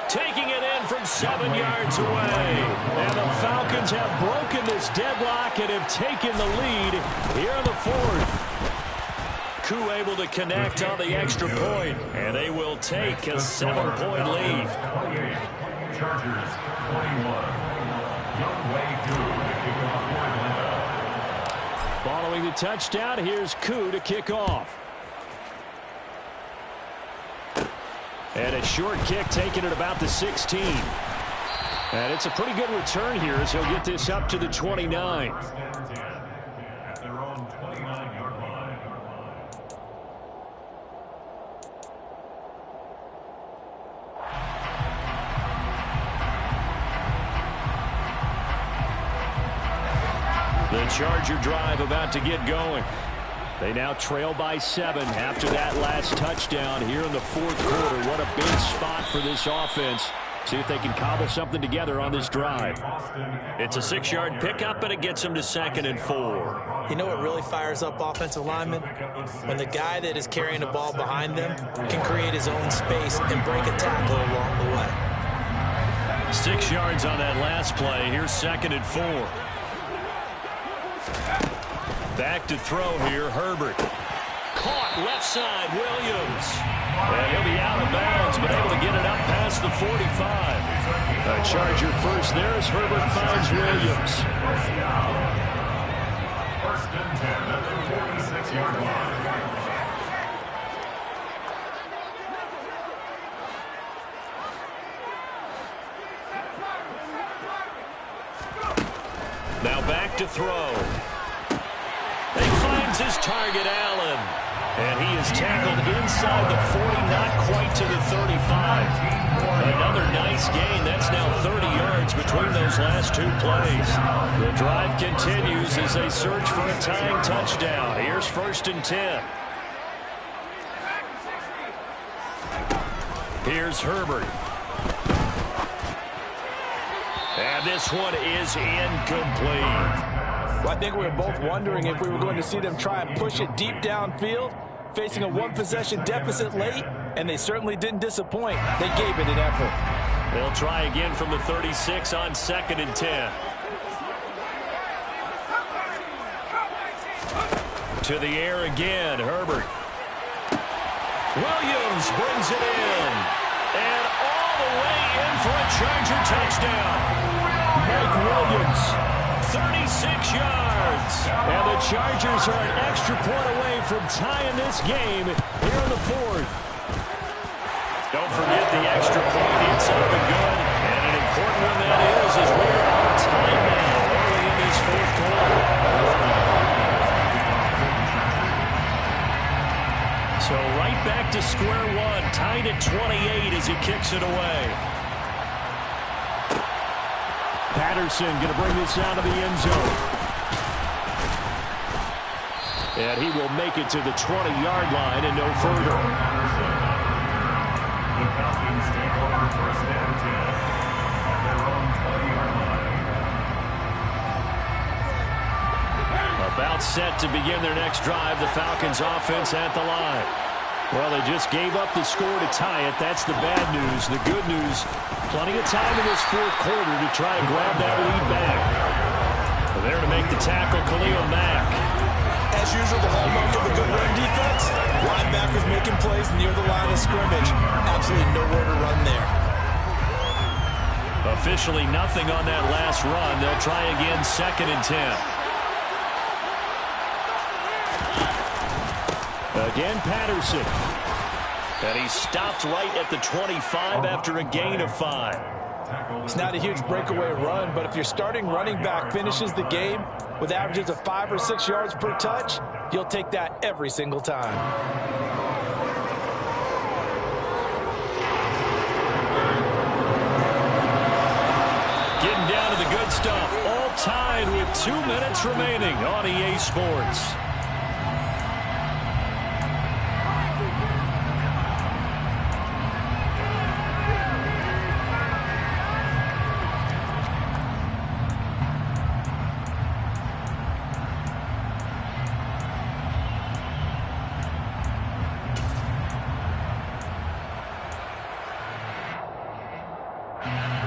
taking it in from 7 yards away. And the Falcons have broken this deadlock and have taken the lead here in the 4th. Koo able to connect on the extra point, and they will take a 7-point lead. Chargers 21. Following the touchdown, here's Koo to kick off. And a short kick taken at about the 16. And it's a pretty good return here as he'll get this up to the 29. At their own 29-yard line. The Charger drive about to get going. They now trail by 7 after that last touchdown here in the 4th quarter. What a big spot for this offense. See if they can cobble something together on this drive. It's a 6-yard pickup, and it gets them to 2nd and 4. You know what really fires up offensive linemen? When the guy that is carrying the ball behind them can create his own space and break a tackle along the way. 6 yards on that last play. Here's 2nd and 4. Back to throw here, Herbert. Caught left side, Williams. And he'll be out of bounds, but able to get it up past the 45. A Charger first there as Herbert finds Williams. 1st and 10 at the 46-yard line. Now back to throw. finds his target, Allen. And he is tackled inside the 40, not quite to the 35. Another nice gain. That's now 30 yards between those last two plays. The drive continues as they search for a tying touchdown. Here's 1st and 10. Here's Herbert. And this one is incomplete. Well, I think we were both wondering if we were going to see them try and push it deep downfield, facing a one-possession deficit late, and they certainly didn't disappoint. They gave it an effort. They'll try again from the 36 on 2nd and 10. To the air again, Herbert. Williams brings it in. And all the way in for a Charger touchdown. Mike Williams, 36 yards. And the Chargers are an extra point away from tying this game here in the 4th. Don't forget the extra point. It's up and good. And an important one that is as we're on time now early in this 4th quarter. So right back to square one, tied at 28 as he kicks it away. Patterson going to bring this out of the end zone. And he will make it to the 20-yard line and no further. The Falcons take over 1st and 10 on their own 20-yard line. About set to begin their next drive, the Falcons offense at the line. Well, they just gave up the score to tie it. That's the bad news. The good news, plenty of time in this 4th quarter to try and grab that lead back. There to make the tackle, Khalil Mack. As usual, the hallmark of a good run defense, linebackers making plays near the line of scrimmage. Absolutely nowhere to run there. Officially nothing on that last run. They'll try again 2nd and 10. Again, Patterson. And he stopped right at the 25 after a gain of 5. It's not a huge breakaway run, but if your starting running back finishes the game with averages of 5 or 6 yards per touch, you'll take that every single time. Getting down to the good stuff. All tied with 2 minutes remaining on EA Sports.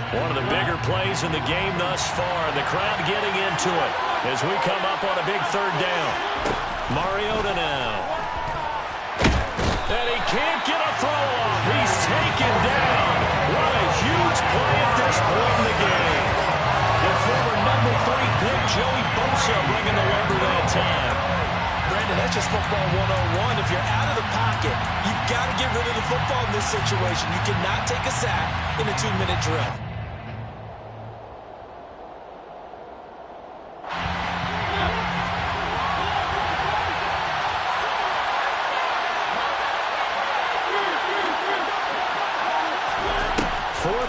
One of the bigger plays in the game thus far. The crowd getting into it as we come up on a big 3rd down. Mariota now. And he can't get a throw off. He's taken down. What a huge play at this point in the game. The former number 3 pick, Joey Bosa, bringing the lumber that time. Brandon, that's just football 101. If you're out of the pocket, you've got to get rid of the football in this situation. You cannot take a sack in a 2-minute drill.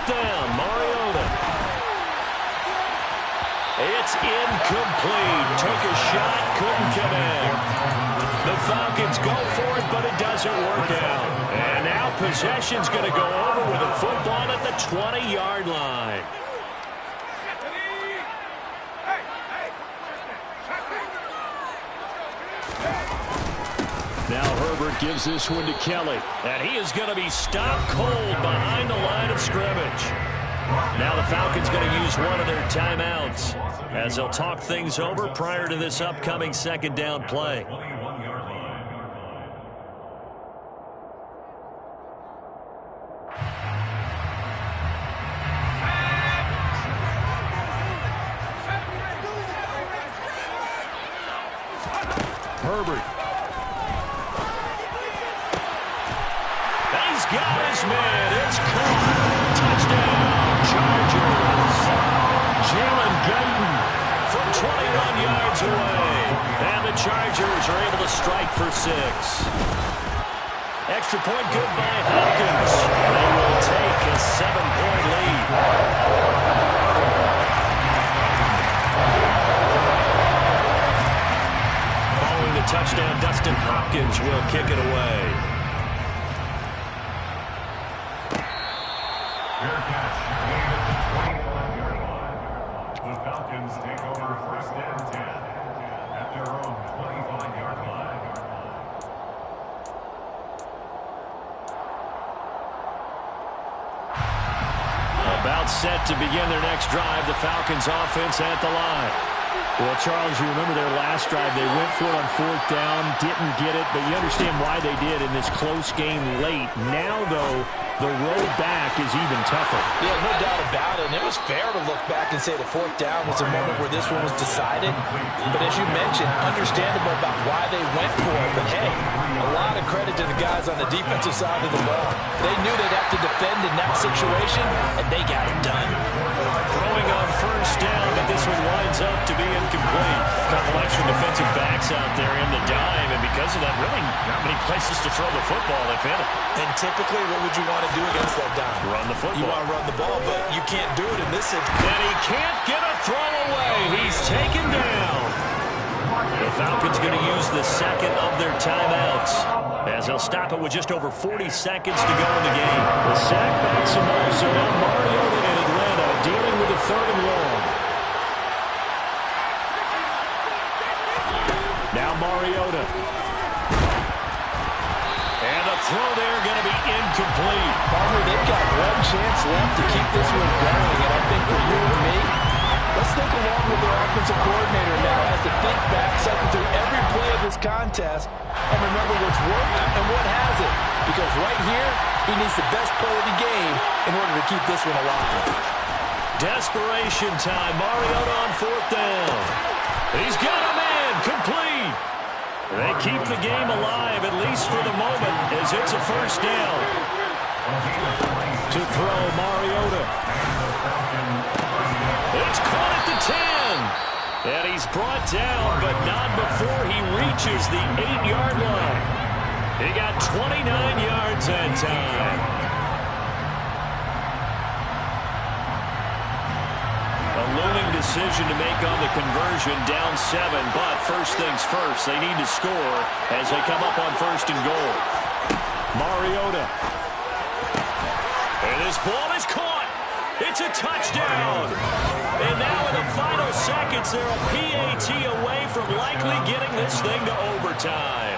Down, Mariota. It's incomplete. Took a shot, couldn't connect. The Falcons go for it, but it doesn't work out. And now possession's going to go over with a football at the 20-yard line. Now Herbert gives this one to Kelly. And he is going to be stopped cold behind the line of scrimmage. Now the Falcons going to use one of their timeouts as they'll talk things over prior to this upcoming 2nd down play. Herbert. He's got his man. It's caught. Touchdown, Chargers. Jalen Guyton from 21 yards away. And the Chargers are able for 6. Extra point good by Hopkins. They will take a 7-point lead. Following the touchdown, Dustin Hopkins will kick it away. Fair catch. Made at the 25-yard line. The Falcons take over first and 10 at their own 25-yard line. About set to begin their next drive. The Falcons offense at the line. Well, Charles, you remember their last drive. They went for it on 4th down, didn't get it, but you understand why they did in this close game late. Now, though, the road back is even tougher. Yeah, no doubt about it. And it was fair to look back and say the 4th down was a moment where this one was decided. But as you mentioned, understandable about why they went for it. But, hey, a lot of credit to the guys on the defensive side of the ball. They knew they'd have to defend in that situation, and they got it done. Throwing on first down, but this one winds up to be incomplete. A couple extra defensive backs out there in the dime, and because of that, really not many places to throw the football. They've had it. And typically, what would you want to do against that dime? Run the football. You want to run the ball, but you can't do it in this situation. And he can't get a throw away. He's taken down. The Falcons going to use the second of their timeouts, as they'll stop it with just over 40 seconds to go in the game. The sack backs him up, so now Mariota in Atlanta dealing with a 3rd and long. Now Mariota. And the throw there going to be incomplete. Farmer, they've got one chance left to keep this one going, and I think for you and me, let's think along with their offensive coordinator now as to think back, cycle through every play of this contest, and remember what's worked and what hasn't. Because right here, he needs the best play of the game in order to keep this one alive. Desperation time. Mariota on 4th down. He's got a man. Complete. They keep the game alive, at least for the moment, as it's a first down. To throw, Mariota. It's caught at the 10. And he's brought down, but not before he reaches the 8-yard line. He got 29 yards that time. A looming decision to make on the conversion, down 7, but first things first, they need to score as they come up on 1st and goal. Mariota. And this ball is caught. It's a touchdown. And now in the final seconds, they're a PAT away from likely getting this thing to overtime.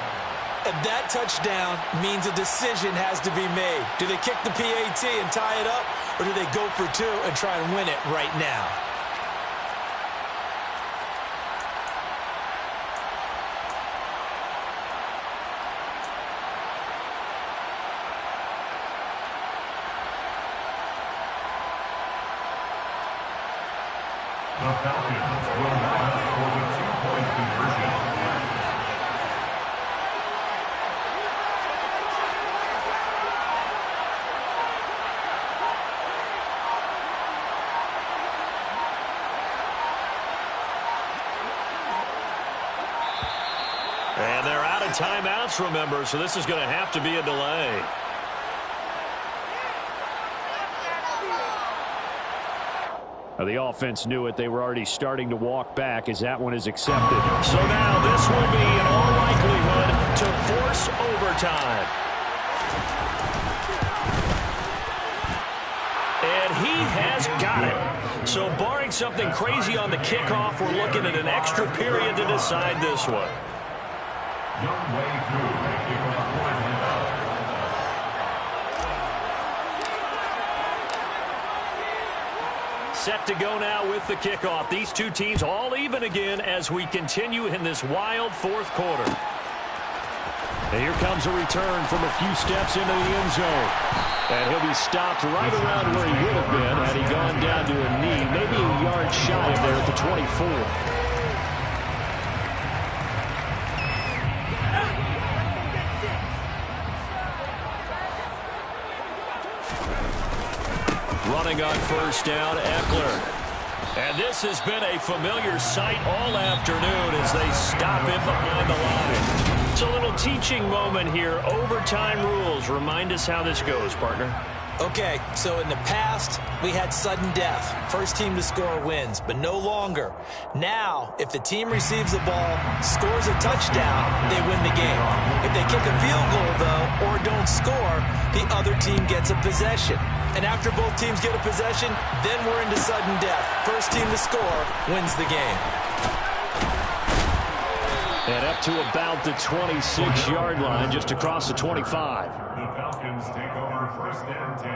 And that touchdown means a decision has to be made. Do they kick the PAT and tie it up, or do they go for 2 and try and win it right now? The Falcons will line up for the 2-point conversion. And they're out of timeouts, remember, so this is going to have to be a delay. The offense knew it. They were already starting to walk back as that one is accepted. So now this will be, in all likelihood, to force overtime. And he has got it. So barring something crazy on the kickoff, we're looking at an extra period to decide this one. Young way through the kickoff. Set to go now with the kickoff. These two teams all even again as we continue in this wild 4th quarter. And here comes a return from a few steps into the end zone. And he'll be stopped right around where he would have been had he gone down to a knee, maybe a yard shy of there at the 24. Running on first down, Eckler. And this has been a familiar sight all afternoon as they stop him behind the line. So a little teaching moment here. Overtime rules. Remind us how this goes, partner. Okay, so in the past, we had sudden death. First team to score wins, but no longer. Now, if the team receives the ball, scores a touchdown, they win the game. If they kick a field goal, though, or don't score, the other team gets a possession. And after both teams get a possession, then we're into sudden death. First team to score wins the game. And up to about the 26-yard line, just across the 25. The Falcons take over first and 10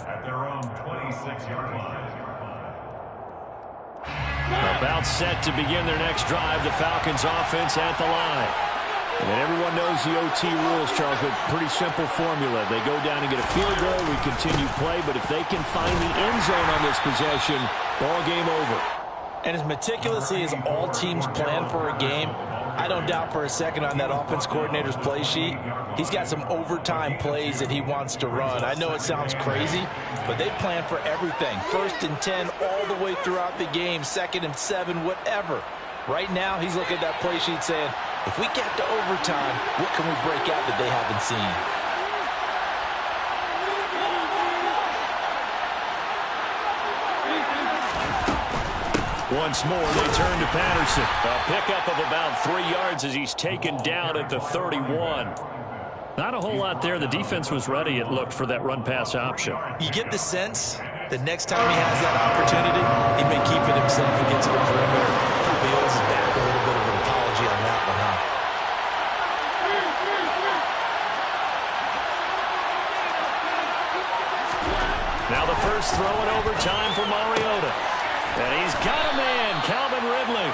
at their own 26-yard line. About set to begin their next drive, the Falcons offense at the line. And everyone knows the OT rules, Charles, but pretty simple formula. They go down and get a field goal, we continue play, but if they can find the end zone on this possession, ball game over. And as meticulously as all teams plan for a game, I don't doubt for a second on that offense coordinator's play sheet, he's got some overtime plays that he wants to run. I know it sounds crazy, but they plan for everything. First and 10 all the way throughout the game, second and 7, whatever. Right now, he's looking at that play sheet saying, if we get to overtime, what can we break out that they haven't seen? Once more, they turn to Patterson. A pickup of about 3 yards as he's taken down at the 31. Not a whole lot there. The defense was ready, it looked, for that run-pass option. You get the sense that next time he has that opportunity, he may keep it himself and get to the perimeter. Probably owes his back a little bit of an apology on that one, huh? Now the first throw in overtime for Mariota. And he's got a man, Calvin Ridley.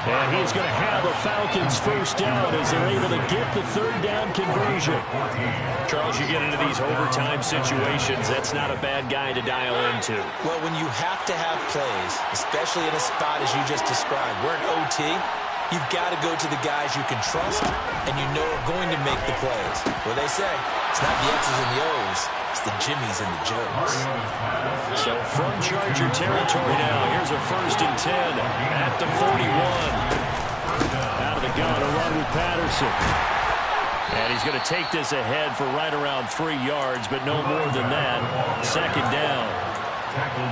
And he's going to have a Falcons first down as they're able to get the third down conversion. Charles, you get into these overtime situations, that's not a bad guy to dial into. Well, when you have to have plays, especially in a spot as you just described, we're in OT, you've got to go to the guys you can trust and you know are going to make the plays. What they say, it's not the X's and the O's, it's the Jimmies and the Joes. So from Charger territory now, here's a first and 10 at the 41. Out of the gun, a run with Patterson. And he's going to take this ahead for right around 3 yards, but no more than that. Second down.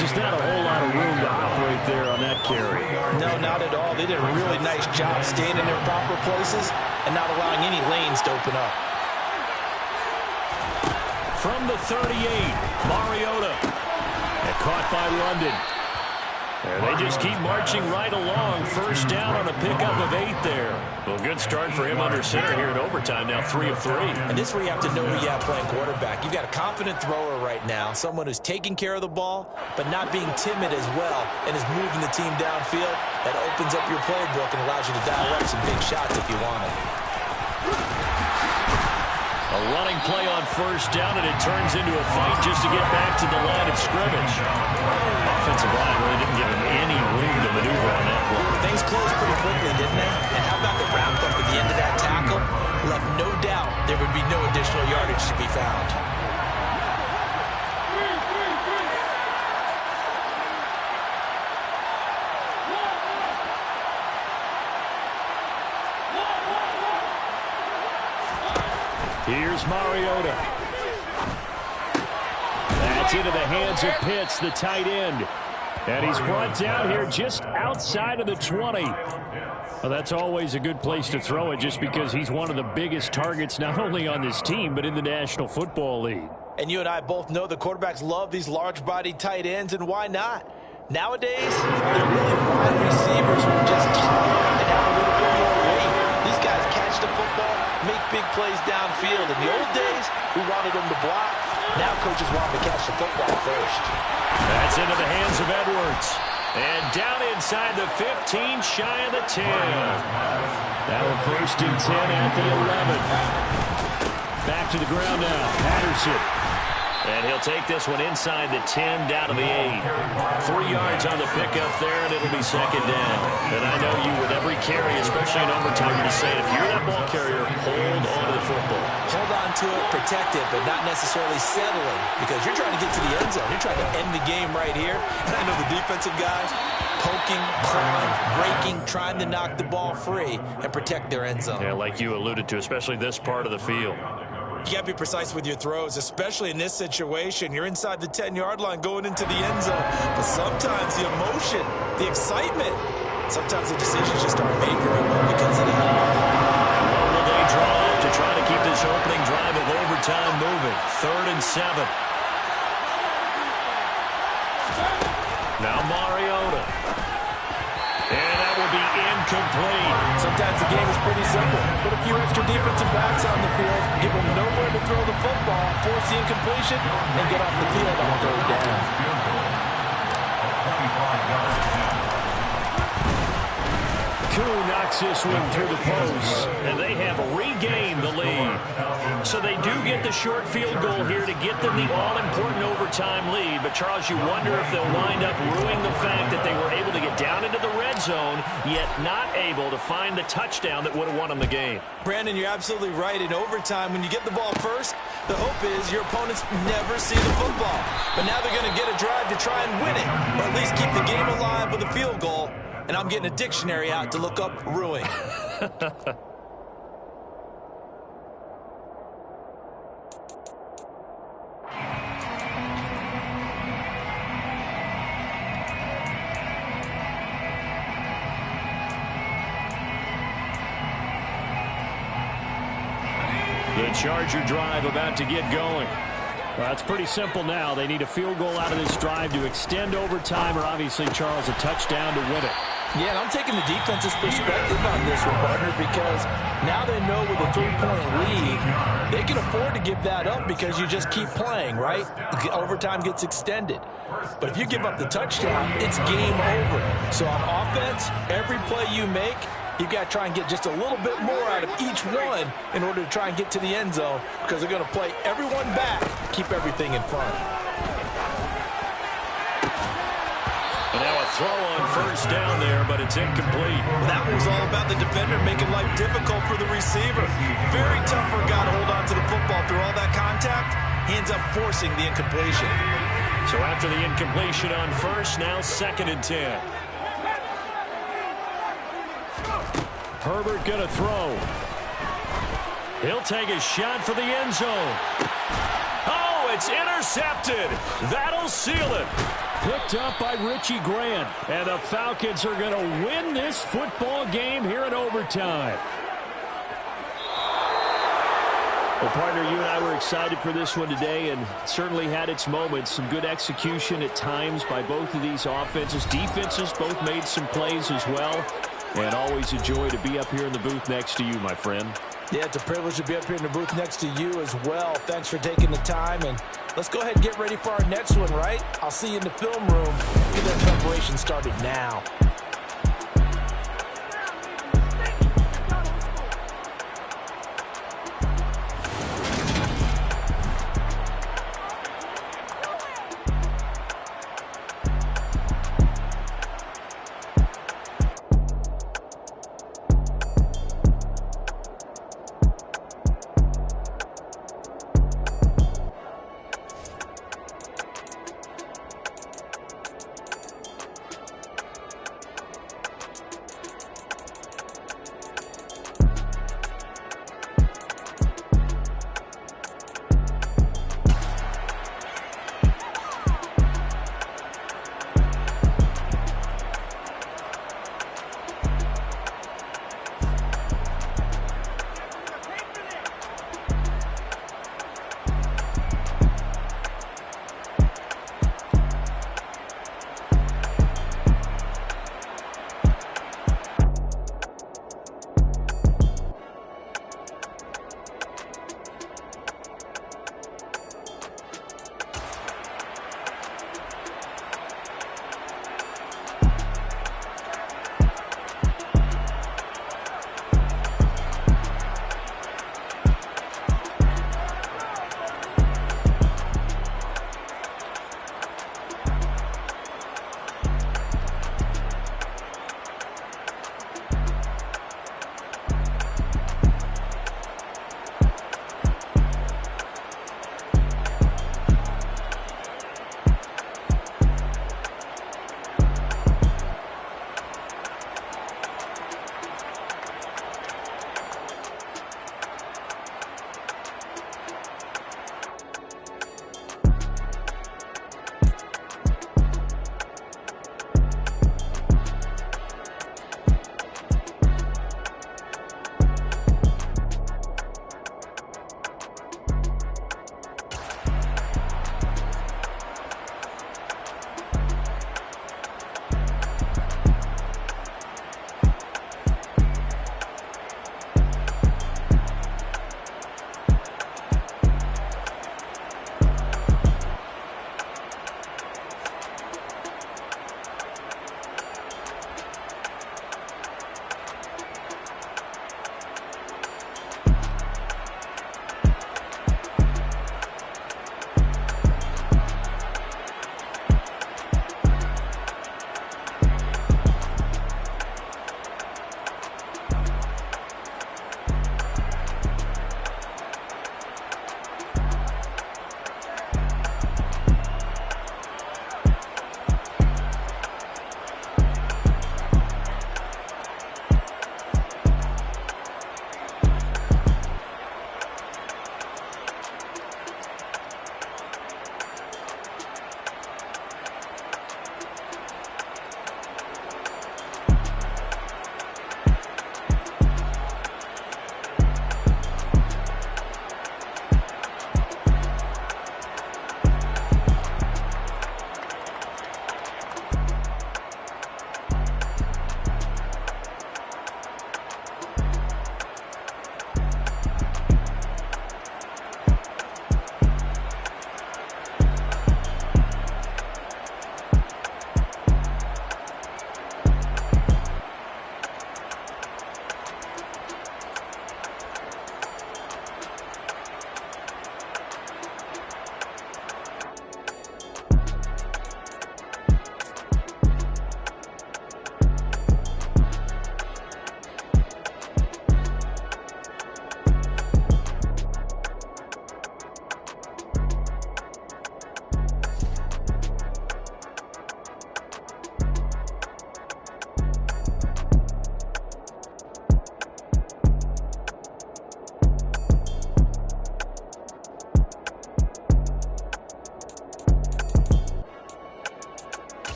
Just not a whole lot of room to operate there on that carry. No, not at all. They did a really nice job staying in their proper places and not allowing any lanes to open up. From the 38, Mariota. And caught by London. And they just keep marching right along. First down on a pickup of 8 there. Well, good start for him under center here in overtime. Now 3 of 3. And this is where you have to know who you have playing quarterback. You've got a confident thrower right now, someone who's taking care of the ball, but not being timid as well, and is moving the team downfield. That opens up your playbook and allows you to dial up some big shots if you want it. A running play on first down, and it turns into a fight just to get back to the line of scrimmage. Offensive line really didn't give him any room to maneuver on that play. Things closed pretty quickly, didn't they? And how about the wrap-up at the end of that tackle? Left no doubt there would be no additional yardage to be found. Here's Mariota. That's into the hands of Pitts, the tight end. And he's brought down here just outside of the 20. Well, that's always a good place to throw it just because he's one of the biggest targets not only on this team but in the National Football League. And you and I both know the quarterbacks love these large-bodied tight ends, and why not? Nowadays, they're really wide receivers who are just taller and have a little bit more weight. These guys catch the football, make big plays downfield. In the old days, we wanted them to block. Now coaches want them to catch the football first. That's into the hands of Edwards. And down inside the 15, shy of the 10. Now a first and 10 at the 11. Back to the ground now. Patterson. And he'll take this one inside the 10, down to the 8. 3 yards on the pickup there, and it'll be second down. And I know you, with every carry, especially in overtime, you're just saying, if you're that ball carrier, hold on to the football. Hold on to it, protect it, but not necessarily settling, because you're trying to get to the end zone. You're trying to end the game right here. And I know the defensive guys poking, clawing, breaking, trying to knock the ball free and protect their end zone. Yeah, like you alluded to, especially this part of the field. You got to be precise with your throws, especially in this situation. You're inside the 10-yard line going into the end zone. But sometimes the emotion, the excitement, sometimes the decisions just aren't made very well because of that. What will they draw up to try to keep this opening drive of overtime moving? 3rd and 7. Now Mariota. And that will be incomplete. Sometimes the game is pretty simple. Put a few extra defensive backs on the field, give them nowhere to throw the football, force the incompletion, and get off the field on 3rd down. Koo knocks this one through the post. And they have regained the lead. So they do get the short field goal here to get them the all-important overtime lead. But, Charles, you wonder if they'll wind up ruining the fact that they were able to get down into the red zone, yet not able to find the touchdown that would have won them the game. Brandon, you're absolutely right. In overtime, when you get the ball first, the hope is your opponents never see the football. But now they're going to get a drive to try and win it, or at least keep the game alive with a field goal. And I'm getting a dictionary out to look up ruin. The Charger drive about to get going. Well, it's pretty simple now. They need a field goal out of this drive to extend overtime, or obviously, Charles, a touchdown to win it. Yeah, and I'm taking the defense's perspective on this one, partner, because now they know with a 3-point lead, they can afford to give that up because you just keep playing, right? The overtime gets extended. But if you give up the touchdown, it's game over. So on offense, every play you make, you've got to try and get just a little bit more out of each one in order to try and get to the end zone, because they're going to play everyone back, keep everything in front. And now a throw on first down there, but it's incomplete. That was all about the defender making life difficult for the receiver. Very tough for a guy to hold on to the football through all that contact. He ends up forcing the incompletion. So after the incompletion on first, now 2nd and 10. Herbert going to throw. He'll take a shot for the end zone. Oh, it's intercepted. That'll seal it. Picked up by Richie Grant. And the Falcons are going to win this football game here in overtime. Well, partner, you and I were excited for this one today, and certainly had its moments. Some good execution at times by both of these offenses. Defenses both made some plays as well. And always a joy to be up here in the booth next to you, my friend. Yeah, it's a privilege to be up here in the booth next to you as well. Thanks for taking the time, and let's go ahead and get ready for our next one, right? I'll see you in the film room. Get that preparation started now.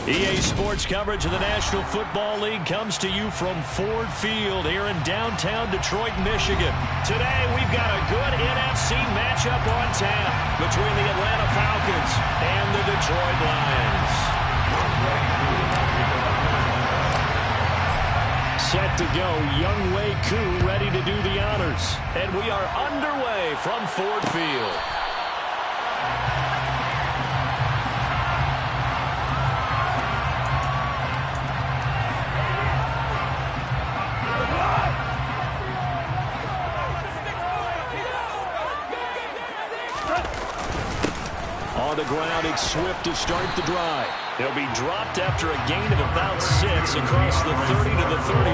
EA Sports coverage of the National Football League comes to you from Ford Field here in downtown Detroit, Michigan. Today, we've got a good NFC matchup on tap between the Atlanta Falcons and the Detroit Lions. Set to go, Young Wei Koo ready to do the honors. And we are underway from Ford Field. On the ground, it's Swift to start the drive. He'll be dropped after a gain of about 6 across the 30 to the 31.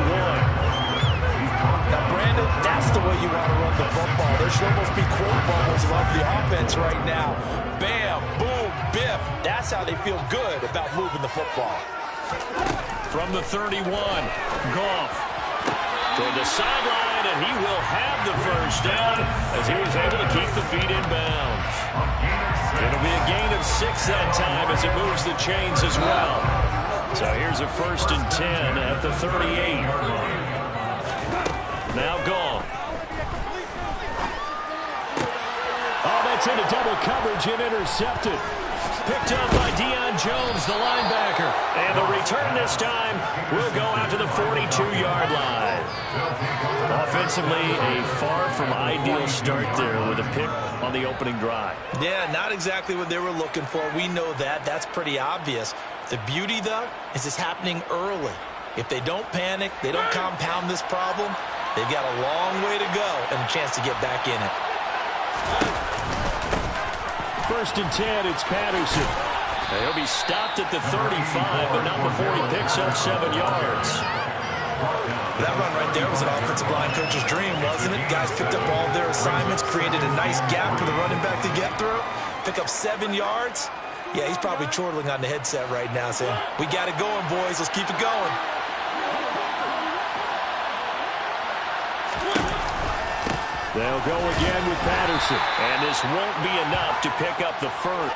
Now, Brandon, that's the way you want to run the football. There should almost be quote bubbles of the offense right now. Bam, boom, biff. That's how they feel good about moving the football. From the 31, Goff toward the sideline, and he will have the first down as he was able to keep the feet in bounds. It'll be a gain of 6 that time as it moves the chains as well. So here's a 1st and 10 at the 38. Now Goff. Oh, that's into double coverage and intercepted. Picked up by Deion Jones, the linebacker. And the return this time will go out to the 42-yard line. Offensively, a far from ideal start there with a pick on the opening drive. Yeah, not exactly what they were looking for. We know that. That's pretty obvious. The beauty, though, is it's happening early. If they don't panic, they don't compound this problem, they've got a long way to go and a chance to get back in it. 1st and 10, it's Patterson. He'll be stopped at the 35, but not before he picks up 7 yards. That run right there was an offensive line coach's dream, wasn't it? Guys picked up all their assignments, created a nice gap for the running back to get through, pick up 7 yards. Yeah, he's probably chortling on the headset right now saying, we got it going, boys. Let's keep it going. They'll go again with Patterson. And this won't be enough to pick up the first.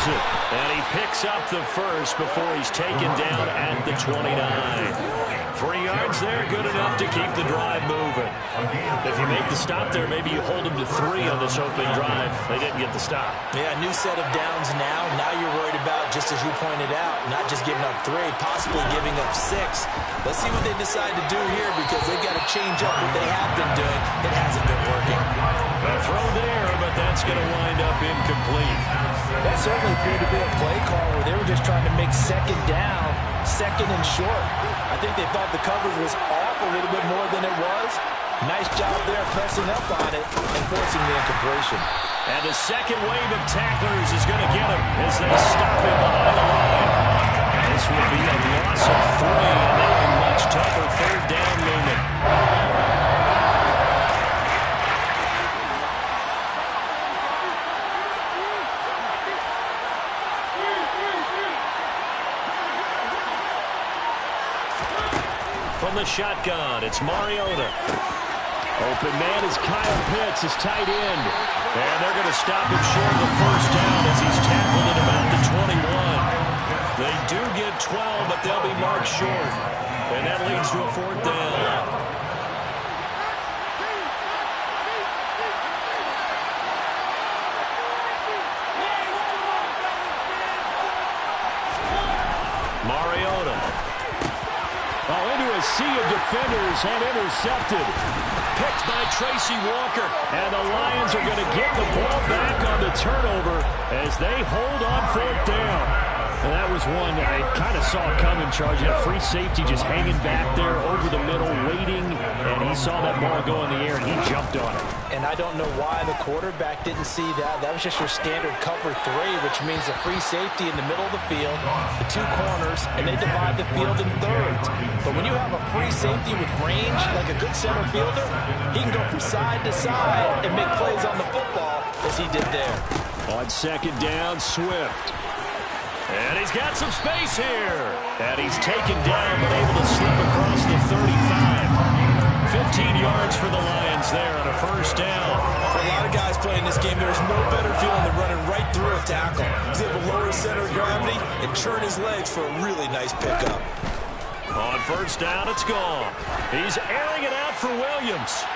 And he picks up the first before he's taken down at the 29. 3 yards there, good enough to keep the drive moving. If you make the stop there, maybe you hold them to 3 on this opening drive. They didn't get the stop. Yeah, new set of downs now. Now you're worried about, just as you pointed out, not just giving up 3, possibly giving up 6. Let's see what they decide to do here because they've got to change up what they have been doing. It hasn't been working. A throw there, but that's going to wind up incomplete. That certainly appeared to be a play call where they were just trying to make 2nd down, 2nd and short. I think they thought the coverage was off a little bit more than it was. Nice job there pressing up on it and forcing the incompletion. And the second wave of tacklers is going to get him as they stop him behind the line. This will be a loss of 3 and now a much tougher 3rd down movement. From the shotgun, it's Mariota. Open man is Kyle Pitts, his tight end. And they're going to stop him short of the first down as he's tackled at about the 21. They do get 12, but they'll be marked short. And that leads to a 4th down. Mariota. Oh, into a sea of defenders and intercepted. picked by Tracy Walker. And the Lions are going to get the ball back on the turnover as they hold on 4th down. And that was one I kind of saw coming, Charles. You had a free safety just hanging back there over the middle, waiting, and he saw that ball go in the air, and he jumped on it. And I don't know why the quarterback didn't see that. That was just your standard cover 3, which means a free safety in the middle of the field, the 2 corners, and they divide the field in thirds. But when you have a free safety with range, like a good center fielder, he can go from side to side and make plays on the football as he did there. On 2nd down, Swift. And he's got some space here. And he's taken down, but able to slip across the 35. 15 yards for the Lions there on a 1st down. For a lot of guys playing this game, there's no better feeling than running right through a tackle. He's able to lower his center of gravity and churn his legs for a really nice pickup. On 1st down, it's gone. He's airing it out for Williams.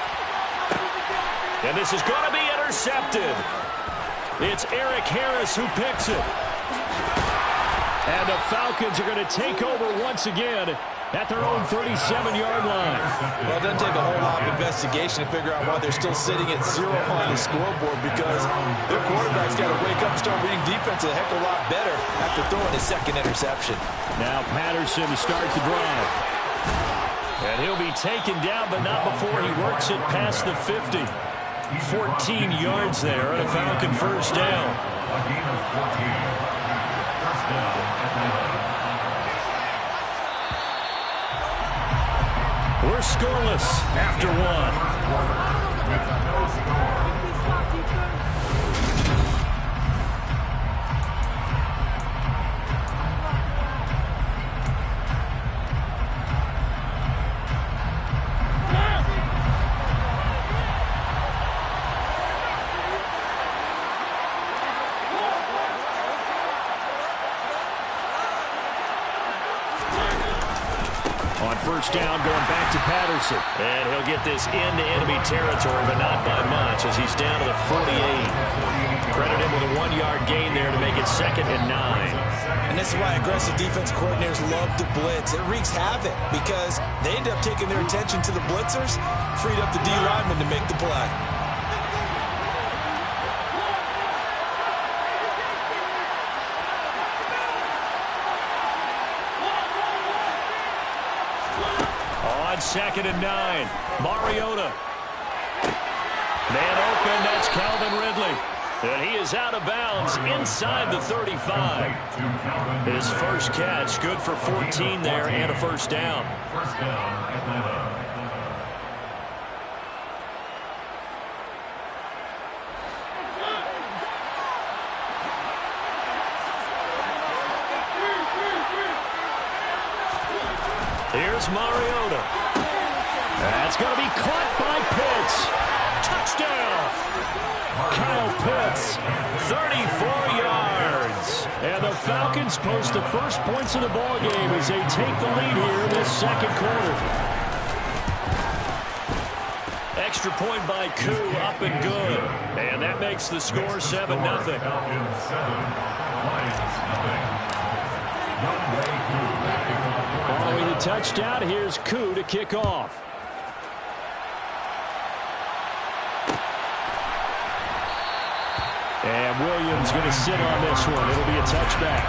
And this is going to be intercepted. It's Eric Harris who picks it. And the Falcons are going to take over once again at their own 37-yard line. Well, it doesn't take a whole lot of investigation to figure out why they're still sitting at 0 on the scoreboard, because their quarterback's got to wake up and start reading defense a heck of a lot better after throwing his 2nd interception. Now Patterson to start the drive. And he'll be taken down, but not before he works it past the 50. 14 yards there on a Falcon 1st down. We're scoreless after 1. On 1st down, going back to Patterson. And he'll get this into enemy territory, but not by much as he's down to the 48. Credit him with a 1-yard gain there to make it 2nd and 9. And this is why aggressive defense coordinators love to blitz. It wreaks havoc because they end up taking their attention to the blitzers, freed up the D lineman to make the play. On 2nd and 9, Mariota. Man open, that's Calvin Ridley. And he is out of bounds inside the 35. His first catch, good for 14 there and a 1st down. First down, Atlanta. Here's Mariota. That's going to be caught by Pitts. Touchdown. Kyle Pitts, 34 yards. And the Falcons post the first points of the ballgame as they take the lead here in this 2nd quarter. Extra point by Koo, up and good. And that makes the score 7-0. Falcons 7, Lions 0. Following the touchdown, here's Koo to kick off. And Williams going to sit on this one. It'll be a touchback.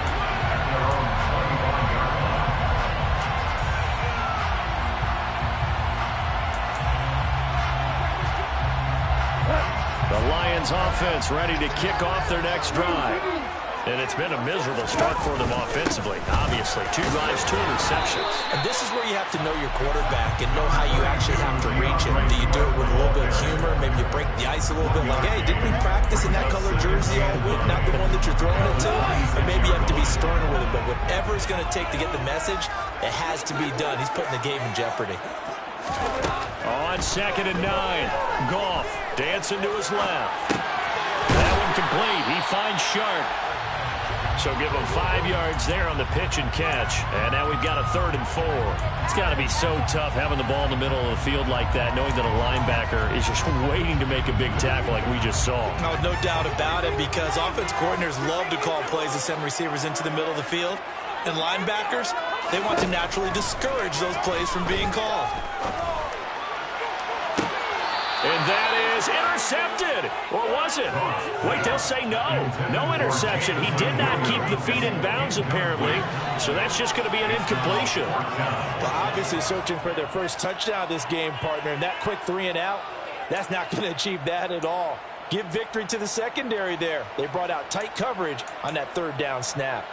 The Lions offense ready to kick off their next drive. And it's been a miserable start for them offensively, obviously. 2 drives, 2 interceptions. And this is where you have to know your quarterback and know how you actually have to reach him. Do you do it with a little bit of humor? Maybe you break the ice a little bit like, hey, didn't we practice in that color jersey all week, not the one that you're throwing it to? Or maybe you have to be sterner with him. But whatever it's going to take to get the message, it has to be done. He's putting the game in jeopardy. On 2nd and 9, Goff dancing to his left. That one complete. He finds Sharp. So give him 5 yards there on the pitch and catch. And now we've got a 3rd and 4. It's got to be so tough having the ball in the middle of the field like that, knowing that a linebacker is just waiting to make a big tackle like we just saw. No doubt about it, because offense coordinators love to call plays to send receivers into the middle of the field. And linebackers, they want to naturally discourage those plays from being called. And that is intercepted. Or was it? Wait, they'll say no. No interception. He did not keep the feet in bounds, apparently. So that's just going to be an incompletion. Well, obviously searching for their first touchdown this game, partner. And that quick 3 and out, that's not going to achieve that at all. Give victory to the secondary there. They brought out tight coverage on that 3rd down snap.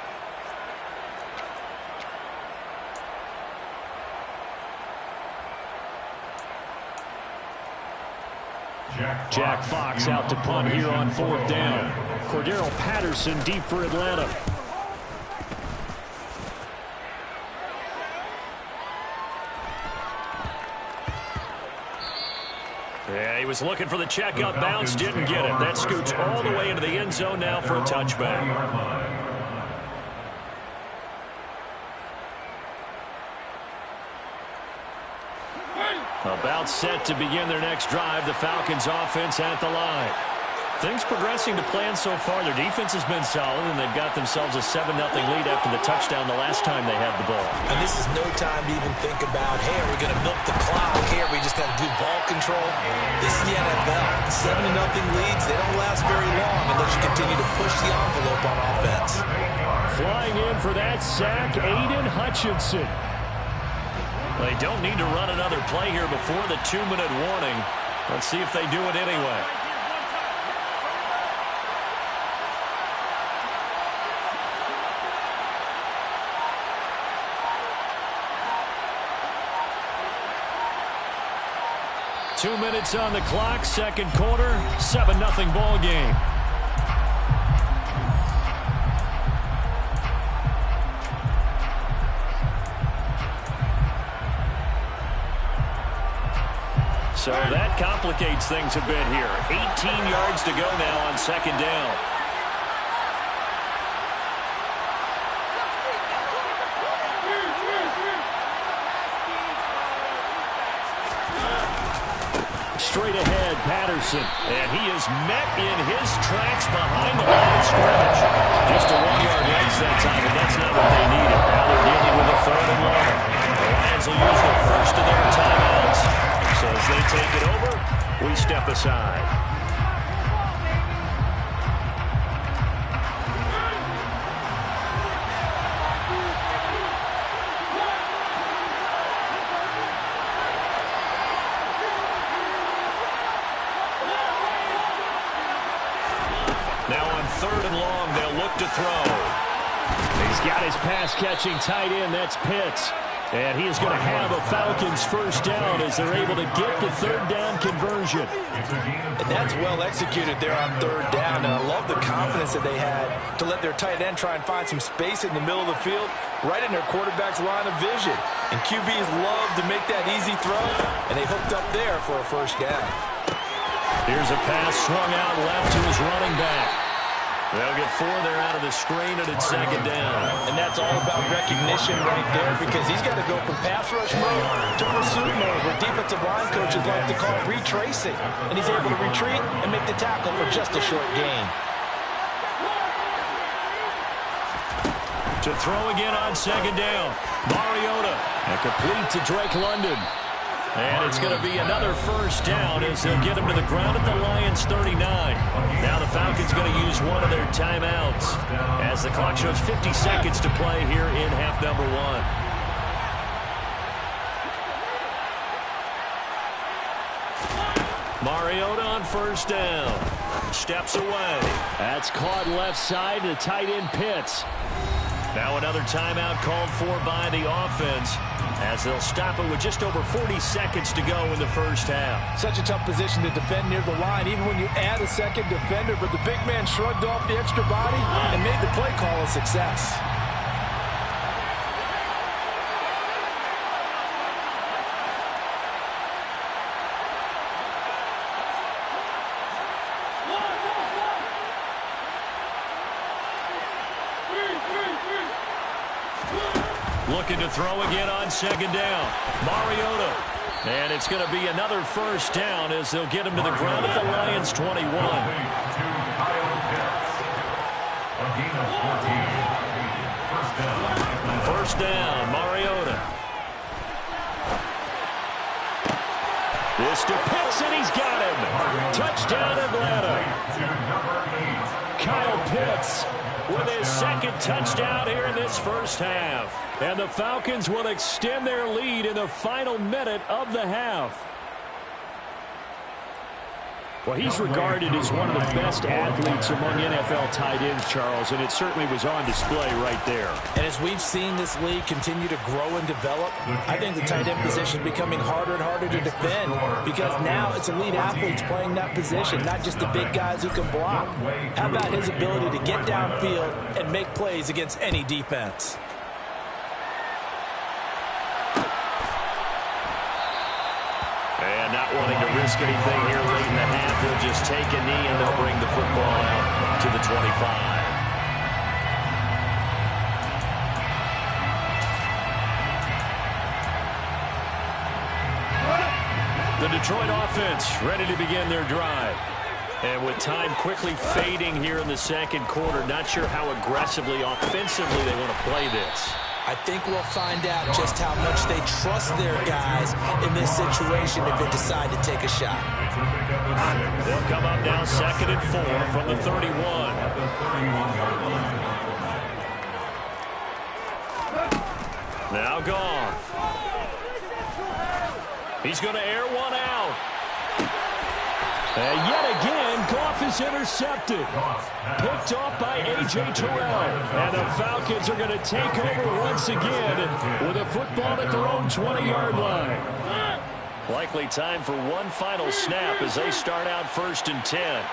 Jack Fox out to punt here on 4th down. Cordero Patterson deep for Atlanta. Yeah, he was looking for the checkup bounce, didn't get it. That scoots all the way into the end zone now for a touchback. About set to begin their next drive, the Falcons offense at the line. Things progressing to plan so far. Their defense has been solid, and they've got themselves a 7-0 lead after the touchdown the last time they had the ball. And this is no time to even think about, hey, are we going to milk the clock? Hey, are we just going to do ball control? This is the NFL. 7-0 leads, they don't last very long unless you continue to push the envelope on offense. Flying in for that sack, Aiden Hutchinson. They don't need to run another play here before the 2-minute warning. Let's see if they do it anyway. Two minutes on the clock, second quarter, 7-0 ball game. So that complicates things a bit here. 18 yards to go now on 2nd down. Straight ahead, Patterson. And he is met in his tracks behind the line of scrimmage. Just a 1-yard race that time, but that's not what they needed. Now they're dealing with a 3rd and long. The Lions will use the first of their timeouts. So as they take it over, we step aside. Now on 3rd and long, they'll look to throw. He's got his pass-catching tight end. That's Pitts. And he is going to have a Falcons 1st down as they're able to get the 3rd down conversion. And that's well executed there on 3rd down. And I love the confidence that they had to let their tight end try and find some space in the middle of the field, right in their quarterback's line of vision. And QBs love to make that easy throw, and they hooked up there for a 1st down. Here's a pass swung out left to his running back. They'll get 4 there out of the screen, and it's 2nd down. And that's all about recognition right there, because he's got to go from pass rush mode to pursuit mode, where defensive line coaches like to call retracing. And he's able to retreat and make the tackle for just a short gain. To throw again on 2nd down. Mariota. And complete to Drake London. And it's going to be another 1st down as they'll get him to the ground at the Lions 39. Now the Falcons going to use one of their timeouts as the clock shows 50 seconds to play here in half number 1. Mariota on 1st down. Steps away. That's caught left side to tight end Pitts. Now another timeout called for by the offense as they'll stop it with just over 40 seconds to go in the 1st half. Such a tough position to defend near the line, even when you add a 2nd defender, but the big man shrugged off the extra body and made the play call a success. Looking to throw again on 2nd down. Mariota. And it's going to be another 1st down as they'll get him to the ground at the Lions 21. First down, Mariota. This to Pitts, and he's got it. Touchdown, Atlanta. Kyle Pitts with his second touchdown here in this first half. And the Falcons will extend their lead in the final minute of the half. Well, he's regarded as one of the best athletes among NFL tight ends, Charles, and it certainly was on display right there. And as we've seen this league continue to grow and develop, I think the tight end position is becoming harder and harder to defend because now it's elite athletes playing that position, not just the big guys who can block. How about his ability to get downfield and make plays against any defense? And not wanting to risk anything here late in the half, he'll just take a knee and they'll bring the football out to the 25. The Detroit offense ready to begin their drive. And with time quickly fading here in the second quarter, not sure how aggressively, offensively they want to play this. I think we'll find out just how much they trust their guys in this situation if they decide to take a shot. They'll come up now 2nd and 4 from the 31. Now Goff. He's going to air one out. And yet again, Goff is intercepted. Picked off by A.J. Terrell. And the Falcons are going to take over once again with a football at their own 20-yard line. Likely time for one final snap as they start out 1st and 10.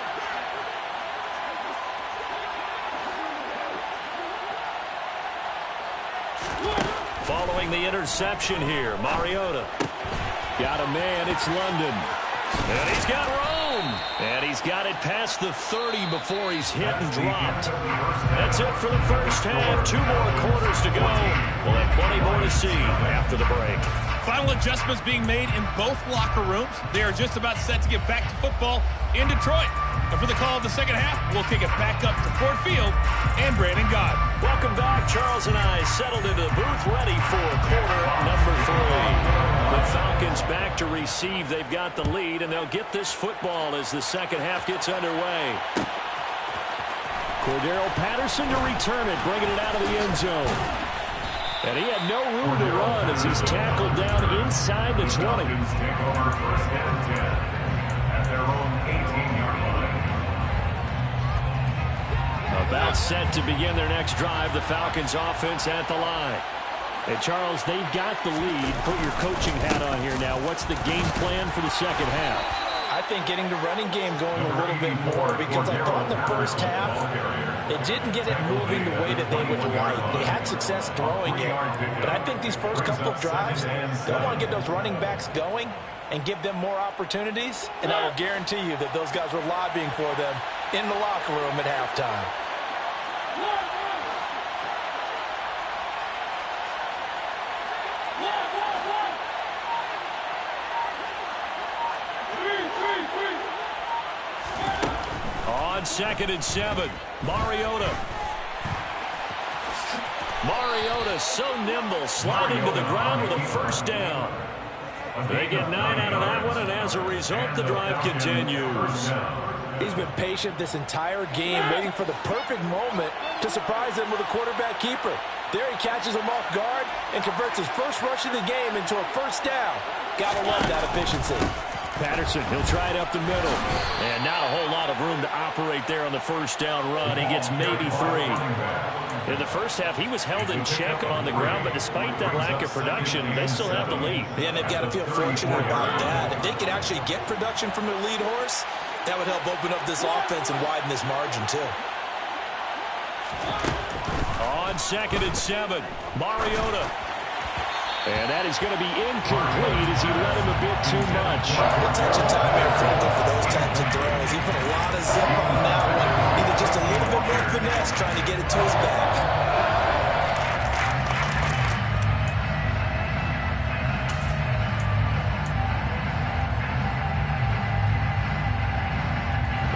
Following the interception here, Mariota. Got a man, it's London. And he's got Rome. And he's got it past the 30 before he's hit and dropped. That's it for the first half. 2 more quarters to go. We'll have plenty more to see after the break. Final adjustments being made in both locker rooms. They are just about set to get back to football in Detroit. And for the call of the second half, we'll kick it back up to Ford Field and Brandon Gott. Welcome back. Charles and I settled into the booth, ready for quarter number 3. The Falcons back to receive. They've got the lead, and they'll get this football as the second half gets underway. Cordero Patterson to return it, bringing it out of the end zone. And he had no room to run as he's tackled down inside the 20. Take over 1st and 10 at their own 18-yard line. About set to begin their next drive, the Falcons offense at the line. Hey, Charles, they've got the lead. Put your coaching hat on here now. What's the game plan for the second half? I think getting the running game going a little bit more because I thought the first half, it didn't get it moving the way that they would like. They had success throwing it, but I think these first couple of drives, they'll want to get those running backs going and give them more opportunities, and I will guarantee you that those guys were lobbying for them in the locker room at halftime. On 2nd and 7, Mariota. Mariota so nimble, sliding to the ground with a first down. They get 9 out of that one, and as a result, the drive continues. He's been patient this entire game, waiting for the perfect moment to surprise them with a quarterback keeper. There he catches him off guard and converts his first rush of the game into a first down. Gotta love that efficiency. Patterson, he'll try it up the middle. And not a whole lot of room to operate there on the first down run. He gets maybe 3. In the first half, he was held in check on the ground, but despite that lack of production, they still have the lead. Yeah, and they've got to feel fortunate about that. If they could actually get production from their lead horse, that would help open up this offense and widen this margin, too. On 2nd and 7, Mariota. And that is going to be incomplete as he led him a bit too much. Attention time here, frankly, for those types of throws. He put a lot of zip on that one. Either just a little bit more finesse trying to get it to his back.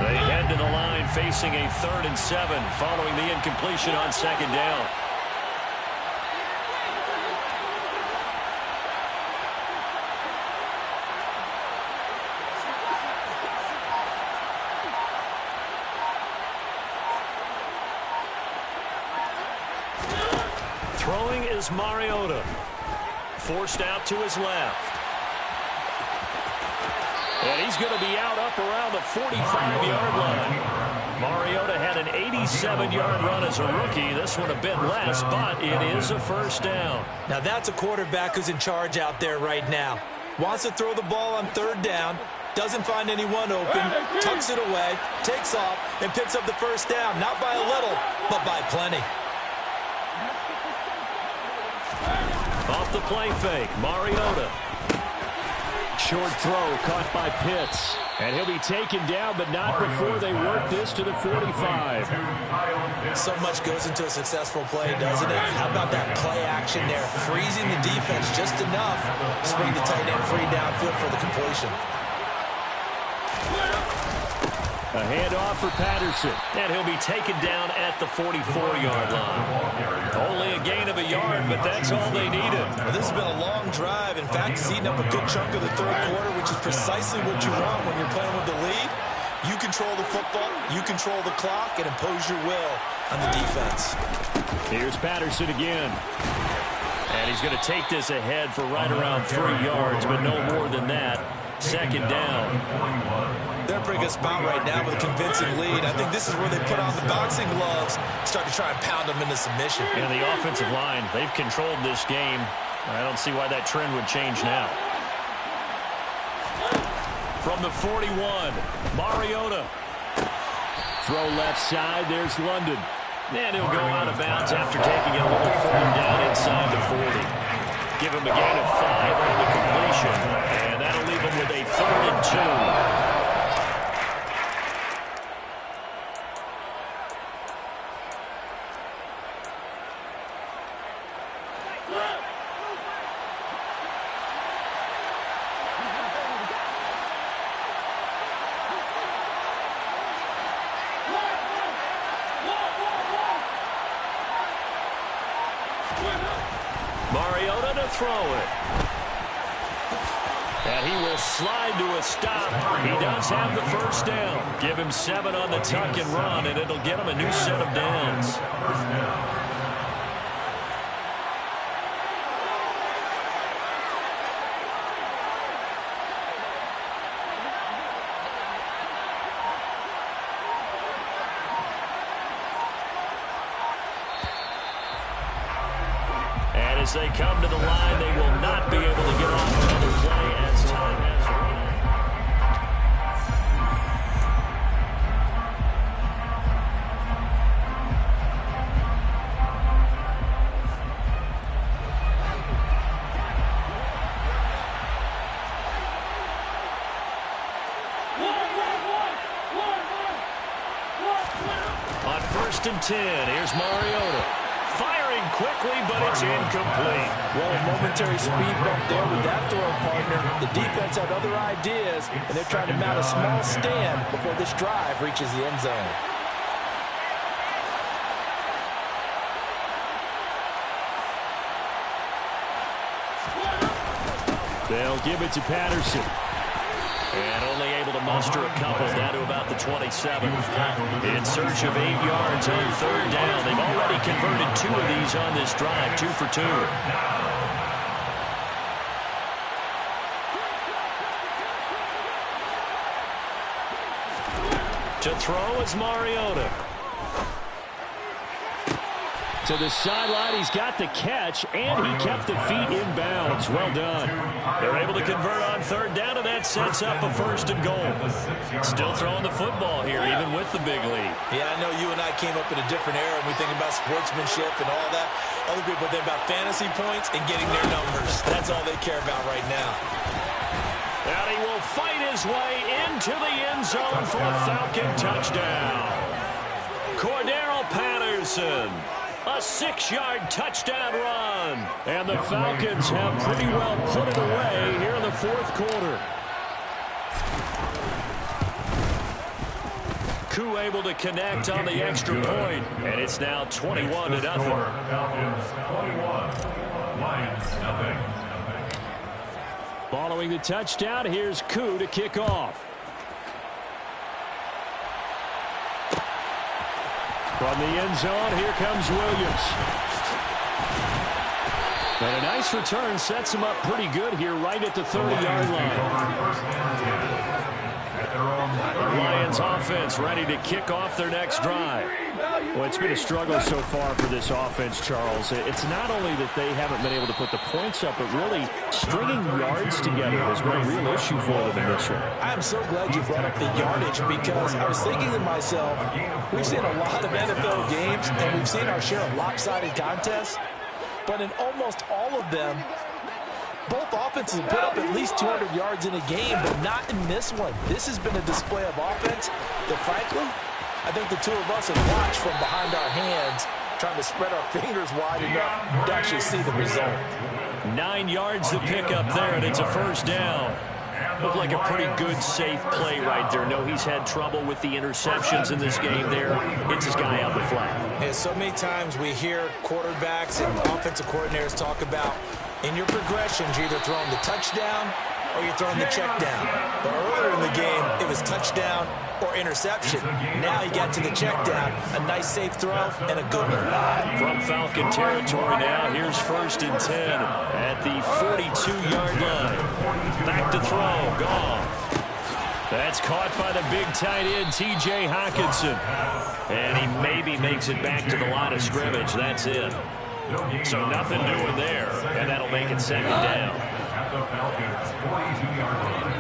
They head to the line facing a 3rd and 7 following the incompletion on 2nd down. Throwing is Mariota. Forced out to his left. And he's going to be out up around the 45-yard line. Mariota had an 87-yard run as a rookie. This one a bit less, but it is a first down. Now that's a quarterback who's in charge out there right now. Wants to throw the ball on third down, doesn't find anyone open, tucks it away, takes off, and picks up the first down. Not by a little, but by plenty. Off the play fake, Mariota. Short throw caught by Pitts. And he'll be taken down, but not before they work this to the 45. So much goes into a successful play, doesn't it? How about that play action there? Freezing the defense just enough to swing the tight end free downfield for the completion. A handoff for Patterson. And he'll be taken down at the 44-yard line. Only a gain of a yard, but that's all they needed. Well, this has been a long drive. In fact, it's eaten up a good chunk of the third quarter, which is precisely what you want when you're playing with the lead. You control the football, you control the clock, and impose your will on the defense. Here's Patterson again. And he's going to take this ahead for right around 3 yards, but no more than that. Second down. They're in a pretty good spot right now with a convincing lead. I think this is where they put on the boxing gloves, start to try and pound them into submission. And the offensive line, they've controlled this game. I don't see why that trend would change now. From the 41, Mariota. Throw left side, there's London. And he'll go out of bounds after taking it a little further down inside the 40. Give him a gain of 5 on the completion. And that'll leave him with a 3rd and 2. Mariota to throw it. And he will slide to a stop. He does have the first down. Give him 7 on the tuck and run, and it'll get him a new set of downs. As they come to the line, they will not be able to get off another play as time has run on 1st and 10, here's Mariota. Firing quickly, but it's incomplete. Well, a momentary speed bump there with that throw partner. The defense had other ideas, and they're trying to mount a small stand before this drive reaches the end zone. They'll give it to Patterson. And only able to muster a couple down to about the 27. In search of 8 yards on 3rd down. They've already converted 2 of these on this drive, 2 for 2. To throw is Mariota. To the sideline, he's got the catch, and he kept the feet in bounds. Well done. They're able to convert on 3rd down, and that sets up a 1st and goal. Still throwing the football here, even with the big lead. Yeah, I know you and I came up in a different era, and we think about sportsmanship and all that. Other people think about fantasy points and getting their numbers. That's all they care about right now. And he will fight his way into the end zone for a Falcon touchdown. Cordero Patterson. A 6-yard touchdown run. And the Falcons have pretty well put it away here in the 4th quarter. Koo able to connect on the extra point, and it's now 21-0. Falcons 21, Lions nothing. Following the touchdown, here's Koo to kick off. From the end zone, here comes Williams. And a nice return sets him up pretty good here right at the 30-yard line. The Lions offense ready to kick off their next drive. Well, it's been a struggle so far for this offense, Charles. It's not only that they haven't been able to put the points up, but really stringing yards together has been a real issue for them in this one. I'm so glad you brought up the yardage because I was thinking to myself, we've seen a lot of NFL games and we've seen our share of lopsided contests, but in almost all of them, both offenses have put up at least 200 yards in a game, but not in this one. This has been a display of offense that, frankly, I think the two of us have watched from behind our hands, trying to spread our fingers wide enough to actually see the result. 9 yards to pick up there, and it's a first down. Looked like a pretty good, safe play right there. No, he's had trouble with the interceptions in this game there. Hits his guy out the flat. Yeah, so many times we hear quarterbacks and offensive coordinators talk about in your progressions, you're either throwing the touchdown or you're throwing the check down. But earlier in the game, it was touchdown or interception. Now he got to the check down, a nice safe throw, and a good one. From Falcon territory now, here's 1st and 10 at the 42-yard line. Back to throw, Goff. That's caught by the big tight end, T.J. Hockenson. And he maybe makes it back to the line of scrimmage. That's it. So nothing doing there, and that'll make it 2nd down. At the Falcons' 42-yard line.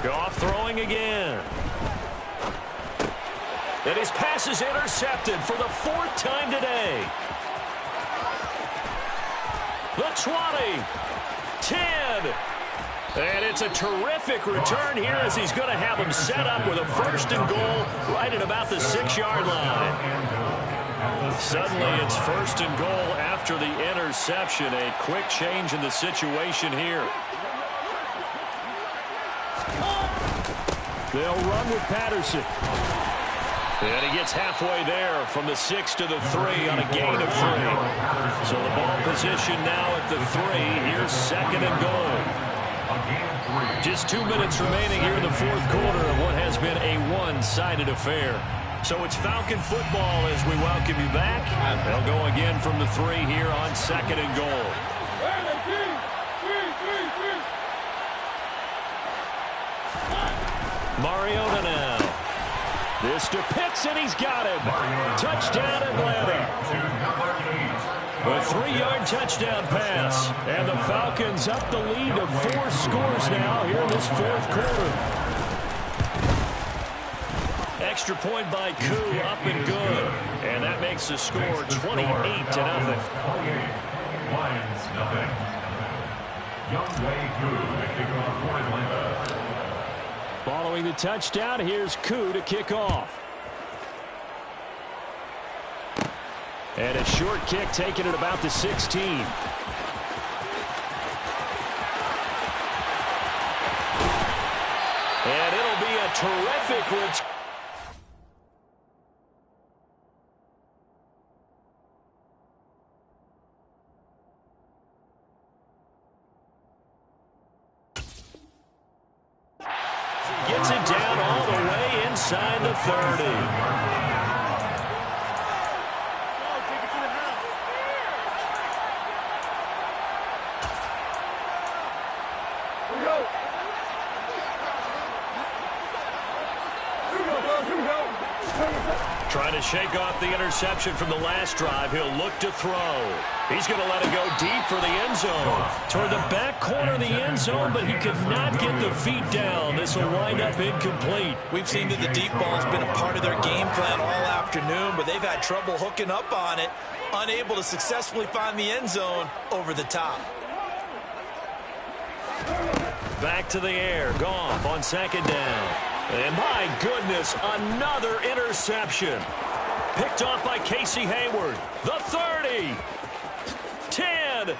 Goff throwing again. And his pass is intercepted for the 4th time today. The 20, 10. And it's a terrific return here as he's going to have him set up with a 1st and goal right at about the 6-yard line. Suddenly it's 1st and goal after the interception. A quick change in the situation here. They'll run with Patterson. And he gets halfway there from the 6 to the 3 on a gain of 3. So the ball position now at the 3. Here's 2nd and goal. Just 2 minutes remaining here in the 4th quarter of what has been a one-sided affair. So it's Falcon football as we welcome you back. They'll go again from the 3 here on 2nd and goal. Mariota now. This to Pitts, and he's got him. Touchdown, Atlanta. A 3-yard touchdown pass. And the Falcons up the lead to 4 scores now here in this 4th quarter. Extra point by Koo, up and good. And that makes the score 28-0. Lions, nothing. Youngway Koo to kick off for Atlanta. Following the touchdown, here's Koo to kick off. And a short kick taken at about the 16. And it'll be a terrific return. Gets it down all the way inside the 30. Trying to shake off the interception from the last drive. He'll look to throw. He's going to let it go deep for the end zone. Toward the back corner of the end zone, but he could not get the feet down. This will wind up incomplete. We've seen that the deep ball has been a part of their game plan all afternoon, but they've had trouble hooking up on it, unable to successfully find the end zone over the top. Back to the air. Goff on 2nd down. And my goodness, another interception. Picked off by Casey Hayward. The 30. 10.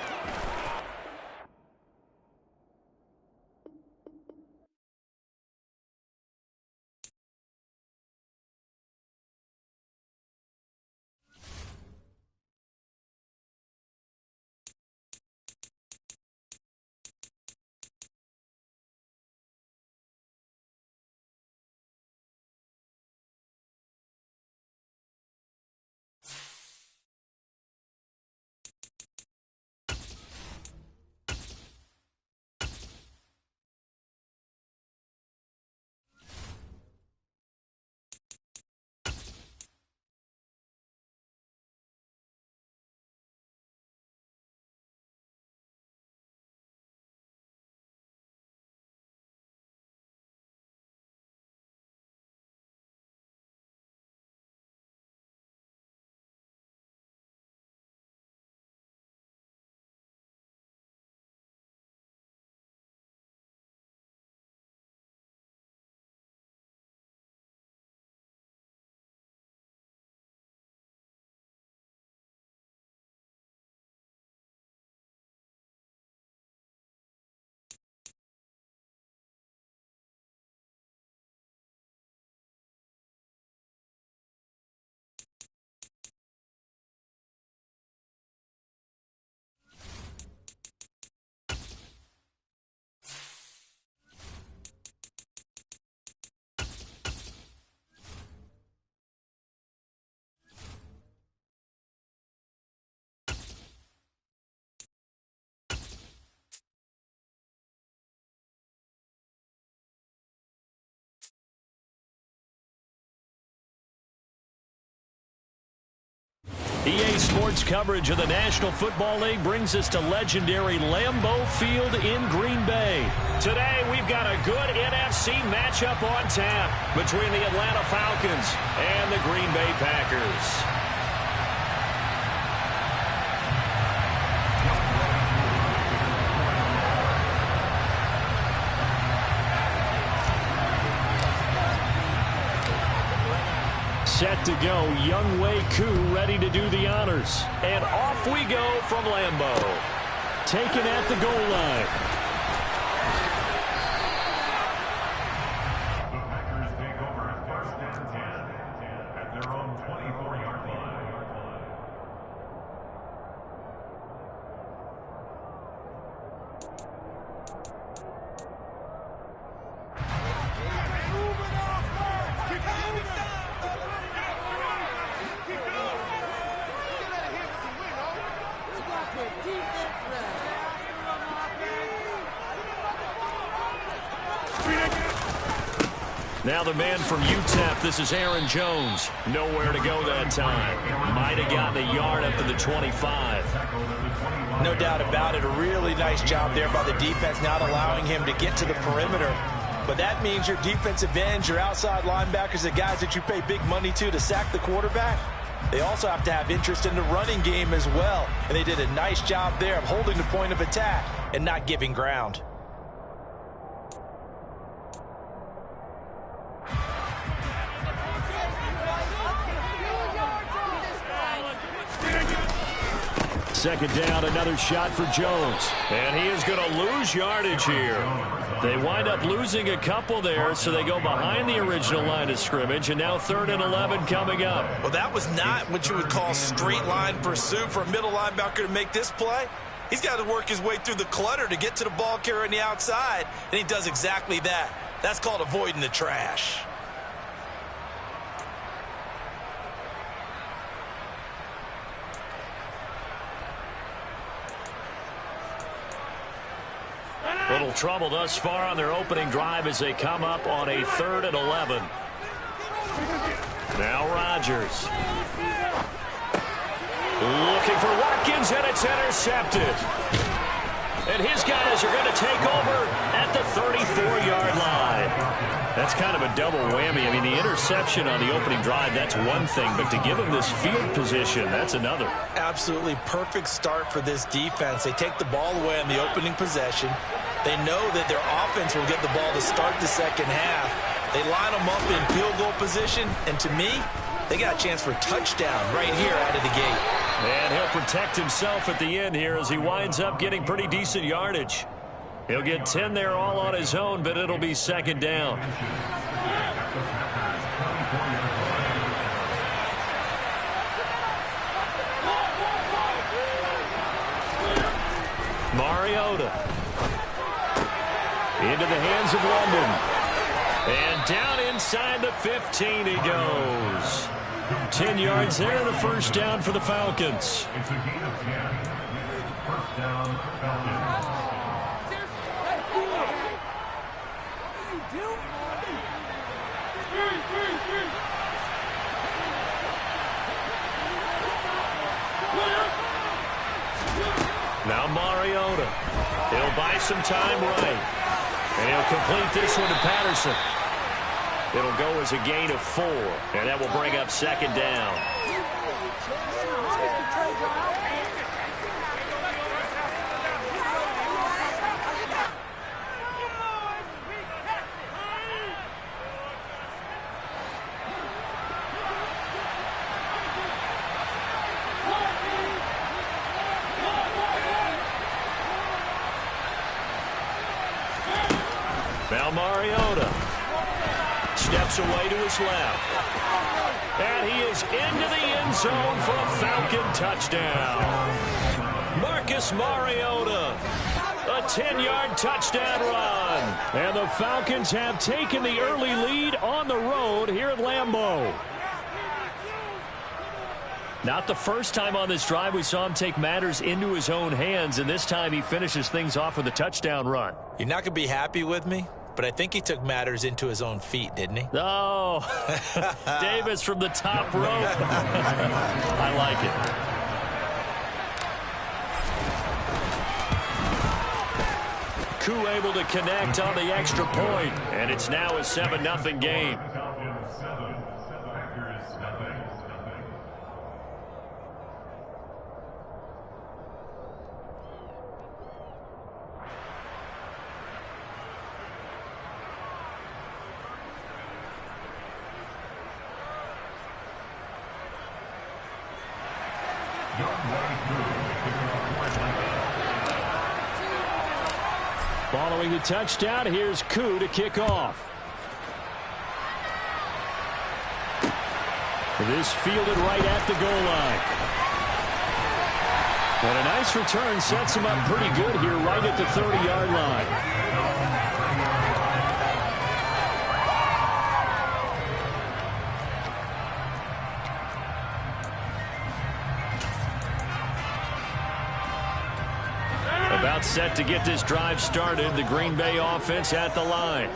EA Sports coverage of the National Football League brings us to legendary Lambeau Field in Green Bay. Today, we've got a good NFC matchup on tap between the Atlanta Falcons and the Green Bay Packers. Set to go, Young Wei Koo ready to do the honors. And off we go from Lambeau. Taken at the goal line. The Packers take over at 1st and 10 at their own 24-yard line. Now the man from UTEP, this is Aaron Jones. Nowhere to go that time. Might have gotten a yard up to the 25. No doubt about it. A really nice job there by the defense, not allowing him to get to the perimeter. But that means your defensive ends, your outside linebackers, the guys that you pay big money to sack the quarterback, they also have to have interest in the running game as well. And they did a nice job there of holding the point of attack and not giving ground. Second down, another shot for Jones. And he is going to lose yardage here. They wind up losing a couple there, so they go behind the original line of scrimmage, and now 3rd and 11 coming up. Well, that was not what you would call straight line pursuit for a middle linebacker to make this play. He's got to work his way through the clutter to get to the ball carrier on the outside, and he does exactly that. That's called avoiding the trash. Little trouble thus far on their opening drive as they come up on a 3rd and 11. Now Rodgers. Looking for Watkins, and it's intercepted. And his guys are going to take over at the 34-yard line. That's kind of a double whammy. I mean, the interception on the opening drive, that's one thing, but to give him this field position, that's another. Absolutely perfect start for this defense. They take the ball away on the opening possession. They know that their offense will get the ball to start the second half. They line them up in field goal position, and to me, they got a chance for a touchdown right here out of the gate. And he'll protect himself at the end here as he winds up getting pretty decent yardage. He'll get 10 there all on his own, but it'll be second down. Mariota. Into the hands of London. And down inside the 15 he goes. 10 yards there, the first down for the Falcons. It's a gain of 10. 1st down, Falcons. Now Mariota. He'll buy some time right. And he'll complete this one to Patterson. It'll go as a gain of 4. And that will bring up second down. Now Mariota steps away to his left. And he is into the end zone for a Falcon touchdown. Marcus Mariota, a 10-yard touchdown run. And the Falcons have taken the early lead on the road here at Lambeau. Not the first time on this drive we saw him take matters into his own hands, and this time he finishes things off with a touchdown run. You're not going to be happy with me, but I think he took matters into his own feet, didn't he? Oh, Davis from the top rope. I like it. Koo able to connect on the extra point, and it's now a 7-0 game. Following the touchdown, here's Koo to kick off. This fielded right at the goal line. And a nice return sets him up pretty good here right at the 30-yard line. About set to get this drive started. The Green Bay offense at the line.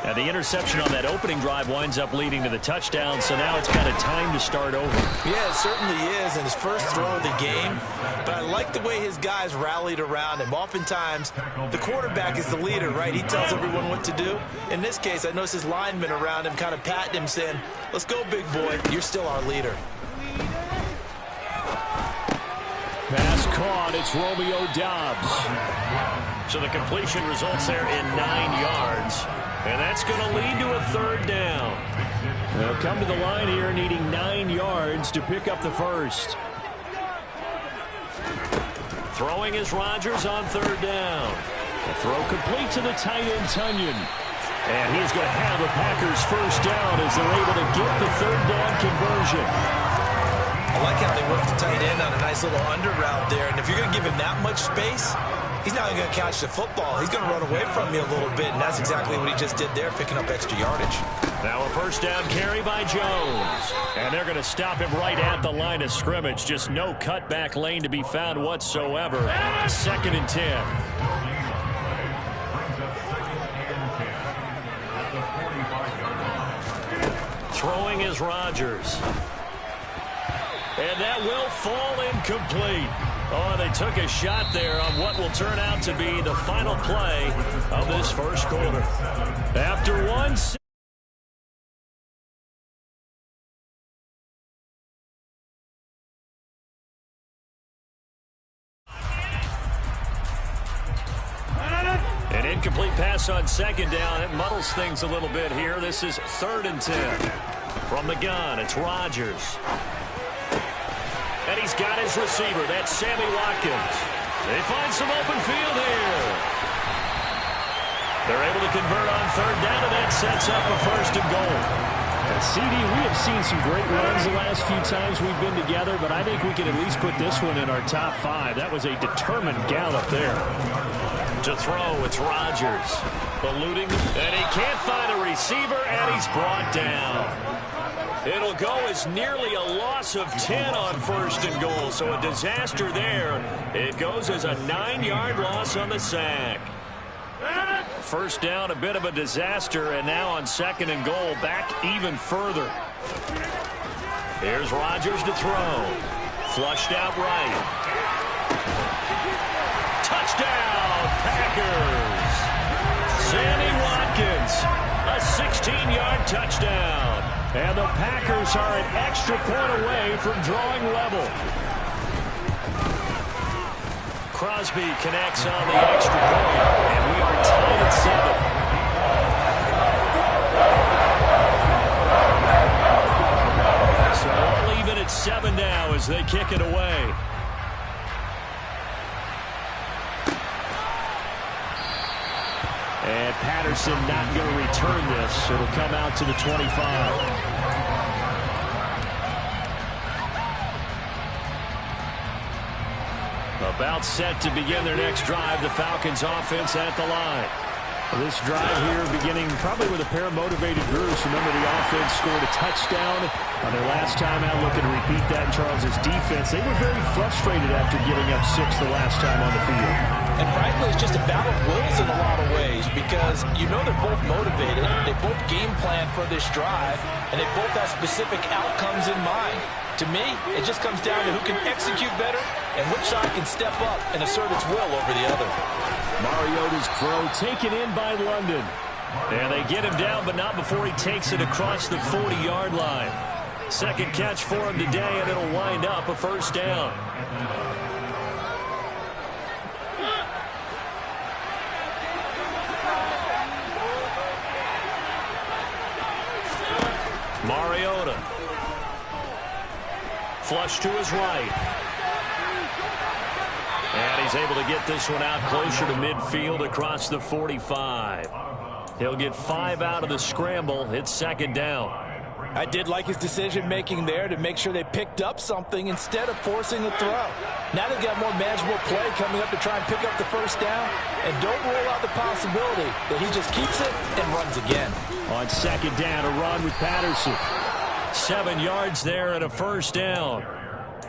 Now the interception on that opening drive winds up leading to the touchdown, so now it's kind of time to start over. Yeah, it certainly is, and his first throw of the game. But I like the way his guys rallied around him. Oftentimes, the quarterback is the leader, right? He tells everyone what to do. In this case, I noticed his linemen around him kind of patting him, saying, "Let's go, big boy. You're still our leader." Pass caught. It's Romeo Doubs. So the completion results there in 9 yards. And that's going to lead to a 3rd down. They'll come to the line here needing 9 yards to pick up the first. Throwing is Rodgers on 3rd down. The throw complete to the tight end, Tunyon. And he's going to have the Packers first down as they're able to get the 3rd down conversion. I like how they work the tight end on a nice little under route there. And if you're going to give him that much space, he's not going to catch the football. He's going to run away from you a little bit, and that's exactly what he just did there, picking up extra yardage. Now a 1st down carry by Jones. And they're going to stop him right at the line of scrimmage. Just no cutback lane to be found whatsoever. 2nd and 10. Throwing is Rodgers. And that will fall incomplete. Oh, they took a shot there on what will turn out to be the final play of this first quarter. After one... An incomplete pass on 2nd down. It muddles things a little bit here. This is 3rd and 10. From the gun, it's Rodgers. And he's got his receiver. That's Sammy Watkins. They find some open field here. They're able to convert on 3rd down, and that sets up a 1st and goal. And CD, we have seen some great runs the last few times we've been together, but I think we can at least put this one in our top 5. That was a determined gallop there. To throw, it's Rodgers. Eluding, and he can't find a receiver, and he's brought down. It'll go as nearly a loss of 10 on 1st and goal, so a disaster there. It goes as a 9-yard loss on the sack. 1st down, a bit of a disaster, and now on 2nd and goal, back even further. Here's Rodgers to throw. Flushed out right. Touchdown, Packers! Sammy Watkins, a 16-yard touchdown. And the Packers are an extra point away from drawing level. Crosby connects on the extra point, and we are tied at 7. So we'll leave it at 7 now as they kick it away. And Patterson not going to return this. It'll come out to the 25. About set to begin their next drive. The Falcons offense at the line. This drive here beginning probably with a pair of motivated Bruce. Remember, the offense scored a touchdown on their last time out. Looking to repeat that in Charles's defense. They were very frustrated after giving up 6 the last time on the field. And rightly just a battle of wills in a lot of ways because you know they're both motivated. They both game plan for this drive, and they both have specific outcomes in mind. To me, it just comes down to who can execute better and which side can step up and assert its will over the other. Mariota's throw taken in by London. And they get him down, but not before he takes it across the 40-yard line. Second catch for him today, and it'll wind up a first down. Mariota. Flush to his right. And he's able to get this one out closer to midfield across the 45. He'll get 5 out of the scramble. It's second down. I did like his decision-making there to make sure they picked up something instead of forcing a throw. Now they've got more manageable play coming up to try and pick up the first down. And don't rule out the possibility that he just keeps it and runs again. On second down, a run with Patterson. 7 yards there and a first down.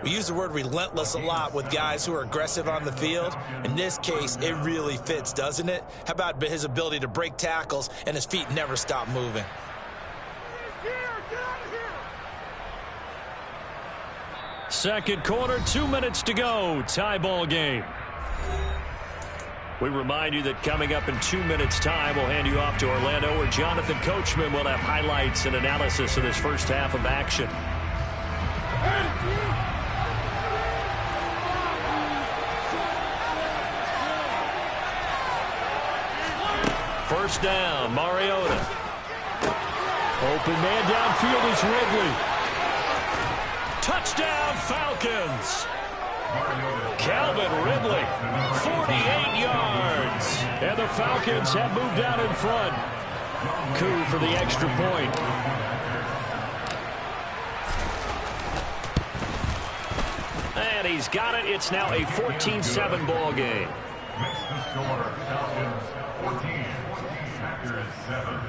We use the word relentless a lot with guys who are aggressive on the field. In this case, it really fits, doesn't it? How about his ability to break tackles and his feet never stop moving? Second quarter, 2 minutes to go. Tie ball game. We remind you that coming up in 2 minutes' time, we'll hand you off to Orlando, where Jonathan Coachman will have highlights and analysis of this first half of action. First down, Mariota. Open man downfield is Ridley. Touchdown, Falcons. Calvin Ridley, 48 yards. And the Falcons have moved out in front. Coup for the extra point. And he's got it. It's now a 14-7 ball game. Makes the score Falcons 14, Packers 7.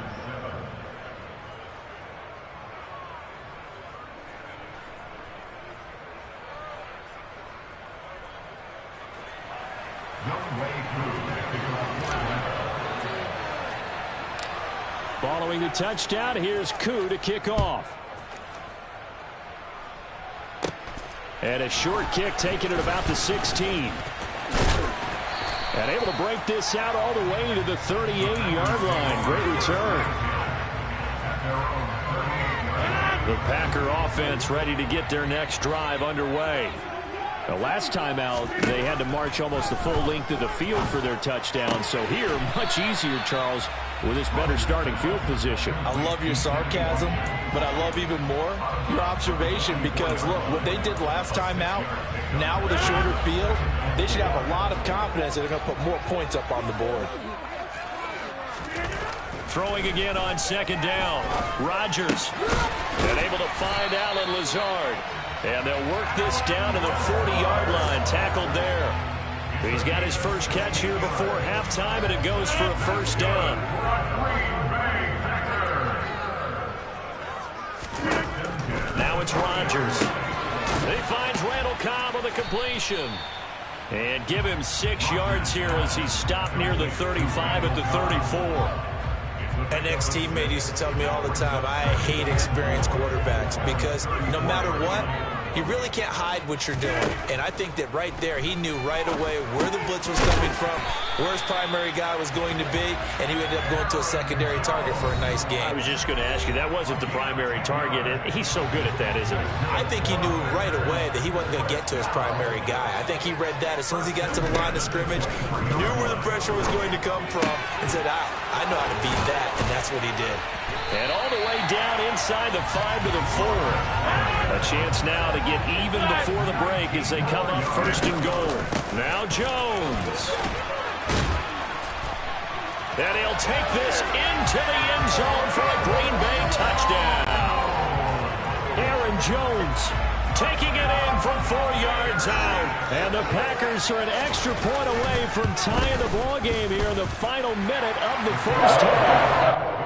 Following the touchdown, here's Koo to kick off. And a short kick taken at about the 16. And able to break this out all the way to the 38-yard line. Great return. The Packer offense ready to get their next drive underway. The last time out, they had to march almost the full length of the field for their touchdown. So here, much easier, Charles, with this better starting field position. I love your sarcasm, but I love even more your observation because, look, what they did last time out, now with a shorter field, they should have a lot of confidence that they're going to put more points up on the board. Throwing again on second down. Rodgers. And able to find Allen Lazard. And they'll work this down to the 40-yard line. Tackled there. He's got his first catch here before halftime, and it goes for a first down. Now it's Rodgers. He finds Randall Cobb on the completion. And give him 6 yards here as he's stopped near the 35 at the 34. An ex-teammate used to tell me all the time, I hate experienced quarterbacks because no matter what, you really can't hide what you're doing. And I think that right there, he knew right away where the blitz was coming from, where his primary guy was going to be, and he ended up going to a secondary target for a nice game. I was just going to ask you, that wasn't the primary target. He's so good at that, isn't he? I think he knew right away that he wasn't going to get to his primary guy. I think he read that as soon as he got to the line of scrimmage, knew where the pressure was going to come from, and said, I know how to beat that, and that's what he did. And all the way down inside the 5 to the 4. A chance now to get even before the break as they come up first and goal. Now Jones. And he'll take this into the end zone for a Green Bay touchdown. Aaron Jones taking it in from 4 yards out. And the Packers are an extra point away from tying the ball game here in the final minute of the first half.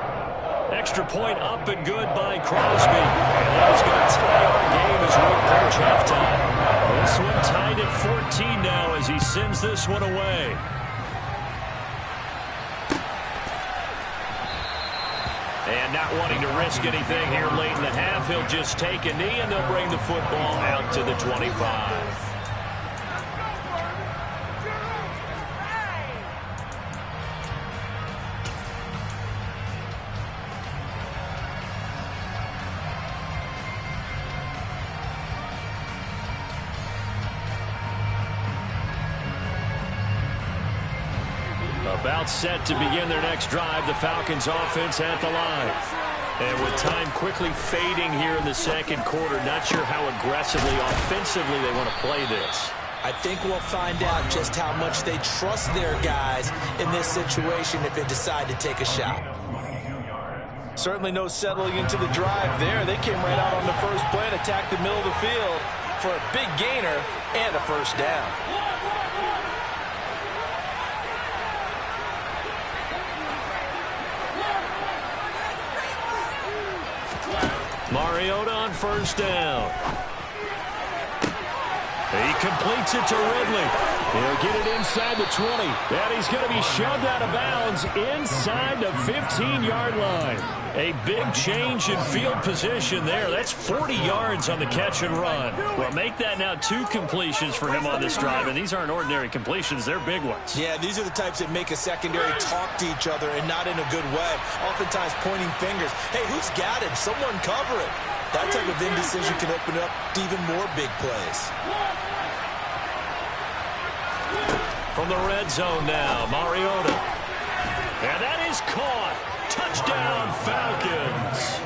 Extra point up and good by Crosby. And that is going to tie our game as we approach halftime. This one tied at 14 now as he sends this one away. And not wanting to risk anything here late in the half, he'll just take a knee, and they'll bring the football out to the 25. About set to begin their next drive, the Falcons offense at the line. And with time quickly fading here in the second quarter, not sure how aggressively, offensively they want to play this. I think we'll find out just how much they trust their guys in this situation if they decide to take a shot. Certainly no settling into the drive there. They came right out on the first play and attacked the middle of the field for a big gainer and a first down. Mariota on first down. He completes it to Ridley. He'll get it inside the 20. And he's going to be shoved out of bounds inside the 15-yard line. A big change in field position there. That's 40 yards on the catch and run. Well, make that now 2 completions for him on this drive. And these aren't ordinary completions. They're big ones. Yeah, these are the types that make a secondary talk to each other and not in a good way. Oftentimes pointing fingers. Hey, who's got it? Someone cover it. That type of indecision can open up to even more big plays. From the red zone now, Mariota. And that is caught. Touchdown, Falcons.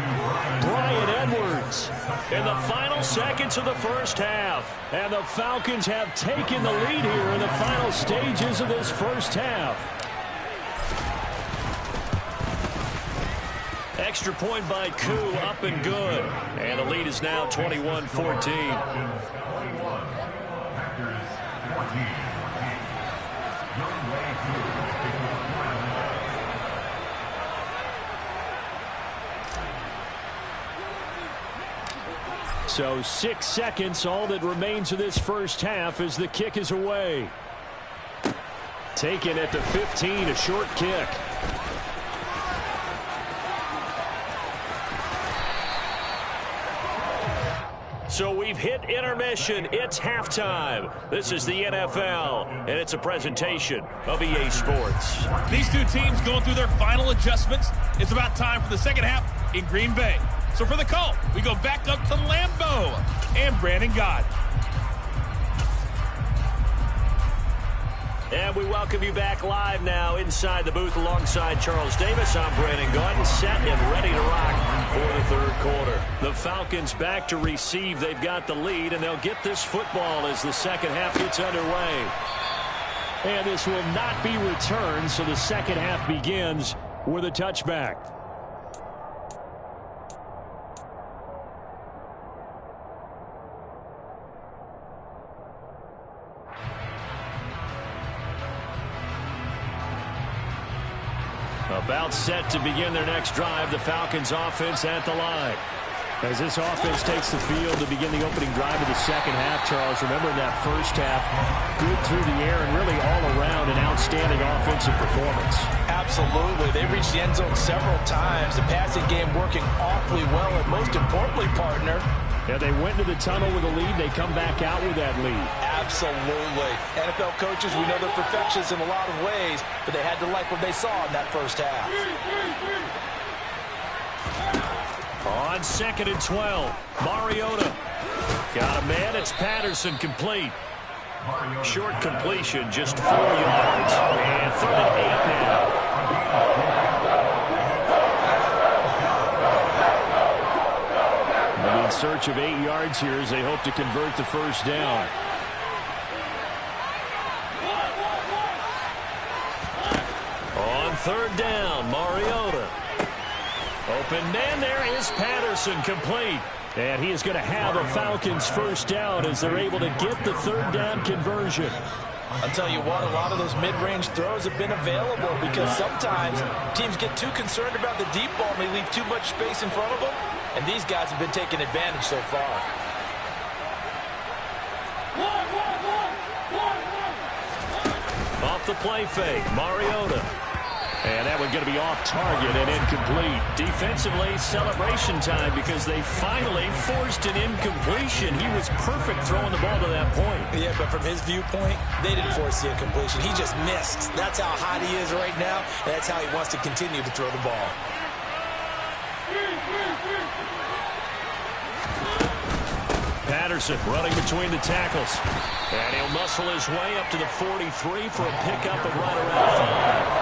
Bryan Edwards in the final seconds of the first half. And the Falcons have taken the lead here in the final stages of this first half. Extra point by Koo, up and good. And the lead is now 21-14. So 6 seconds, all that remains of this first half as the kick is away. Taken at the 15, a short kick. So we've hit intermission. It's halftime. This is the NFL, and it's a presentation of EA Sports. These two teams going through their final adjustments. It's about time for the second half in Green Bay. So for the call, we go back up to Lambeau and Brandon Gaudin. And we welcome you back live now inside the booth alongside Charles Davis. I'm Brandon Gaudin, set and ready to rock for the third quarter. The Falcons back to receive. They've got the lead, and they'll get this football as the second half gets underway. And this will not be returned, so the second half begins with a touchback. About set to begin their next drive, the Falcons offense at the line. As this offense takes the field to begin the opening drive of the second half, Charles, remember in that first half, good through the air and really all around an outstanding offensive performance. Absolutely. They reached the end zone several times. The passing game working awfully well, and most importantly, partner, yeah, they went into the tunnel with a lead. They come back out with that lead. Absolutely. NFL coaches, we know they're perfectionists in a lot of ways, but they had to like what they saw in that first half. On 2nd and 12, Mariota. Got a man, it's Patterson, complete. Short completion, just 4 yards. And 3rd and 8 now. In search of 8 yards here as they hope to convert the first down. On 3rd down, Mariota. Open man, there is Patterson, complete. And he is going to have a Falcons first down as they're able to get the 3rd down conversion. I'll tell you what, a lot of those mid-range throws have been available because sometimes teams get too concerned about the deep ball and they leave too much space in front of them. And these guys have been taking advantage so far. Off the play fake, Mariota. And that one going to be off target and incomplete. Defensively, celebration time because they finally forced an incompletion. He was perfect throwing the ball to that point. Yeah, but from his viewpoint, they didn't force the incompletion. He just missed. That's how hot he is right now, and that's how he wants to continue to throw the ball. Patterson running between the tackles. And he'll muscle his way up to the 43 for a pickup of right around 5.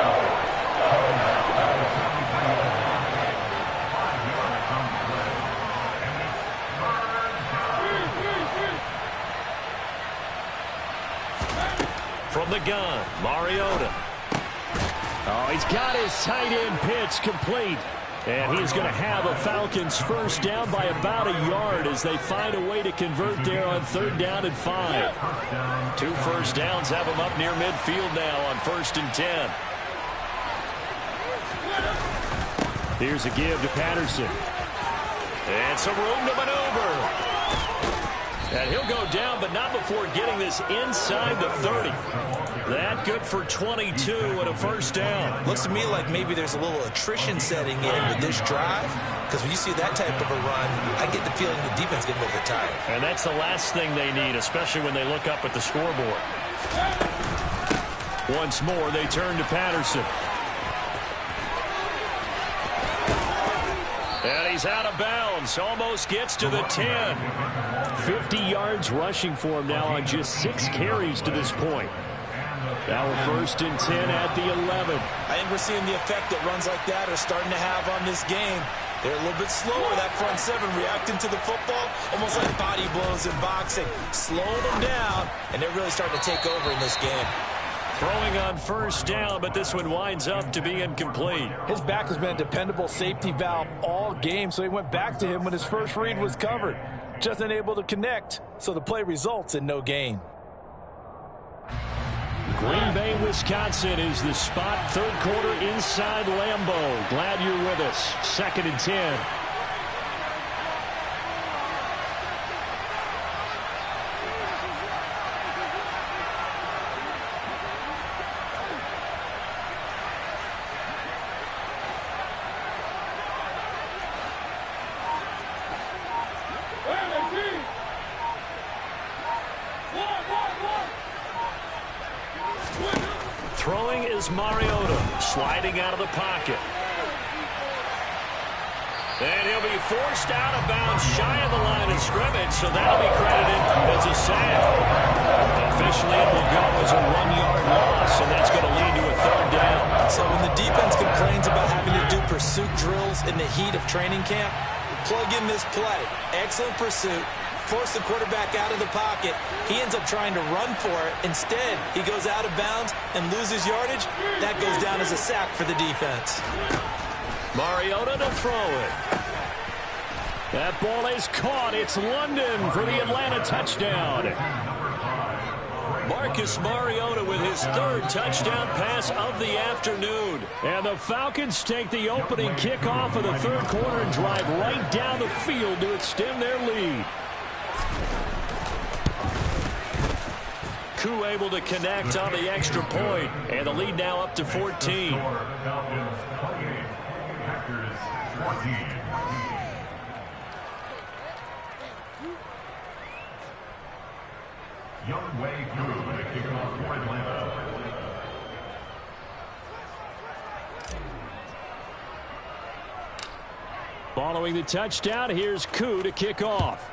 From the gun, Mariota. Oh, he's got his tight end pitch complete. And he's going to have a Falcons first down by about a yard as they find a way to convert there on 3rd down and 5. 2 first downs have them up near midfield now on 1st and 10. Here's a give to Patterson. And some room to maneuver. And he'll go down, but not before getting this inside the 30. That good for 22 and a first down. Looks to me like maybe there's a little attrition setting in with this drive, because when you see that type of a run, I get the feeling the defense getting a little bit tired. And that's the last thing they need, especially when they look up at the scoreboard. Once more, they turn to Patterson. And he's out of bounds. Almost gets to the 10. 50 yards rushing for him now on just 6 carries to this point. Now 1st and 10 at the 11. I think we're seeing the effect that runs like that are starting to have on this game. They're a little bit slower, that front 7, reacting to the football, almost like body blows in boxing. Slowing them down, and they're really starting to take over in this game. Throwing on 1st down, but this one winds up to be incomplete. His back has been a dependable safety valve all game, so he went back to him when his first read was covered. Just unable to connect, so the play results in no gain. Green Bay, Wisconsin is the spot. 3rd quarter inside Lambeau. Glad you're with us. 2nd and 10. Throwing is Mariota, sliding out of the pocket. And he'll be forced out of bounds shy of the line of scrimmage, so that'll be credited as a sack. Officially, it will go as a 1-yard loss, and that's going to lead to a 3rd down. So when the defense complains about having to do pursuit drills in the heat of training camp, plug in this play. Excellent pursuit. Force the quarterback out of the pocket. He ends up trying to run for it. Instead, he goes out of bounds and loses yardage. That goes down as a sack for the defense. Mariota to throw it. That ball is caught. It's London for the Atlanta touchdown. Marcus Mariota with his 3rd touchdown pass of the afternoon. And the Falcons take the opening kickoff of the 3rd quarter and drive right down the field to extend their lead. Koo able to connect on the extra point, and the lead now up to 14. Young Way Koo to kick off for Atlanta. Following the touchdown, here's Koo to kick off.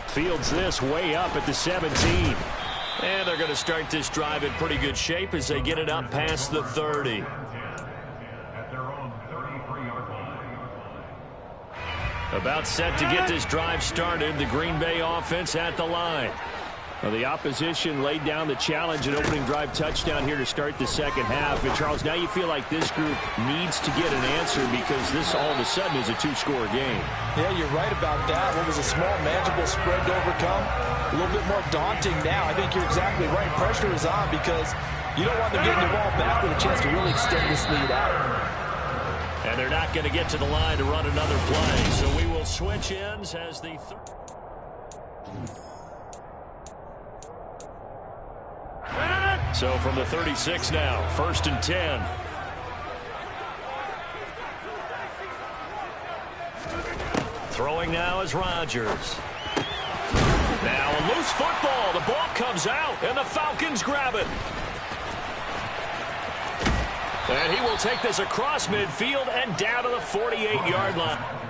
Fields this way up at the 17. And they're going to start this drive in pretty good shape as they get it up past the 30. At their own 33-yard line. About set to get this drive started. The Green Bay offense at the line. Well, the opposition laid down the challenge and opening drive touchdown here to start the 2nd half. And, Charles, now you feel like this group needs to get an answer because this all of a sudden is a 2-score game. Yeah, you're right about that. What was a small, manageable spread to overcome, a little bit more daunting now. I think you're exactly right. Pressure is on because you don't want them getting the ball back with a chance to really extend this lead out. And they're not going to get to the line to run another play. So we will switch ends as the So from the 36 now, 1st and 10. Throwing now is Rodgers. Now a loose football. The ball comes out, and the Falcons grab it. And he will take this across midfield and down to the 48-yard line.